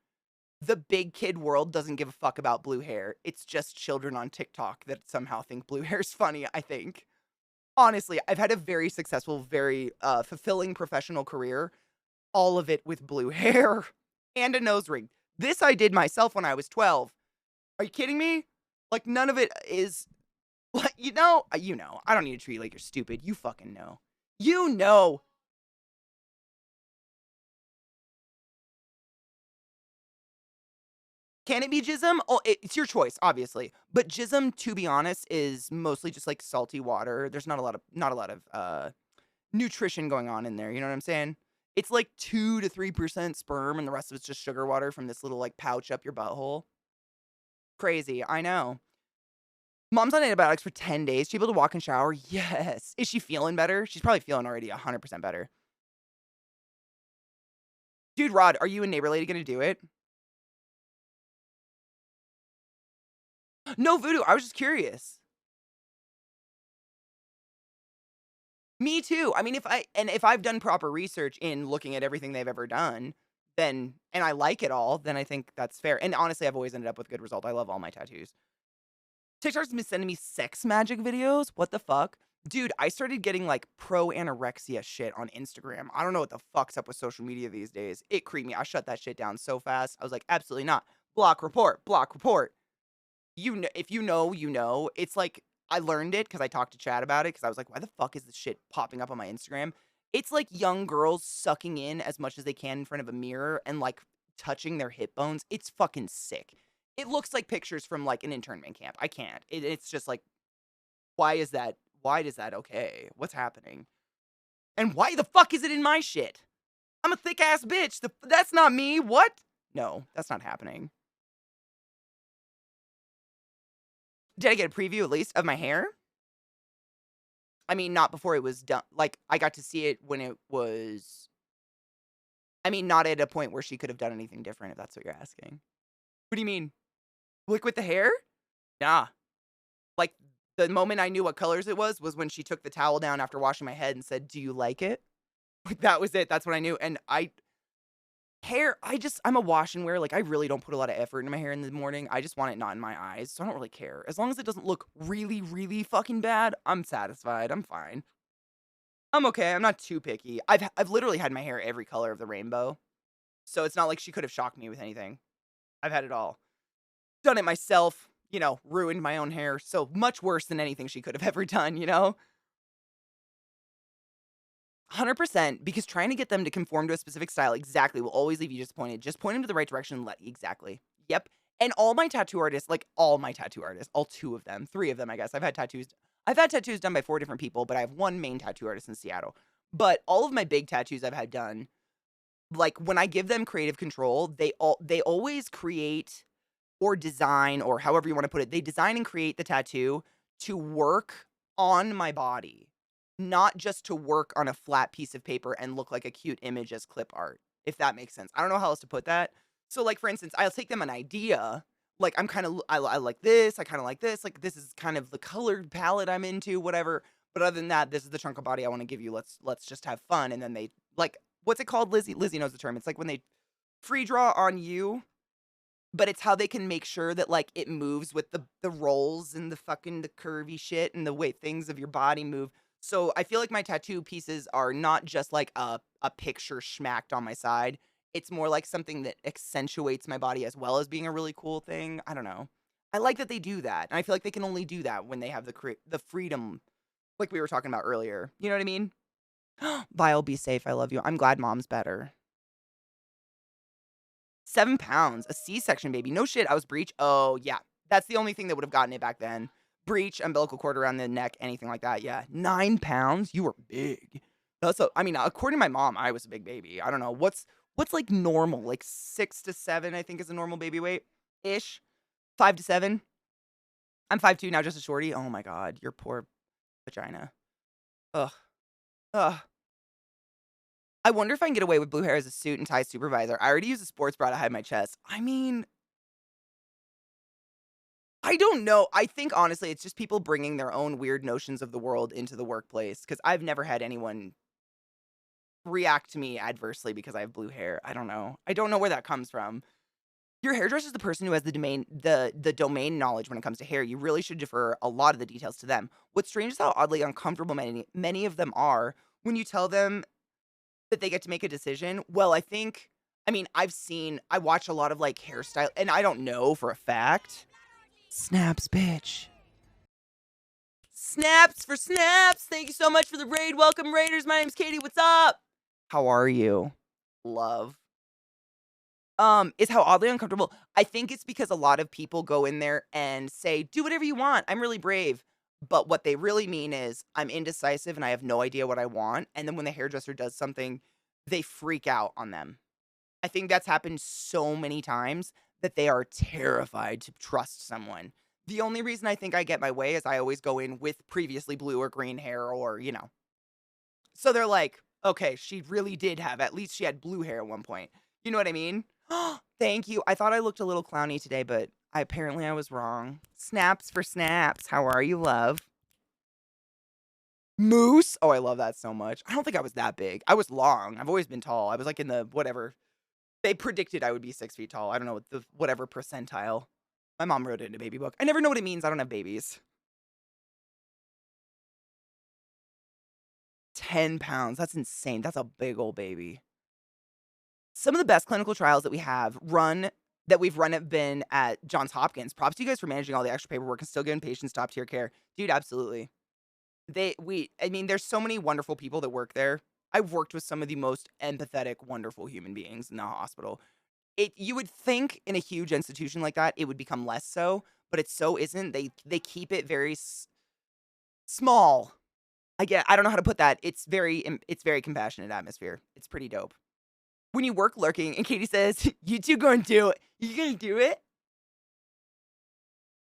The big kid world doesn't give a fuck about blue hair. It's just children on TikTok that somehow think blue hair's funny, I think. Honestly, I've had a very successful, very, fulfilling professional career, all of it with blue hair and a nose ring. This I did myself when I was 12. Are you kidding me? Like, none of it is like, I don't need to treat you like you're stupid. You fucking know. You know. Can it be jism? Oh, it's your choice, obviously. But jism, to be honest, is mostly just like salty water. There's not a lot of nutrition going on in there. You know what I'm saying? It's like 2 to 3% sperm, and the rest of it's just sugar water from this little like pouch up your butthole. Crazy, I know. Mom's on antibiotics for 10 days. She able to walk and shower? Yes. Is she feeling better? She's probably feeling already 100% better. Dude, Rod, are you and Neighbor Lady gonna do it? No voodoo. I was just curious. Me too. I mean, if I've done proper research in looking at everything they've ever done, then and I like it all, then I think that's fair. And honestly, I've always ended up with good result. I love all my tattoos. TikTok's been sending me sex magic videos. What the fuck? Dude, I started getting like pro anorexia shit on Instagram. I don't know what the fuck's up with social media these days. It creeped me. I shut that shit down so fast. I was like, absolutely not. Block report, block report. If you know, you know. It's like I learned it because I talked to Chad about it because I was like, why the fuck is this shit popping up on my Instagram? It's like young girls sucking in as much as they can in front of a mirror and like touching their hip bones. It's fucking sick. It looks like pictures from like an internment camp. I can't. It's just like, why is that? Why is that okay? What's happening? And why the fuck is it in my shit? I'm a thick ass bitch. That's not me. What? No, that's not happening. Did I get a preview at least of my hair? I mean, not before it was done. Like, I got to see it when it was. I mean, not at a point where she could have done anything different, if that's what you're asking. What do you mean? Like with the hair? Nah. Like, the moment I knew what colors it was when she took the towel down after washing my head and said, "Do you like it?" Like, that was it. That's when I knew. And I'm a wash and wear. Like, I really don't put a lot of effort into my hair in the morning. I just want it not in my eyes. So I don't really care. As long as it doesn't look really, really fucking bad, I'm satisfied. I'm fine. I'm okay. I'm not too picky. I've literally had my hair every color of the rainbow. So it's not like she could have shocked me with anything. I've had it all. Done it myself, ruined my own hair. So much worse than anything she could have ever done, 100%, because trying to get them to conform to a specific style exactly will always leave you disappointed. Just point them to the right direction and exactly. Yep. And all my tattoo artists, like all my tattoo artists, all 2 of them, 3 of them, I guess. I've had tattoos done by 4 different people, but I have one main tattoo artist in Seattle. But all of my big tattoos I've had done, like when I give them creative control, they always create or design, or however you want to put it, they design and create the tattoo to work on my body, not just to work on a flat piece of paper and look like a cute image as clip art, if that makes sense. I don't know how else to put that. So, like, for instance, I'll take them an idea. Like, I like this. I kind of like this. Like, this is kind of the colored palette I'm into, whatever. But other than that, this is the chunk of body I want to give you. Let's just have fun. And then they, like, what's it called, Lizzie? Lizzie knows the term. It's like when they free draw on you, but it's how they can make sure that, like, it moves with the rolls and the curvy shit and the way things of your body move. So I feel like my tattoo pieces are not just like a picture schmacked on my side. It's more like something that accentuates my body as well as being a really cool thing. I don't know. I like that they do that. And I feel like they can only do that when they have the freedom, like we were talking about earlier. You know what I mean? Vile, be safe. I love you. I'm glad mom's better. 7 pounds, a C-section baby. No shit, I was breech. Oh, yeah. That's the only thing that would have gotten it back then. Breech, umbilical cord around the neck, anything like that. Yeah. 9 pounds? You were big. I mean, according to my mom, I was a big baby. I don't know. What's like normal? Like 6 to 7, I think, is a normal baby weight ish. 5 to 7. I'm 5'2" now, just a shorty. Oh my God, your poor vagina. Ugh. Ugh. I wonder if I can get away with blue hair as a suit and tie supervisor. I already use a sports bra to hide my chest. I mean, I don't know. I think honestly, it's just people bringing their own weird notions of the world into the workplace, because I've never had anyone react to me adversely because I have blue hair. I don't know. I don't know where that comes from. Your hairdresser is the person who has the domain knowledge when it comes to hair. You really should defer a lot of the details to them. What's strange is how oddly uncomfortable many of them are when you tell them that they get to make a decision. Well, I mean, I watch a lot of like hairstyle, and I don't know for a fact. Snaps, bitch. Snaps for snaps. Thank you so much for the raid. Welcome, Raiders. My name's Katie. What's up? How are you? Love. Is how oddly uncomfortable. I think it's because a lot of people go in there and say, do whatever you want. I'm really brave. But what they really mean is, I'm indecisive and I have no idea what I want. And then when the hairdresser does something, they freak out on them. I think that's happened so many times that they are terrified to trust someone. The only reason I think I get my way is I always go in with previously blue or green hair, or, you know. So they're like, okay, she really did at least she had blue hair at one point. You know what I mean? Thank you. I thought I looked a little clowny today, but apparently I was wrong. Snaps for snaps. How are you, love? Moose? Oh, I love that so much. I don't think I was that big. I was long. I've always been tall. I was like in the whatever. They predicted I would be 6 feet tall. I don't know what the whatever percentile. My mom wrote it in a baby book. I never know what it means. I don't have babies. 10 pounds. That's insane. That's a big old baby. Some of the best clinical trials that we've run have been at Johns Hopkins. Props to you guys for managing all the extra paperwork and still giving patients top tier care. Dude, absolutely. I mean, there's so many wonderful people that work there. I've worked with some of the most empathetic, wonderful human beings in the hospital. You would think in a huge institution like that, it would become less so, but it so isn't. They keep it very small. I don't know how to put that. It's very compassionate atmosphere. It's pretty dope. When you work lurking and Katie says, "You two gonna do it. You gonna do it?"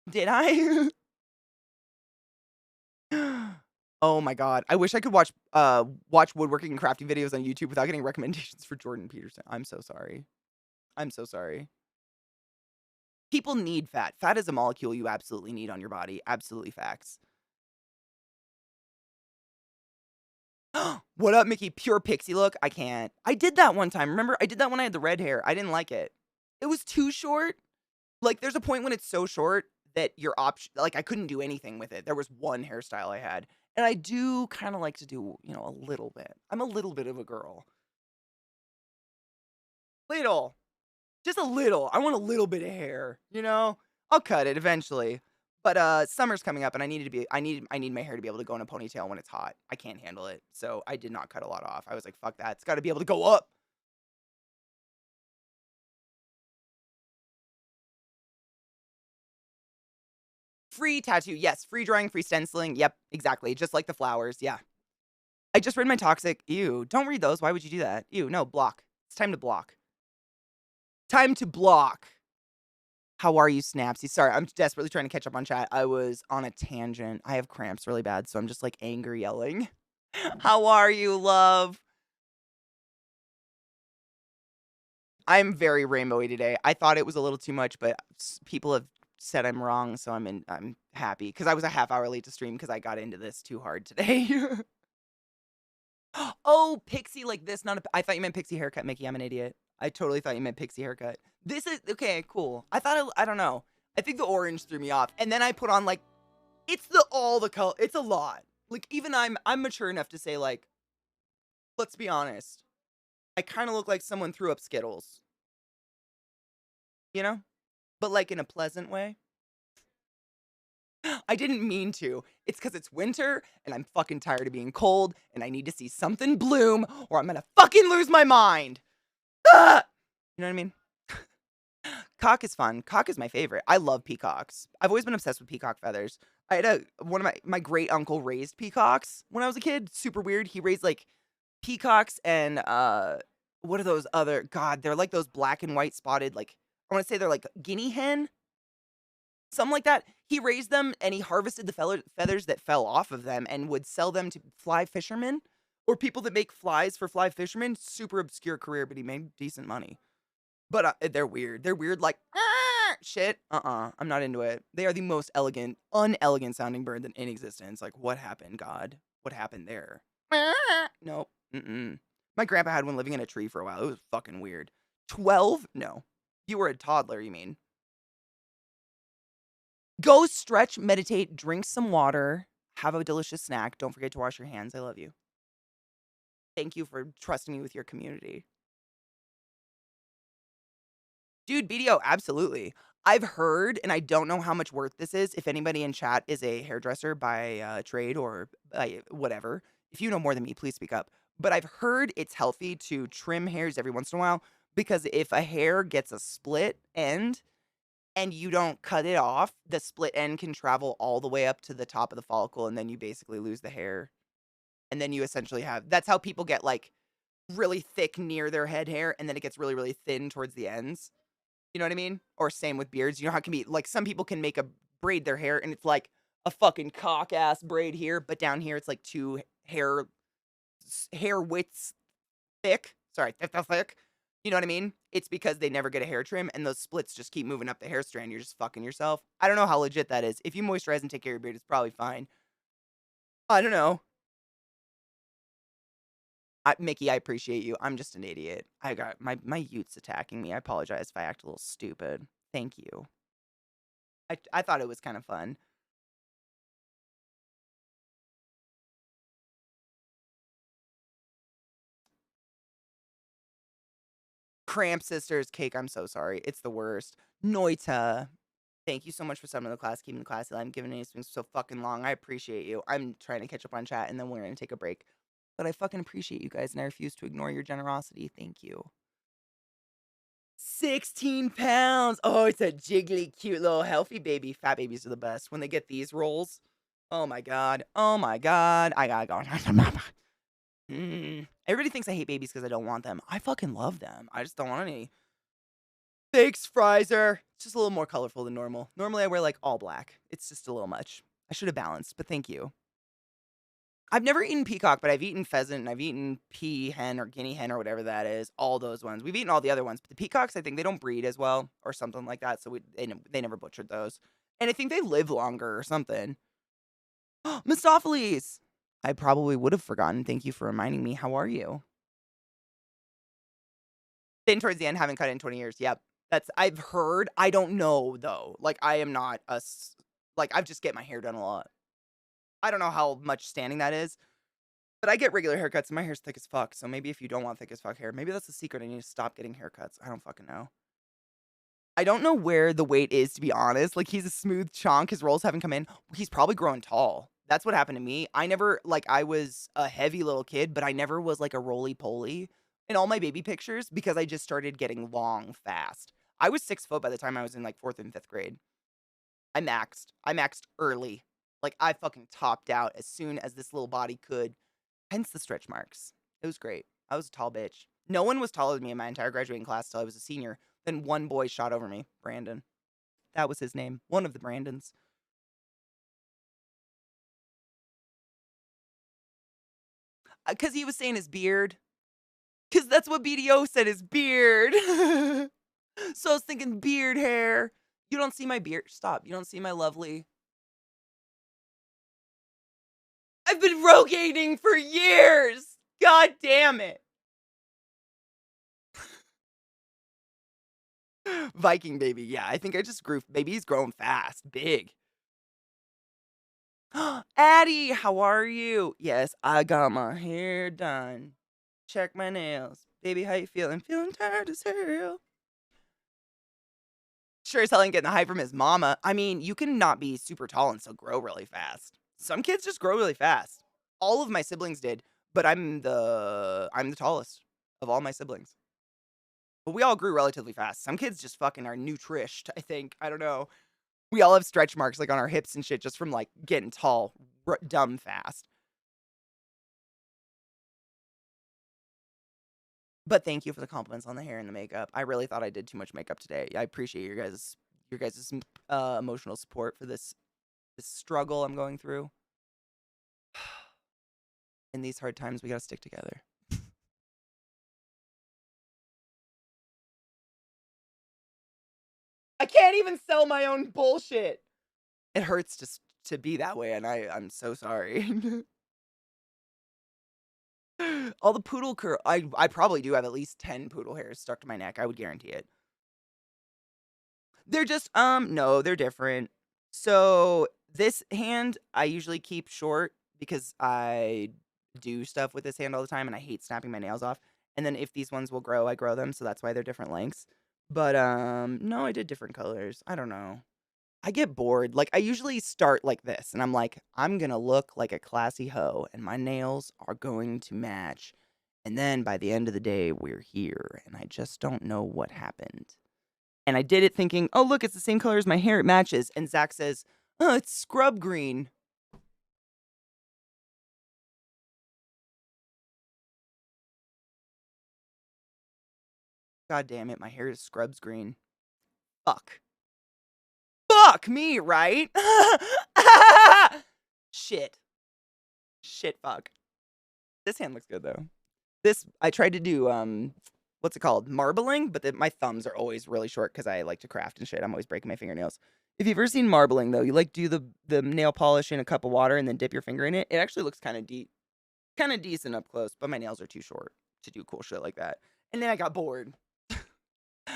Did I? Oh my God. I wish I could watch woodworking and crafting videos on YouTube without getting recommendations for Jordan Peterson. I'm so sorry. I'm so sorry. People need fat. Fat is a molecule you absolutely need on your body. Absolutely facts. What up, Mickey? Pure pixie look? I can't. I did that one time. Remember, I did that when I had the red hair. I didn't like it. It was too short. Like, there's a point when it's so short that your option, like, I couldn't do anything with it. There was one hairstyle I had. And I do kind of like to do, a little bit. I'm a little bit of a girl. Little. Just a little. I want a little bit of hair, I'll cut it eventually. But summer's coming up, and I need my hair to be able to go in a ponytail when it's hot. I can't handle it, so I did not cut a lot off. I was like, "Fuck that, it's gotta be able to go up." Free tattoo, yes, free drawing, free stenciling, yep, exactly, just like the flowers, yeah. I just read my toxic ew, don't read those, why would you do that? Ew, no, block. It's time to block. Time to block. How are you, Snapsy? Sorry, I'm desperately trying to catch up on chat. I was on a tangent. I have cramps really bad, so I'm just, like, anger yelling. How are you, love? I'm very rainbowy today. I thought it was a little too much, but people have said I'm wrong, so I'm happy, because I was a half hour late to stream because I got into this too hard today. Oh, pixie like this, not a I thought you meant pixie haircut, Mickey, I'm an idiot. I totally thought you meant pixie haircut. This is okay, cool. I don't know. I think the orange threw me off, and then I put on, like, it's all the color, it's a lot. Like, even I'm mature enough to say, like, let's be honest, I kinda look like someone threw up Skittles, you know? But, like, in a pleasant way. I didn't mean to. It's because it's winter, and I'm fucking tired of being cold, and I need to see something bloom, or I'm gonna fucking lose my mind! Ah! You know what I mean? Cock is fun. Cock is my favorite. I love peacocks. I've always been obsessed with peacock feathers. I had one of my great uncle raised peacocks when I was a kid. Super weird. He raised like peacocks and what are those other God, they're like those black and white spotted, like I want to say they're like guinea hen, something like that. He raised them and he harvested the feathers that fell off of them and would sell them to fly fishermen or people that make flies for fly fishermen. Super obscure career, but he made decent money. But, they're weird. They're weird like, "Ah!" shit. I'm not into it. They are the most unelegant sounding bird in existence. Like, what happened, God? What happened there? "Ah!" Nope. Mm-mm. My grandpa had one living in a tree for a while. It was fucking weird. 12? No. You were a toddler, you mean. Go stretch, meditate, drink some water, have a delicious snack. Don't forget to wash your hands. I love you. Thank you for trusting me with your community. Dude, BDO, absolutely. I've heard, and I don't know how much worth this is. If anybody in chat is a hairdresser by trade or by whatever, if you know more than me, please speak up. But I've heard it's healthy to trim hairs every once in a while because if a hair gets a split end and you don't cut it off, the split end can travel all the way up to the top of the follicle and then you basically lose the hair. And then you essentially have that's how people get like really thick near their head hair and then it gets really, really thin towards the ends. You know what I mean? Or same with beards. You know how it can be like some people can make a braid their hair and it's like a fucking cock ass braid here, but down here it's like two hair widths thick. Sorry, thick. You know what I mean? It's because they never get a hair trim and those splits just keep moving up the hair strand. You're just fucking yourself. I don't know how legit that is. If you moisturize and take care of your beard, it's probably fine. I don't know. Mickey, I appreciate you. I'm just an idiot. I got my youth's attacking me. I apologize if I act a little stupid. Thank you. I thought it was kind of fun. Cramp Sisters cake, I'm so sorry. It's the worst. Noita, thank you so much for summoning the class, keeping the class alive. I'm giving it so fucking long. I appreciate you. I'm trying to catch up on chat and then we're gonna take a break. But I fucking appreciate you guys and I refuse to ignore your generosity. Thank you. 16 pounds. Oh, it's a jiggly, cute little healthy baby. Fat babies are the best when they get these rolls. Oh my God. Oh my God. I gotta go. Everybody thinks I hate babies because I don't want them. I fucking love them. I just don't want any. Thanks, Frizer. It's just a little more colorful than normal. Normally I wear like all black. It's just a little much. I should have balanced, but thank you. I've never eaten peacock, but I've eaten pheasant and I've eaten pea hen or guinea hen or whatever that is. All those ones. We've eaten all the other ones, but the peacocks, I think they don't breed as well or something like that. So they never butchered those. And I think they live longer or something. Mistopheles! I probably would have forgotten. Thank you for reminding me. How are you? Then towards the end, haven't cut it in 20 years. Yep. I've heard. I don't know though. Like I am not like I just get my hair done a lot. I don't know how much standing that is. But I get regular haircuts and my hair's thick as fuck. So maybe if you don't want thick as fuck hair, maybe that's the secret. I need to stop getting haircuts. I don't fucking know. I don't know where the weight is, to be honest. Like, he's a smooth chunk. His rolls haven't come in. He's probably growing tall. That's what happened to me. I never, like, I was a heavy little kid, but I never was like a roly-poly in all my baby pictures because I just started getting long fast. I was 6 foot by the time I was in like 4th and 5th grade. I maxed. I maxed early. Like, I fucking topped out as soon as this little body could. Hence the stretch marks. It was great. I was a tall bitch. No one was taller than me in my entire graduating class till I was a senior. Then one boy shot over me, Brandon. That was his name. One of the Brandons. Because he was saying his beard. Because that's what BDO said, his beard. So I was thinking beard hair. You don't see my beard. Stop. You don't see my lovely. I've been rogating for years. God damn it. Viking baby. Yeah, I think I just grew. Baby's growing fast. Big. Addie, how are you? Yes, I got my hair done. Check my nails. Baby, how you feeling? Feeling tired as hell. Sure as hell ain't getting the hype from his mama. I mean, you can not be super tall and still grow really fast. Some kids just grow really fast. All of my siblings did, but I'm the tallest of all my siblings. But we all grew relatively fast. Some kids just fucking are nutrished, I think. I don't know. We all have stretch marks like on our hips and shit just from like getting tall dumb fast. But thank you for the compliments on the hair and the makeup. I really thought I did too much makeup today. I appreciate your guys' emotional support for this struggle I'm going through. In these hard times, we gotta stick together. I can't even sell my own bullshit. It hurts just to be that way, and I'm so sorry. All the poodle curl. I probably do have at least 10 poodle hairs stuck to my neck. I would guarantee it. They're just no, they're different. So this hand I usually keep short because I do stuff with this hand all the time and I hate snapping my nails off. And then if these ones will grow, I grow them, so that's why they're different lengths. But no, I did different colors. I don't know. I get bored. Like I usually start like this and I'm like, I'm going to look like a classy hoe and my nails are going to match. And then by the end of the day, we're here and I just don't know what happened. And I did it thinking, oh, look, it's the same color as my hair. It matches. And Zach says, oh, it's scrub green. God damn it. My hair is scrubs green. Fuck. Fuck me, right? Shit. Shit, fuck. This hand looks good, though. This, I tried to do, what's it called? Marbling, but my thumbs are always really short because I like to craft and shit. I'm always breaking my fingernails. If you've ever seen marbling, though, you like do the nail polish in a cup of water and then dip your finger in it. It actually looks kind of decent up close, but my nails are too short to do cool shit like that. And then I got bored.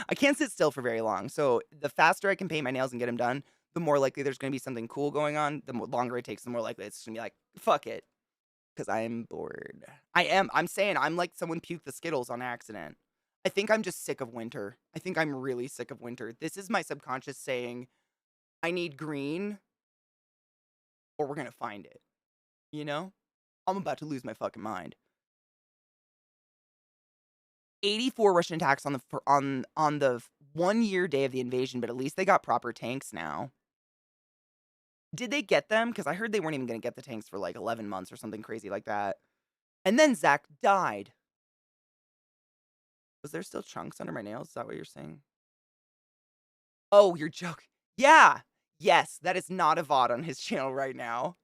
I can't sit still for very long, so the faster I can paint my nails and get them done, the more likely there's going to be something cool going on. The longer it takes, the more likely it's going to be like, fuck it. Because I am bored. I'm saying I'm like someone puked the Skittles on accident. I think I'm just sick of winter. I think I'm really sick of winter. This is my subconscious saying, I need green, or we're going to find it. You know? I'm about to lose my fucking mind. 84 Russian attacks on the 1 year day of the invasion, but at least they got proper tanks now. Did they get them? Because I heard they weren't even going to get the tanks for like 11 months or something crazy like that. And then Zach died. Was there still chunks under my nails? Is that what you're saying? Oh, you're joking. Yeah. Yes, that is not a VOD on his channel right now.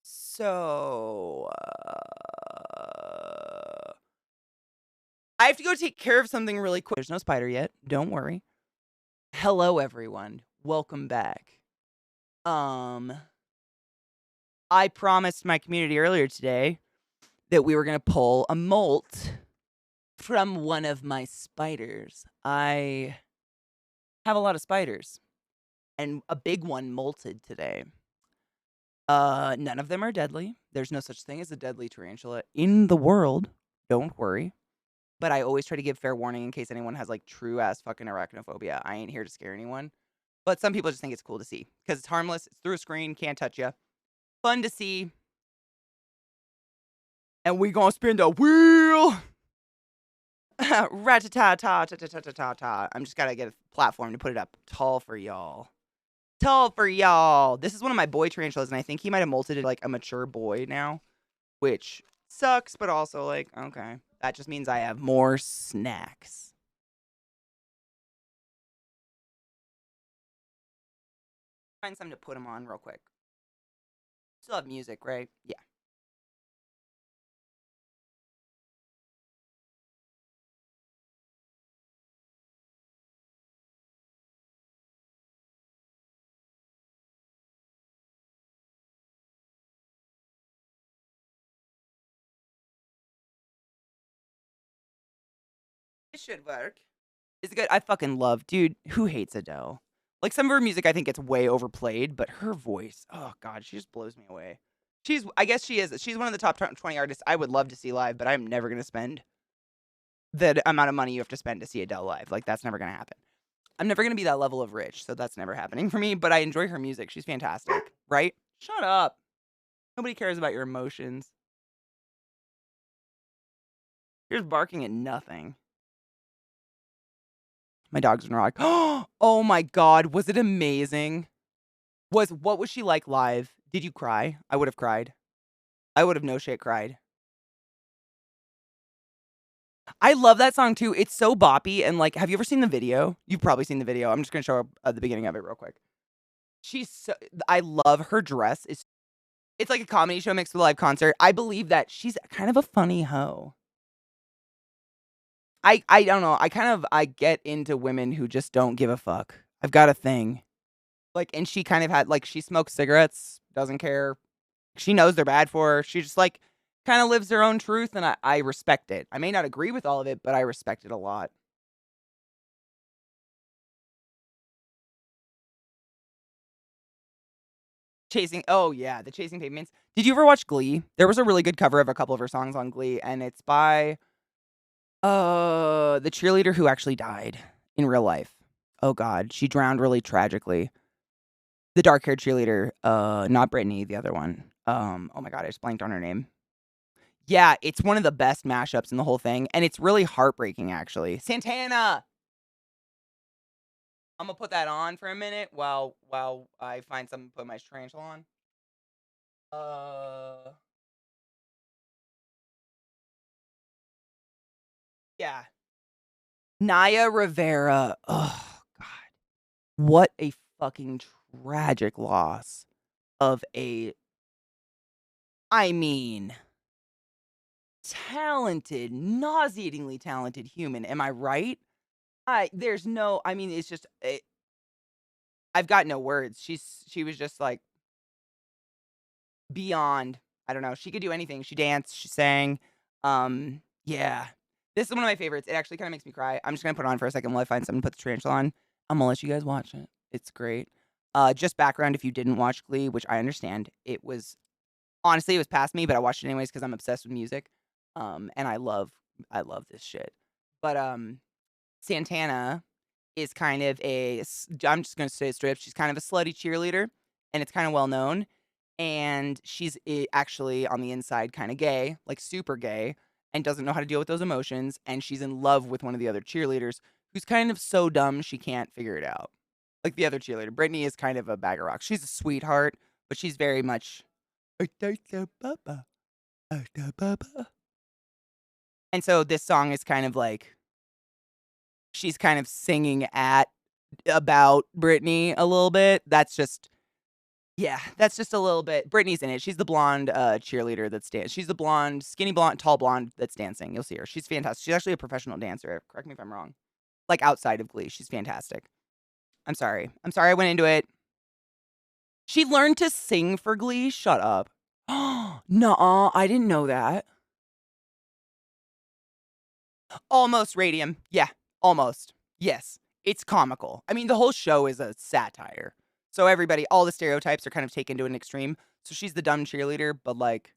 So, I have to go take care of something really quick. There's no spider yet. Don't worry. Hello, everyone. Welcome back. I promised my community earlier today that we were going to pull a molt from one of my spiders. I have a lot of spiders. and a big one molted today. None of them are deadly. There's no such thing as a deadly tarantula in the world. Don't worry. But I always try to give fair warning in case anyone has like true ass fucking arachnophobia. I ain't here to scare anyone. But some people just think it's cool to see because it's harmless. It's through a screen, can't touch you. Fun to see. And we gonna spin the wheel. Rat-ta-ta-ta-ta-ta-ta-ta. I'm just gotta get a platform to put it up tall for y'all. Tall for y'all. This is one of my boy tarantulas, and I think he might have molted it like a mature boy now, which sucks, but also like, okay. That just means I have more snacks. Find something to put them on real quick. Still have music, right? Yeah. It should work. It's good. I fucking love, dude. Who hates Adele? Like some of her music, I think gets way overplayed, but her voice, oh god, she just blows me away. I guess she is. She's one of the top 20 artists I would love to see live, but I'm never gonna spend the amount of money you have to spend to see Adele live. Like that's never gonna happen. I'm never gonna be that level of rich, so that's never happening for me. But I enjoy her music. She's fantastic, right? Shut up. Nobody cares about your emotions. You're just barking at nothing. My dog's gonna rock. Oh my god, was it amazing? What was she like live? Did you cry? I would have cried. I would have no shit cried. I love that song too. It's so boppy and like, have you ever seen the video? You've probably seen the video. I'm just gonna show the beginning of it real quick. She's so, I love her dress. It's like a comedy show mixed with a live concert. I believe that she's kind of a funny hoe. I don't know. I get into women who just don't give a fuck. I've got a thing. Like, and she kind of had like she smokes cigarettes, doesn't care. She knows they're bad for her. She just like kind of lives her own truth, and I respect it. I may not agree with all of it, but I respect it a lot. Oh yeah, the Chasing Pavements. Did you ever watch Glee? There was a really good cover of a couple of her songs on Glee, and it's by the cheerleader who actually died in real life. Oh god, she drowned really tragically. The dark-haired cheerleader, not Brittany, the other one. Oh my god, I just blanked on her name. Yeah, it's one of the best mashups in the whole thing, and it's really heartbreaking, actually. Santana! I'm gonna put that on for a minute while I find something to put my tarantula on. Yeah. Naya Rivera. Oh, God. What a fucking tragic loss of I mean, talented, nauseatingly talented human. Am I right? I mean, it's just, I've got no words. She was just like beyond, I don't know. She could do anything. She danced, she sang. Yeah. This is one of my favorites. It actually kind of makes me cry. I'm just gonna put it on for a second while I find something to put the tarantula on. I'm gonna let you guys watch it. It's great. Just background if you didn't watch Glee, which I understand. Honestly, it was past me, but I watched it anyways because I'm obsessed with music. And I love this shit. But Santana is kind of I'm just gonna say it straight up. She's kind of a slutty cheerleader, and it's kind of well known. And she's actually on the inside kind of gay, like super gay, and doesn't know how to deal with those emotions. And she's in love with one of the other cheerleaders, who's kind of so dumb she can't figure it out. Like the other cheerleader, Brittany is kind of a bag of rocks. She's a sweetheart, but she's very much. And so this song is kind of like she's kind of singing about Brittany a little bit. That's just a little bit. Brittany's in it. She's the blonde cheerleader that's dancing. She's the blonde, skinny blonde, tall blonde that's dancing. You'll see her. She's fantastic. She's actually a professional dancer. Correct me if I'm wrong. Like outside of Glee, she's fantastic. I'm sorry. I went into it. She learned to sing for Glee. Shut up. Nuh-uh. I didn't know that. Almost Radium. Yeah, almost. Yes. It's comical. I mean, the whole show is a satire. So everybody, all the stereotypes are kind of taken to an extreme. So she's the dumb cheerleader, but like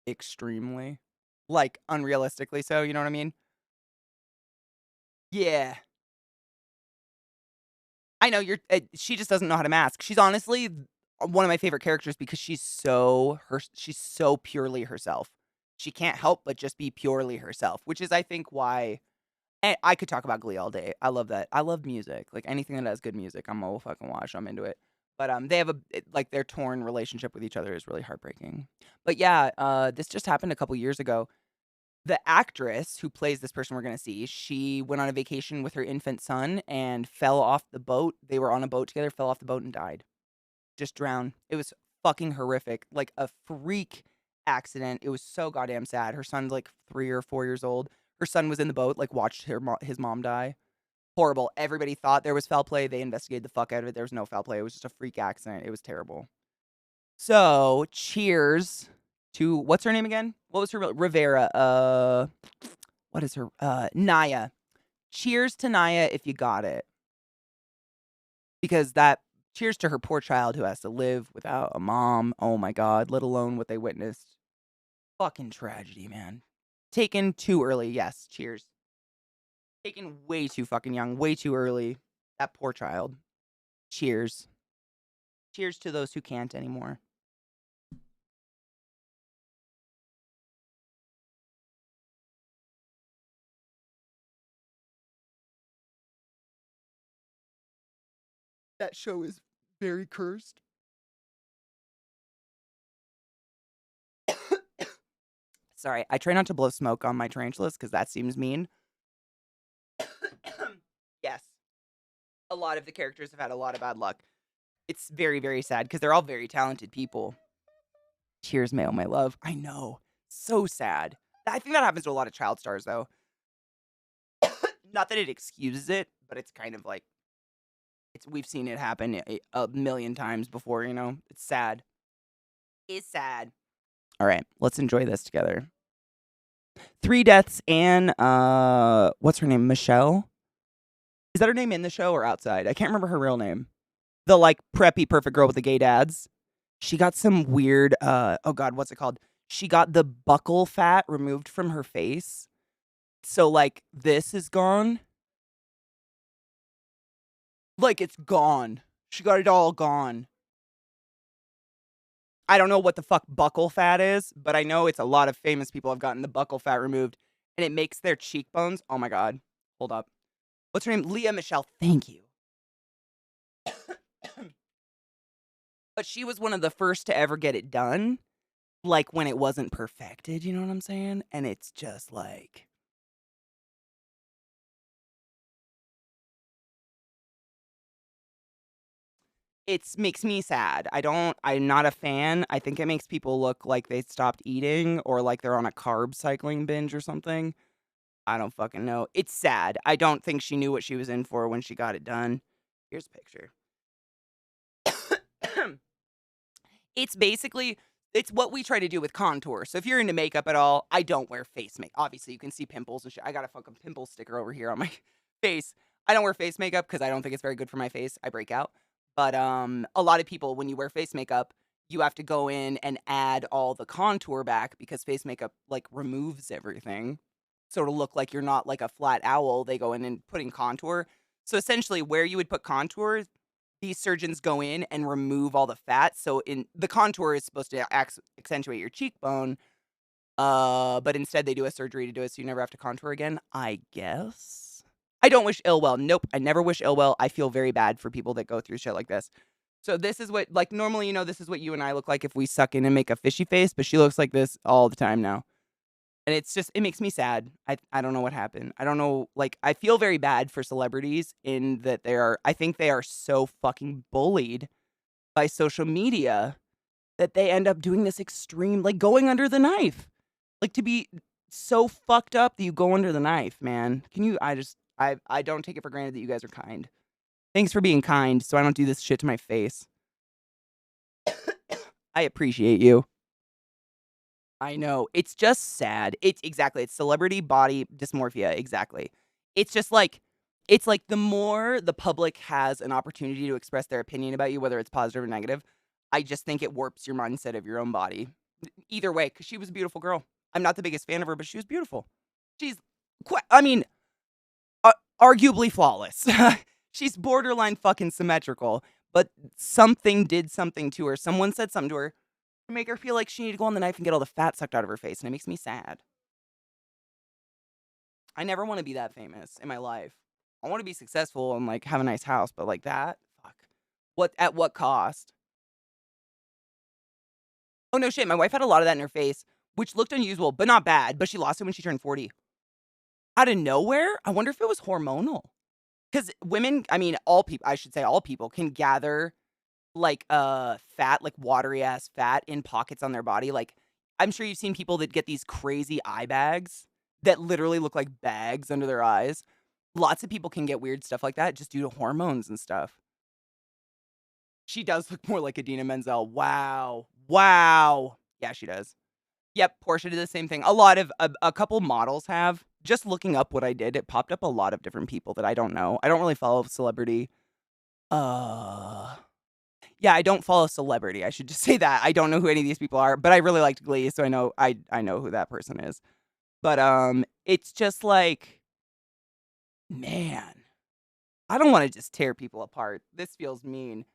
extremely, like unrealistically so. You know what I mean? Yeah. I know you're. She just doesn't know how to mask. She's honestly one of my favorite characters because she's so purely herself. She can't help but just be purely herself, which is I think why. And I could talk about Glee all day. I love that. I love music. Like anything that has good music, I'm all fucking watch. I'm into it. But they have like their torn relationship with each other is really heartbreaking. But yeah, this just happened a couple years ago. The actress who plays this person we're gonna see, she went on a vacation with her infant son and fell off the boat. They were on a boat together, fell off the boat and died. Just drowned. It was fucking horrific. Like a freak accident. It was so goddamn sad. Her son's like 3 or 4 years old. Her son was in the boat, like watched his mom die. Horrible. Everybody thought there was foul play. They investigated the fuck out of it. There was no foul play. It was just a freak accident. It was terrible. So, cheers to what's her name again? What was her Rivera? What is her? Naya. Cheers to Naya if you got it. Because that cheers to her poor child who has to live without a mom. Oh my god, let alone what they witnessed. Fucking tragedy, man. Taken too early. Yes, cheers. Taken way too fucking young, way too early. That poor child. Cheers. Cheers to those who can't anymore. That show is very cursed. Sorry, I try not to blow smoke on my tarantulas because that seems mean. Yes. A lot of the characters have had a lot of bad luck. It's very, very sad because they're all very talented people. Cheers, Mayo, my love. I know. So sad. I think that happens to a lot of child stars, though. Not that it excuses it, but it's kind of like we've seen it happen a million times before, you know? It's sad. It's sad. All right, let's enjoy this together. 3 deaths and what's her name? Michelle? Is that her name in the show or outside? I can't remember her real name. The like preppy perfect girl with the gay dads. She got some weird oh god, what's it called? She got the buccal fat removed from her face. So like this is gone. Like it's gone. She got it all gone. I don't know what the fuck buccal fat is, but I know it's a lot of famous people have gotten the buccal fat removed and it makes their cheekbones. Oh my god. Hold up. What's her name? Leah Michelle. Thank you. But she was one of the first to ever get it done. Like when it wasn't perfected, you know what I'm saying? And it's just like it makes me sad. I'm not a fan. I think it makes people look like they stopped eating or like they're on a carb cycling binge or something. I don't fucking know. It's sad. I don't think she knew what she was in for when she got it done. Here's a picture. It's basically it's what we try to do with contour. So if you're into makeup at all, I don't wear face makeup. Obviously, you can see pimples and shit. I got a fucking pimple sticker over here on my face. I don't wear face makeup because I don't think it's very good for my face. I break out. But a lot of people, when you wear face makeup, you have to go in and add all the contour back because face makeup like removes everything. So to look like you're not like a flat owl, they go in and put in contour. So essentially, where you would put contour, these surgeons go in and remove all the fat. So in the contour is supposed to accentuate your cheekbone, but instead they do a surgery to do it so you never have to contour again, I guess. I don't wish ill well. Nope, I never wish ill well. I feel very bad for people that go through shit like this. So this is what, like, normally, you know, this is what you and I look like if we suck in and make a fishy face, but she looks like this all the time now. And it's just, it makes me sad. I don't know what happened. I don't know, like, I feel very bad for celebrities in that I think they are so fucking bullied by social media that they end up doing this extreme, like, going under the knife. Like, to be so fucked up that you go under the knife, man. I don't take it for granted that you guys are kind. Thanks for being kind so I don't do this shit to my face. I appreciate you. I know. It's just sad. It's celebrity body dysmorphia. Exactly. It's just like it's like the more the public has an opportunity to express their opinion about you, whether it's positive or negative, I just think it warps your mindset of your own body. Either way, because she was a beautiful girl. I'm not the biggest fan of her, but she was beautiful. She's I mean, arguably flawless. She's borderline fucking symmetrical, but something did something to her. Someone said something to her to make her feel like she needed to go on the knife and get all the fat sucked out of her face, and it makes me sad. I never want to be that famous in my life. I want to be successful and like have a nice house, but like that, fuck. What at what cost? Oh no shit, my wife had a lot of that in her face, which looked unusual, but not bad, but she lost it when she turned 40. Out of nowhere? I wonder if it was hormonal. Cuz women, I mean all people, I should say all people can gather like fat, like watery ass fat in pockets on their body. Like I'm sure you've seen people that get these crazy eye bags that literally look like bags under their eyes. Lots of people can get weird stuff like that just due to hormones and stuff. She does look more like Idina Menzel. Wow. Wow. Yeah, she does. Yep, Portia did the same thing. A lot of a couple models have. Just looking up what I did, it popped up a lot of different people that I don't know. I don't really follow celebrity. Yeah, I don't follow celebrity. I should just say that. I don't know who any of these people are, but I really liked Glee, so I know who that person is. But it's just like, man, I don't want to just tear people apart. This feels mean.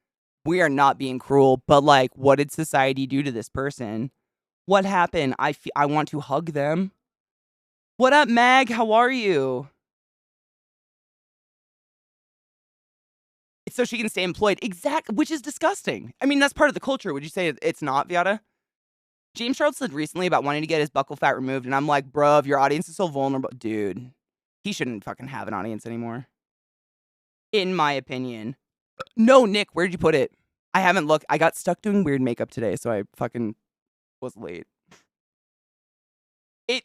We are not being cruel, but like, what did society do to this person? What happened? I want to hug them. What up, Mag? How are you? So she can stay employed. Which is disgusting. I mean, that's part of the culture. Would you say it's not, Viata? James Charles said recently about wanting to get his buccal fat removed, and I'm like, bro, if your audience is so vulnerable, dude, he shouldn't fucking have an audience anymore. In my opinion. No, Nick, where'd you put it? I haven't looked. I got stuck doing weird makeup today, so I fucking was late.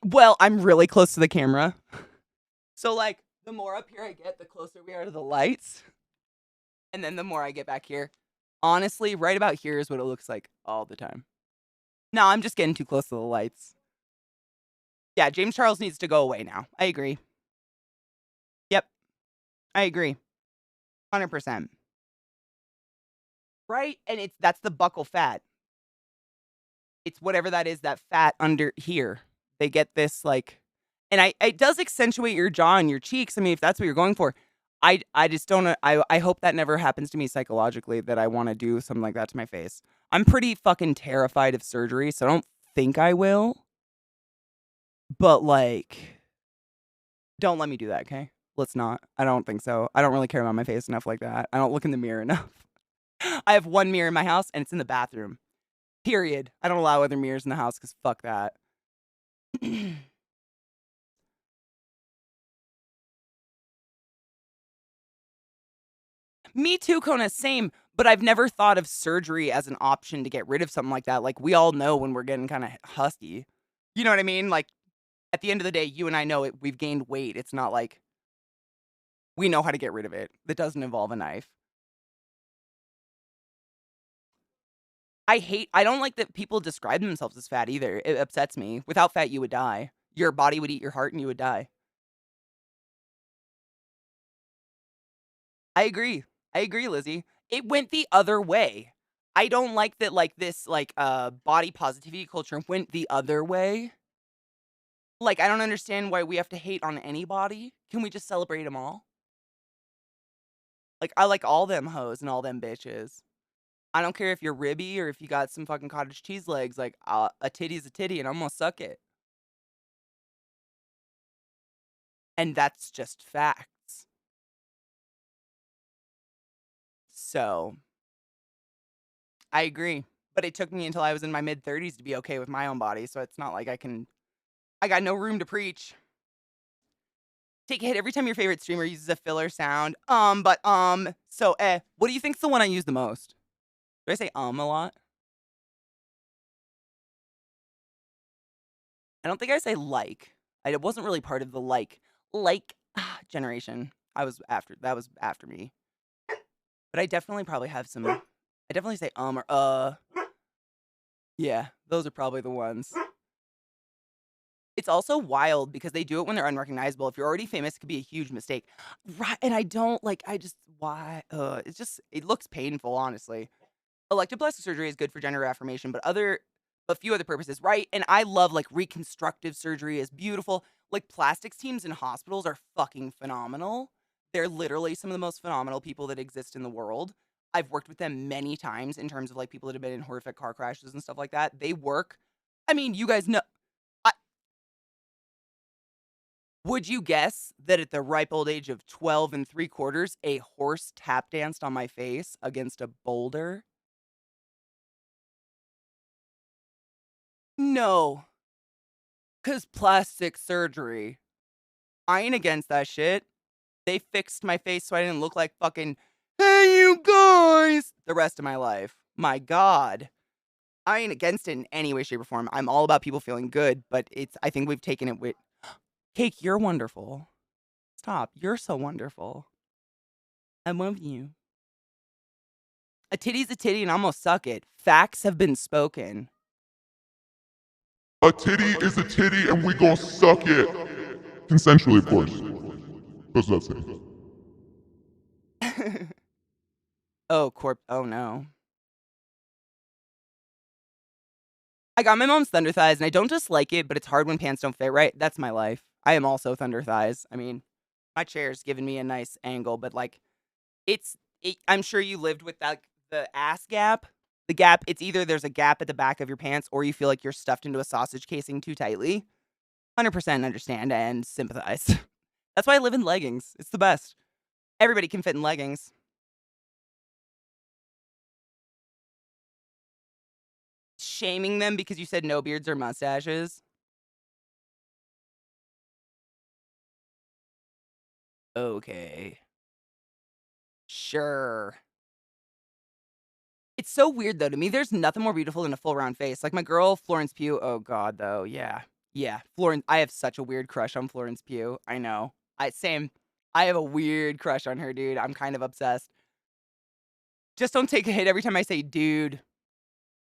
Well, I'm really close to the camera. So, like, the more up here I get, the closer we are to the lights. And then the more I get back here. Honestly, right about here is what it looks like all the time. No, I'm just getting too close to the lights. Yeah, James Charles needs to go away now. I agree. Yep. I agree. 100%. Right? And that's the buccal fat. It's whatever that is, that fat under here. They get this like, and it does accentuate your jaw and your cheeks. I mean, if that's what you're going for, I just don't. I hope that never happens to me psychologically. That I want to do something like that to my face. I'm pretty fucking terrified of surgery, so I don't think I will. But like, don't let me do that, okay? Let's not. I don't think so. I don't really care about my face enough like that. I don't look in the mirror enough. I have one mirror in my house, and it's in the bathroom. Period. I don't allow other mirrors in the house because fuck that. Me too, Kona, same. But I've never thought of surgery as an option to get rid of something like that. Like, we all know when we're getting kind of husky. You know what I mean? Like, at the end of the day, you and I know it. We've gained weight. It's not like we know how to get rid of it. That doesn't involve a knife. I don't like that people describe themselves as fat either. It upsets me. Without fat, you would die. Your body would eat your heart and you would die. I agree, Lizzie. It went the other way. I don't like that, like, this, like, body positivity culture went the other way. Like, I don't understand why we have to hate on anybody. Can we just celebrate them all? Like, I like all them hoes and all them bitches. I don't care if you're ribby or if you got some fucking cottage cheese legs. Like, a titty's a titty and I'm gonna suck it. And that's just facts. So, I agree. But it took me until I was in my mid-30s to be okay with my own body, so it's not like I got no room to preach. Take a hit every time your favorite streamer uses a filler sound. So, what do you think's the one I use the most? Do I say a lot? I don't think I say like. I wasn't really part of the like generation. That was after me. But I definitely probably have some. I definitely say or. Yeah, those are probably the ones. It's also wild because they do it when they're unrecognizable. If you're already famous, it could be a huge mistake. Right, and I don't like, I just why, it's just it looks painful, honestly. Elective plastic surgery is good for gender affirmation, but a few other purposes, right? And I love, like, reconstructive surgery is beautiful. Like, plastics teams in hospitals are fucking phenomenal. They're literally some of the most phenomenal people that exist in the world. I've worked with them many times in terms of, like, people that have been in horrific car crashes and stuff like that. They work. I mean, you guys know. I Would you guess that at the ripe old age of 12 and 3/4, a horse tap danced on my face against a boulder? No, 'cause plastic surgery. I ain't against that shit. They fixed my face so I didn't look like fucking, "Hey, you guys," the rest of my life. My god. I ain't against it in any way, shape, or form. I'm all about people feeling good, but I think we've taken it with Cake, you're wonderful. Stop. You're so wonderful. I love you. A titty's a titty and I'm gonna suck it. Facts have been spoken. A titty is a titty and we gon' suck it. Consensually, of course. Goes without saying. Oh no. I got my mom's thunder thighs and I don't dislike it, but it's hard when pants don't fit right. That's my life. I am also thunder thighs. I mean, my chair's giving me a nice angle, but like I'm sure you lived with that the ass gap. The gap, it's either there's a gap at the back of your pants or you feel like you're stuffed into a sausage casing too tightly. 100% understand and sympathize. That's why I live in leggings. It's the best. Everybody can fit in leggings. Shaming them because you said no beards or mustaches. Okay. Sure. It's so weird though. To me, there's nothing more beautiful than a full round face. Like my girl, Florence Pugh. Oh god, though. Yeah. Yeah. Florence, I have such a weird crush on Florence Pugh. I know. Same. I have a weird crush on her, dude. I'm kind of obsessed. Just don't take a hit every time I say dude.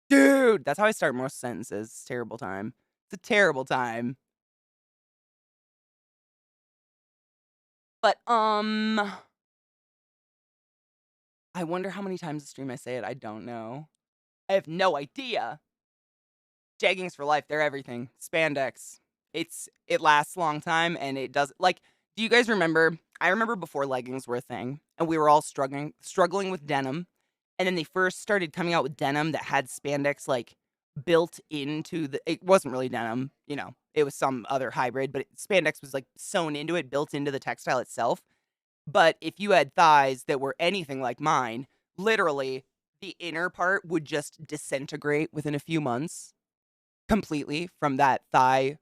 Dude. That's how I start most sentences. It's a terrible time. It's a terrible time. But I wonder how many times a stream I say it. I don't know. I have no idea. Jeggings for life, they're everything. Spandex. It lasts a long time and it does like do you guys remember? I remember before leggings were a thing and we were all struggling with denim. And then they first started coming out with denim that had spandex like built into it wasn't really denim, you know. It was some other hybrid, but spandex was like sewn into it, built into the textile itself. But if you had thighs that were anything like mine, literally the inner part would just disintegrate within a few months completely from that thigh.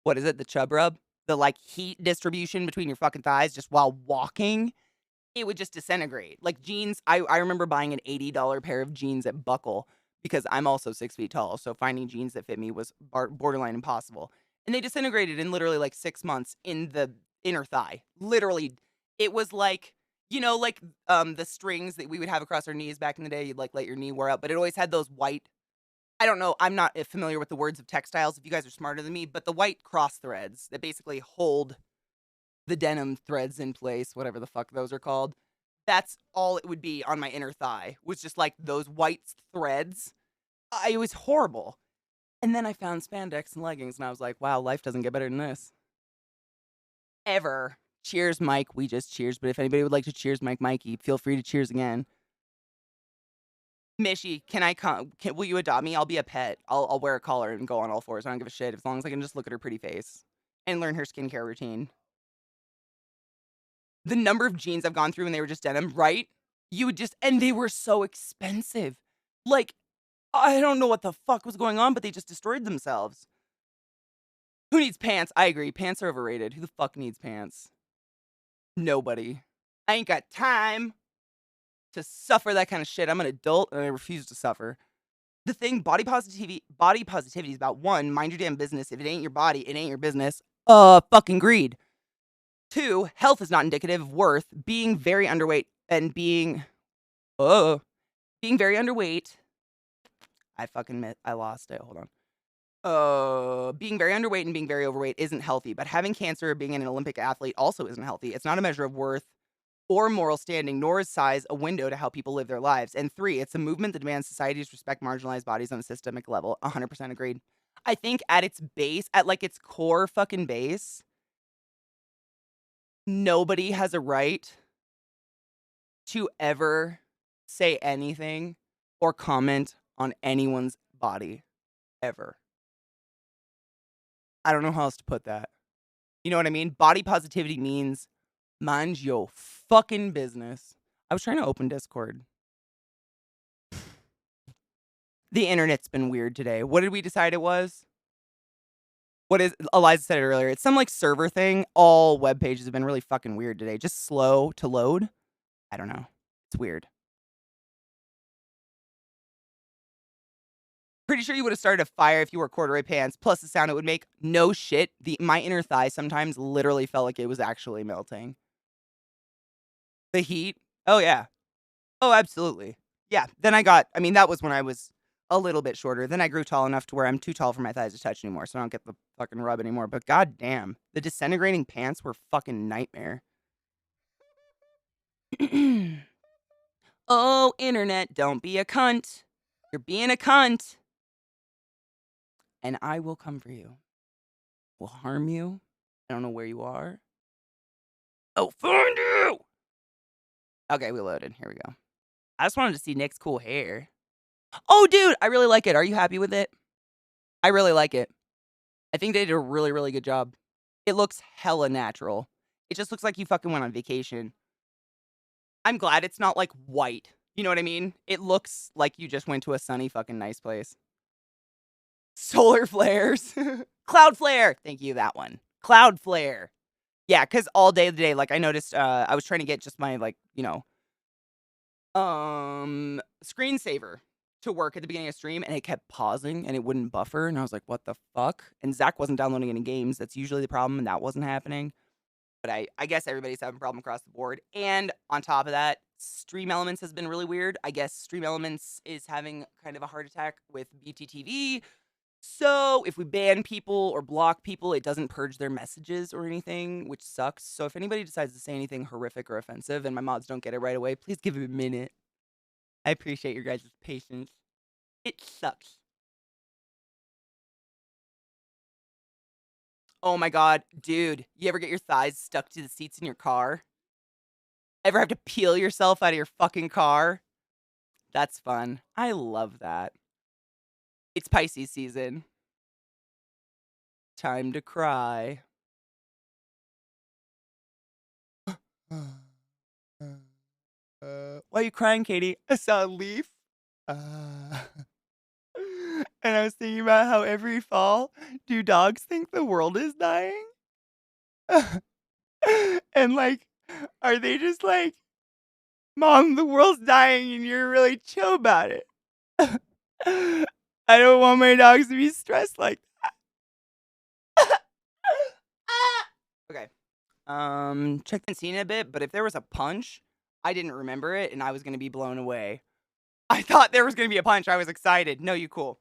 What is it? The chub rub? The like heat distribution between your fucking thighs just while walking. It would just disintegrate. Like jeans, I remember buying an $80 pair of jeans at Buckle because I'm also 6 feet tall. So finding jeans that fit me was borderline impossible. And they disintegrated in literally like 6 months in the inner thigh. Literally, it was like, you know, like the strings that we would have across our knees back in the day. You'd like let your knee wear out, but it always had those white. I don't know. I'm not familiar with the words of textiles. If you guys are smarter than me, but the white cross threads that basically hold the denim threads in place, whatever the fuck those are called. That's all it would be on my inner thigh, was just like those white threads. It was horrible. And then I found spandex and leggings, and I was like, wow, life doesn't get better than this. Ever. Cheers, Mike. We just cheers. But if anybody would like to cheers, Mikey, feel free to cheers again. Mishy, can I come? Will you adopt me? I'll be a pet. I'll wear a collar and go on all fours. I don't give a shit as long as I can just look at her pretty face and learn her skincare routine. The number of jeans I've gone through when they were just denim, right? You would just, and they were so expensive. Like, I don't know what the fuck was going on, but they just destroyed themselves. Who needs pants? I agree. Pants are overrated. Who the fuck needs pants? Nobody. I ain't got time to suffer that kind of shit. I'm an adult and I refuse to suffer. The thing, body positivity is about one, mind your damn business. If it ain't your body, it ain't your business. Fucking greed. Two, health is not indicative of worth. Being very underweight and being very underweight. I lost it. Hold on. Being very underweight and being very overweight isn't healthy, but having cancer or being an Olympic athlete also isn't healthy. It's not a measure of worth or moral standing, nor is size a window to how people live their lives. And 3, it's a movement that demands societies respect marginalized bodies on a systemic level. 100% agreed. I think at its base, at like its core fucking base, nobody has a right to ever say anything or comment on anyone's body ever. I don't know how else to put that. You know what I mean? Body positivity means mind your fucking business. I was trying to open Discord. The internet's been weird today. What did we decide it was? What is Eliza said it earlier. It's some like server thing. All web pages have been really fucking weird today. Just slow to load. I don't know. It's weird. Pretty sure you would have started a fire if you wore corduroy pants. Plus the sound it would make. No shit. My inner thigh sometimes literally felt like it was actually melting. The heat. Oh yeah. Oh, absolutely. Yeah. Then that was when I was a little bit shorter. Then I grew tall enough to where I'm too tall for my thighs to touch anymore, so I don't get the fucking rub anymore. But goddamn, the disintegrating pants were fucking nightmare. Oh, internet, don't be a cunt. You're being a cunt. And I will come for you. Will harm you. I don't know where you are. I'll find you. Okay, we loaded. Here we go. I just wanted to see Nick's cool hair. Oh, dude, I really like it. Are you happy with it? I really like it. I think they did a really, really good job. It looks hella natural. It just looks like you fucking went on vacation. I'm glad it's not like white. You know what I mean? It looks like you just went to a sunny fucking nice place. Solar flares. Cloud flare. Thank you, that one. Cloud flare. Yeah, because all day today, like I noticed I was trying to get just my like, screensaver to work at the beginning of stream, and it kept pausing and it wouldn't buffer, and I was like, what the fuck? And Zach wasn't downloading any games. That's usually the problem, and that wasn't happening. But I guess everybody's having a problem across the board. And on top of that, Stream Elements has been really weird. I guess Stream Elements is having kind of a heart attack with BTTV. So if we ban people or block people, it doesn't purge their messages or anything, which sucks. So if anybody decides to say anything horrific or offensive and my mods don't get it right away, please give it a minute. I appreciate your guys' patience. It sucks. Oh my god, dude, you ever get your thighs stuck to the seats in your car? Ever have to peel yourself out of your fucking car? That's fun. I love that. It's Pisces season. Time to cry. Why are you crying, Katie? I saw a leaf. And I was thinking about how every fall, do dogs think the world is dying? And like, are they just like, Mom, the world's dying and you're really chill about it? I don't want my dogs to be stressed like that. Okay. Checked and seen it a bit, but if there was a punch, I didn't remember it and I was gonna be blown away. I thought there was gonna be a punch. I was excited. No, you cool.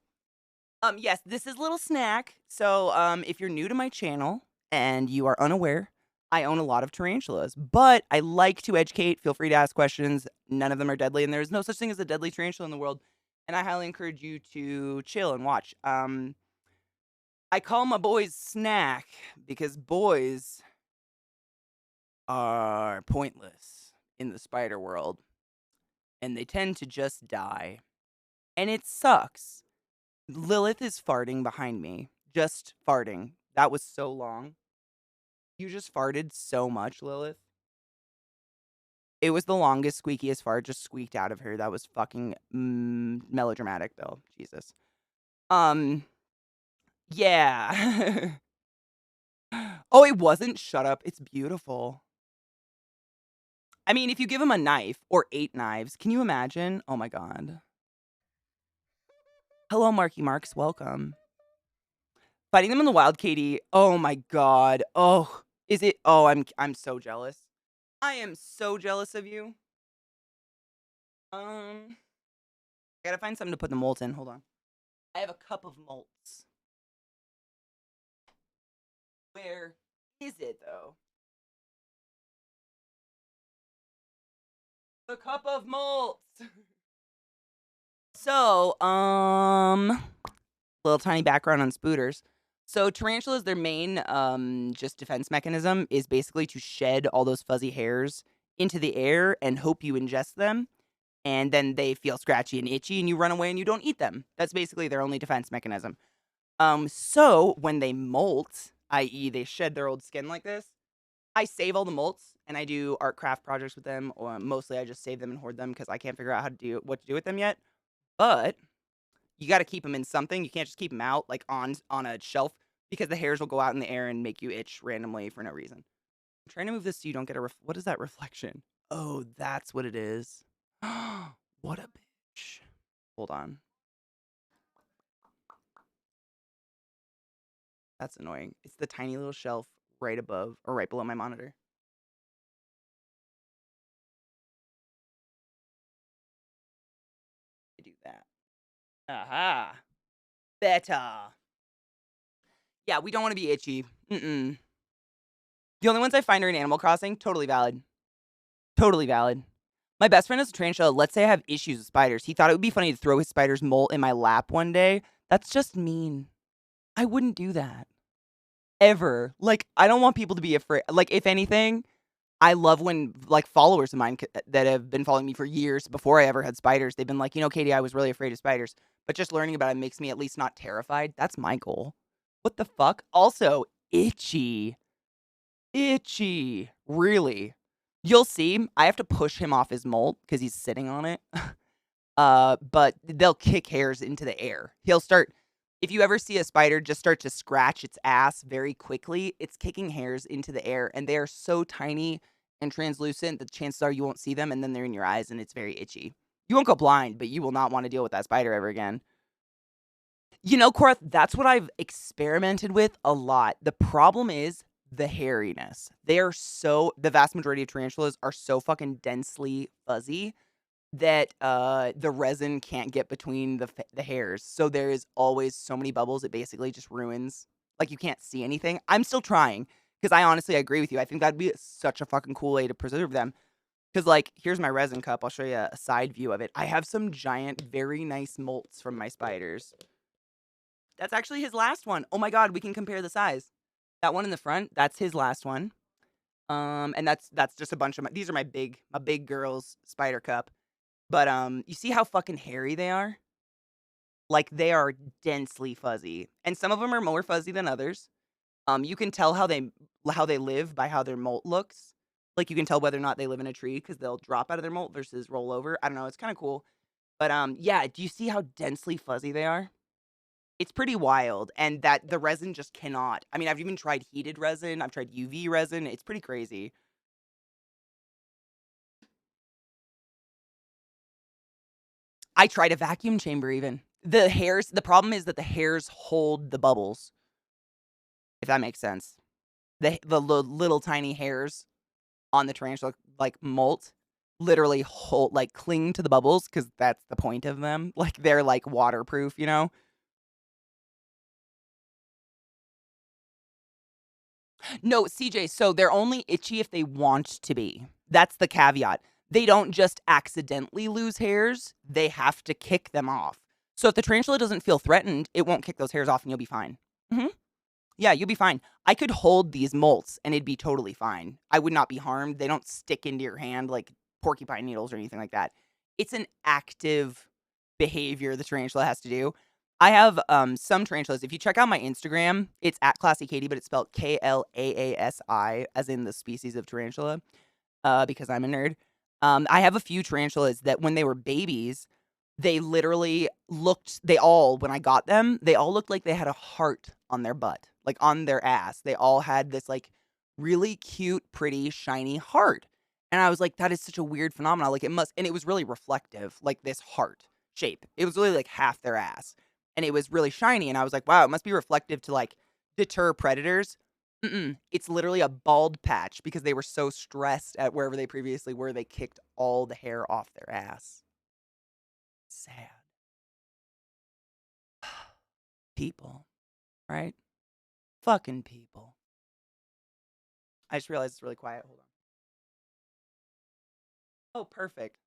Yes, this is a little snack. So, if you're new to my channel and you are unaware, I own a lot of tarantulas, but I like to educate. Feel free to ask questions. None of them are deadly, and there's no such thing as a deadly tarantula in the world. And I highly encourage you to chill and watch. I call my boys snack because boys are pointless in the spider world, and they tend to just die. And it sucks. Lilith is farting behind me. Just farting. That was so long. You just farted so much, Lilith. It was the longest, squeakiest fart just squeaked out of her. That was fucking melodramatic, Bill. Jesus. Yeah. Oh, it wasn't? Shut up. It's beautiful. I mean, if you give him a knife or 8 knives, can you imagine? Oh my god. Hello, Marky Marks. Welcome. Fighting them in the wild, Katie. Oh my god. Oh, is it? Oh, I'm so jealous. I am so jealous of you. I gotta find something to put the malt in. Hold on. I have a cup of malts. Where is it though? The cup of malts. So, little tiny background on spooters. So tarantulas, their main just defense mechanism is basically to shed all those fuzzy hairs into the air and hope you ingest them. And then they feel scratchy and itchy and you run away and you don't eat them. That's basically their only defense mechanism. So when they molt, i.e. they shed their old skin like this, I save all the molts and I do art craft projects with them, or mostly I just save them and hoard them because I can't figure out what to do with them yet. But you got to keep them in something. You can't just keep them out like on a shelf because the hairs will go out in the air and make you itch randomly for no reason. I'm trying to move this so you don't get what is that reflection? Oh, that's what it is. What a bitch. Hold on. That's annoying. It's the tiny little shelf right above or right below my monitor. I do that. Aha. Better. Yeah, we don't want to be itchy. Mm-mm. The only ones I find are in Animal Crossing. Totally valid. Totally valid. My best friend is a tarantula. Let's say I have issues with spiders. He thought it would be funny to throw his spider's molt in my lap one day. That's just mean. I wouldn't do that. Ever. Like, I don't want people to be afraid. Like, if anything, I love when, like, followers of mine that have been following me for years before I ever had spiders, they've been like, Katie, I was really afraid of spiders. But just learning about it makes me at least not terrified. That's my goal. What the fuck? Also, itchy. Itchy. Really. You'll see. I have to push him off his molt because he's sitting on it. But they'll kick hairs into the air. He'll start. If you ever see a spider just start to scratch its ass very quickly, it's kicking hairs into the air, and they are so tiny and translucent that chances are you won't see them, and then they're in your eyes, and it's very itchy. You won't go blind, but you will not want to deal with that spider ever again. Korath, that's what I've experimented with a lot. The problem is the hairiness. The vast majority of tarantulas are so fucking densely fuzzy that the resin can't get between the hairs. So there is always so many bubbles, it basically just ruins. Like, you can't see anything. I'm still trying because I honestly agree with you. I think that'd be such a fucking cool way to preserve them. Because, like, here's my resin cup. I'll show you a side view of it. I have some giant, very nice molts from my spiders. That's actually his last one. Oh my god, we can compare the size. That one in the front, that's his last one. And that's just a bunch of these are my big girl's spider cup. But you see how fucking hairy they are? Like, they are densely fuzzy, and some of them are more fuzzy than others. You can tell how they live by how their molt looks. Like, you can tell whether or not they live in a tree because they'll drop out of their molt versus roll over. I don't know. It's kind of cool. But yeah. Do you see how densely fuzzy they are? It's pretty wild, and that the resin just cannot. I mean, I've even tried heated resin. I've tried UV resin. It's pretty crazy. I tried a vacuum chamber even. The problem is that the hairs hold the bubbles, if that makes sense. The little tiny hairs on the tarantula, like, molt, literally cling to the bubbles because that's the point of them. Like, they're, like, waterproof. No, CJ, so they're only itchy if they want to be. That's the caveat. They don't just accidentally lose hairs, they have to kick them off. So if the tarantula doesn't feel threatened, it won't kick those hairs off and you'll be fine. Mhm. Yeah, you'll be fine. I could hold these molts and it'd be totally fine. I would not be harmed. They don't stick into your hand like porcupine needles or anything like that. It's an active behavior the tarantula has to do. I have some tarantulas. If you check out my Instagram, it's at ClassyKatie, but it's spelled Klaasi, as in the species of tarantula, because I'm a nerd. I have a few tarantulas that when they were babies, they literally when I got them, they all looked like they had a heart on their butt, like on their ass. They all had this, like, really cute, pretty, shiny heart. And I was like, that is such a weird phenomenon. Like, and it was really reflective, like this heart shape. It was really like half their ass. And it was really shiny. And I was like, wow, it must be reflective to, like, deter predators. It's literally a bald patch because they were so stressed at wherever they previously were, they kicked all the hair off their ass. Sad. People, right? Fucking people. I just realized it's really quiet. Hold on. Oh, perfect.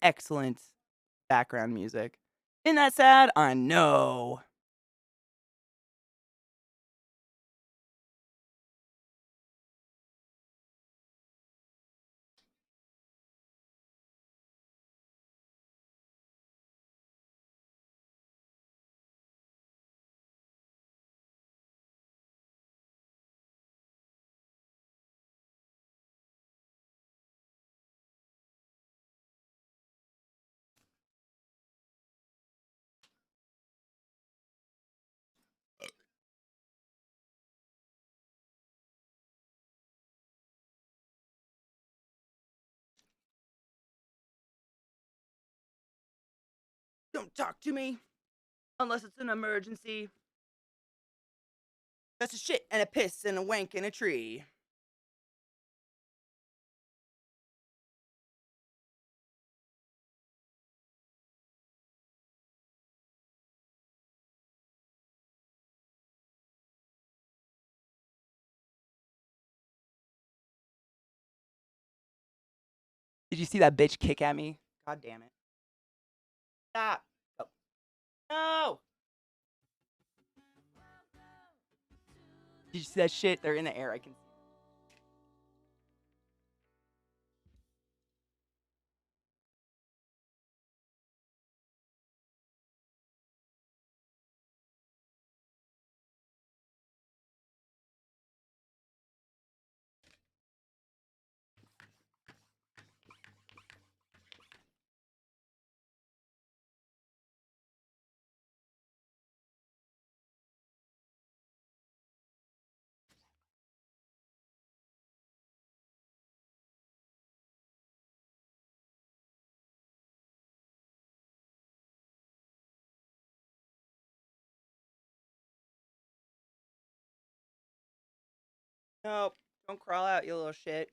Excellent background music. Isn't that sad? I know. Don't talk to me unless it's an emergency. That's a shit and a piss and a wank in a tree. Did you see that bitch kick at me? God damn it. Stop. Oh. No. Did you see that shit? They're in the air. I can. Nope. Don't crawl out, you little shit.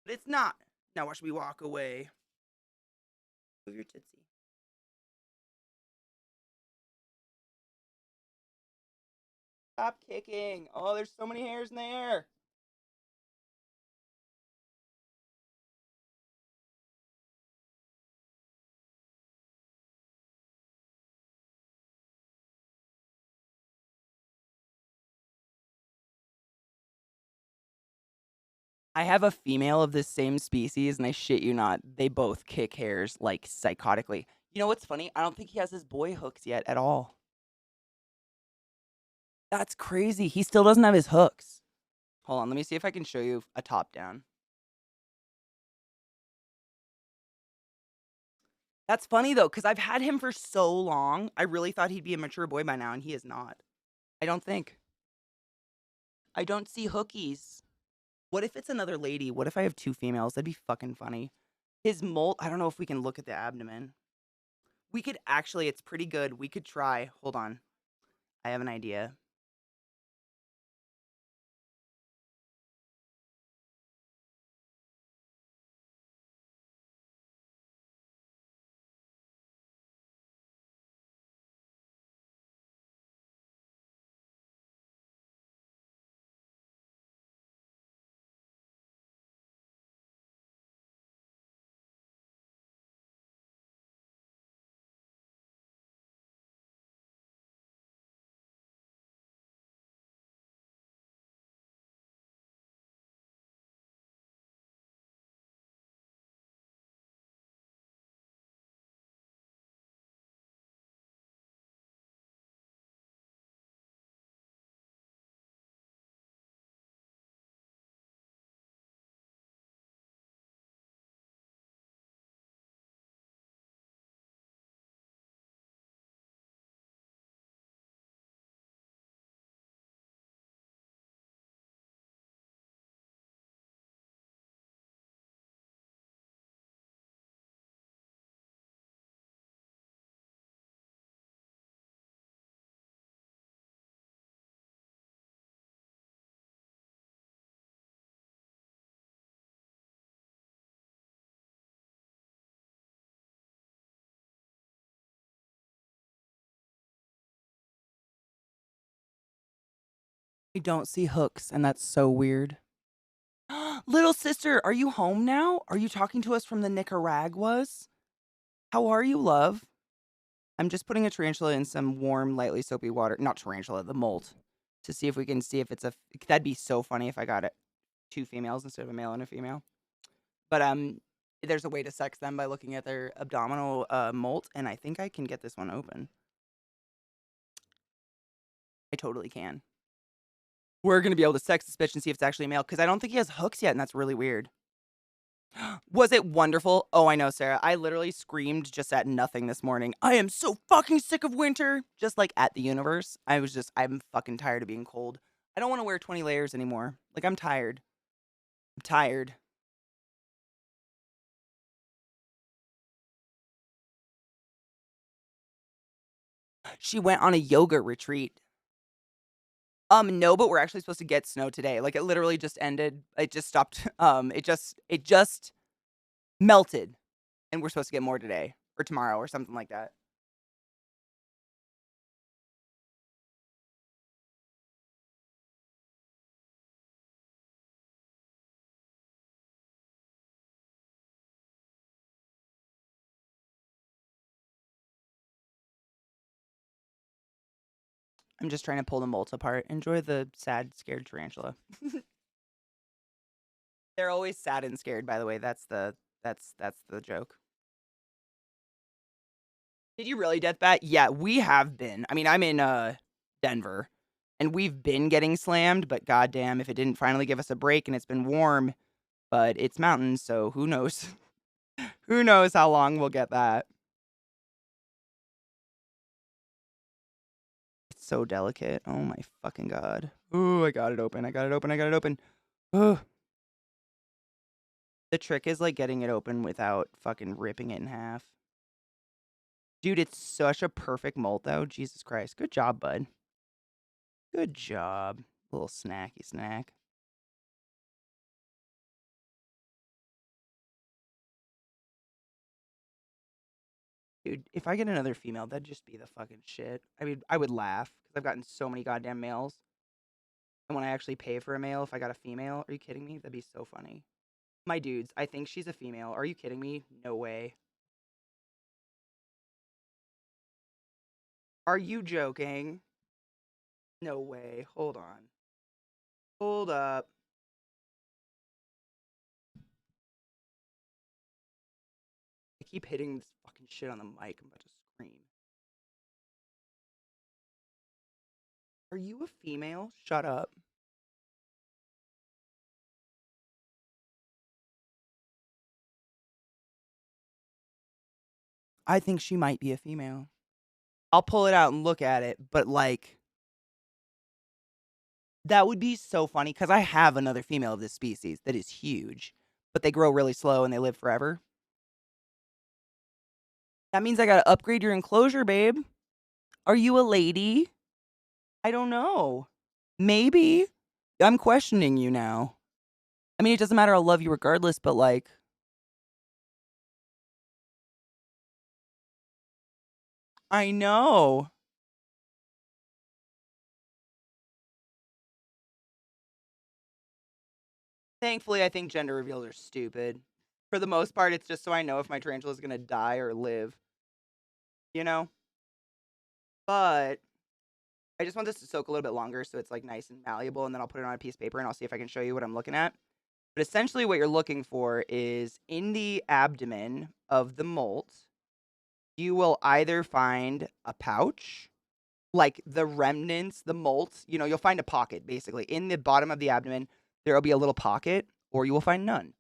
But it's not. Now watch me walk away. Move your tootsie. Stop kicking. Oh, there's so many hairs in the air. I have a female of this same species, and I shit you not, they both kick hairs like psychotically. You know what's funny? I don't think he has his boy hooks yet at all. That's crazy. He still doesn't have his hooks. Hold on, let me see if I can show you a top down. That's funny though, because I've had him for so long. I really thought he'd be a mature boy by now, and he is not. I don't think. I don't see hookies. What if it's another lady? What if I have two females? That'd be fucking funny. His molt, I don't know if we can look at the abdomen. We could actually, it's pretty good. We could try. Hold on. I have an idea. I don't see hooks, and that's so weird. Little sister, are you home now? Are you talking to us from the Nicaraguas? How are you, love? I'm just putting a tarantula in some warm, lightly soapy water. Not tarantula, the molt. To see if we can see if it's a... That'd be so funny if I got it. 2 females instead of a male and a female. But there's a way to sex them by looking at their abdominal molt, and I think I can get this one open. I totally can. We're going to be able to sex this bitch and see if it's actually a male, because I don't think he has hooks yet, and that's really weird. Was it wonderful? Oh, I know, Sarah. I literally screamed just at nothing this morning. I am so fucking sick of winter. Just like at the universe. I'm fucking tired of being cold. I don't want to wear 20 layers anymore. Like, I'm tired. I'm tired. She went on a yoga retreat. No, but we're actually supposed to get snow today. Like, it literally just ended. It just stopped. It just melted. And we're supposed to get more today or tomorrow or something like that. I'm just trying to pull the molt apart. Enjoy the sad, scared tarantula. They're always sad and scared, by the way. That's the joke. Did you really death bat? Yeah, we have been. I mean, I'm in Denver, and we've been getting slammed, but goddamn, if it didn't finally give us a break and it's been warm, but it's mountains, so who knows? Who knows how long we'll get that? It's so delicate. Oh my fucking god. Ooh, I got it open. I got it open. I got it open. Ugh. The trick is like getting it open without fucking ripping it in half. Dude, it's such a perfect molt though. Jesus Christ. Good job, bud. Good job. Little snacky snack. Dude, if I get another female, that'd just be the fucking shit. I mean, I would laugh because I've gotten so many goddamn males. And when I actually pay for a male, if I got a female, are you kidding me? That'd be so funny. My dudes, I think she's a female. Are you kidding me? No way. Are you joking? No way. Hold on. Hold up. I keep hitting this fucking shit on the mic. I'm about to scream. Are you a female? Shut up. I think she might be a female. I'll pull it out and look at it, but like, that would be so funny because I have another female of this species that is huge, but they grow really slow and they live forever. That means I gotta upgrade your enclosure, babe. Are you a lady? I don't know. Maybe. I'm questioning you now. I mean, it doesn't matter. I'll love you regardless, but like, I know. Thankfully, I think gender reveals are stupid. For the most part, it's just so I know if my tarantula is gonna die or live. You know? But I just want this to soak a little bit longer so it's like nice and malleable, and then I'll put it on a piece of paper and I'll see if I can show you what I'm looking at. But essentially what you're looking for is in the abdomen of the molt, you will either find a pouch, like the remnants, the molt, you'll find a pocket basically. In the bottom of the abdomen, there will be a little pocket, or you will find none.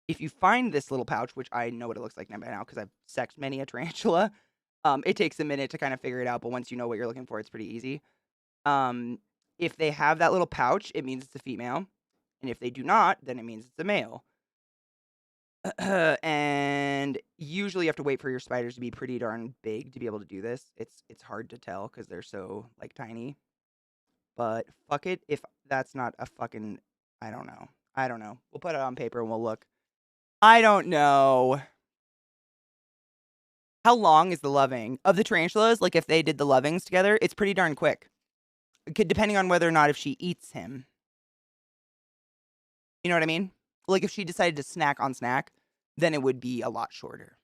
If you find this little pouch, which I know what it looks like by now because I've sexed many a tarantula, it takes a minute to kind of figure it out, but once you know what you're looking for, it's pretty easy. If they have that little pouch, it means it's a female. And if they do not, then it means it's a male. And usually you have to wait for your spiders to be pretty darn big to be able to do this. It's hard to tell because they're so, like, tiny. But fuck it if that's not a fucking... I don't know. We'll put it on paper and we'll look. I don't know. How long is the loving? Of the tarantulas, like, if they did the lovings together, it's pretty darn quick. depending on whether or not if she eats him. You know what I mean? Like, if she decided to snack on snack, then it would be a lot shorter.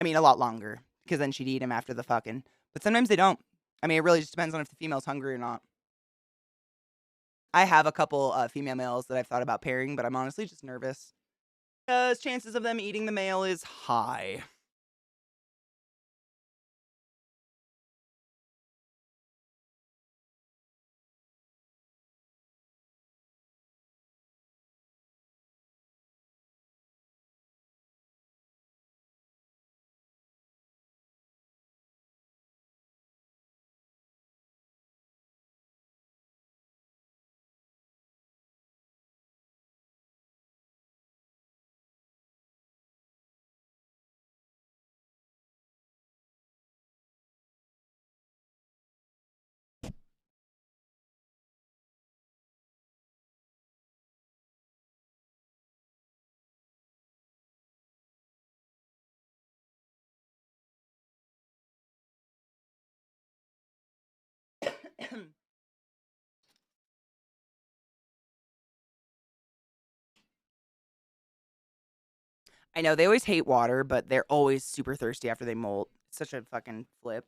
I mean, a lot longer, because then she'd eat him after the fucking. But sometimes they don't. I mean, it really just depends on if the female's hungry or not. I have a couple female males that I've thought about pairing, but I'm honestly just nervous. Because chances of them eating the male is high. I know they always hate water, but they're always super thirsty after they molt. It's such a fucking flip.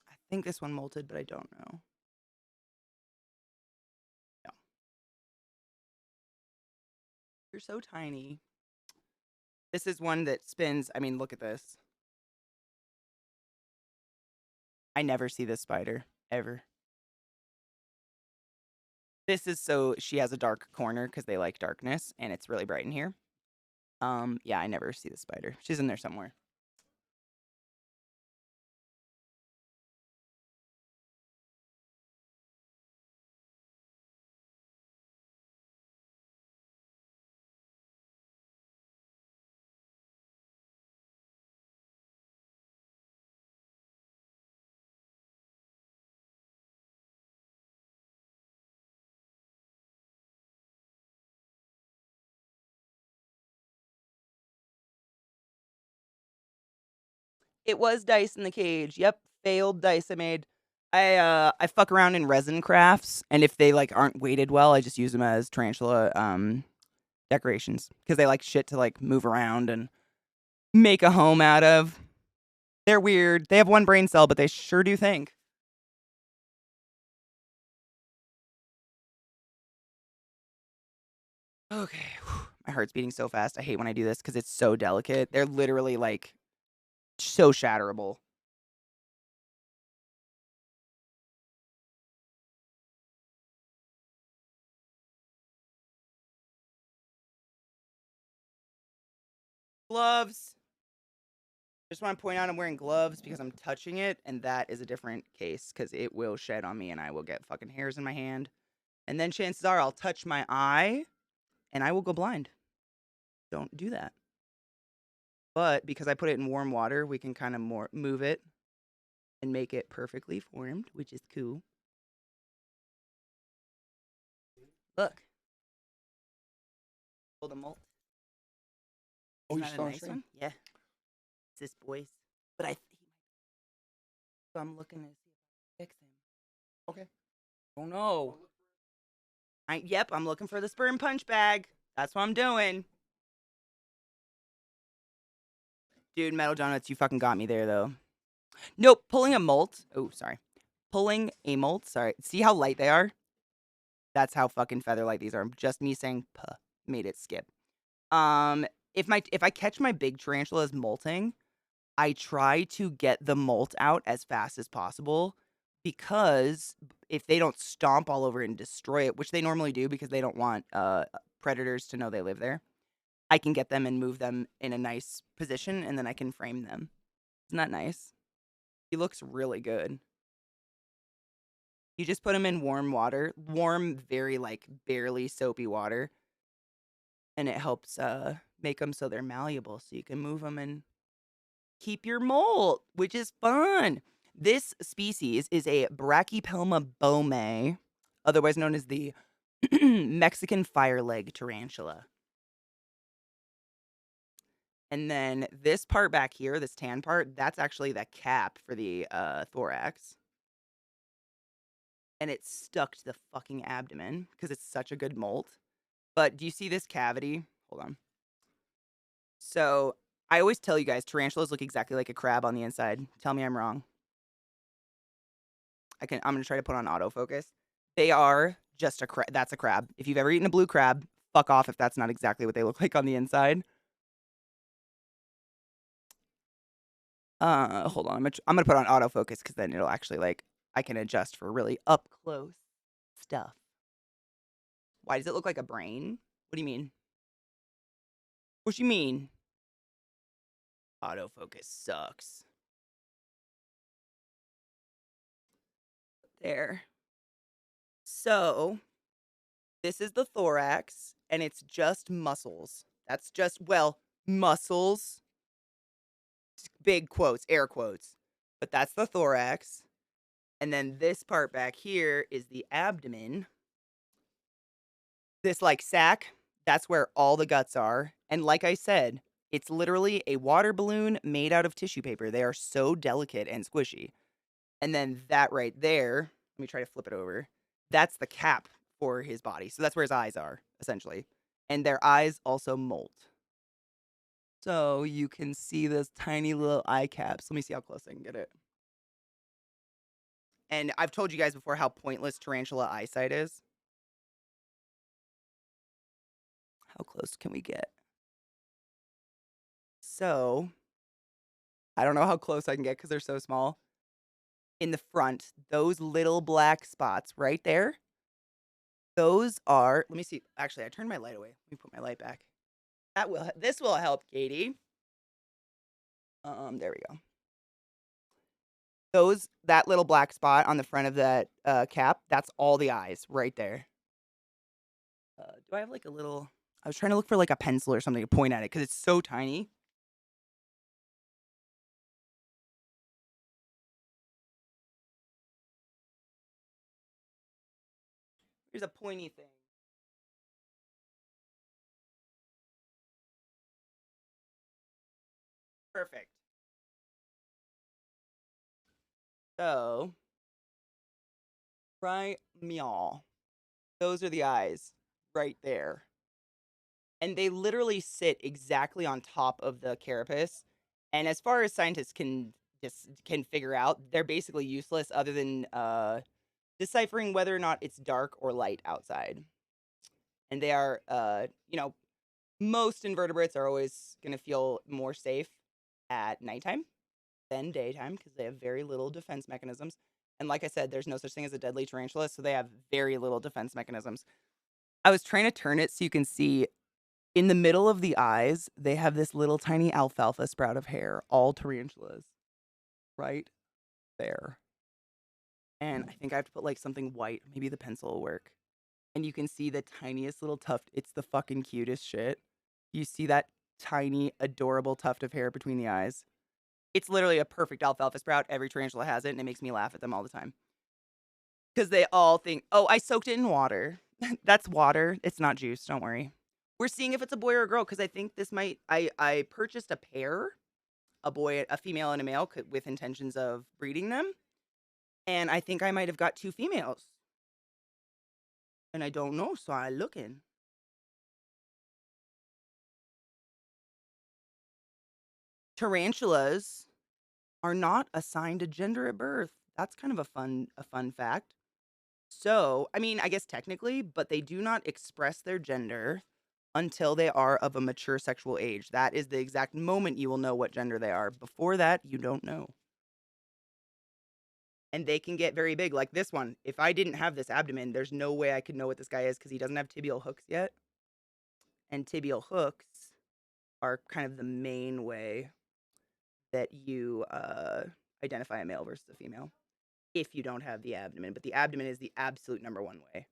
I think this one molted, but I don't know. No. You're so tiny. This is one that spins. I mean, look at this. I never see this spider, ever. This is so she has a dark corner because they like darkness, and it's really bright in here. Yeah, I never see the spider. She's in there somewhere. It was dice in the cage. Yep, failed dice I made. I fuck around in resin crafts, and if they like aren't weighted well, I just use them as tarantula decorations because they like shit to like move around and make a home out of. They're weird. They have one brain cell, but they sure do think. Okay, my heart's beating so fast. I hate when I do this because it's so delicate. They're literally like so shatterable. Gloves. Just want to point out I'm wearing gloves because I'm touching it, and that is a different case because it will shed on me and I will get fucking hairs in my hand. And then chances are I'll touch my eye and I will go blind. Don't do that. But because I put it in warm water, we can kind of more move it and make it perfectly formed, which is cool. Look. Hold the molt. Oh, Isn't you that saw a a nice stream? one? Yeah. It's this boy's. But so I'm looking to see if I can fix him. Okay. Oh no. Yep, I'm looking for the sperm punch bag. That's what I'm doing. Dude, Metal Donuts, you fucking got me there though. Nope, pulling a molt. Oh, sorry. Pulling a molt. Sorry. See how light they are? That's how fucking feather light these are. Just me saying puh made it skip. If I catch my big tarantulas molting, I try to get the molt out as fast as possible because if they don't stomp all over it and destroy it, which they normally do because they don't want predators to know they live there, I can get them and move them in a nice position and then I can frame them. Isn't that nice? He looks really good. You just put him in warm water, warm, very like barely soapy water. And it helps make them so they're malleable so you can move them and keep your molt, which is fun. This species is a Brachypelma bome, otherwise known as the Mexican fireleg tarantula. And then this part back here, this tan part, that's actually the cap for the thorax. And it's stuck to the fucking abdomen because it's such a good molt. But do you see this cavity? Hold on. So I always tell you guys tarantulas look exactly like a crab on the inside. Tell me I'm wrong. I'm gonna try to put on autofocus. They are just a crab. That's a crab. If you've ever eaten a blue crab, fuck off if that's not exactly what they look like on the inside. Hold on. I'm gonna put on autofocus because then it'll actually like I can adjust for really up close stuff. Why does it look like a brain? What do you mean? What do you mean? Autofocus sucks. There. So, this is the thorax, and it's just muscles. That's just, well, muscles. Big quotes, air quotes. But that's the thorax. And then this part back here is the abdomen. This, like, sac, that's where all the guts are. And like I said, it's literally a water balloon made out of tissue paper. They are so delicate and squishy. And then that right there, let me try to flip it over. That's the cap for his body. So that's where his eyes are, essentially. And their eyes also molt. So you can see those tiny little eye caps. Let me see how close I can get it. And I've told you guys before how pointless tarantula eyesight is. How close can we get? So, I don't know how close I can get because they're so small. In the front, those little black spots right there, those are, let me see. Actually, I turned my light away. Let me put my light back. This will help, Katie. There we go. That little black spot on the front of that cap, that's all the eyes right there. Do I have like a little, I was trying to look for like a pencil or something to point at it because it's so tiny. Here's a pointy thing. Perfect. So, right, meow. Those are the eyes right there. And they literally sit exactly on top of the carapace. And as far as scientists can figure out, they're basically useless other than deciphering whether or not it's dark or light outside. And they are, most invertebrates are always going to feel more safe at nighttime than daytime because they have very little defense mechanisms. And like I said, there's no such thing as a deadly tarantula, so they have very little defense mechanisms. I was trying to turn it so you can see in the middle of the eyes, they have this little tiny alfalfa sprout of hair, all tarantulas, right there. And I think I have to put like something white, maybe the pencil will work. And you can see the tiniest little tuft. It's the fucking cutest shit. You see that tiny, adorable tuft of hair between the eyes. It's literally a perfect alfalfa sprout. Every tarantula has it, and it makes me laugh at them all the time. Because they all think, oh, I soaked it in water. That's water. It's not juice. Don't worry. We're seeing if it's a boy or a girl because I think this might. I purchased a pair, a female and a male, with intentions of breeding them, and I think I might have got two females, and I don't know, so I'm looking. Tarantulas are not assigned a gender at birth. That's kind of a fun fact. So, I mean, I guess technically, but they do not express their gender until they are of a mature sexual age. That is the exact moment you will know what gender they are. Before that, you don't know. And they can get very big, like this one. If I didn't have this abdomen, there's no way I could know what this guy is because he doesn't have tibial hooks yet. And tibial hooks are kind of the main way that you identify a male versus a female if you don't have the abdomen. But the abdomen is the absolute number one way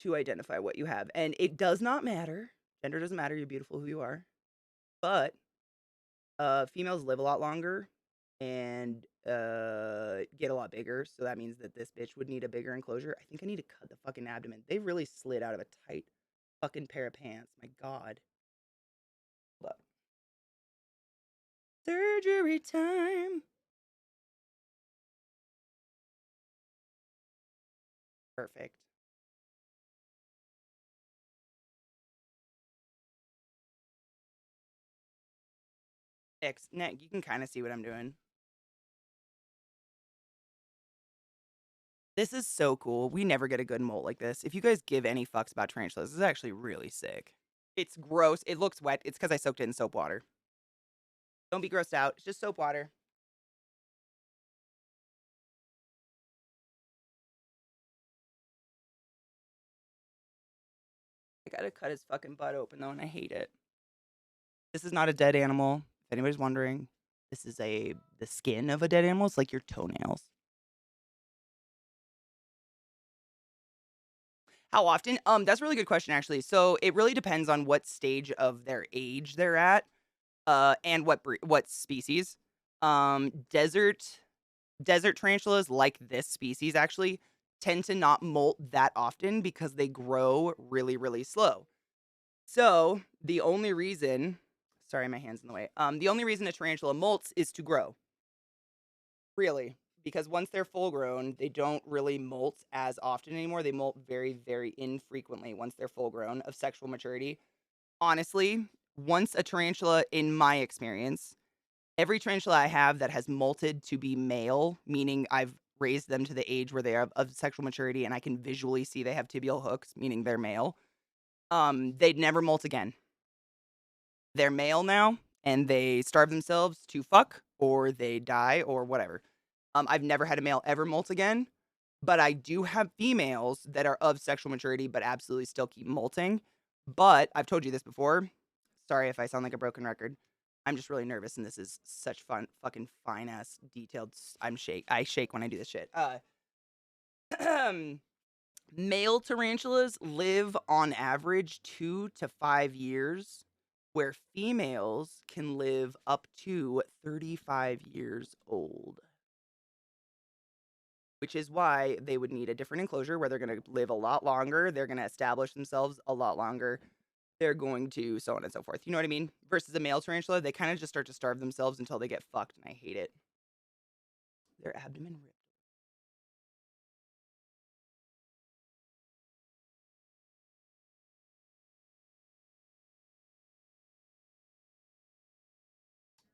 to identify what you have. And it does not matter, Gender doesn't matter. You're beautiful who you are. But females live a lot longer and get a lot bigger. So that means that this bitch would need a bigger enclosure. I think I need to cut the fucking abdomen. They really slid out of a tight fucking pair of pants. My God. Look. Surgery time. Perfect. Neck, you can kind of see what I'm doing. This is so cool. We never get a good molt like this. If you guys give any fucks about tarantulas, this is actually really sick. It's gross. It looks wet. It's because I soaked it in soap water. Don't be grossed out. It's just soap water. I gotta cut his fucking butt open though, and I hate it. This is not a dead animal. If anybody's wondering, this is the skin of a dead animal. It's like your toenails. How often? That's a really good question, actually. So it really depends on what stage of their age they're at, and what species. Desert tarantulas, like this species, actually tend to not molt that often because they grow really, really slow. So the only reason, sorry, my hand's in the way. The only reason a tarantula molts is to grow. Really, because once they're full grown, they don't really molt as often anymore. They molt very, very infrequently once they're full grown of sexual maturity. Honestly, once a tarantula, in my experience, every tarantula I have that has molted to be male, meaning I've raised them to the age where they are of sexual maturity and I can visually see they have tibial hooks, meaning they're male, they'd never molt again. They're male now and they starve themselves to fuck or they die or whatever. I've never had a male ever molt again, but I do have females that are of sexual maturity but absolutely still keep molting. But I've told you this before. Sorry if I sound like a broken record. I'm just really nervous, and this is such fun, fucking fine ass detailed. I shake when I do this shit. Male tarantulas live on average 2 to 5 years, where females can live up to 35 years old. Which is why they would need a different enclosure where they're going to live a lot longer. They're going to establish themselves a lot longer. They're going to so on and so forth. You know what I mean? Versus a male tarantula, they kind of just start to starve themselves until they get fucked, and I hate it. Their abdomen ripped.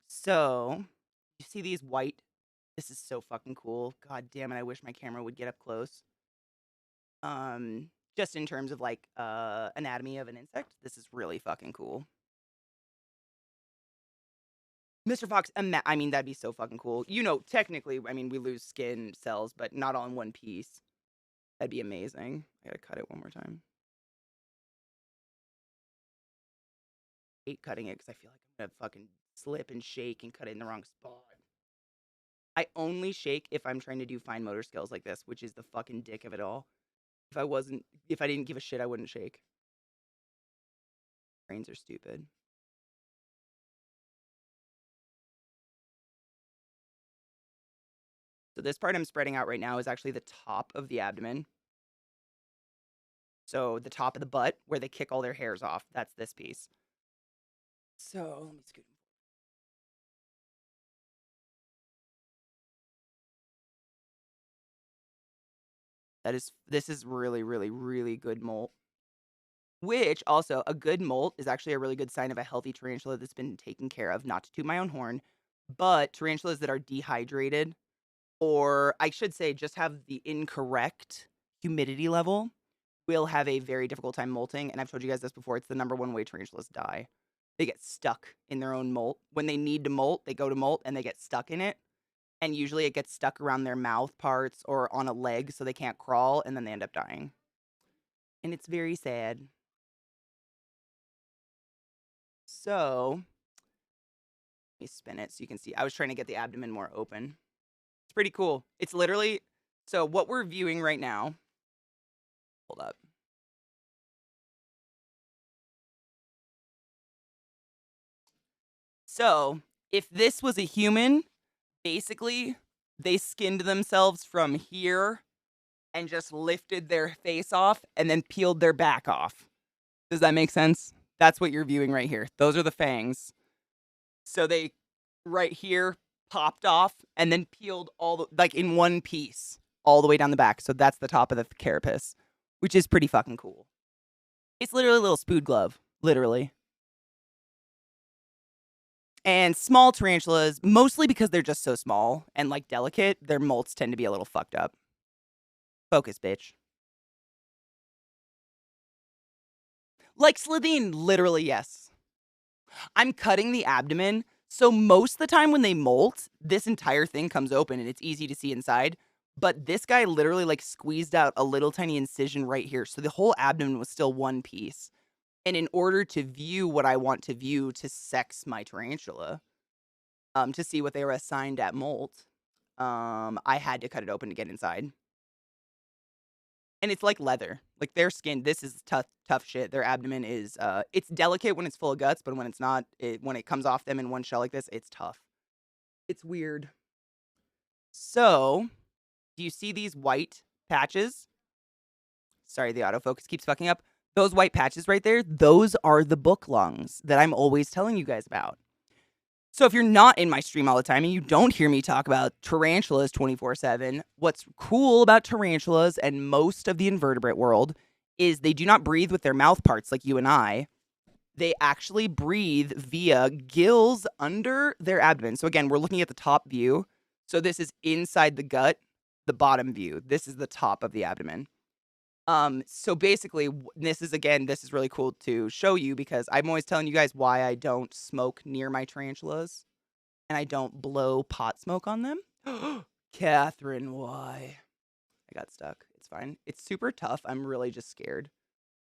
So, you see these white? This is so fucking cool. God damn it, I wish my camera would get up close. Just in terms of like anatomy of an insect, this is really fucking cool. Mr. Fox, I mean, that'd be so fucking cool. You know, technically, I mean, we lose skin cells, but not all in one piece. That'd be amazing. I gotta cut it one more time. I hate cutting it because I feel like I'm gonna fucking slip and shake and cut it in the wrong spot. I only shake if I'm trying to do fine motor skills like this, which is the fucking dick of it all. If I didn't give a shit, I wouldn't shake. Brains are stupid. So this part I'm spreading out right now is actually the top of the abdomen. So the top of the butt where they kick all their hairs off. That's this piece. So let me scoot. This is really, really, really good molt. Which also, a good molt is actually a really good sign of a healthy tarantula that's been taken care of. Not to toot my own horn, but tarantulas that are dehydrated, or I should say just have the incorrect humidity level, will have a very difficult time molting. And I've told you guys this before, it's the number one way tarantulas die. They get stuck in their own molt. When they need to molt, they go to molt and they get stuck in it. And usually it gets stuck around their mouth parts or on a leg so they can't crawl, and then they end up dying. And it's very sad. So, let me spin it so you can see. I was trying to get the abdomen more open. It's pretty cool. It's literally, so what we're viewing right now, hold up. So, if this was a human, basically, they skinned themselves from here and just lifted their face off and then peeled their back off. Does that make sense? That's what you're viewing right here. Those are the fangs. So they right here popped off and then peeled all the like in one piece all the way down the back. So that's the top of the carapace, which is pretty fucking cool. It's literally a little spood glove, literally. And small tarantulas, mostly because they're just so small and like delicate, their molts tend to be a little fucked up. Focus, bitch. Like Slitheen, literally, yes. I'm cutting the abdomen. So most of the time when they molt, this entire thing comes open and it's easy to see inside. But this guy literally like squeezed out a little tiny incision right here. So the whole abdomen was still one piece. And in order to view what I want to view to sex my tarantula, to see what they were assigned at molt, I had to cut it open to get inside. And it's like leather. Like their skin, this is tough shit. Their abdomen is it's delicate when it's full of guts, but when it's not, when it comes off them in one shell like this, it's tough. It's weird. So, do you see these white patches? Sorry, the autofocus keeps fucking up. Those white patches right there, those are the book lungs that I'm always telling you guys about. So if you're not in my stream all the time and you don't hear me talk about tarantulas 24/7, what's cool about tarantulas and most of the invertebrate world is they do not breathe with their mouth parts like you and I. They actually breathe via gills under their abdomen. So again, we're looking at the top view. So this is inside the gut, the bottom view. This is the top of the abdomen. So basically, this is really cool to show you because I'm always telling you guys why I don't smoke near my tarantulas and I don't blow pot smoke on them. Catherine, why? I got stuck. It's fine. It's super tough. I'm really just scared.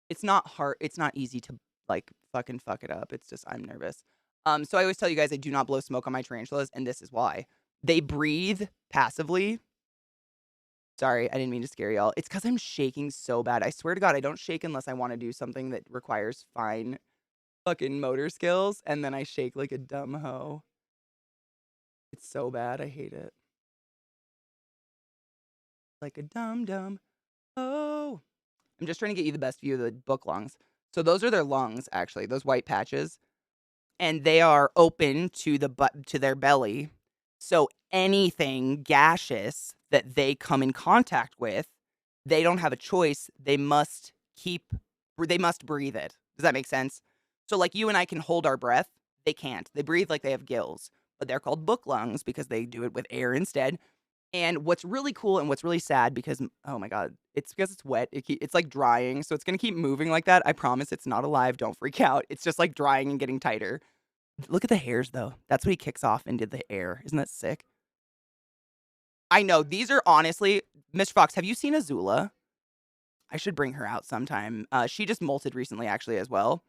It's not hard. It's not easy to like fucking fuck it up. It's just I'm nervous. So I always tell you guys I do not blow smoke on my tarantulas, and this is why. They breathe passively. Sorry, I didn't mean to scare y'all. It's because I'm shaking so bad. I swear to God, I don't shake unless I want to do something that requires fine fucking motor skills, and then I shake like a dumb hoe. It's so bad. I hate it. Like a dumb hoe. I'm just trying to get you the best view of the book lungs. So those are their lungs, actually, those white patches. And they are open to to their belly. So anything gaseous that they come in contact with, they don't have a choice. They must breathe it. Does that make sense? So like you and I can hold our breath. They can't. They breathe like they have gills, but they're called book lungs because they do it with air instead. And what's really cool and what's really sad because, oh my God, it's because it's wet. It's like drying. So it's going to keep moving like that. I promise it's not alive. Don't freak out. It's just like drying and getting tighter. Look at the hairs, though. That's what he kicks off into the air. Isn't that sick? I know. These are honestly, Mr. Fox, have you seen Azula? I should bring her out sometime. She just molted recently, actually, as well.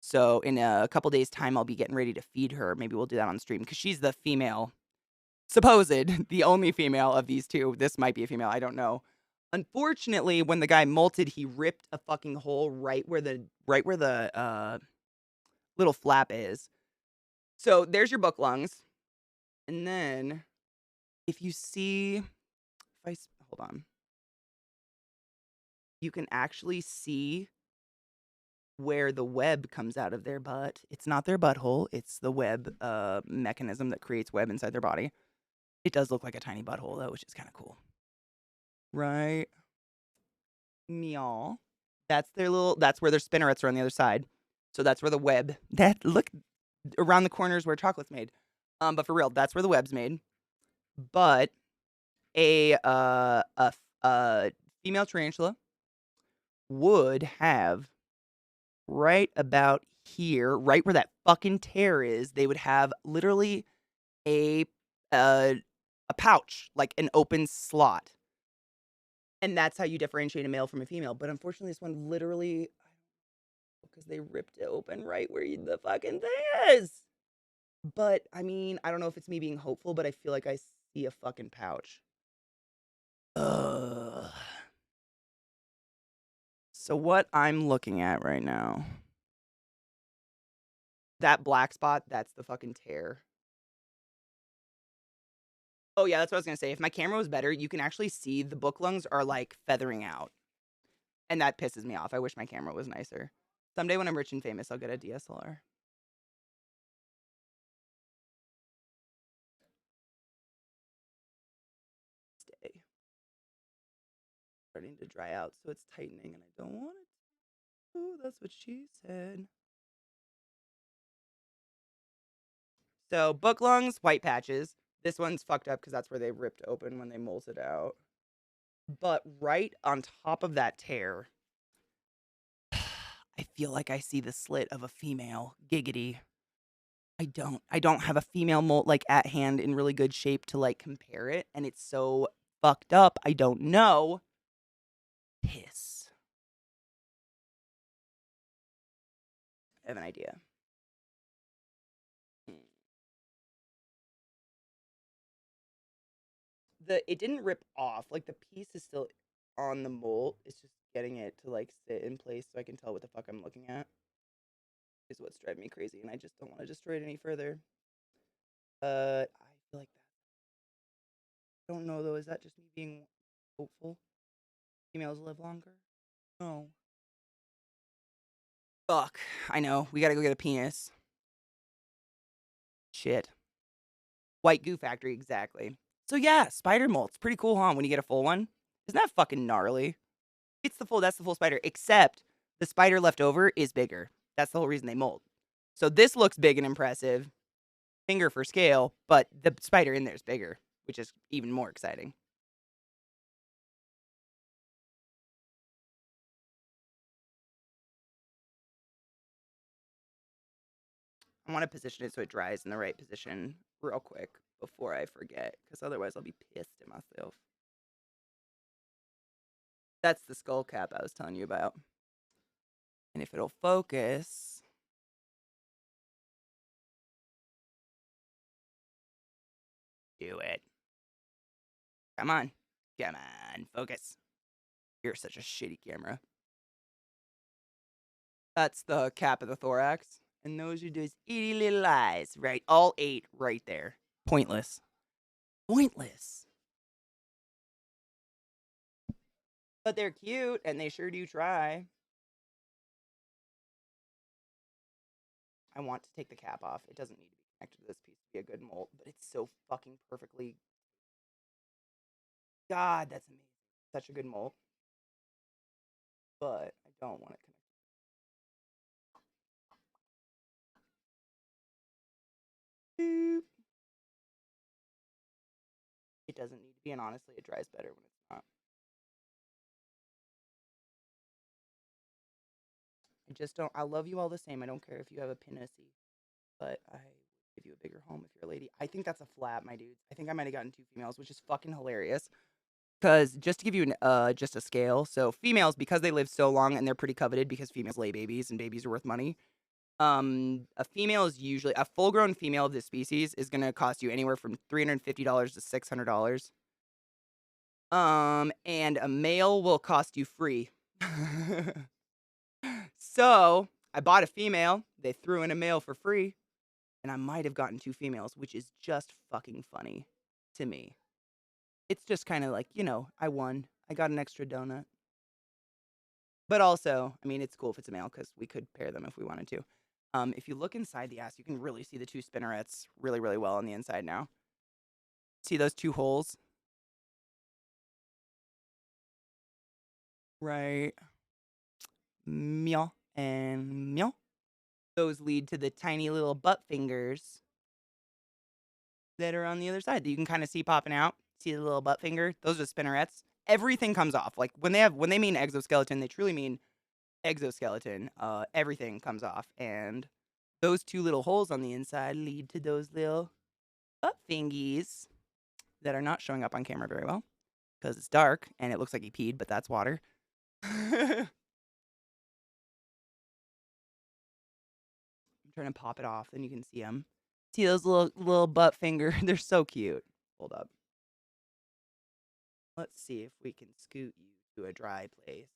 So in a couple days' time, I'll be getting ready to feed her. Maybe we'll do that on stream because she's the female, supposed, the only female of these two. This might be a female. I don't know. Unfortunately, when the guy molted, he ripped a fucking hole right where the little flap is. So there's your book lungs. And then if you see, hold on, you can actually see where the web comes out of their butt. It's not their butthole. It's the web mechanism that creates web inside their body. It does look like a tiny butthole though, which is kind of cool. Right? Meow. That's where their spinnerets are on the other side. So that's where the web, look around the corners where chocolate's made. But for real, that's where the web's made. But a female tarantula would have right about here, right where that fucking tear is, they would have literally a pouch, like an open slot. And that's how you differentiate a male from a female. But unfortunately, this one literally, because they ripped it open right where the fucking thing is. But I mean, I don't know if it's me being hopeful, but I feel like I see a fucking pouch. Ugh. So what I'm looking at right now, That black spot, that's the fucking tear. Oh, yeah, that's what I was gonna say. If my camera was better, you can actually see the book lungs are, like, feathering out. And that pisses me off. I wish my camera was nicer. Someday when I'm rich and famous, I'll get a DSLR. Stay. Starting to dry out, so it's tightening, and I don't want it to. That's what she said. So, book lungs, white patches. This one's fucked up because that's where they ripped open when they molted out. But right on top of that tear, I feel like I see the slit of a female. Giggity. I don't have a female molt like at hand in really good shape to like compare it, and it's so fucked up. I don't know. Piss. I have an idea. It didn't rip off. Like the piece is still on the molt. It's just getting it to like sit in place so I can tell what the fuck I'm looking at. Is what's driving me crazy, and I just don't want to destroy it any further. I feel like that. I don't know though. Is that just me being hopeful? Females live longer? No. Fuck. I know. We gotta go get a penis. Shit. White goo factory, exactly. So yeah, spider molt's pretty cool, huh? When you get a full one. Isn't that fucking gnarly? That's the full spider, except the spider left over is bigger. That's the whole reason they molt. So this looks big and impressive. Finger for scale, but the spider in there is bigger, which is even more exciting. I want to position it so it dries in the right position real quick before I forget, because otherwise I'll be pissed at myself. That's the skull cap I was telling you about. And if it'll focus... Do it. Come on. Come on. Focus. You're such a shitty camera. That's the cap of the thorax. And those are those itty little eyes, right? All 8 right there. Pointless. Pointless. But they're cute, and they sure do try. I want to take the cap off. It doesn't need to be connected to this piece to be a good molt, but it's so fucking perfectly... God, that's amazing. Such a good molt. But I don't want it connected. Boop. It doesn't need to be, and honestly, it dries better when it's not. I just don't... I love you all the same. I don't care if you have a pinnacy, but I give you a bigger home if you're a lady. I think that's a flap, my dudes. I think I might have gotten 2 females, which is fucking hilarious. Because just to give you just a scale, so females, because they live so long and they're pretty coveted because females lay babies and babies are worth money. A female is usually a full-grown female of this species is gonna cost you anywhere from $350 to $600. And a male will cost you free. So I bought a female. They threw in a male for free, and I might have gotten 2 females, which is just fucking funny to me. It's just kind of like, you know, I won. I got an extra donut. But also, I mean, it's cool if it's a male because we could pair them if we wanted to. If you look inside the ass, you can really see the 2 spinnerets really, really well on the inside now. See those 2 holes? Right. Meow and meow. Those lead to the tiny little butt fingers that are on the other side that you can kind of see popping out. See the little butt finger? Those are spinnerets. Everything comes off. Like when they mean exoskeleton, they truly mean exoskeleton. Everything comes off, and those 2 little holes on the inside lead to those little butt fingies that are not showing up on camera very well because it's dark and it looks like he peed, but that's water. I'm trying to pop it off, then you can see them. See those little butt finger? They're so cute. Hold up. Let's see if we can scoot you to a dry place.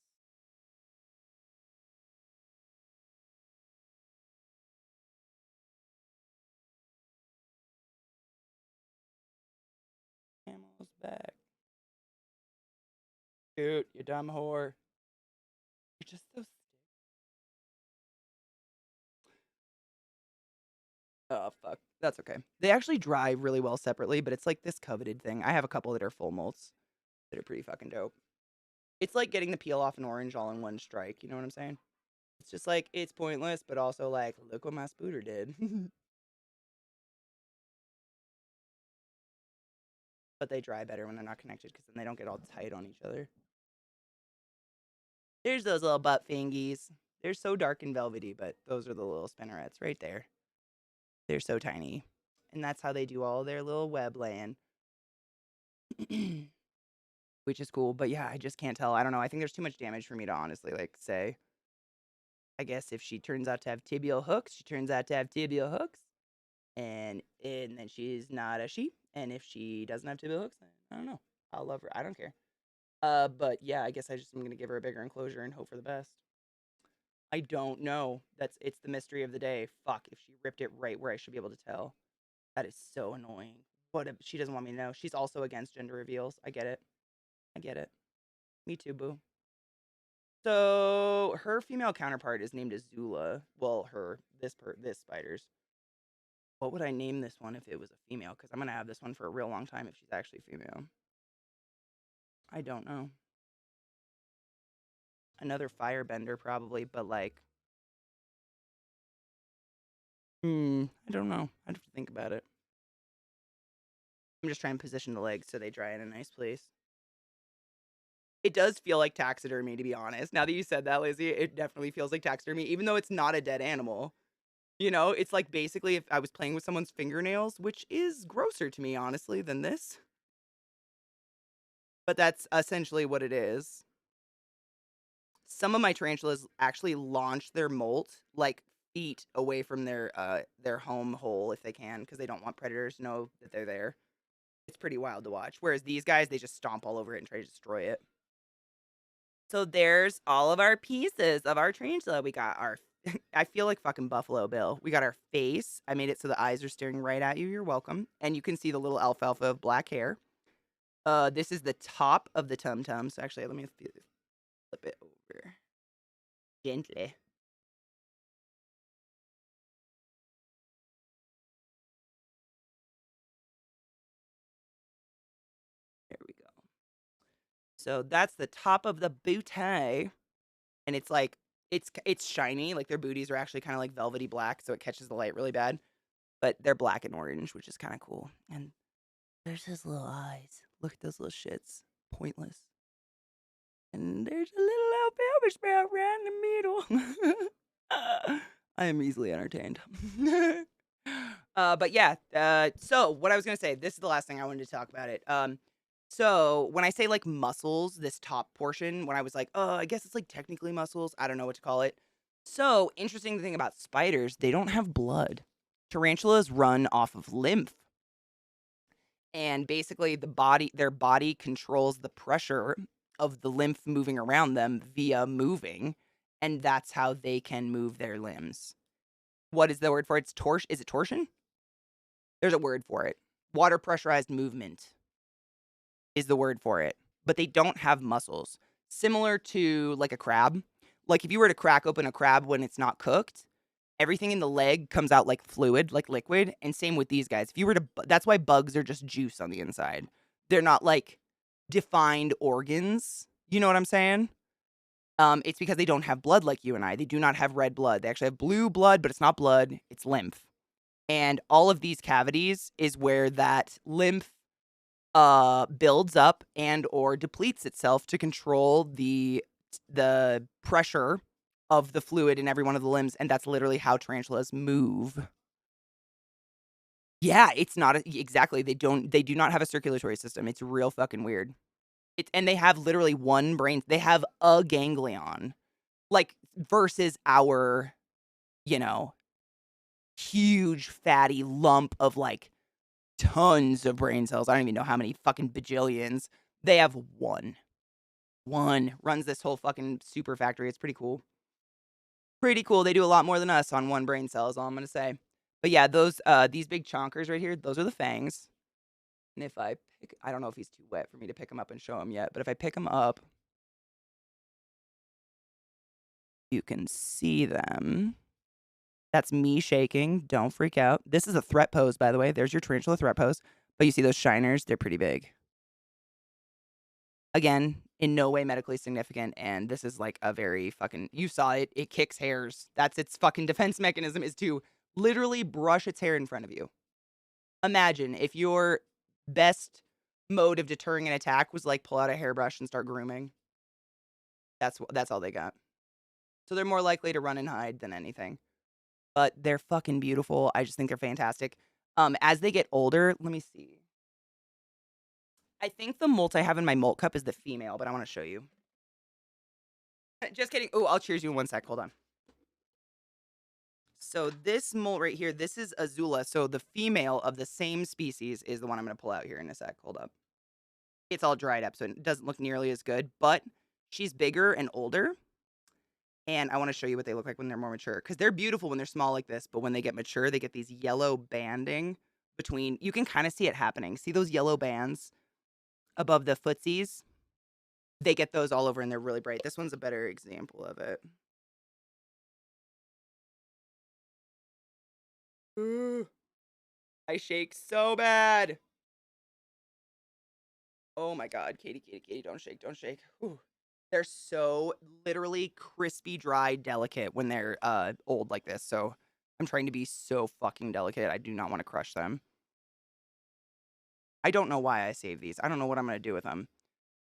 Cute, you dumb whore. You're just so. Oh fuck, that's okay. They actually dry really well separately, but it's like this coveted thing. I have a couple that are full molts that are pretty fucking dope. It's like getting the peel off an orange all in one strike. You know what I'm saying? It's just like it's pointless, but also like look what my spooter did. But they dry better when they're not connected because then they don't get all tight on each other. There's those little butt fingies. They're so dark and velvety, but those are the little spinnerets right there. They're so tiny. And that's how they do all their little web laying. Which is cool. But yeah, I just can't tell. I don't know. I think there's too much damage for me to honestly like say. I guess if she turns out to have tibial hooks, she turns out to have tibial hooks. And then she's not a she. And if she doesn't have tibial hooks, then I don't know. I'll love her. I don't care. But yeah, I guess I just am gonna give her a bigger enclosure and hope for the best. I don't know. It's the mystery of the day. Fuck, if she ripped it right where I should be able to tell. That is so annoying. What if she doesn't want me to know? She's also against gender reveals. I get it. I get it. Me too, boo. So her female counterpart is named Azula. Well, this spider's. What would I name this one if it was a female? Because I'm gonna have this one for a real long time if she's actually female. I don't know. Another firebender probably, but like, I don't know. I'd have to think about it. I'm just trying to position the legs so they dry in a nice place. It does feel like taxidermy, to be honest. Now that you said that, Lizzie, it definitely feels like taxidermy, even though it's not a dead animal. You know, it's like basically if I was playing with someone's fingernails, which is grosser to me, honestly, than this. But that's essentially what it is. Some of my tarantulas actually launch their molt like feet away from their home hole if they can, because they don't want predators to know that they're there. It's pretty wild to watch. Whereas these guys, they just stomp all over it and try to destroy it. So there's all of our pieces of our tarantula. We got our, I feel like fucking Buffalo Bill. We got our face. I made it so the eyes are staring right at you. You're welcome. And you can see the little alfalfa of black hair. This is the top of the tum-tum. So actually, let me flip it over gently. There we go. So that's the top of the bootay. And it's like, it's shiny. Like their booties are actually kind of like velvety black. So it catches the light really bad. But they're black and orange, which is kind of cool. And there's his little eyes. Look at those little shits. Pointless. And there's a little alfalfa sprout right in the middle. I am easily entertained. But yeah, so what I was gonna say, this is the last thing I wanted to talk about it. So when I say like muscles, this top portion, when I was like, oh, I guess it's like technically muscles. I don't know what to call it. So interesting thing about spiders, they don't have blood. Tarantulas run off of lymph. And basically their body controls the pressure of the lymph moving around them via moving, and that's how they can move their limbs. What is the word for it? It's torsion. Is it torsion? There's a word for it. Water pressurized movement is the word for it. But they don't have muscles. Similar to like a crab. Like if you were to crack open a crab when it's not cooked, everything in the leg comes out like fluid, like liquid. And same with these guys. If you were to, that's why bugs are just juice on the inside. They're not like defined organs. You know what I'm saying? It's because they don't have blood like you and I. They do not have red blood. They actually have blue blood, but it's not blood. It's lymph. And all of these cavities is where that lymph builds up and or depletes itself to control the pressure of the fluid in every one of the limbs, and that's literally how tarantulas move. Yeah, it's not exactly. They do not have a circulatory system. It's real fucking weird. And they have literally one brain. They have a ganglion, like versus our, you know, huge fatty lump of like tons of brain cells. I don't even know how many fucking bajillions. They have one. One runs this whole fucking super factory. It's pretty cool. Pretty cool. They do a lot more than us on one brain cell is all I'm gonna say. But yeah, these big chonkers right here, those are the fangs. And if I don't know if he's too wet for me to pick him up and show him yet, but if I pick him up, You can see them. That's me shaking. Don't freak out. This is a threat pose, by the way. There's your tarantula threat pose. But you see those shiners? They're pretty big. Again, in no way medically significant, and this is like a very fucking you saw it, it kicks hairs. That's its fucking defense mechanism is to literally brush its hair in front of you. Imagine if your best mode of deterring an attack was like pull out a hairbrush and start grooming. That's all they got. So they're more likely to run and hide than anything. But they're fucking beautiful. I just think they're fantastic. As they get older, let me see. I think the molt I have in my molt cup is the female, but I want to show you. Just kidding. Oh, I'll cheers you in one sec. Hold on. So this molt right here, this is Azula. So the female of the same species is the one I'm going to pull out here in a sec. Hold up. It's all dried up, so it doesn't look nearly as good, but she's bigger and older. And I want to show you what they look like when they're more mature. Because they're beautiful when they're small like this, but when they get mature, they get these yellow banding between. You can kind of see it happening. See those yellow bands above the footsies? They get those all over and they're really bright. This one's a better example of it. Ooh, I shake so bad. Oh my God, Katie, Katie, Katie, don't shake, don't shake. Ooh. They're so literally crispy, dry, delicate when they're old like this. So I'm trying to be so fucking delicate. I do not want to crush them. I don't know why I save these. I don't know what I'm going to do with them.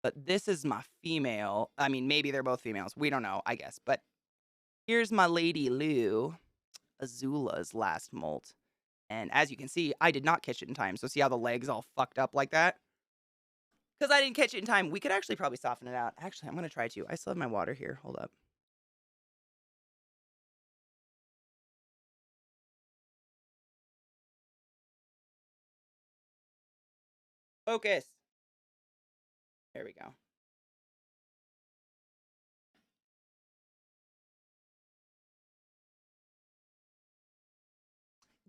But this is my female. I mean, maybe they're both females. We don't know, I guess. But here's my Lady Lou, Azula's last molt. And as you can see, I did not catch it in time. So see how the legs all fucked up like that? Because I didn't catch it in time. We could actually probably soften it out. Actually, I'm going to try to. I still have my water here. Hold up. Focus. There we go.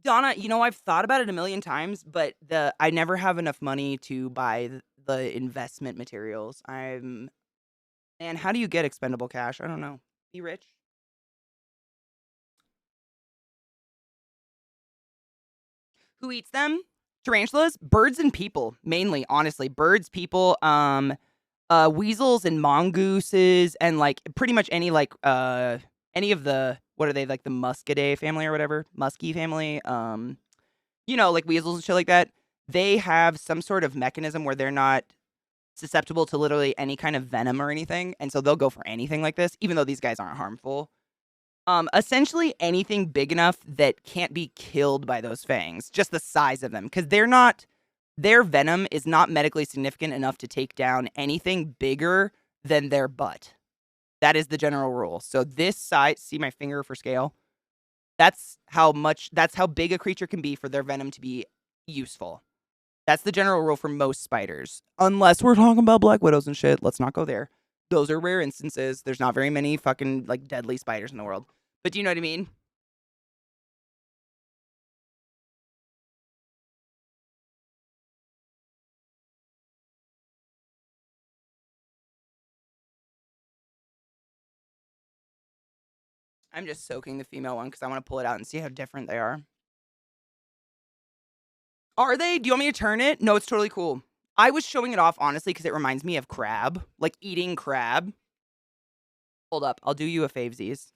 Donna, you know, I've thought about it a million times, but I never have enough money to buy the investment materials. And how do you get expendable cash? I don't know. Be rich. Who eats them? Tarantulas, birds and people, mainly, honestly. Birds, people, weasels and mongooses, and like pretty much any any of the what are they, like the Muscidae family or whatever? Muskie family. You know, like weasels and shit like that. They have some sort of mechanism where they're not susceptible to literally any kind of venom or anything, and so they'll go for anything like this, even though these guys aren't harmful. Essentially anything big enough that can't be killed by those fangs, just the size of them, because their venom is not medically significant enough to take down anything bigger than their butt. That is the general rule. So this size, see my finger for scale? That's how big a creature can be for their venom to be useful. That's the general rule for most spiders. Unless we're talking about black widows and shit. Let's not go there. Those are rare instances. There's not very many fucking like deadly spiders in the world. But do you know what I mean? I'm just soaking the female one because I want to pull it out and see how different they are. Are they? Do you want me to turn it? No, it's totally cool. I was showing it off, honestly, because it reminds me of crab. Like eating crab. Hold up. I'll do you a favesies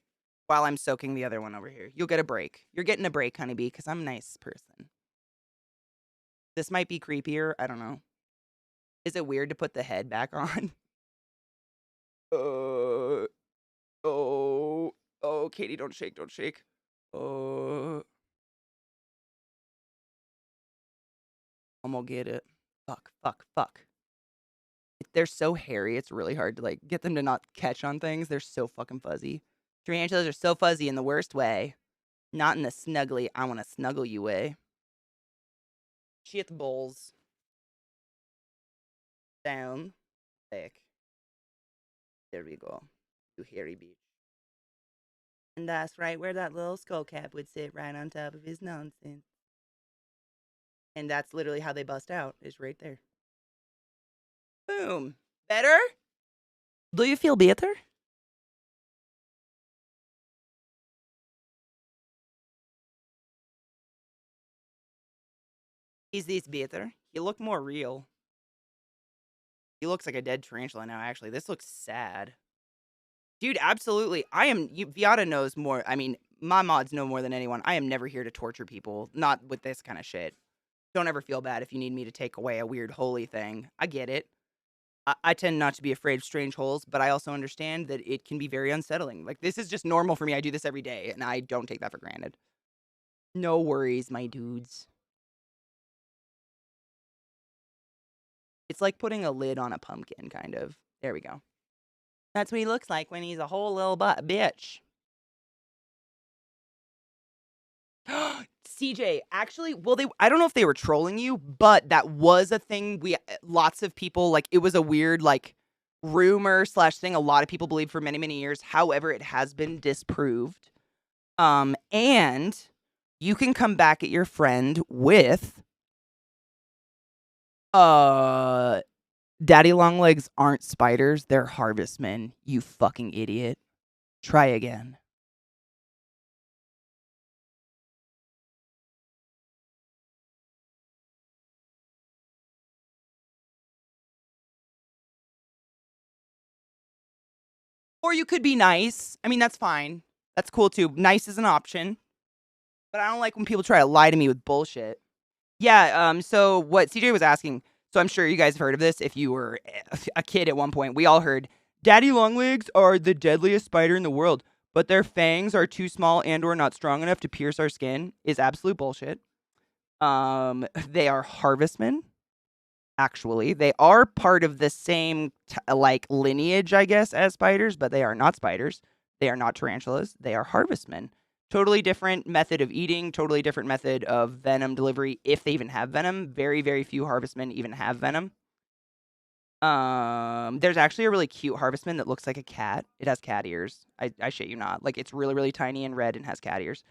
while I'm soaking the other one over here. You'll get a break. You're getting a break, honeybee, because I'm a nice person. This might be creepier. I don't know. Is it weird to put the head back on? Oh, Katie, don't shake, don't shake. I'm gonna get it. Fuck, fuck, fuck. They're so hairy, it's really hard to, like, get them to not catch on things. They're so fucking fuzzy. Tarantulas are so fuzzy in the worst way. Not in the snuggly, I want to snuggle you way. Shit bowls. Down. Back. There we go. You hairy bitch. And that's right where that little skull cap would sit, right on top of his nonsense. And that's literally how they bust out, is right there. Boom. Better? Do you feel better? Is this better? He looked more real. He looks like a dead tarantula now, actually. This looks sad. Dude, absolutely. Viata knows more. I mean, my mods know more than anyone. I am never here to torture people. Not with this kind of shit. Don't ever feel bad if you need me to take away a weird holy thing. I get it. I tend not to be afraid of strange holes, but I also understand that it can be very unsettling. Like, this is just normal for me. I do this every day, and I don't take that for granted. No worries, my dudes. It's like putting a lid on a pumpkin, kind of. There we go. That's what he looks like when he's a whole little bitch. CJ, actually, well, I don't know if they were trolling you, but that was a thing. Lots of people, like, it was a weird, like, rumor / thing a lot of people believed for many, many years. However, it has been disproved. And you can come back at your friend with, daddy longlegs aren't spiders, they're harvestmen, you fucking idiot. Try again. Or you could be nice. I mean, that's fine. That's cool too. Nice is an option. But I don't like when people try to lie to me with bullshit. Yeah, so what CJ was asking, so I'm sure you guys have heard of this if you were a kid at one point. We all heard, daddy longlegs are the deadliest spider in the world, but their fangs are too small and or not strong enough to pierce our skin is absolute bullshit. They are harvestmen. Actually, they are part of the same like lineage, I guess, as spiders, but they are not spiders. They are not tarantulas. They are harvestmen. Totally different method of eating, totally different method of venom delivery, if they even have venom. Very, very few harvestmen even have venom. There's actually a really cute harvestman that looks like a cat. It has cat ears. I shit you not. Like, it's really, really tiny and red and has cat ears.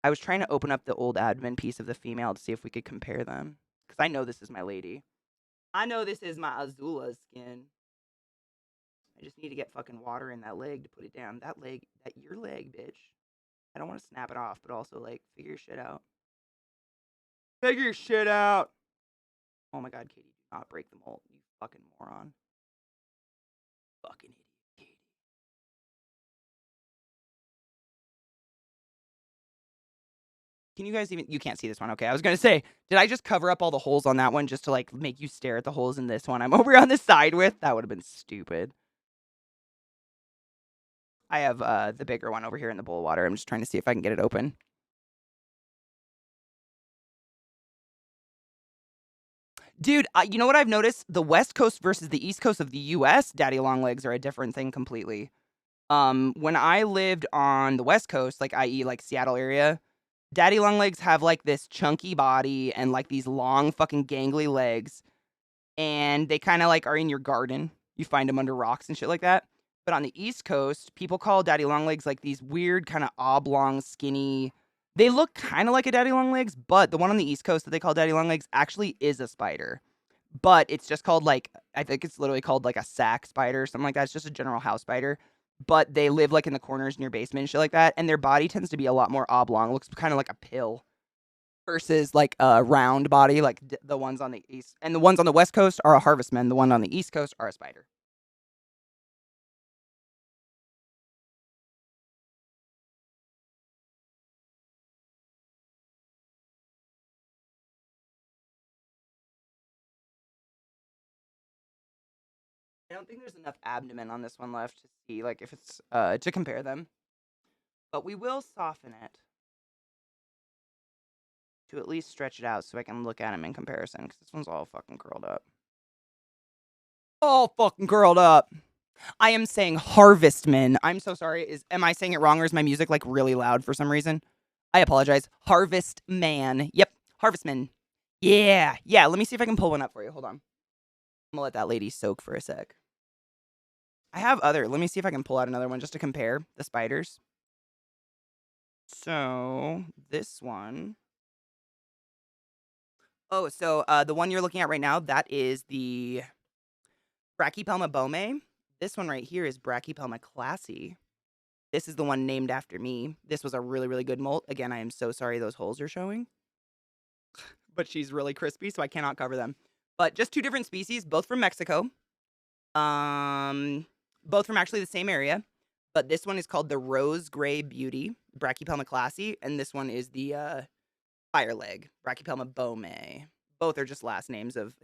I was trying to open up the old admin piece of the female to see if we could compare them. Because I know this is my lady. I know this is my Azula skin. I just need to get fucking water in that leg to put it down. That leg, your leg, bitch. I don't want to snap it off, but also, like, figure your shit out. Figure your shit out. Oh my god, Katie, do not break the mold, you fucking moron. Fucking idiot, Katie. Can you guys even, you can't see this one. Okay, I was gonna say, did I just cover up all the holes on that one just to, like, make you stare at the holes in this one I'm over on the side with? That would have been stupid. I have the bigger one over here in the bowl of water. I'm just trying to see if I can get it open. Dude, you know what I've noticed? The West Coast versus the East Coast of the US, daddy longlegs are a different thing completely. When I lived on the West Coast, like, i.e., like, Seattle area, daddy longlegs have, like, this chunky body and, like, these long fucking gangly legs, and they kind of, like, are in your garden. You find them under rocks and shit like that. But on the East Coast, people call daddy longlegs, like, these weird kind of oblong, skinny. They look kind of like a daddy longlegs, but the one on the East Coast that they call daddy longlegs actually is a spider. But it's just called, like, I think it's literally called, like, a sack spider or something like that. It's just a general house spider. But they live, like, in the corners in your basement and shit like that. And their body tends to be a lot more oblong. It looks kind of like a pill versus, like, a round body, like the ones on the East. And the ones on the West Coast are a harvestman. The one on the East Coast are a spider. I don't think there's enough abdomen on this one left to see, like, if it's, to compare them. But we will soften it to at least stretch it out so I can look at him in comparison, because this one's all fucking curled up. All fucking curled up. I am saying harvestman. I'm so sorry. Am I saying it wrong, or is my music, like, really loud for some reason? I apologize. Harvestman. Yep, harvestman. Yeah, yeah. Let me see if I can pull one up for you. Hold on. I'm gonna let that lady soak for a sec. I have other. Let me see if I can pull out another one just to compare the spiders. So this one. Oh, so the one you're looking at right now, that is the Brachypelma bome. This one right here is Brachypelma classy. This is the one named after me. This was a really, really good molt. Again, I am so sorry those holes are showing. but she's really crispy, so I cannot cover them. But just 2 different species, both from Mexico. Both from actually the same area, but this one is called the Rose Gray Beauty, Brachypelma classy, and this one is the fire leg, Brachypelma bome. Both are just last names of,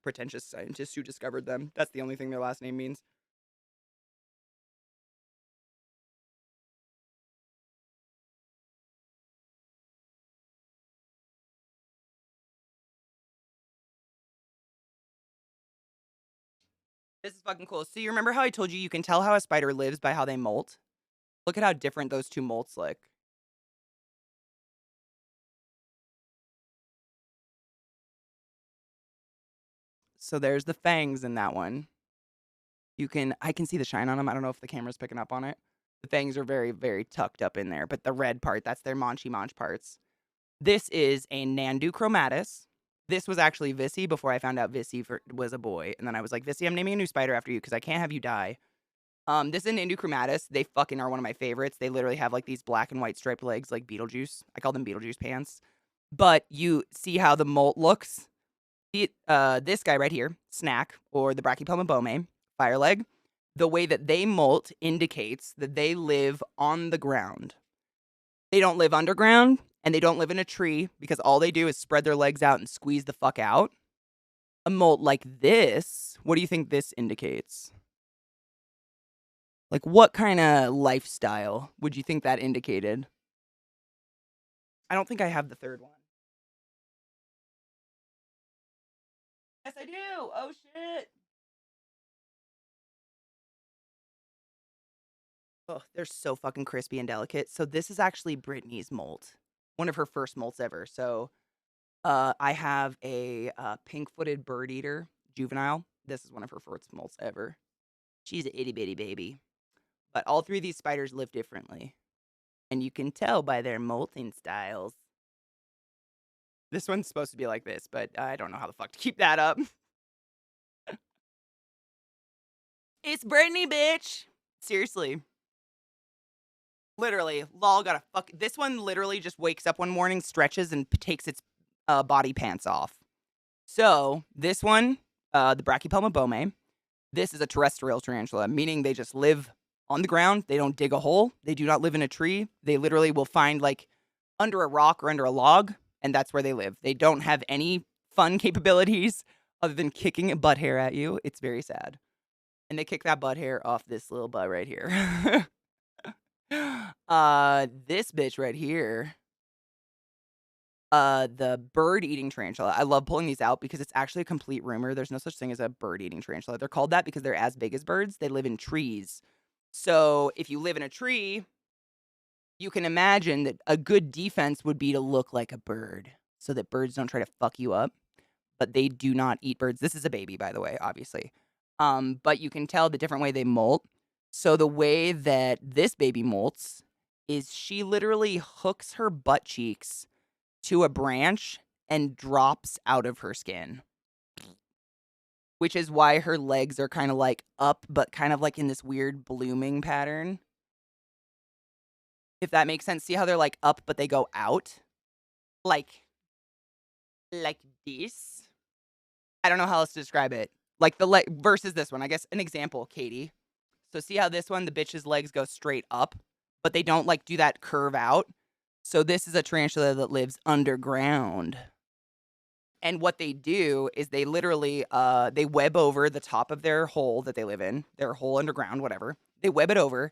pretentious scientists who discovered them. That's the only thing their last name means. This is fucking cool. So you remember how I told you you can tell how a spider lives by how they molt? Look at how different those 2 molts look. So there's the fangs in that one. I can see the shine on them. I don't know if the camera's picking up on it. The fangs are very, very tucked up in there, but the red part, that's their manchy manch parts. This is a Nandu chromatus. This was actually Vissy before I found out Vissy was a boy. And then I was like, Vissy, I'm naming a new spider after you because I can't have you die. This is an Nandu chromatus. They fucking are one of my favorites. They literally have like these black and white striped legs like Beetlejuice. I call them Beetlejuice pants. But you see how the molt looks? This guy right here, Snack, or the Brachypelma bome, fire leg, the way that they molt indicates that they live on the ground. They don't live underground, and they don't live in a tree, because all they do is spread their legs out and squeeze the fuck out. A molt like this, what do you think this indicates? Like, what kind of lifestyle would you think that indicated? I don't think I have the third one. Yes, I do. Oh, shit. Oh, they're so fucking crispy and delicate. So this is actually Brittany's molt. One of her first molts ever. So I have a pink-footed bird eater juvenile. This is one of her first molts ever. She's an itty-bitty baby. But all 3 of these spiders live differently. And you can tell by their molting styles. This one's supposed to be like this, but I don't know how the fuck to keep that up. It's Brittany, bitch. Seriously. Literally, lol, gotta fuck. This one literally just wakes up one morning, stretches, and takes its body pants off. So, this one, the Brachypelma bome, this is a terrestrial tarantula, meaning they just live on the ground. They don't dig a hole. They do not live in a tree. They literally will find, like, under a rock or under a log, and that's where they live. They don't have any fun capabilities other than kicking a butt hair at you. It's very sad. And they kick that butt hair off this little butt right here. This bitch right here, the bird-eating tarantula. I love pulling these out because it's actually a complete rumor. There's no such thing as a bird-eating tarantula. They're called that because they're as big as birds. They live in trees. So if you live in a tree, you can imagine that a good defense would be to look like a bird so that birds don't try to fuck you up. But they do not eat birds. This is a baby, by the way, obviously. But you can tell the different way they molt. So the way that this baby molts is she literally hooks her butt cheeks to a branch and drops out of her skin. Which is why her legs are kind of like up, but kind of like in this weird blooming pattern. If that makes sense. See how they're like up, but they go out? Like this? I don't know how else to describe it. Like the leg versus this one. I guess an example, Katie. So see how this one, the bitch's legs go straight up, but they don't like do that curve out. So this is a tarantula that lives underground. And what they do is they literally, they web over the top of their hole that they live in, their hole underground, whatever. They web it over,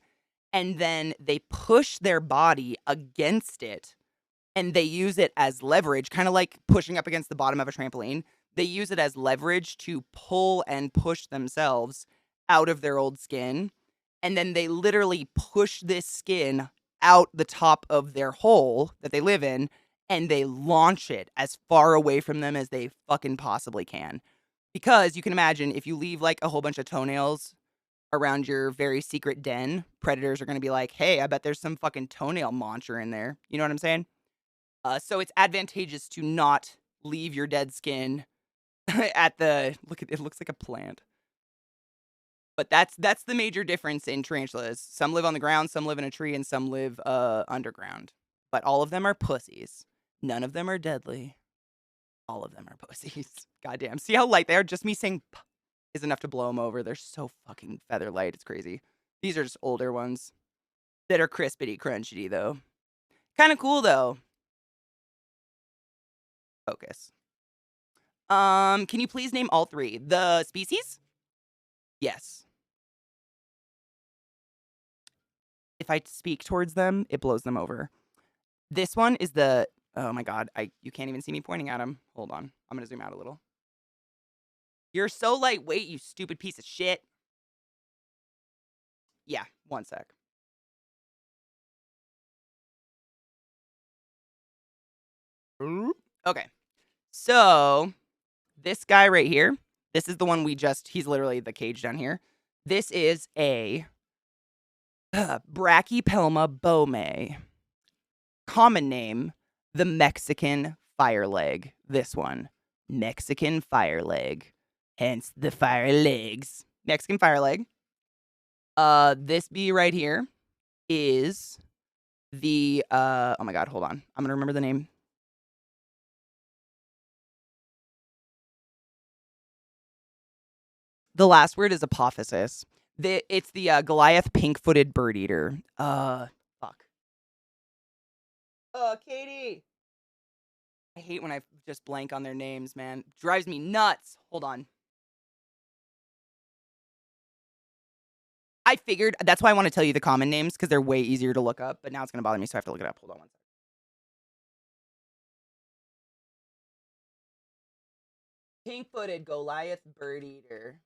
and then they push their body against it, and they use it as leverage, kind of like pushing up against the bottom of a trampoline. They use it as leverage to pull and push themselves out of their old skin. And then they literally push this skin out the top of their hole that they live in, and they launch it as far away from them as they fucking possibly can. Because you can imagine if you leave like a whole bunch of toenails around your very secret den, predators are going to be like, hey, I bet there's some fucking toenail muncher in there. You know what I'm saying? So it's advantageous to not leave your dead skin at the, look at it, looks like a plant. But that's the major difference in tarantulas. Some live on the ground, some live in a tree, and some live underground. But all of them are pussies. None of them are deadly. All of them are pussies. Goddamn. See how light they are? Just me saying p is enough to blow them over. They're so fucking feather light. It's crazy. These are just older ones that are crispity crunchity, though. Kind of cool, though. Focus. Can you please name all three? The species? Yes. If I speak towards them, it blows them over. This one is the... Oh my god, you can't even see me pointing at him. Hold on. I'm gonna zoom out a little. You're so lightweight, you stupid piece of shit. Yeah, one sec. Okay. So, this guy right here, this is the one he's literally the cage down here. This is a Brachypelma bome. Common name, the Mexican fireleg. This one, Mexican fireleg. Hence the fire legs. Mexican fireleg. This bee right here is the, oh my god, hold on. I'm gonna remember the name. The last word is apophysis. It's the Goliath pink-footed bird eater. Fuck. Katie. I hate when I just blank on their names, man. Drives me nuts. Hold on. I figured, that's why I want to tell you the common names, because they're way easier to look up, but now it's going to bother me, so I have to look it up. Hold on one second. Pink-footed Goliath bird eater.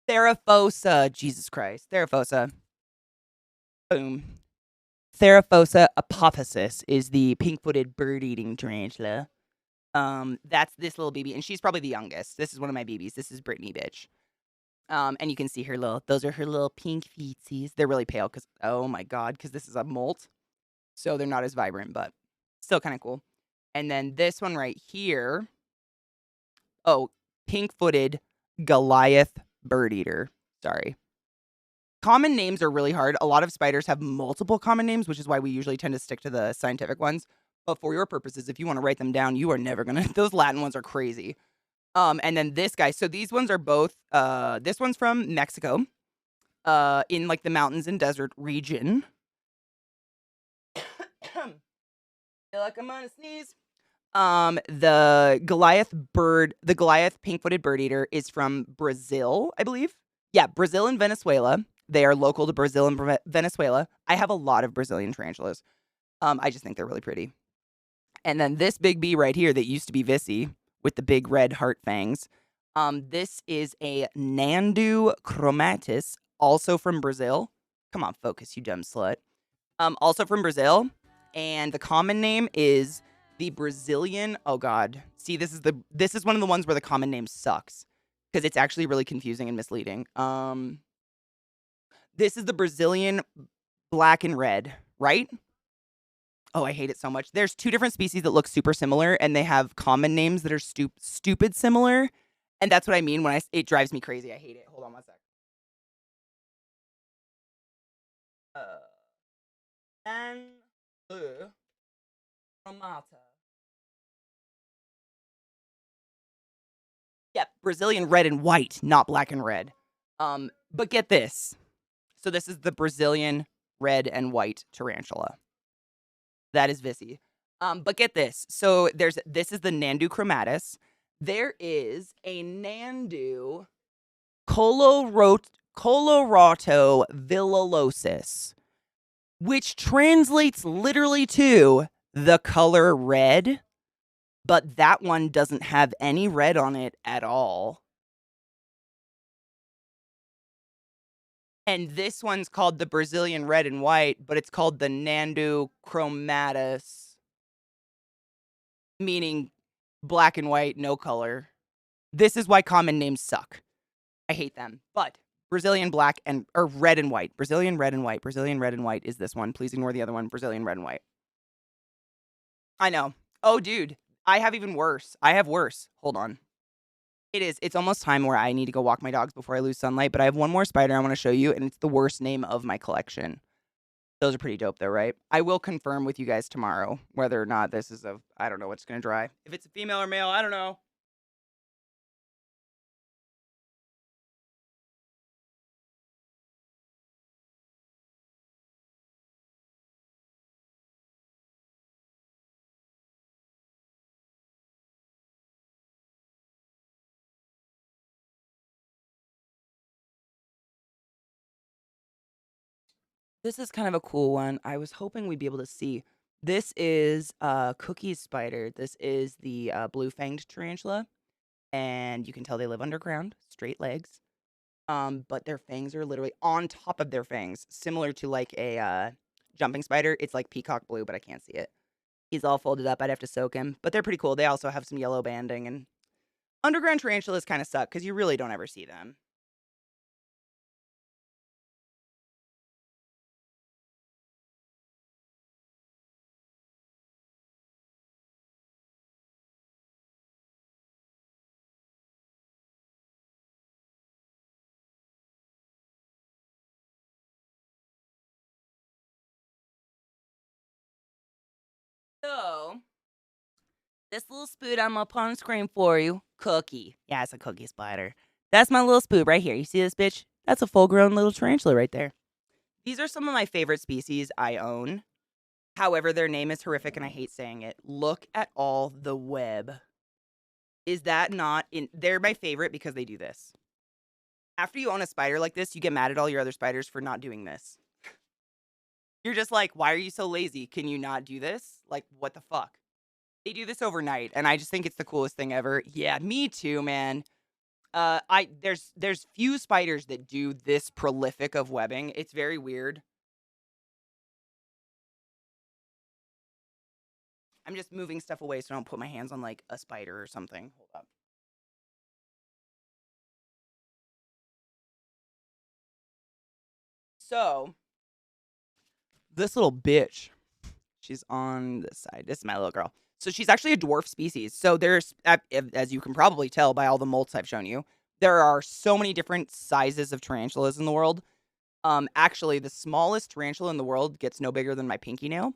Theraphosa. Jesus Christ. Theraphosa. Boom. Theraphosa apophysis is the pink-footed bird-eating tarantula. That's this little baby, and she's probably the youngest. This is one of my babies. This is Brittany, bitch. And you can see those are her little pink feetsies. They're really pale because, oh my god, because this is a molt. So they're not as vibrant, but still kind of cool. And then this one right here. Oh, pink-footed Goliath bird eater. Sorry. Common names are really hard. A lot of spiders have multiple common names, which is why we usually tend to stick to the scientific ones. But for your purposes, if you want to write them down, you are never going to... Those Latin ones are crazy. And then this guy. So these ones are both... this one's from Mexico. In, like, the mountains and desert region. Feel like I'm gonna sneeze. The Goliath pink-footed bird eater is from Brazil, I believe. Yeah, Brazil and Venezuela. They are local to Brazil and Venezuela. I have a lot of Brazilian tarantulas. I just think they're really pretty. And then this big bee right here that used to be Vissy with the big red heart fangs. This is a Nandu chromatis, also from Brazil. Come on, focus, you dumb slut. Also from Brazil. And the common name is the Brazilian... Oh, God. See, this is one of the ones where the common name sucks. Because it's actually really confusing and misleading. This is the Brazilian black and red, right? Oh, I hate it so much. There's two different species that look super similar, and they have common names that are stupid similar. And that's what I mean when it drives me crazy. I hate it. Hold on one sec. Yep, Brazilian red and white, not black and red. But get this. So this is the Brazilian red and white tarantula. That is Vissy. But get this. So this is the Nandu chromatis. There is a Nandu Colorato villosus, which translates literally to the color red, but that one doesn't have any red on it at all. And this one's called the Brazilian red and white, but it's called the Nandu chromatis, meaning black and white, no color. This is why common names suck. I hate them. But Brazilian red and white. Brazilian red and white. Brazilian red and white is this one. Please ignore the other one. Brazilian red and white. I know. Oh, dude. I have even worse. I have worse. Hold on. It's almost time where I need to go walk my dogs before I lose sunlight, but I have one more spider I want to show you, and it's the worst name of my collection. Those are pretty dope though, right? I will confirm with you guys tomorrow whether or not this is I don't know what's going to dry. If it's a female or male, I don't know. This is kind of a cool one. I was hoping we'd be able to see. This is Cookie's spider. This is the blue-fanged tarantula, and you can tell they live underground, straight legs. But their fangs are literally on top of their fangs, similar to like a jumping spider. It's like peacock blue, but I can't see it. He's all folded up. I'd have to soak him, but they're pretty cool. They also have some yellow banding, and underground tarantulas kind of suck because you really don't ever see them. So, this little spoot I'm up on screen for you, Cookie. Yeah, it's a cookie spider. That's my little spoot right here. You see this bitch? That's a full-grown little tarantula right there. These are some of my favorite species I own. However, their name is horrific and I hate saying it. Look at all the web. Is that not in? They're my favorite because they do this. After you own a spider like this, you get mad at all your other spiders for not doing this. You're just like, why are you so lazy? Can you not do this? Like, what the fuck? They do this overnight, and I just think it's the coolest thing ever. Yeah, me too, man. There's few spiders that do this prolific of webbing. It's very weird. I'm just moving stuff away so I don't put my hands on like a spider or something. Hold up. So, this little bitch, she's on this side. This is my little girl. So she's actually a dwarf species. So there's, as you can probably tell by all the molts I've shown you, there are so many different sizes of tarantulas in the world. Actually, the smallest tarantula in the world gets no bigger than my pinky nail.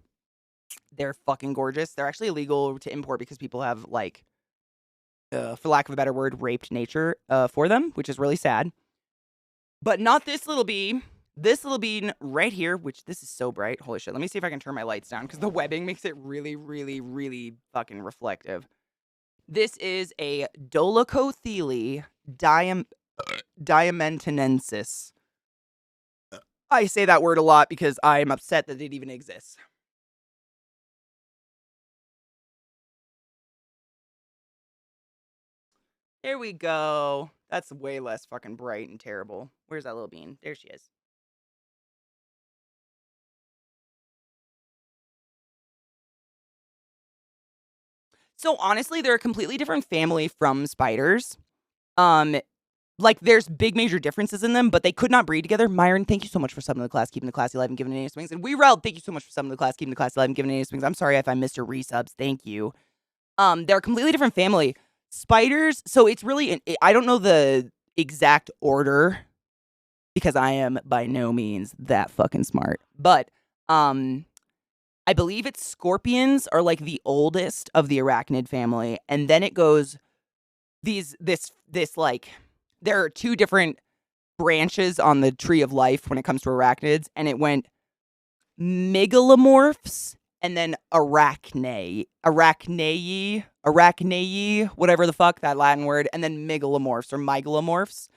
They're fucking gorgeous. They're actually illegal to import because people have, like, for lack of a better word, raped nature for them, which is really sad. But not this little bee. This little bean right here, which this is so bright. Holy shit. Let me see if I can turn my lights down because the webbing makes it really, really, really fucking reflective. This is a Dolichothele diamantinensis. I say that word a lot because I'm upset that it even exists. There we go. That's way less fucking bright and terrible. Where's that little bean? There she is. So honestly, they're a completely different family from spiders. Like there's big major differences in them, but they could not breed together. Myron, thank you so much for subbing to the class, keeping the classy alive and giving it any swings. And we Rel, thank you so much for subbing to the class, keeping the classy alive and giving it any swings. I'm sorry if I missed your resubs. Thank you. They're a completely different family. Spiders, so it's really I don't know the exact order because I am by no means that fucking smart. But I believe it's scorpions are like the oldest of the arachnid family, and then it goes this like there are two different branches on the tree of life when it comes to arachnids, and it went megalomorphs and then arachnae, whatever the fuck that Latin word, and then megalomorphs or mygalomorphs.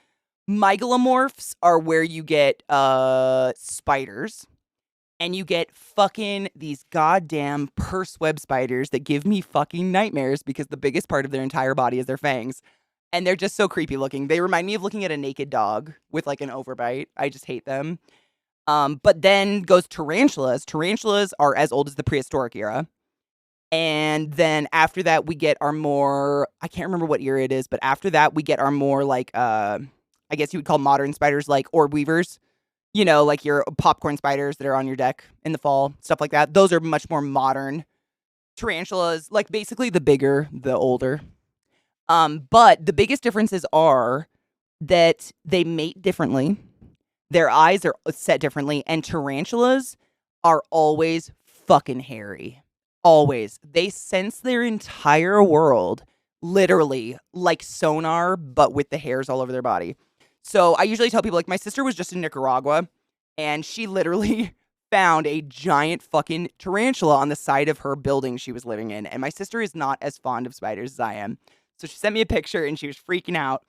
Mygalomorphs are where you get spiders. And you get fucking these goddamn purse web spiders that give me fucking nightmares because the biggest part of their entire body is their fangs. And they're just so creepy looking. They remind me of looking at a naked dog with like an overbite. I just hate them. But then goes tarantulas. Tarantulas are as old as the prehistoric era. And then after that, we get our more, I can't remember what era it is, but after that, we get our more like, I guess you would call modern spiders like orb weavers. You know, like your popcorn spiders that are on your deck in the fall, stuff like that. Those are much more modern. Tarantulas, like basically the bigger, the older. But the biggest differences are that they mate differently. Their eyes are set differently. And tarantulas are always fucking hairy. Always. They sense their entire world, literally, like sonar, but with the hairs all over their body. So I usually tell people, like, my sister was just in Nicaragua, and she literally found a giant fucking tarantula on the side of her building she was living in. And my sister is not as fond of spiders as I am. So she sent me a picture, and she was freaking out.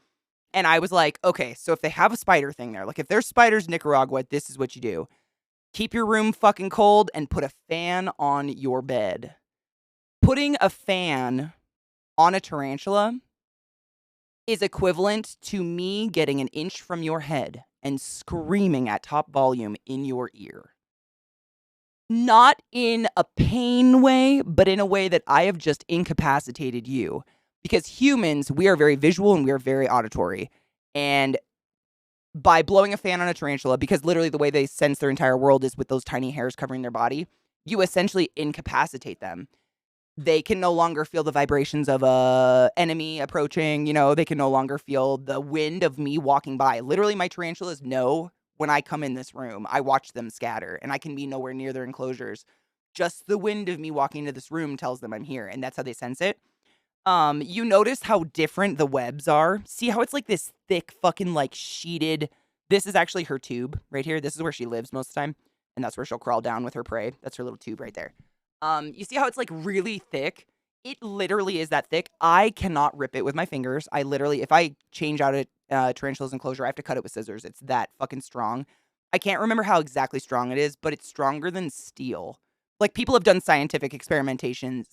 And I was like, okay, so if they have a spider thing there, like if there's spiders in Nicaragua, this is what you do. Keep your room fucking cold and put a fan on your bed. Putting a fan on a tarantula is equivalent to me getting an inch from your head and screaming at top volume in your ear. Not in a pain way, but in a way that I have just incapacitated you. Because humans, we are very visual and we are very auditory. And by blowing a fan on a tarantula, because literally the way they sense their entire world is with those tiny hairs covering their body, you essentially incapacitate them. They can no longer feel the vibrations of a enemy approaching. You know, they can no longer feel the wind of me walking by. Literally, my tarantulas know when I come in this room. I watch them scatter, and I can be nowhere near their enclosures. Just the wind of me walking into this room tells them I'm here, and that's how they sense it. You notice how different the webs are? See how it's like this thick fucking like sheeted. This is actually her tube right here. This is where she lives most of the time. And that's where she'll crawl down with her prey. That's her little tube right there. You see how it's like really thick? It literally is that thick. I cannot rip it with my fingers. I literally, if I change out a tarantula's enclosure, I have to cut it with scissors. It's that fucking strong. I can't remember how exactly strong it is, but it's stronger than steel. Like, people have done scientific experimentations.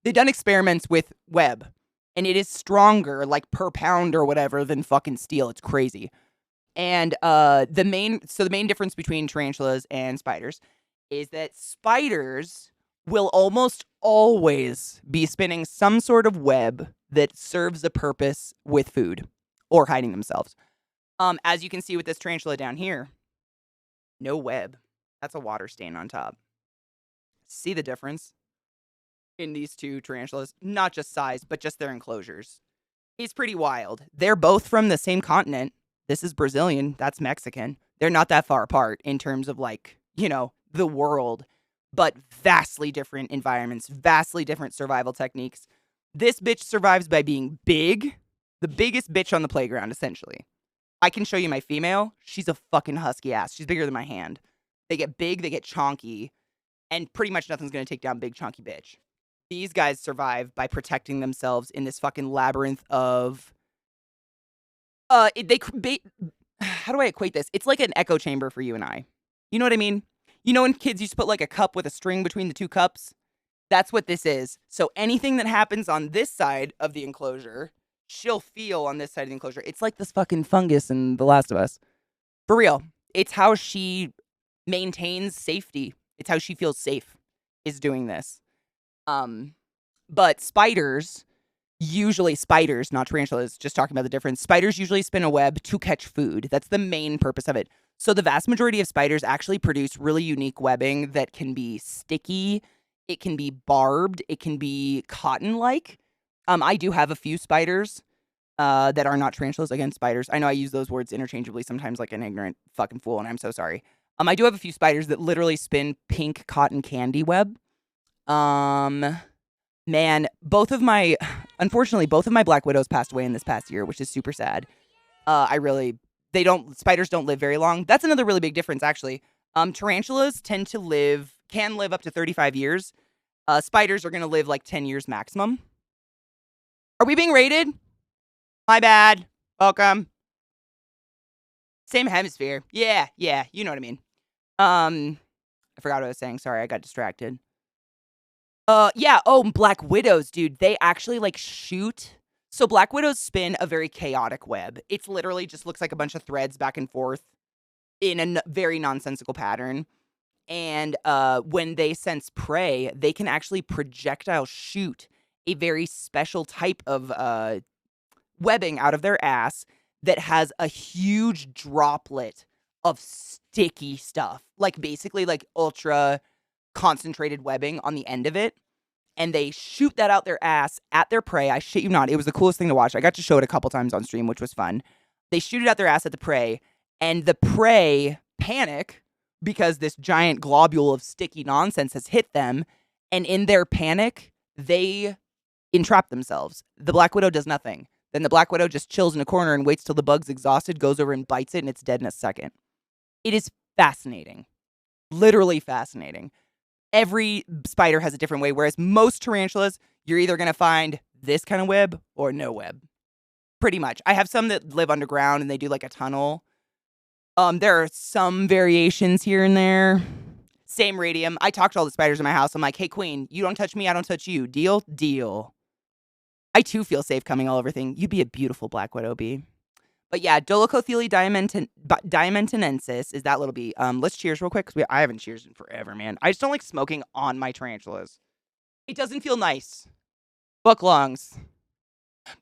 They've done experiments with web, and it is stronger, like, per pound or whatever, than fucking steel. It's crazy. And the main difference between tarantulas and spiders is that spiders will almost always be spinning some sort of web that serves a purpose with food or hiding themselves. As you can see with this tarantula down here, no web. That's a water stain on top. See the difference in these two tarantulas? Not just size, but just their enclosures. It's pretty wild. They're both from the same continent. This is Brazilian. That's Mexican. They're not that far apart in terms of, like, you know, the world, but vastly different environments, vastly different survival techniques. This bitch survives by being big, the biggest bitch on the playground, essentially. I can show you my female. She's a fucking husky ass. She's bigger than my hand. They get big, they get chonky, and pretty much nothing's going to take down big, chonky bitch. These guys survive by protecting themselves in this fucking labyrinth of... how do I equate this? It's like an echo chamber for you and I. You know what I mean? You know when kids used to put like a cup with a string between the two cups? That's what this is. So anything that happens on this side of the enclosure, she'll feel on this side of the enclosure. It's like this fucking fungus in The Last of Us. For real. It's how she maintains safety. It's how she feels safe, is doing this. But spiders, not tarantulas, just talking about the difference. Spiders usually spin a web to catch food. That's the main purpose of it. So the vast majority of spiders actually produce really unique webbing that can be sticky. It can be barbed. It can be cotton-like. I do have a few spiders that are not tarantulas. Again, spiders. I know I use those words interchangeably sometimes like an ignorant fucking fool, and I'm so sorry. I do have a few spiders that literally spin pink cotton candy web. Man, unfortunately, both of my black widows passed away in this past year, which is super sad. Spiders don't live very long. That's another really big difference, actually. Tarantulas can live up to 35 years. Spiders are going to live like 10 years maximum. Are we being raided? My bad. Welcome. Same hemisphere. Yeah, you know what I mean. I forgot what I was saying. Sorry, I got distracted. Black widows, dude. They actually, like, shoot. So black widows spin a very chaotic web. It's literally just looks like a bunch of threads back and forth in a very nonsensical pattern. And when they sense prey, they can actually projectile shoot a very special type of webbing out of their ass that has a huge droplet of sticky stuff. Like, basically, like, ultra concentrated webbing on the end of it. And they shoot that out their ass at their prey. I shit you not. It was the coolest thing to watch. I got to show it a couple times on stream, which was fun. They shoot it out their ass at the prey, and the prey panic because this giant globule of sticky nonsense has hit them. And in their panic, they entrap themselves. The Black Widow does nothing. Then the Black Widow just chills in a corner and waits till the bug's exhausted, goes over and bites it, and it's dead in a second. It is fascinating. Literally fascinating. Every spider has a different way, whereas most tarantulas, you're either going to find this kind of web or no web. Pretty much. I have some that live underground and they do like a tunnel. There are some variations here and there. Same radium. I talk to all the spiders in my house. I'm like, hey, queen, you don't touch me, I don't touch you. Deal? Deal. I, too, feel safe coming all over things. You'd be a beautiful Black Widow bee. But yeah, Dolichothele diamantinensis is that little bee. Let's cheers real quick, because I haven't cheers in forever, man. I just don't like smoking on my tarantulas. It doesn't feel nice. Book lungs.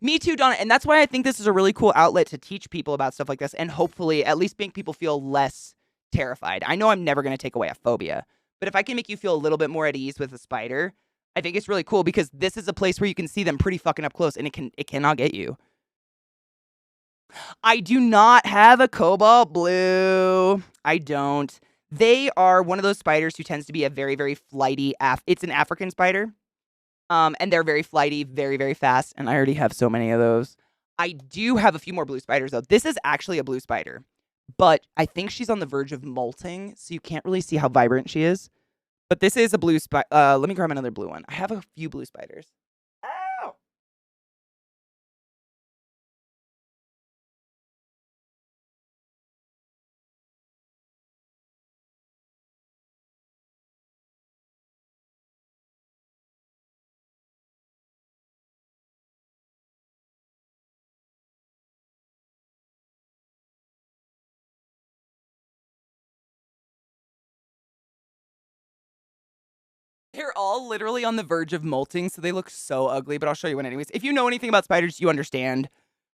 Me too, Donna. And that's why I think this is a really cool outlet to teach people about stuff like this, and hopefully at least make people feel less terrified. I know I'm never going to take away a phobia, but if I can make you feel a little bit more at ease with a spider, I think it's really cool, because this is a place where you can see them pretty fucking up close, and it cannot get you. I do not have a cobalt blue. I don't. They are one of those spiders who tends to be a very, very flighty. It's an African spider. And they're very flighty, very, very fast. And I already have so many of those. I do have a few more blue spiders, though. This is actually a blue spider, but I think she's on the verge of molting, so you can't really see how vibrant she is. But this is a blue spider. Let me grab another blue one. I have a few blue spiders. Ow! They're all literally on the verge of molting, so they look so ugly, but I'll show you one anyways. If you know anything about spiders, you understand.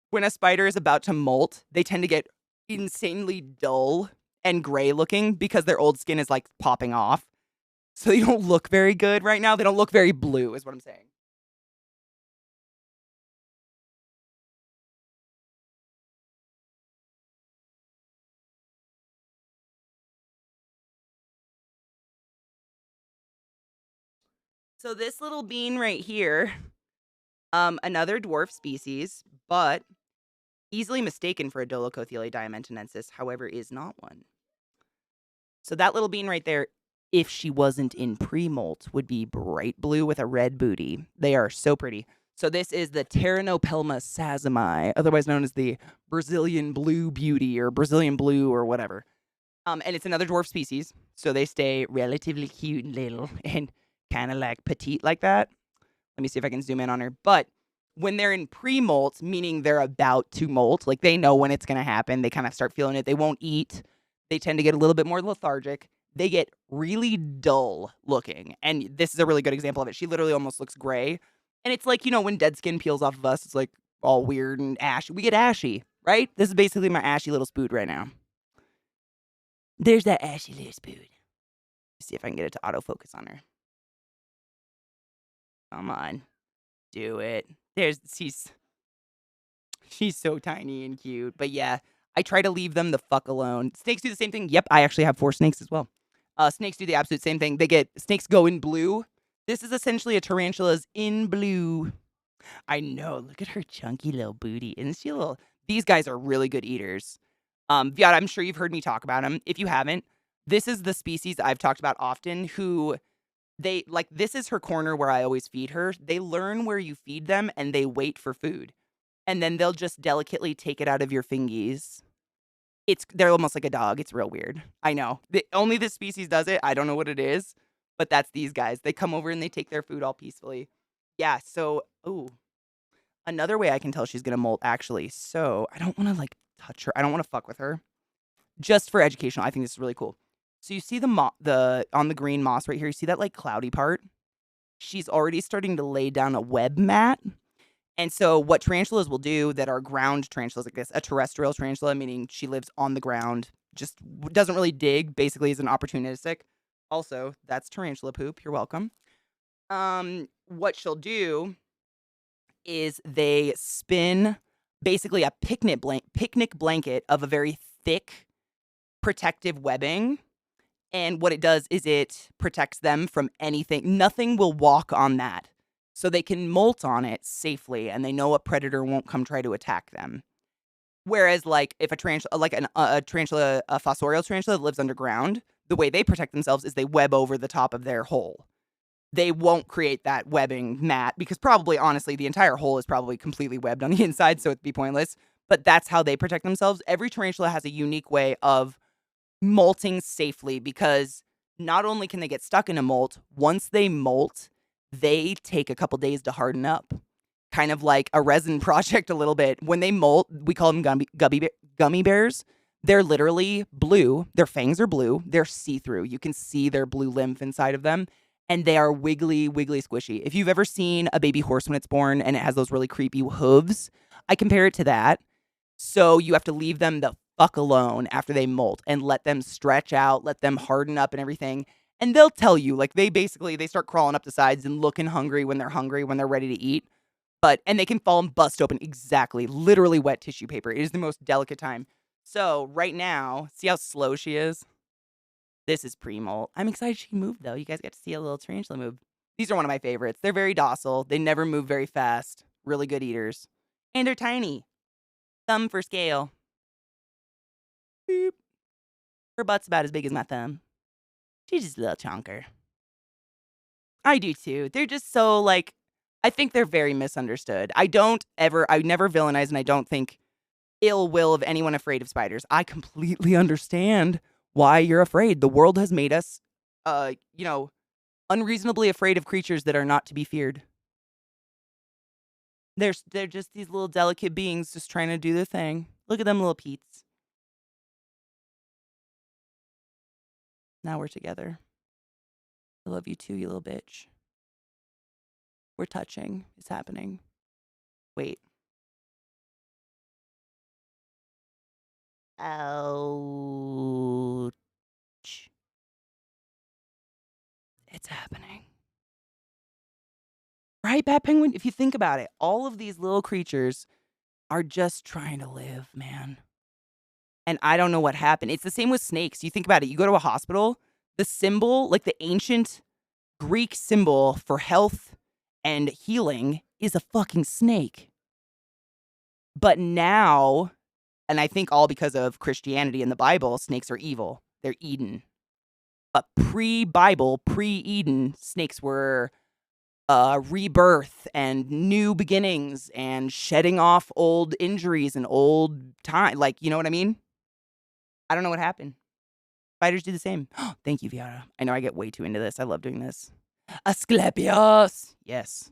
When a spider is about to molt, they tend to get insanely dull and gray looking because their old skin is like popping off. So they don't look very good right now. They don't look very blue, is what I'm saying. So this little bean right here, another dwarf species, but easily mistaken for a Dolichothele diamantinensis, however, is not one. So that little bean right there, if she wasn't in pre-molt, would be bright blue with a red booty. They are so pretty. So this is the Pteranopelma sazami, otherwise known as the Brazilian blue beauty or Brazilian blue or whatever. And it's another dwarf species, so they stay relatively cute and little and kind of like petite like that. Let me see if I can zoom in on her. But when they're in pre-molt, meaning they're about to molt, like they know when it's going to happen, they kind of start feeling it. They won't eat. They tend to get a little bit more lethargic. They get really dull looking. And this is a really good example of it. She literally almost looks gray. And it's like, you know, when dead skin peels off of us, it's like all weird and ashy. We get ashy, right? This is basically my ashy little spood right now. There's that ashy little spood. Let's see if I can get it to autofocus on her. Come on. Do it. She's so tiny and cute. But yeah, I try to leave them the fuck alone. Snakes do the same thing. Yep, I actually have 4 snakes as well. Snakes do the absolute same thing. Snakes go in blue. This is essentially a tarantula's in blue. I know. Look at her chunky little booty. Isn't she a little... These guys are really good eaters. Yeah, I'm sure you've heard me talk about them. If you haven't, this is the species I've talked about often who... this is her corner where I always feed her. They learn where you feed them and they wait for food. And then they'll just delicately take it out of your fingies. They're almost like a dog. It's real weird. I know. Only this species does it. I don't know what it is, but that's these guys. They come over and they take their food all peacefully. Yeah, so, another way I can tell she's going to molt, actually. So, I don't want to, touch her. I don't want to fuck with her. Just for educational, I think this is really cool. So you see on the green moss right here, you see that cloudy part? She's already starting to lay down a web mat. And so what tarantulas will do that are ground tarantulas like this, a terrestrial tarantula, meaning she lives on the ground, just doesn't really dig, basically is an opportunistic. Also, that's tarantula poop. You're welcome. What she'll do is they spin basically a picnic blanket of a very thick protective webbing. And what it does is it protects them from anything. Nothing will walk on that. So they can molt on it safely, and they know a predator won't come try to attack them. Whereas, like, if a tarantula, like a tarantula, a fossorial tarantula that lives underground, the way they protect themselves is they web over the top of their hole. They won't create that webbing mat because probably, honestly, the entire hole is probably completely webbed on the inside, so it'd be pointless. But that's how they protect themselves. Every tarantula has a unique way of molting safely because not only can they get stuck in a molt, once they molt, they take a couple days to harden up. Kind of like a resin project a little bit. When they molt, we call them gummy bears. They're literally blue. Their fangs are blue. They're see-through. You can see their blue lymph inside of them. And they are wiggly, wiggly, squishy. If you've ever seen a baby horse when it's born and it has those really creepy hooves, I compare it to that. So you have to leave them the fuck alone after they molt and let them stretch out, let them harden up and everything. And they'll tell you, like, they start crawling up the sides and looking hungry when they're ready to eat. And they can fall and bust open exactly, literally wet tissue paper. It is the most delicate time. So right now, see how slow she is? This is pre-molt. I'm excited she moved, though. You guys get to see a little tarantula move. These are one of my favorites. They're very docile. They never move very fast. Really good eaters. And they're tiny. Thumb for scale. Boop. Her butt's about as big as my thumb. She's just a little chonker. I do, too. They're just so, like, I think they're very misunderstood. I never villainize, and I don't think ill will of anyone afraid of spiders. I completely understand why you're afraid. The world has made us, unreasonably afraid of creatures that are not to be feared. They're just these little delicate beings just trying to do their thing. Look at them little Pete's. Now we're together. I love you too, you little bitch. We're touching. It's happening. Wait. Ouch. It's happening. Right, Bat Penguin? If you think about it, all of these little creatures are just trying to live, man. And I don't know what happened. It's the same with snakes. You think about it. You go to a hospital, the symbol, like the ancient Greek symbol for health and healing is a fucking snake. But now, and I think all because of Christianity and the Bible, snakes are evil. They're Eden. But pre-Bible, pre-Eden, snakes were rebirth and new beginnings and shedding off old injuries and old time. Like, you know what I mean? I don't know what happened. Spiders do the same. Thank you, Viara. I know I get way too into this. I love doing this. Asclepios. Yes.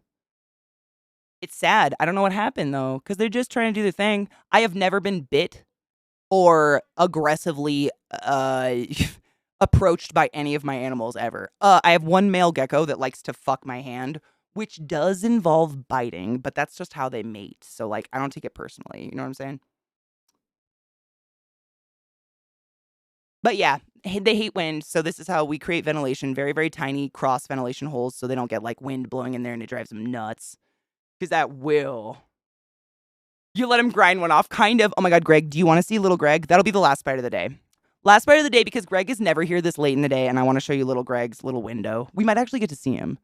It's sad. I don't know what happened, though, because they're just trying to do their thing. I have never been bit or aggressively approached by any of my animals ever. I have one male gecko that likes to fuck my hand, which does involve biting, but that's just how they mate. So, like, I don't take it personally. You know what I'm saying? But yeah, they hate wind, so this is how we create ventilation. Very, very tiny cross ventilation holes so they don't get, like, wind blowing in there and it drives them nuts. Because that will. You let him grind one off, kind of. Oh my god, Greg, do you want to see little Greg? That'll be the last bite of the day. Last bite of the day because Greg is never here this late in the day, and I want to show you little Greg's little window. We might actually get to see him.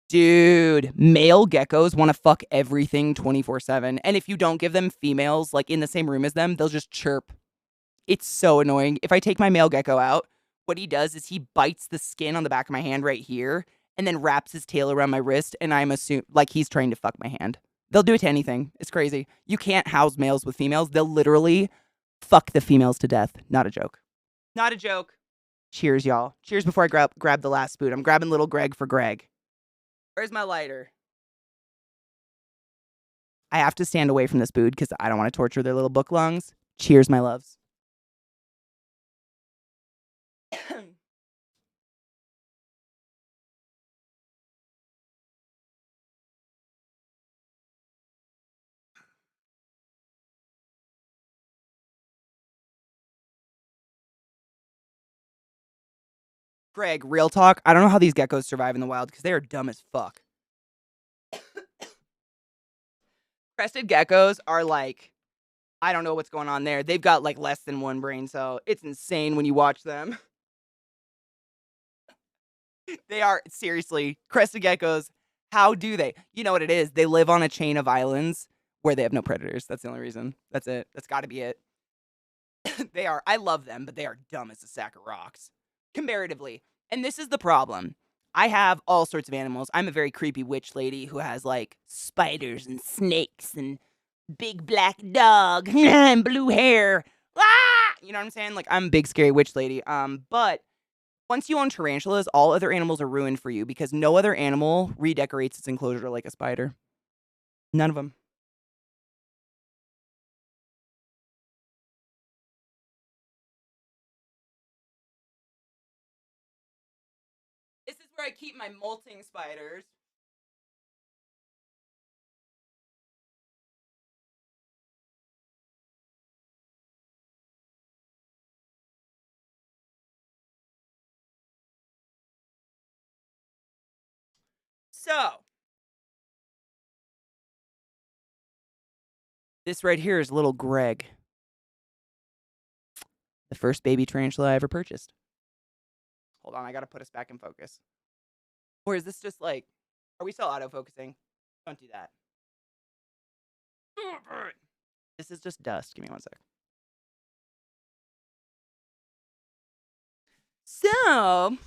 Dude, male geckos want to fuck everything 24/7. And if you don't give them females, like, in the same room as them, they'll just chirp. It's so annoying. If I take my male gecko out, what he does is he bites the skin on the back of my hand right here and then wraps his tail around my wrist, and I'm like he's trying to fuck my hand. They'll do it to anything. It's crazy. You can't house males with females. They'll literally fuck the females to death. Not a joke. Not a joke. Cheers, y'all. Cheers before I grab the last spoon. I'm grabbing little Greg for Greg. Where's my lighter? I have to stand away from this food because I don't want to torture their little book lungs. Cheers, my loves. Greg, real talk, I don't know how these geckos survive in the wild because they are dumb as fuck. Crested geckos are like, I don't know what's going on there. They've got like less than one brain cell. It's insane when you watch them. They are, seriously, crested geckos, how do they? You know what it is, they live on a chain of islands where they have no predators, that's the only reason. That's it, that's gotta be it. They are, I love them, but they are dumb as a sack of rocks, comparatively. And this is the problem. I have all sorts of animals. I'm a very creepy witch lady who has, like, spiders and snakes and big black dog and blue hair. Ah! You know what I'm saying? Like, I'm a big scary witch lady. But once you own tarantulas, all other animals are ruined for you because no other animal redecorates its enclosure like a spider. None of them. This is where I keep my molting spiders. So, this right here is little Greg, the first baby tarantula I ever purchased. Hold on, I gotta put us back in focus. Or is this just like, are we still autofocusing? Don't do that. This is just dust. Give me one sec. So,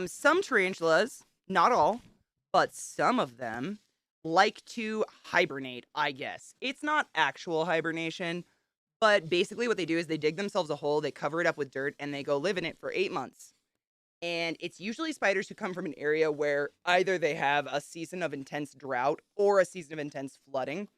some tarantulas, not all, but some of them like to hibernate, I guess. It's not actual hibernation, but basically what they do is they dig themselves a hole, they cover it up with dirt, and they go live in it for 8 months. And it's usually spiders who come from an area where either they have a season of intense drought or a season of intense flooding.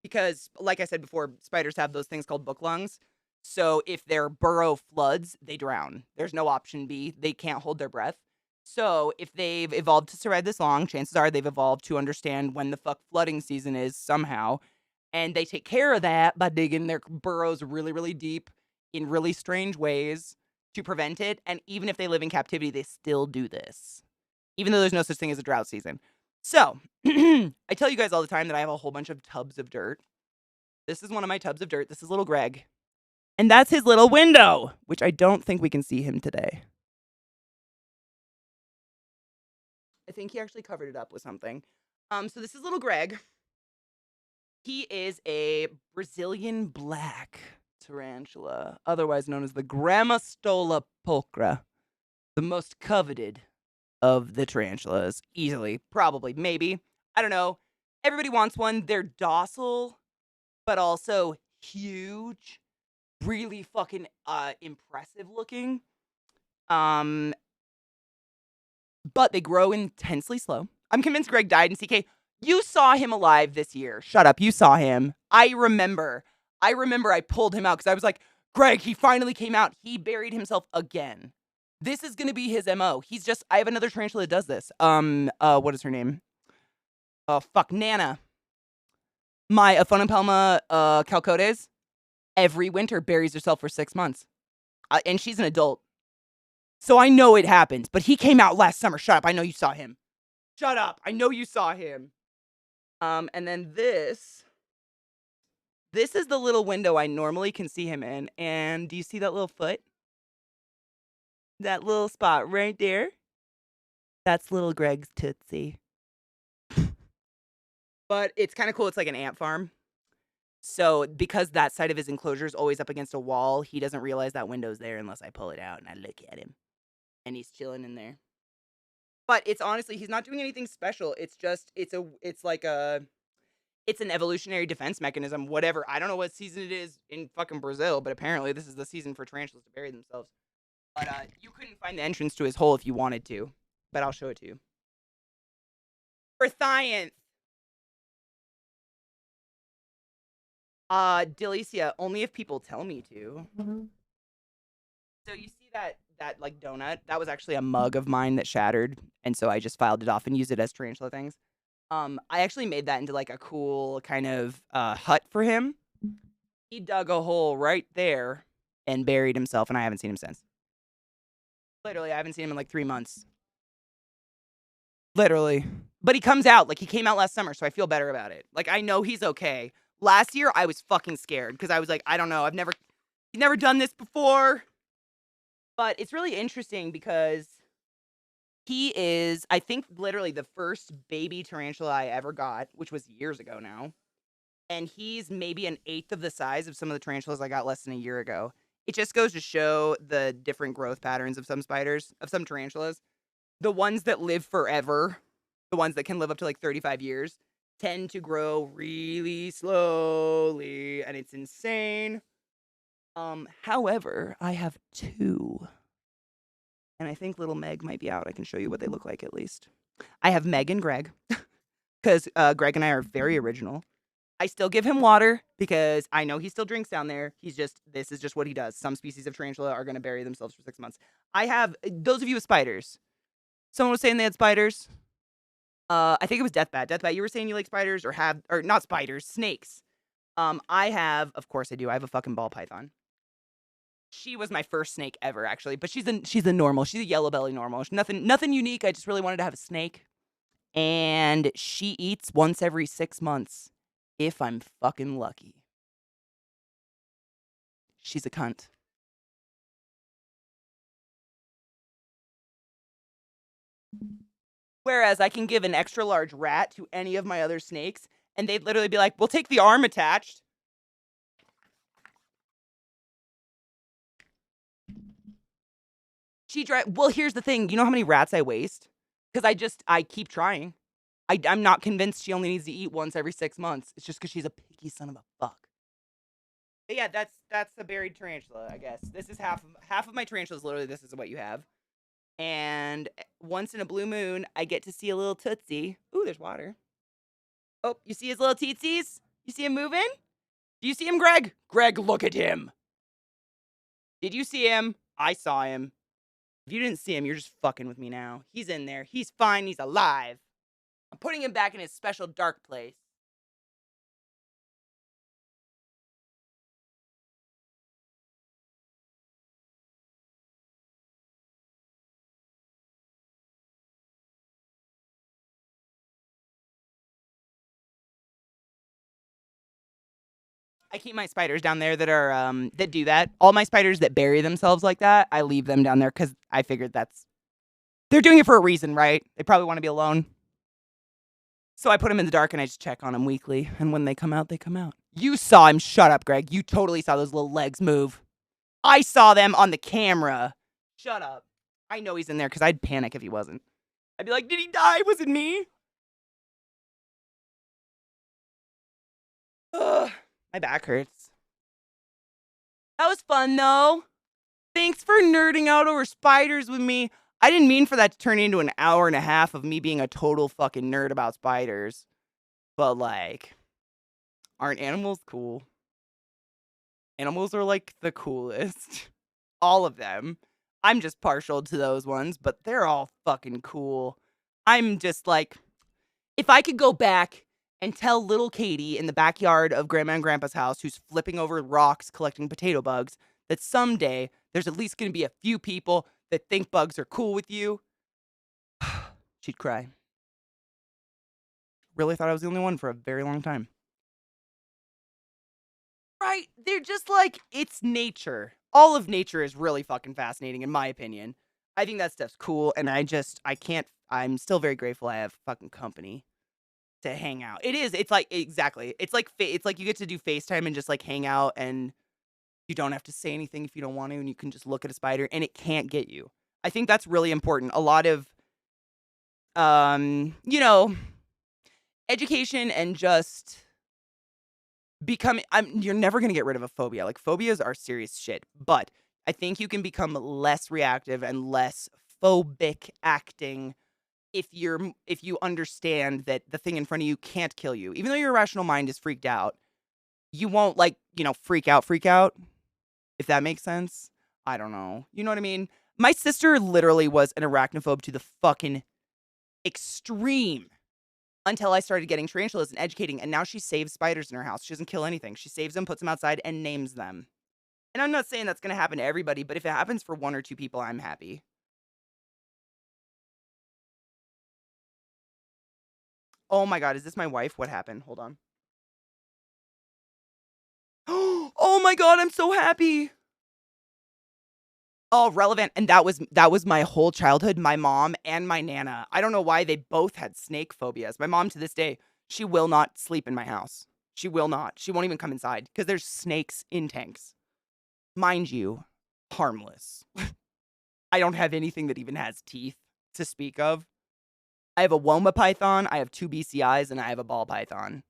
Because, like I said before, spiders have those things called book lungs. So if their burrow floods, they drown. There's no option B. They can't hold their breath. So if they've evolved to survive this long, chances are they've evolved to understand when the fuck flooding season is somehow. And they take care of that by digging their burrows really, really deep in really strange ways to prevent it. And even if they live in captivity, they still do this, even though there's no such thing as a drought season. So, I tell you guys all the time that I have a whole bunch of tubs of dirt. This is one of my tubs of dirt. This is little Greg. And that's his little window, which I don't think we can see him today. I think he actually covered it up with something. So this is little Greg. He is a Brazilian black tarantula, otherwise known as the Grammostola pulchra, the most coveted of the tarantulas. Easily, probably, maybe. I don't know. Everybody wants one. They're docile, but also huge. Really fucking impressive looking. But they grow intensely slow. I'm convinced Greg died in CK. You saw him alive this year. Shut up. You saw him. I remember I pulled him out because I was like, Greg, he finally came out. He buried himself again. This is going to be his MO. He's just, I have another tarantula that does this. What is her name? Oh, fuck, Nana. My Aphonopelma calcodes every winter buries herself for 6 months. And she's an adult. So I know it happens. But he came out last summer. Shut up. I know you saw him. Shut up. I know you saw him. And then this is the little window I normally can see him in. And do you see that little foot? That little spot right there? That's little Greg's Tootsie. But it's kind of cool. It's like an ant farm. So because that side of his enclosure is always up against a wall, he doesn't realize that window's there unless I pull it out and I look at him. And he's chilling in there. But it's honestly, he's not doing anything special. It's just, it's an evolutionary defense mechanism, whatever. I don't know what season it is in fucking Brazil, but apparently this is the season for tarantulas to bury themselves. But you couldn't find the entrance to his hole if you wanted to. But I'll show it to you. For science. Delicia, only if people tell me to. So you see that like donut? That was actually a mug of mine that shattered, and so I just filed it off and used it as tarantula things. I actually made that into like a cool kind of hut for him. He dug a hole right there and buried himself, and I haven't seen him since. Literally, I haven't seen him in like 3 months. Literally. But he comes out, like he came out last summer, so I feel better about it. Like I know he's okay. Last year, I was fucking scared because I was like, I don't know, he's never done this before. But it's really interesting because He is, I think, literally the first baby tarantula I ever got, which was years ago now. And he's maybe an eighth of the size of some of the tarantulas I got less than a year ago. It just goes to show the different growth patterns of some spiders, of some tarantulas. The ones that live forever, the ones that can live up to like 35 years, tend to grow really slowly, and it's insane. However, I have two, and I think little Meg might be out. I can show you what they look like at least. I have Meg and Greg, because Greg and I are very original. I still give him water because I know he still drinks down there. This is just what he does. Some species of tarantula are going to bury themselves for 6 months. I have, those of you with spiders. Someone was saying they had spiders. I think it was Deathbat. Deathbat, you were saying you like spiders or not spiders, snakes. I have, of course I do. I have a fucking ball python. She was my first snake ever, actually, but she's a normal. She's a yellow belly normal. Nothing unique. I just really wanted to have a snake. And she eats once every 6 months. If I'm fucking lucky. She's a cunt. Whereas I can give an extra large rat to any of my other snakes, and they'd literally be like, we'll take the arm attached. Well, here's the thing. You know how many rats I waste? Because I keep trying. I'm not convinced she only needs to eat once every 6 months. It's just because she's a picky son of a fuck. But yeah, that's the buried tarantula, I guess. This is half of my tarantulas. Literally, this is what you have. And once in a blue moon, I get to see a little tootsie. Ooh, there's water. Oh, you see his little teetsies? You see him moving? Do you see him, Greg? Greg, look at him. Did you see him? I saw him. If you didn't see him, you're just fucking with me now. He's in there. He's fine. He's alive. I'm putting him back in his special dark place. I keep my spiders down there that are that do that. All my spiders that bury themselves like that, I leave them down there because I figured they're doing it for a reason, right? They probably want to be alone. So I put them in the dark and I just check on them weekly. And when they come out, they come out. You saw him. Shut up, Greg. You totally saw those little legs move. I saw them on the camera. Shut up. I know he's in there because I'd panic if he wasn't. I'd be like, did he die? Was it me? Ugh, my back hurts. That was fun, though. Thanks for nerding out over spiders with me. I didn't mean for that to turn into an hour and a half of me being a total fucking nerd about spiders. But, like, aren't animals cool? Animals are, like, the coolest. All of them. I'm just partial to those ones, but they're all fucking cool. I'm just like, if I could go back and tell little Katie in the backyard of Grandma and Grandpa's house, who's flipping over rocks collecting potato bugs, that someday there's at least going to be a few people that think bugs are cool with you, she'd cry. Really thought I was the only one for a very long time. Right? They're just like, it's nature. All of nature is really fucking fascinating, in my opinion. I think that stuff's cool, and I'm still very grateful I have fucking company to hang out. It's like, exactly. It's like you get to do FaceTime and just like hang out, and you don't have to say anything if you don't want to, and you can just look at a spider, and it can't get you. I think that's really important. A lot of, you know, education and just you're never going to get rid of a phobia. Like, phobias are serious shit, but I think you can become less reactive and less phobic acting if you understand that the thing in front of you can't kill you. Even though your rational mind is freaked out, you won't, like, freak out, if that makes sense. I don't know. You know what I mean? My sister literally was an arachnophobe to the fucking extreme until I started getting tarantulas and educating, and now she saves spiders in her house. She doesn't kill anything. She saves them, puts them outside, and names them. And I'm not saying that's going to happen to everybody, but if it happens for 1 or 2 people, I'm happy. Oh my god, is this my wife? What happened? Hold on. Oh my god, I'm so happy. Oh, relevant, and that was my whole childhood, my mom and my nana. I don't know why they both had snake phobias. My mom to this day, she will not sleep in my house. She will not. She won't even come inside because there's snakes in tanks. Mind you, harmless. I don't have anything that even has teeth to speak of. I have a Woma python, I have 2 BCIs, and I have a ball python.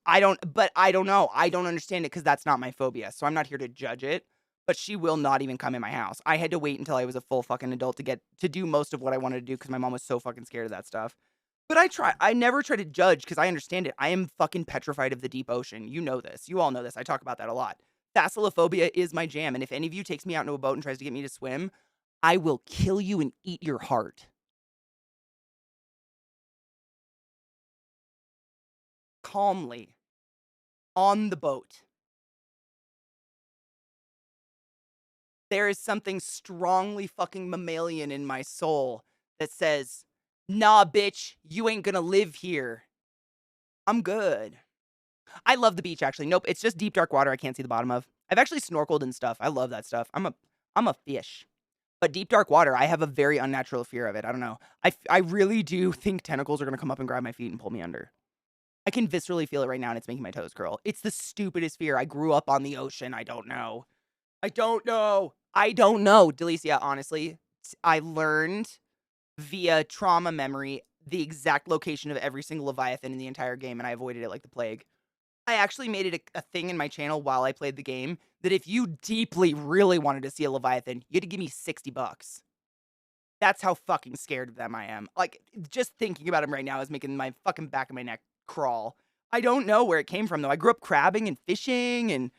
I don't know. I don't understand it because that's not my phobia, so I'm not here to judge it, but she will not even come in my house. I had to wait until I was a full fucking adult to do most of what I wanted to do because my mom was so fucking scared of that stuff. But I never try to judge because I understand it. I am fucking petrified of the deep ocean. You know this. You all know this. I talk about that a lot. Thalassophobia is my jam, and if any of you takes me out into a boat and tries to get me to swim, I will kill you and eat your heart. Calmly. On the boat. There is something strongly fucking mammalian in my soul that says, "Nah, bitch, you ain't gonna live here. I'm good." I love the beach, actually. Nope, it's just deep, dark water I can't see the bottom of. I've actually snorkeled and stuff. I love that stuff. I'm a fish. But deep, dark water, I have a very unnatural fear of it. I don't know. I really do think tentacles are gonna come up and grab my feet and pull me under. I can viscerally feel it right now, and it's making my toes curl. It's the stupidest fear. I grew up on the ocean. I don't know. I don't know. I don't know, Delicia, honestly. I learned via trauma memory the exact location of every single Leviathan in the entire game, and I avoided it like the plague. I actually made it a thing in my channel while I played the game that if you deeply really wanted to see a Leviathan, you had to give me $60. That's how fucking scared of them I am. Like, just thinking about him right now is making my fucking back of my neck crawl. I don't know where it came from, though. I grew up crabbing and fishing and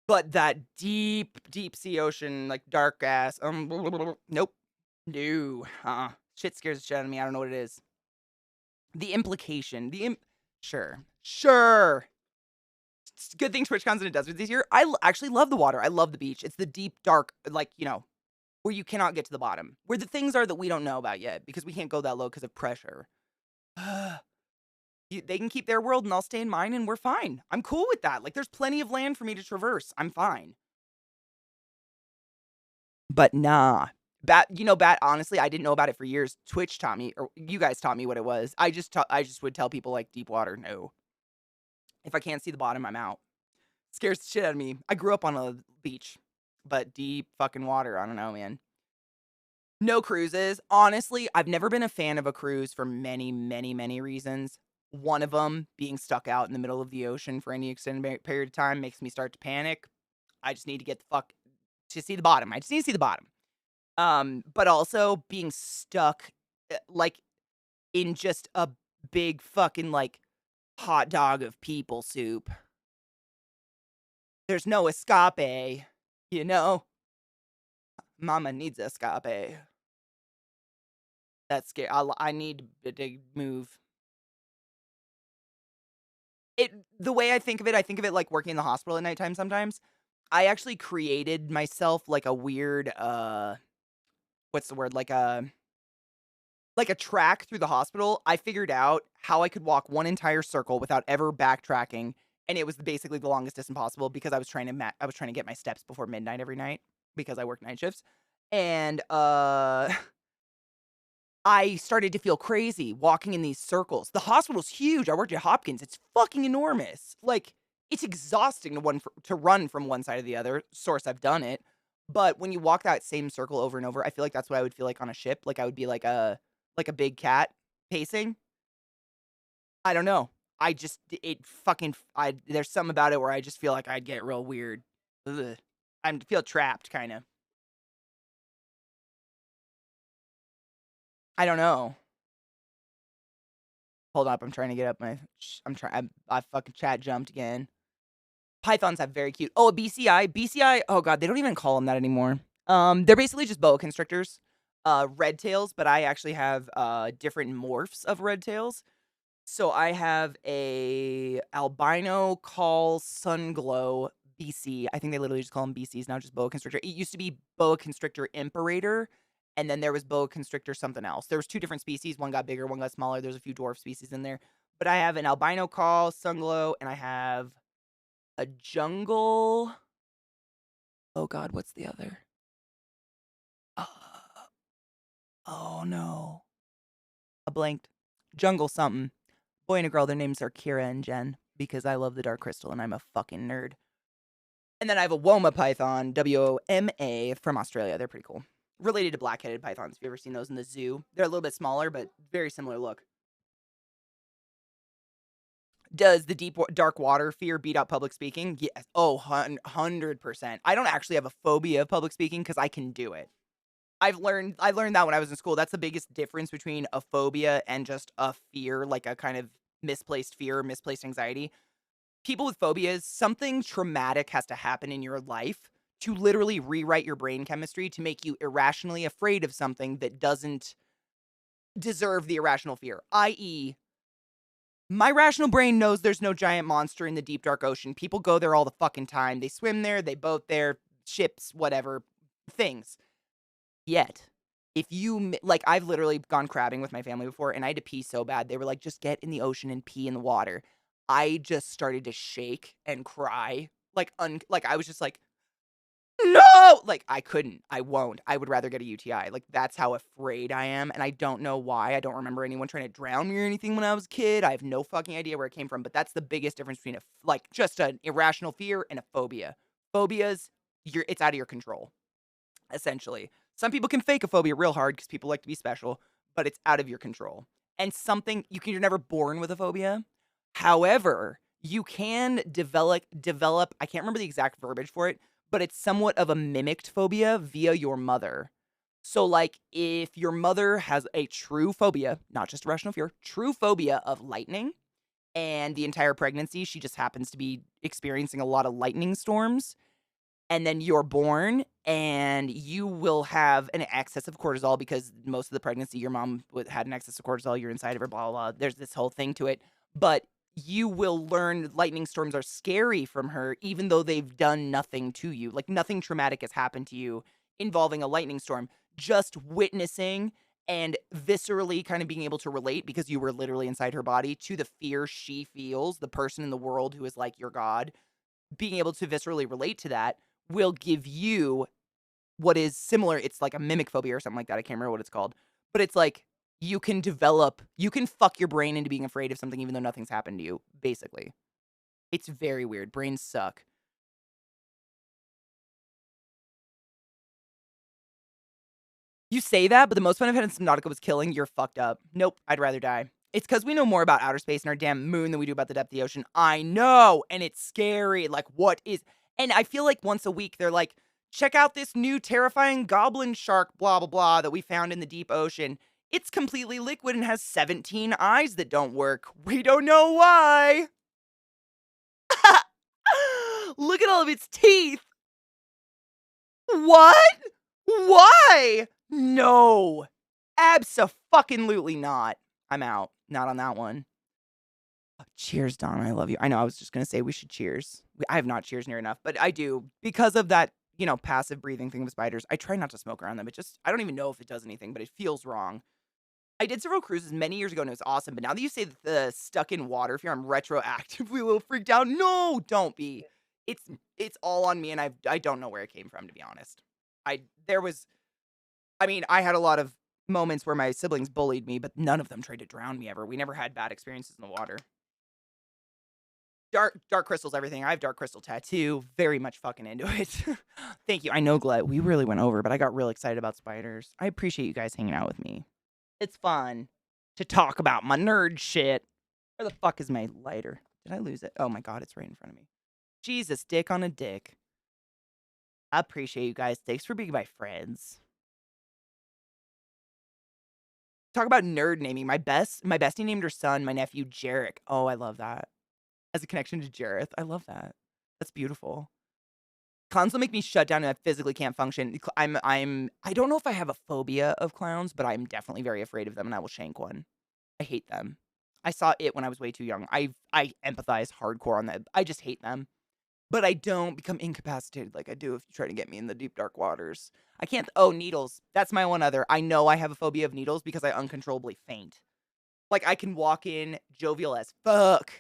but that deep, deep sea ocean, like dark ass, nope, no, shit scares the shit out of me. I don't know what it is. The implication, sure, sure. It's good thing TwitchCon's in a desert this year. Actually love the water. I love the beach. It's the deep, dark, like where you cannot get to the bottom, where the things are that we don't know about yet because we can't go that low because of pressure. They can keep their world and I'll stay in mine, and we're fine. I'm cool with that. Like, there's plenty of land for me to traverse. I'm fine. But nah. Bat, honestly, I didn't know about it for years. Twitch taught me, or you guys taught me what it was. I just would tell people, like, deep water, no. If I can't see the bottom, I'm out. Scares the shit out of me. I grew up on a beach, but deep fucking water, I don't know, man. No cruises. Honestly, I've never been a fan of a cruise for many, many, many reasons. One of them being stuck out in the middle of the ocean for any extended period of time makes me start to panic. I just need to get the fuck to see the bottom. I just need to see the bottom. But also being stuck, like, in just a big fucking, like, hot dog of people soup. There's no escape, you know? Mama needs escape. That's scary. I need to move. The way I think of it like working in the hospital at nighttime sometimes. I actually created myself like a weird, what's the word? Like a track through the hospital. I figured out how I could walk one entire circle without ever backtracking, and it was basically the longest distance possible because I was trying to get my steps before midnight every night because I work night shifts. And I started to feel crazy walking in these circles. The hospital's huge. I worked at Hopkins. It's fucking enormous. Like, it's exhausting to run from one side to the other. Source, I've done it. But when you walk that same circle over and over, I feel like that's what I would feel like on a ship. Like I would be like a big cat pacing. I don't know. There's something about it where I just feel like I'd get real weird. Ugh. I feel trapped, kind of. I don't know. Hold up, I'm trying to get up my. I fucking chat jumped again. Pythons have very cute. Oh, a BCI. BCI. Oh god, they don't even call them that anymore. They're basically just boa constrictors. Red tails, but I actually have different morphs of red tails. So I have a albino call sunglow BC. I think they literally just call them BCs now, just boa constrictor. It used to be boa constrictor imperator, and then there was boa constrictor something else. There was 2 different species. One got bigger, one got smaller. There's a few dwarf species in there. But I have an albino call sunglow, and I have A jungle. Oh God, what's the other? Uh, oh no. I blanked. Jungle something. Boy and a girl, their names are Kira and Jen because I love the Dark Crystal and I'm a fucking nerd. And then I have a Woma python, W-O-M-A, from Australia. They're pretty cool. Related to black-headed pythons. Have you ever seen those in the zoo? They're a little bit smaller, but very similar look. Does the deep, dark water fear beat out public speaking? Yes. Oh, 100%. I don't actually have a phobia of public speaking because I can do it. I learned that when I was in school. That's the biggest difference between a phobia and just a fear, like a kind of misplaced fear, misplaced anxiety. People with phobias, something traumatic has to happen in your life to literally rewrite your brain chemistry to make you irrationally afraid of something that doesn't deserve the irrational fear. I.e., my rational brain knows there's no giant monster in the deep, dark ocean. People go there all the fucking time. They swim there, they boat there, ships, whatever, things. Yet, if you, like, I've literally gone crabbing with my family before, and I had to pee so bad. They were like, just get in the ocean and pee in the water. I just started to shake and cry. Like, I was just like, no! Like, I couldn't. I won't. I would rather get a UTI. Like, that's how afraid I am, and I don't know why. I don't remember anyone trying to drown me or anything when I was a kid. I have no fucking idea where it came from, but that's the biggest difference between, just an irrational fear and a phobia. Phobias, it's out of your control, essentially. Some people can fake a phobia real hard because people like to be special, but it's out of your control. And you're never born with a phobia. However, you can develop, I can't remember the exact verbiage for it, but it's somewhat of a mimicked phobia via your mother. So, like, if your mother has a true phobia, not just irrational fear, true phobia of lightning, and the entire pregnancy, she just happens to be experiencing a lot of lightning storms, and then you're born and you will have an excess of cortisol because most of the pregnancy your mom had an excess of cortisol, you're inside of her, blah, blah, blah. There's this whole thing to it. But you will learn lightning storms are scary from her, even though they've done nothing to you. Like, nothing traumatic has happened to you involving a lightning storm. Just witnessing and viscerally kind of being able to relate, because you were literally inside her body, to the fear she feels, the person in the world who is like your God, being able to viscerally relate to that will give you what is similar. It's like a mimic phobia or something like that. I can't remember what it's called. But it's like you can fuck your brain into being afraid of something even though nothing's happened to you, basically. It's very weird. Brains suck. You say that, but the most fun I've had in Subnautica was killing. You're fucked up. Nope, I'd rather die. It's because we know more about outer space and our damn moon than we do about the depth of the ocean. I know, and it's scary. Like, what is... And I feel like once a week, they're like, check out this new terrifying goblin shark, blah, blah, blah, that we found in the deep ocean. It's completely liquid and has 17 eyes that don't work. We don't know why. Look at all of its teeth. What? Why? No. Abso-fucking-lutely not. I'm out. Not on that one. Oh, cheers, Donna. I love you. I know I was just going to say we should cheers. I have not cheers near enough, but I do. Because of that, passive breathing thing with spiders, I try not to smoke around them. I don't even know if it does anything, but it feels wrong. I did several cruises many years ago and it was awesome, but now that you say that the stuck in water fear, I'm retroactively a little freaked out. No, don't be. It's all on me, and I don't know where it came from, to be honest. I had a lot of moments where my siblings bullied me, but none of them tried to drown me ever. We never had bad experiences in the water. Dark crystal's everything. I have dark crystal tattoo. Very much fucking into it. Thank you. I know, Glet, we really went over, but I got real excited about spiders. I appreciate you guys hanging out with me. It's fun to talk about my nerd shit. Where the fuck is my lighter? Did I lose it? Oh my God, it's right in front of me. Jesus, dick on a dick. I appreciate you guys. Thanks for being my friends. Talk about nerd naming. My bestie named her son, my nephew, Jarek. Oh, I love that. As a connection to Jareth. I love that. That's beautiful. Clowns will make me shut down and I physically can't function. I don't know if I have a phobia of clowns, but I'm definitely very afraid of them and I will shank one. I hate them. I saw it when I was way too young. I empathize hardcore on that. I just hate them. But I don't become incapacitated like I do if you try to get me in the deep, dark waters. I can't... Oh, needles. That's my one other. I know I have a phobia of needles because I uncontrollably faint. Like, I can walk in jovial as fuck,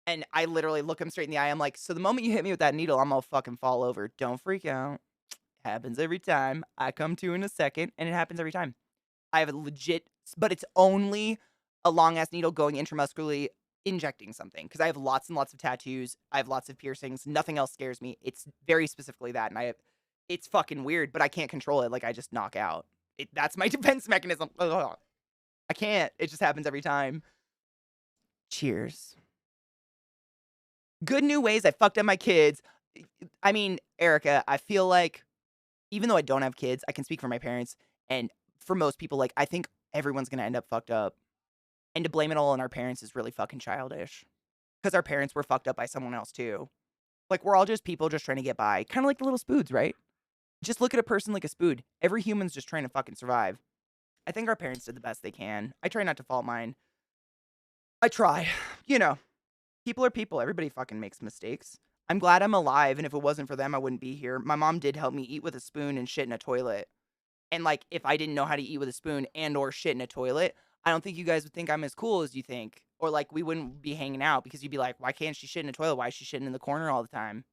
And I literally look him straight in the eye. I'm like, so the moment you hit me with that needle, I'm gonna fucking fall over. Don't freak out. Happens every time. I come to in a second, and it happens every time. I have a legit, but it's only a long ass needle going intramuscularly injecting something because I have lots and lots of tattoos. I have lots of piercings. Nothing else scares me. It's very specifically that, and it's fucking weird, but I can't control it. Like I just knock out. That's my defense mechanism. Ugh. I can't. It just happens every time. Cheers. Good new ways I fucked up my kids. I mean, Erica, I feel like even though I don't have kids, I can speak for my parents. And for most people, like, I think everyone's going to end up fucked up. And to blame it all on our parents is really fucking childish. Because our parents were fucked up by someone else, too. Like, we're all just people just trying to get by. Kind of like the little spoods, right? Just look at a person like a spood. Every human's just trying to fucking survive. I think our parents did the best they can. I try not to fault mine. I try. You know, people are people. Everybody fucking makes mistakes. I'm glad I'm alive, and if it wasn't for them, I wouldn't be here. My mom did help me eat with a spoon and shit in a toilet. And, like, if I didn't know how to eat with a spoon and or shit in a toilet, I don't think you guys would think I'm as cool as you think. Or, like, we wouldn't be hanging out because you'd be like, why can't she shit in a toilet? Why is she shitting in the corner all the time?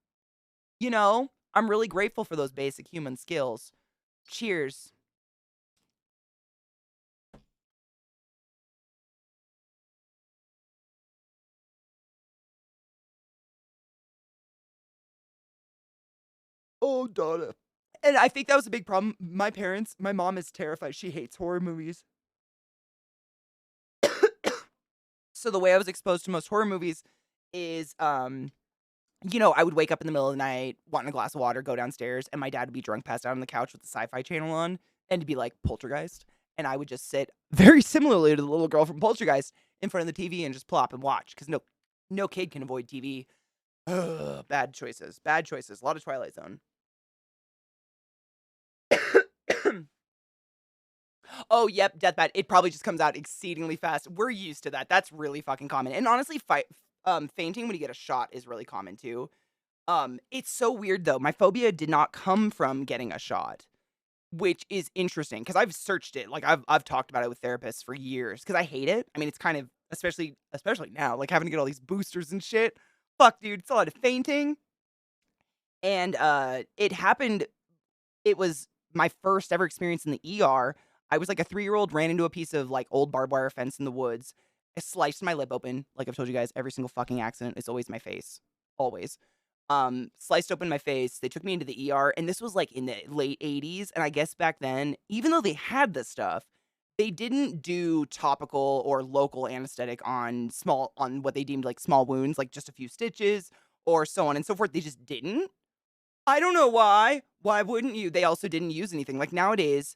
You know, I'm really grateful for those basic human skills. Cheers. Oh, Donna. And I think that was a big problem. My mom is terrified. She hates horror movies. So the way I was exposed to most horror movies is, you know, I would wake up in the middle of the night, wanting a glass of water, go downstairs, and my dad would be drunk, passed out on the couch with the Sci-Fi Channel on, and it'd be like Poltergeist. And I would just sit very similarly to the little girl from Poltergeist in front of the TV and just plop and watch because no kid can avoid TV. Ugh, bad choices. Bad choices. A lot of Twilight Zone. Oh, yep, deathbed. It probably just comes out exceedingly fast. We're used to that. That's really fucking common. And honestly, fainting when you get a shot is really common too. It's so weird though. My phobia did not come from getting a shot, which is interesting because I've searched it. Like I've talked about it with therapists for years because I hate it. I mean, it's kind of especially now, like having to get all these boosters and shit. Fuck, dude, it's a lot of fainting. And it happened. It was my first ever experience in the ER. I was like a 3-year-old, ran into a piece of like old barbed wire fence in the woods. I sliced my lip open. Like I've told you guys, every single fucking accident is always my face. Always. Sliced open my face. They took me into the ER, and this was like in the late 80s. And I guess back then, even though they had this stuff, they didn't do topical or local anesthetic on what they deemed like small wounds, like just a few stitches or so on and so forth. They just didn't. I don't know why. Why wouldn't you? They also didn't use anything. Like nowadays,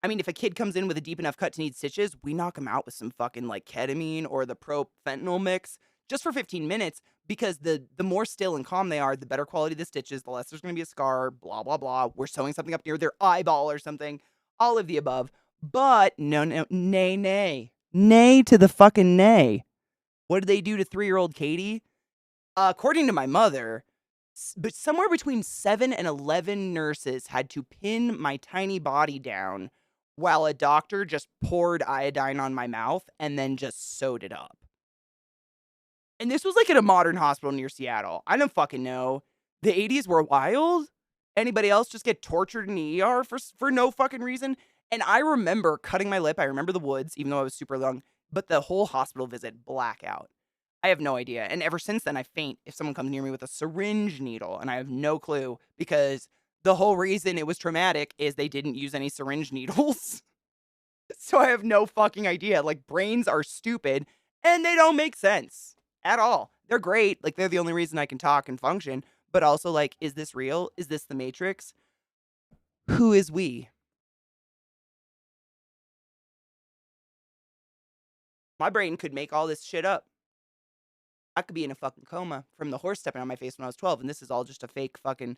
I mean, if a kid comes in with a deep enough cut to need stitches, we knock them out with some fucking like ketamine or the fentanyl mix just for 15 minutes because the more still and calm they are, the better quality the stitches, the less there's going to be a scar, blah, blah, blah. We're sewing something up near their eyeball or something, all of the above. But no, nay, nay. Nay to the fucking nay. What did they do to 3-year-old Katie? According to my mother, but somewhere between 7 and 11 nurses had to pin my tiny body down while a doctor just poured iodine on my mouth and then just sewed it up. And this was like at a modern hospital near Seattle. I don't fucking know. The 80s were wild. Anybody else just get tortured in the ER for no fucking reason? And I remember cutting my lip. I remember the woods, even though I was super young, but the whole hospital visit, blackout. I have no idea. And ever since then, I faint if someone comes near me with a syringe needle, and I have no clue because the whole reason it was traumatic is they didn't use any syringe needles. So I have no fucking idea. Like, brains are stupid, and they don't make sense at all. They're great. Like, they're the only reason I can talk and function. But also, like, is this real? Is this the Matrix? Who is we? My brain could make all this shit up. I could be in a fucking coma from the horse stepping on my face when I was 12, and this is all just a fake fucking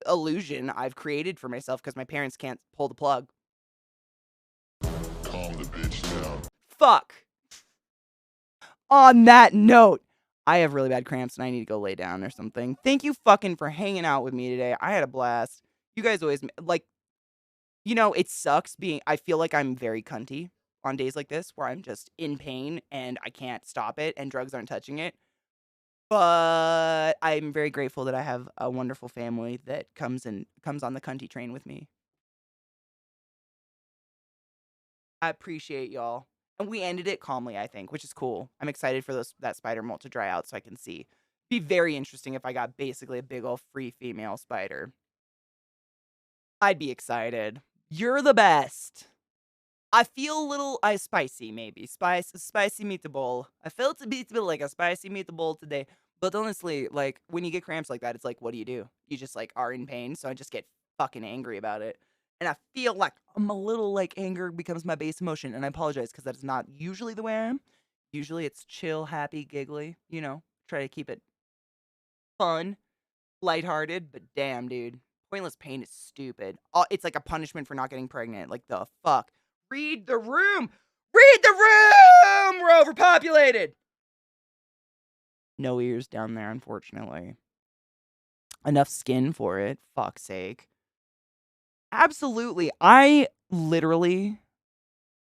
illusion I've created for myself because my parents can't pull the plug. Calm the bitch down. Fuck. On that note, I have really bad cramps and I need to go lay down or something. Thank you fucking for hanging out with me today. I had a blast. You guys always, like, you know, it sucks I feel like I'm very cunty on days like this where I'm just in pain and I can't stop it and drugs aren't touching it. But I'm very grateful that I have a wonderful family that comes on the cunty train with me. I appreciate y'all. And we ended it calmly, I think, which is cool. I'm excited for that spider molt to dry out so I can see. Be very interesting if I got basically a big old free female spider. I'd be excited. You're the best. I feel a little spicy, maybe. Spicy meatball. I felt a bit like a spicy meatball today. But honestly, like, when you get cramps like that, it's like, what do? You just, like, are in pain, so I just get fucking angry about it. And I feel like I'm a little, like, anger becomes my base emotion, and I apologize, because that is not usually the way I am. Usually it's chill, happy, giggly, try to keep it fun, lighthearted, but damn, dude. Pointless pain is stupid. It's like a punishment for not getting pregnant. Like, the fuck? Read the room! Read the room! We're overpopulated! No ears down there, unfortunately. Enough skin for it. Fuck's sake. Absolutely. I literally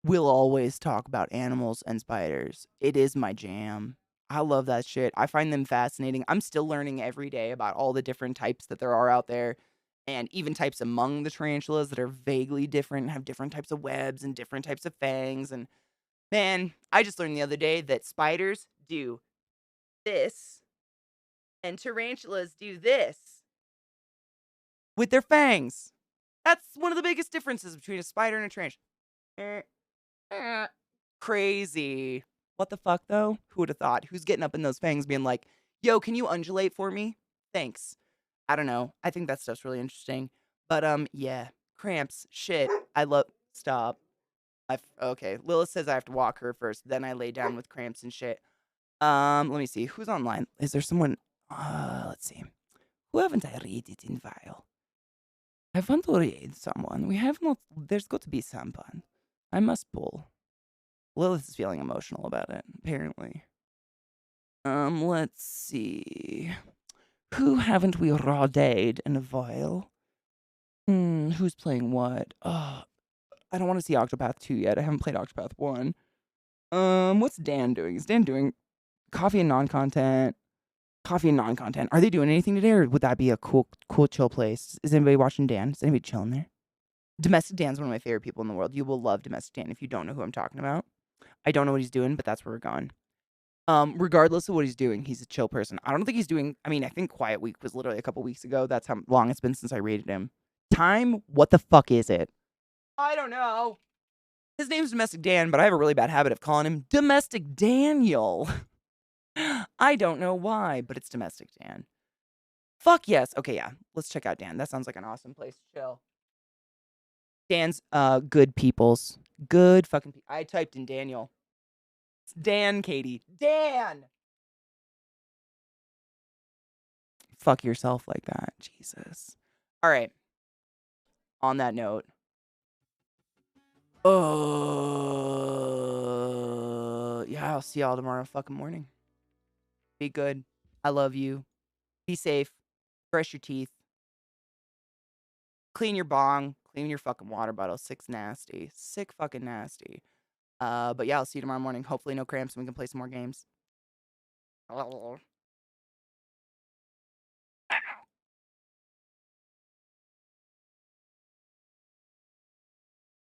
will always talk about animals and spiders. It is my jam. I love that shit. I find them fascinating. I'm still learning every day about all the different types that there are out there, and even types among the tarantulas that are vaguely different, have different types of webs and different types of fangs. And man, I just learned the other day that spiders do this and tarantulas do this with their fangs. That's one of the biggest differences between a spider and a tarantula. Eh, Crazy. What the fuck, though? Who would have thought? Who's getting up in those fangs being like, yo, can you undulate for me? Thanks. I don't know. I think that stuff's really interesting. But, yeah. Cramps. Shit. I love. Stop. Okay. Lilith says I have to walk her first. Then I lay down with cramps and shit. Let me see. Who's online? Is there someone? Let's see. Who haven't I read it in while? I want to read someone. We have not. There's got to be someone. I must pull. Lilith is feeling emotional about it, apparently. Let's see. Who haven't we rawdayed in a while? Who's playing what? I don't want to see Octopath 2 yet. I haven't played Octopath 1. What's Dan doing? Is Dan doing coffee and non-content? Coffee and non-content. Are they doing anything today, or would that be a cool chill place? Is anybody watching Dan? Is anybody chilling there? Domestic Dan's one of my favorite people in the world. You will love Domestic Dan if you don't know who I'm talking about. I don't know what he's doing, but that's where we're going. Regardless of what he's doing, he's a chill person. I don't think he's doing. I mean, I think Quiet Week was literally a couple weeks ago. That's how long it's been since I rated him. Time? What the fuck is it? I don't know. His name's Domestic Dan, but I have a really bad habit of calling him Domestic Daniel. I don't know why, but it's Domestic Dan. Fuck yes. Okay, yeah. Let's check out Dan. That sounds like an awesome place to chill. Dan's good peoples. Good fucking people. I typed in Daniel. It's Dan, Katie. Dan! Fuck yourself like that. Jesus. All right. On that note. Yeah, I'll see y'all tomorrow fucking morning. Be good. I love you. Be safe. Brush your teeth. Clean your bong. Clean your fucking water bottle. Sick's nasty. Sick fucking nasty. But yeah, I'll see you tomorrow morning. Hopefully no cramps and we can play some more games.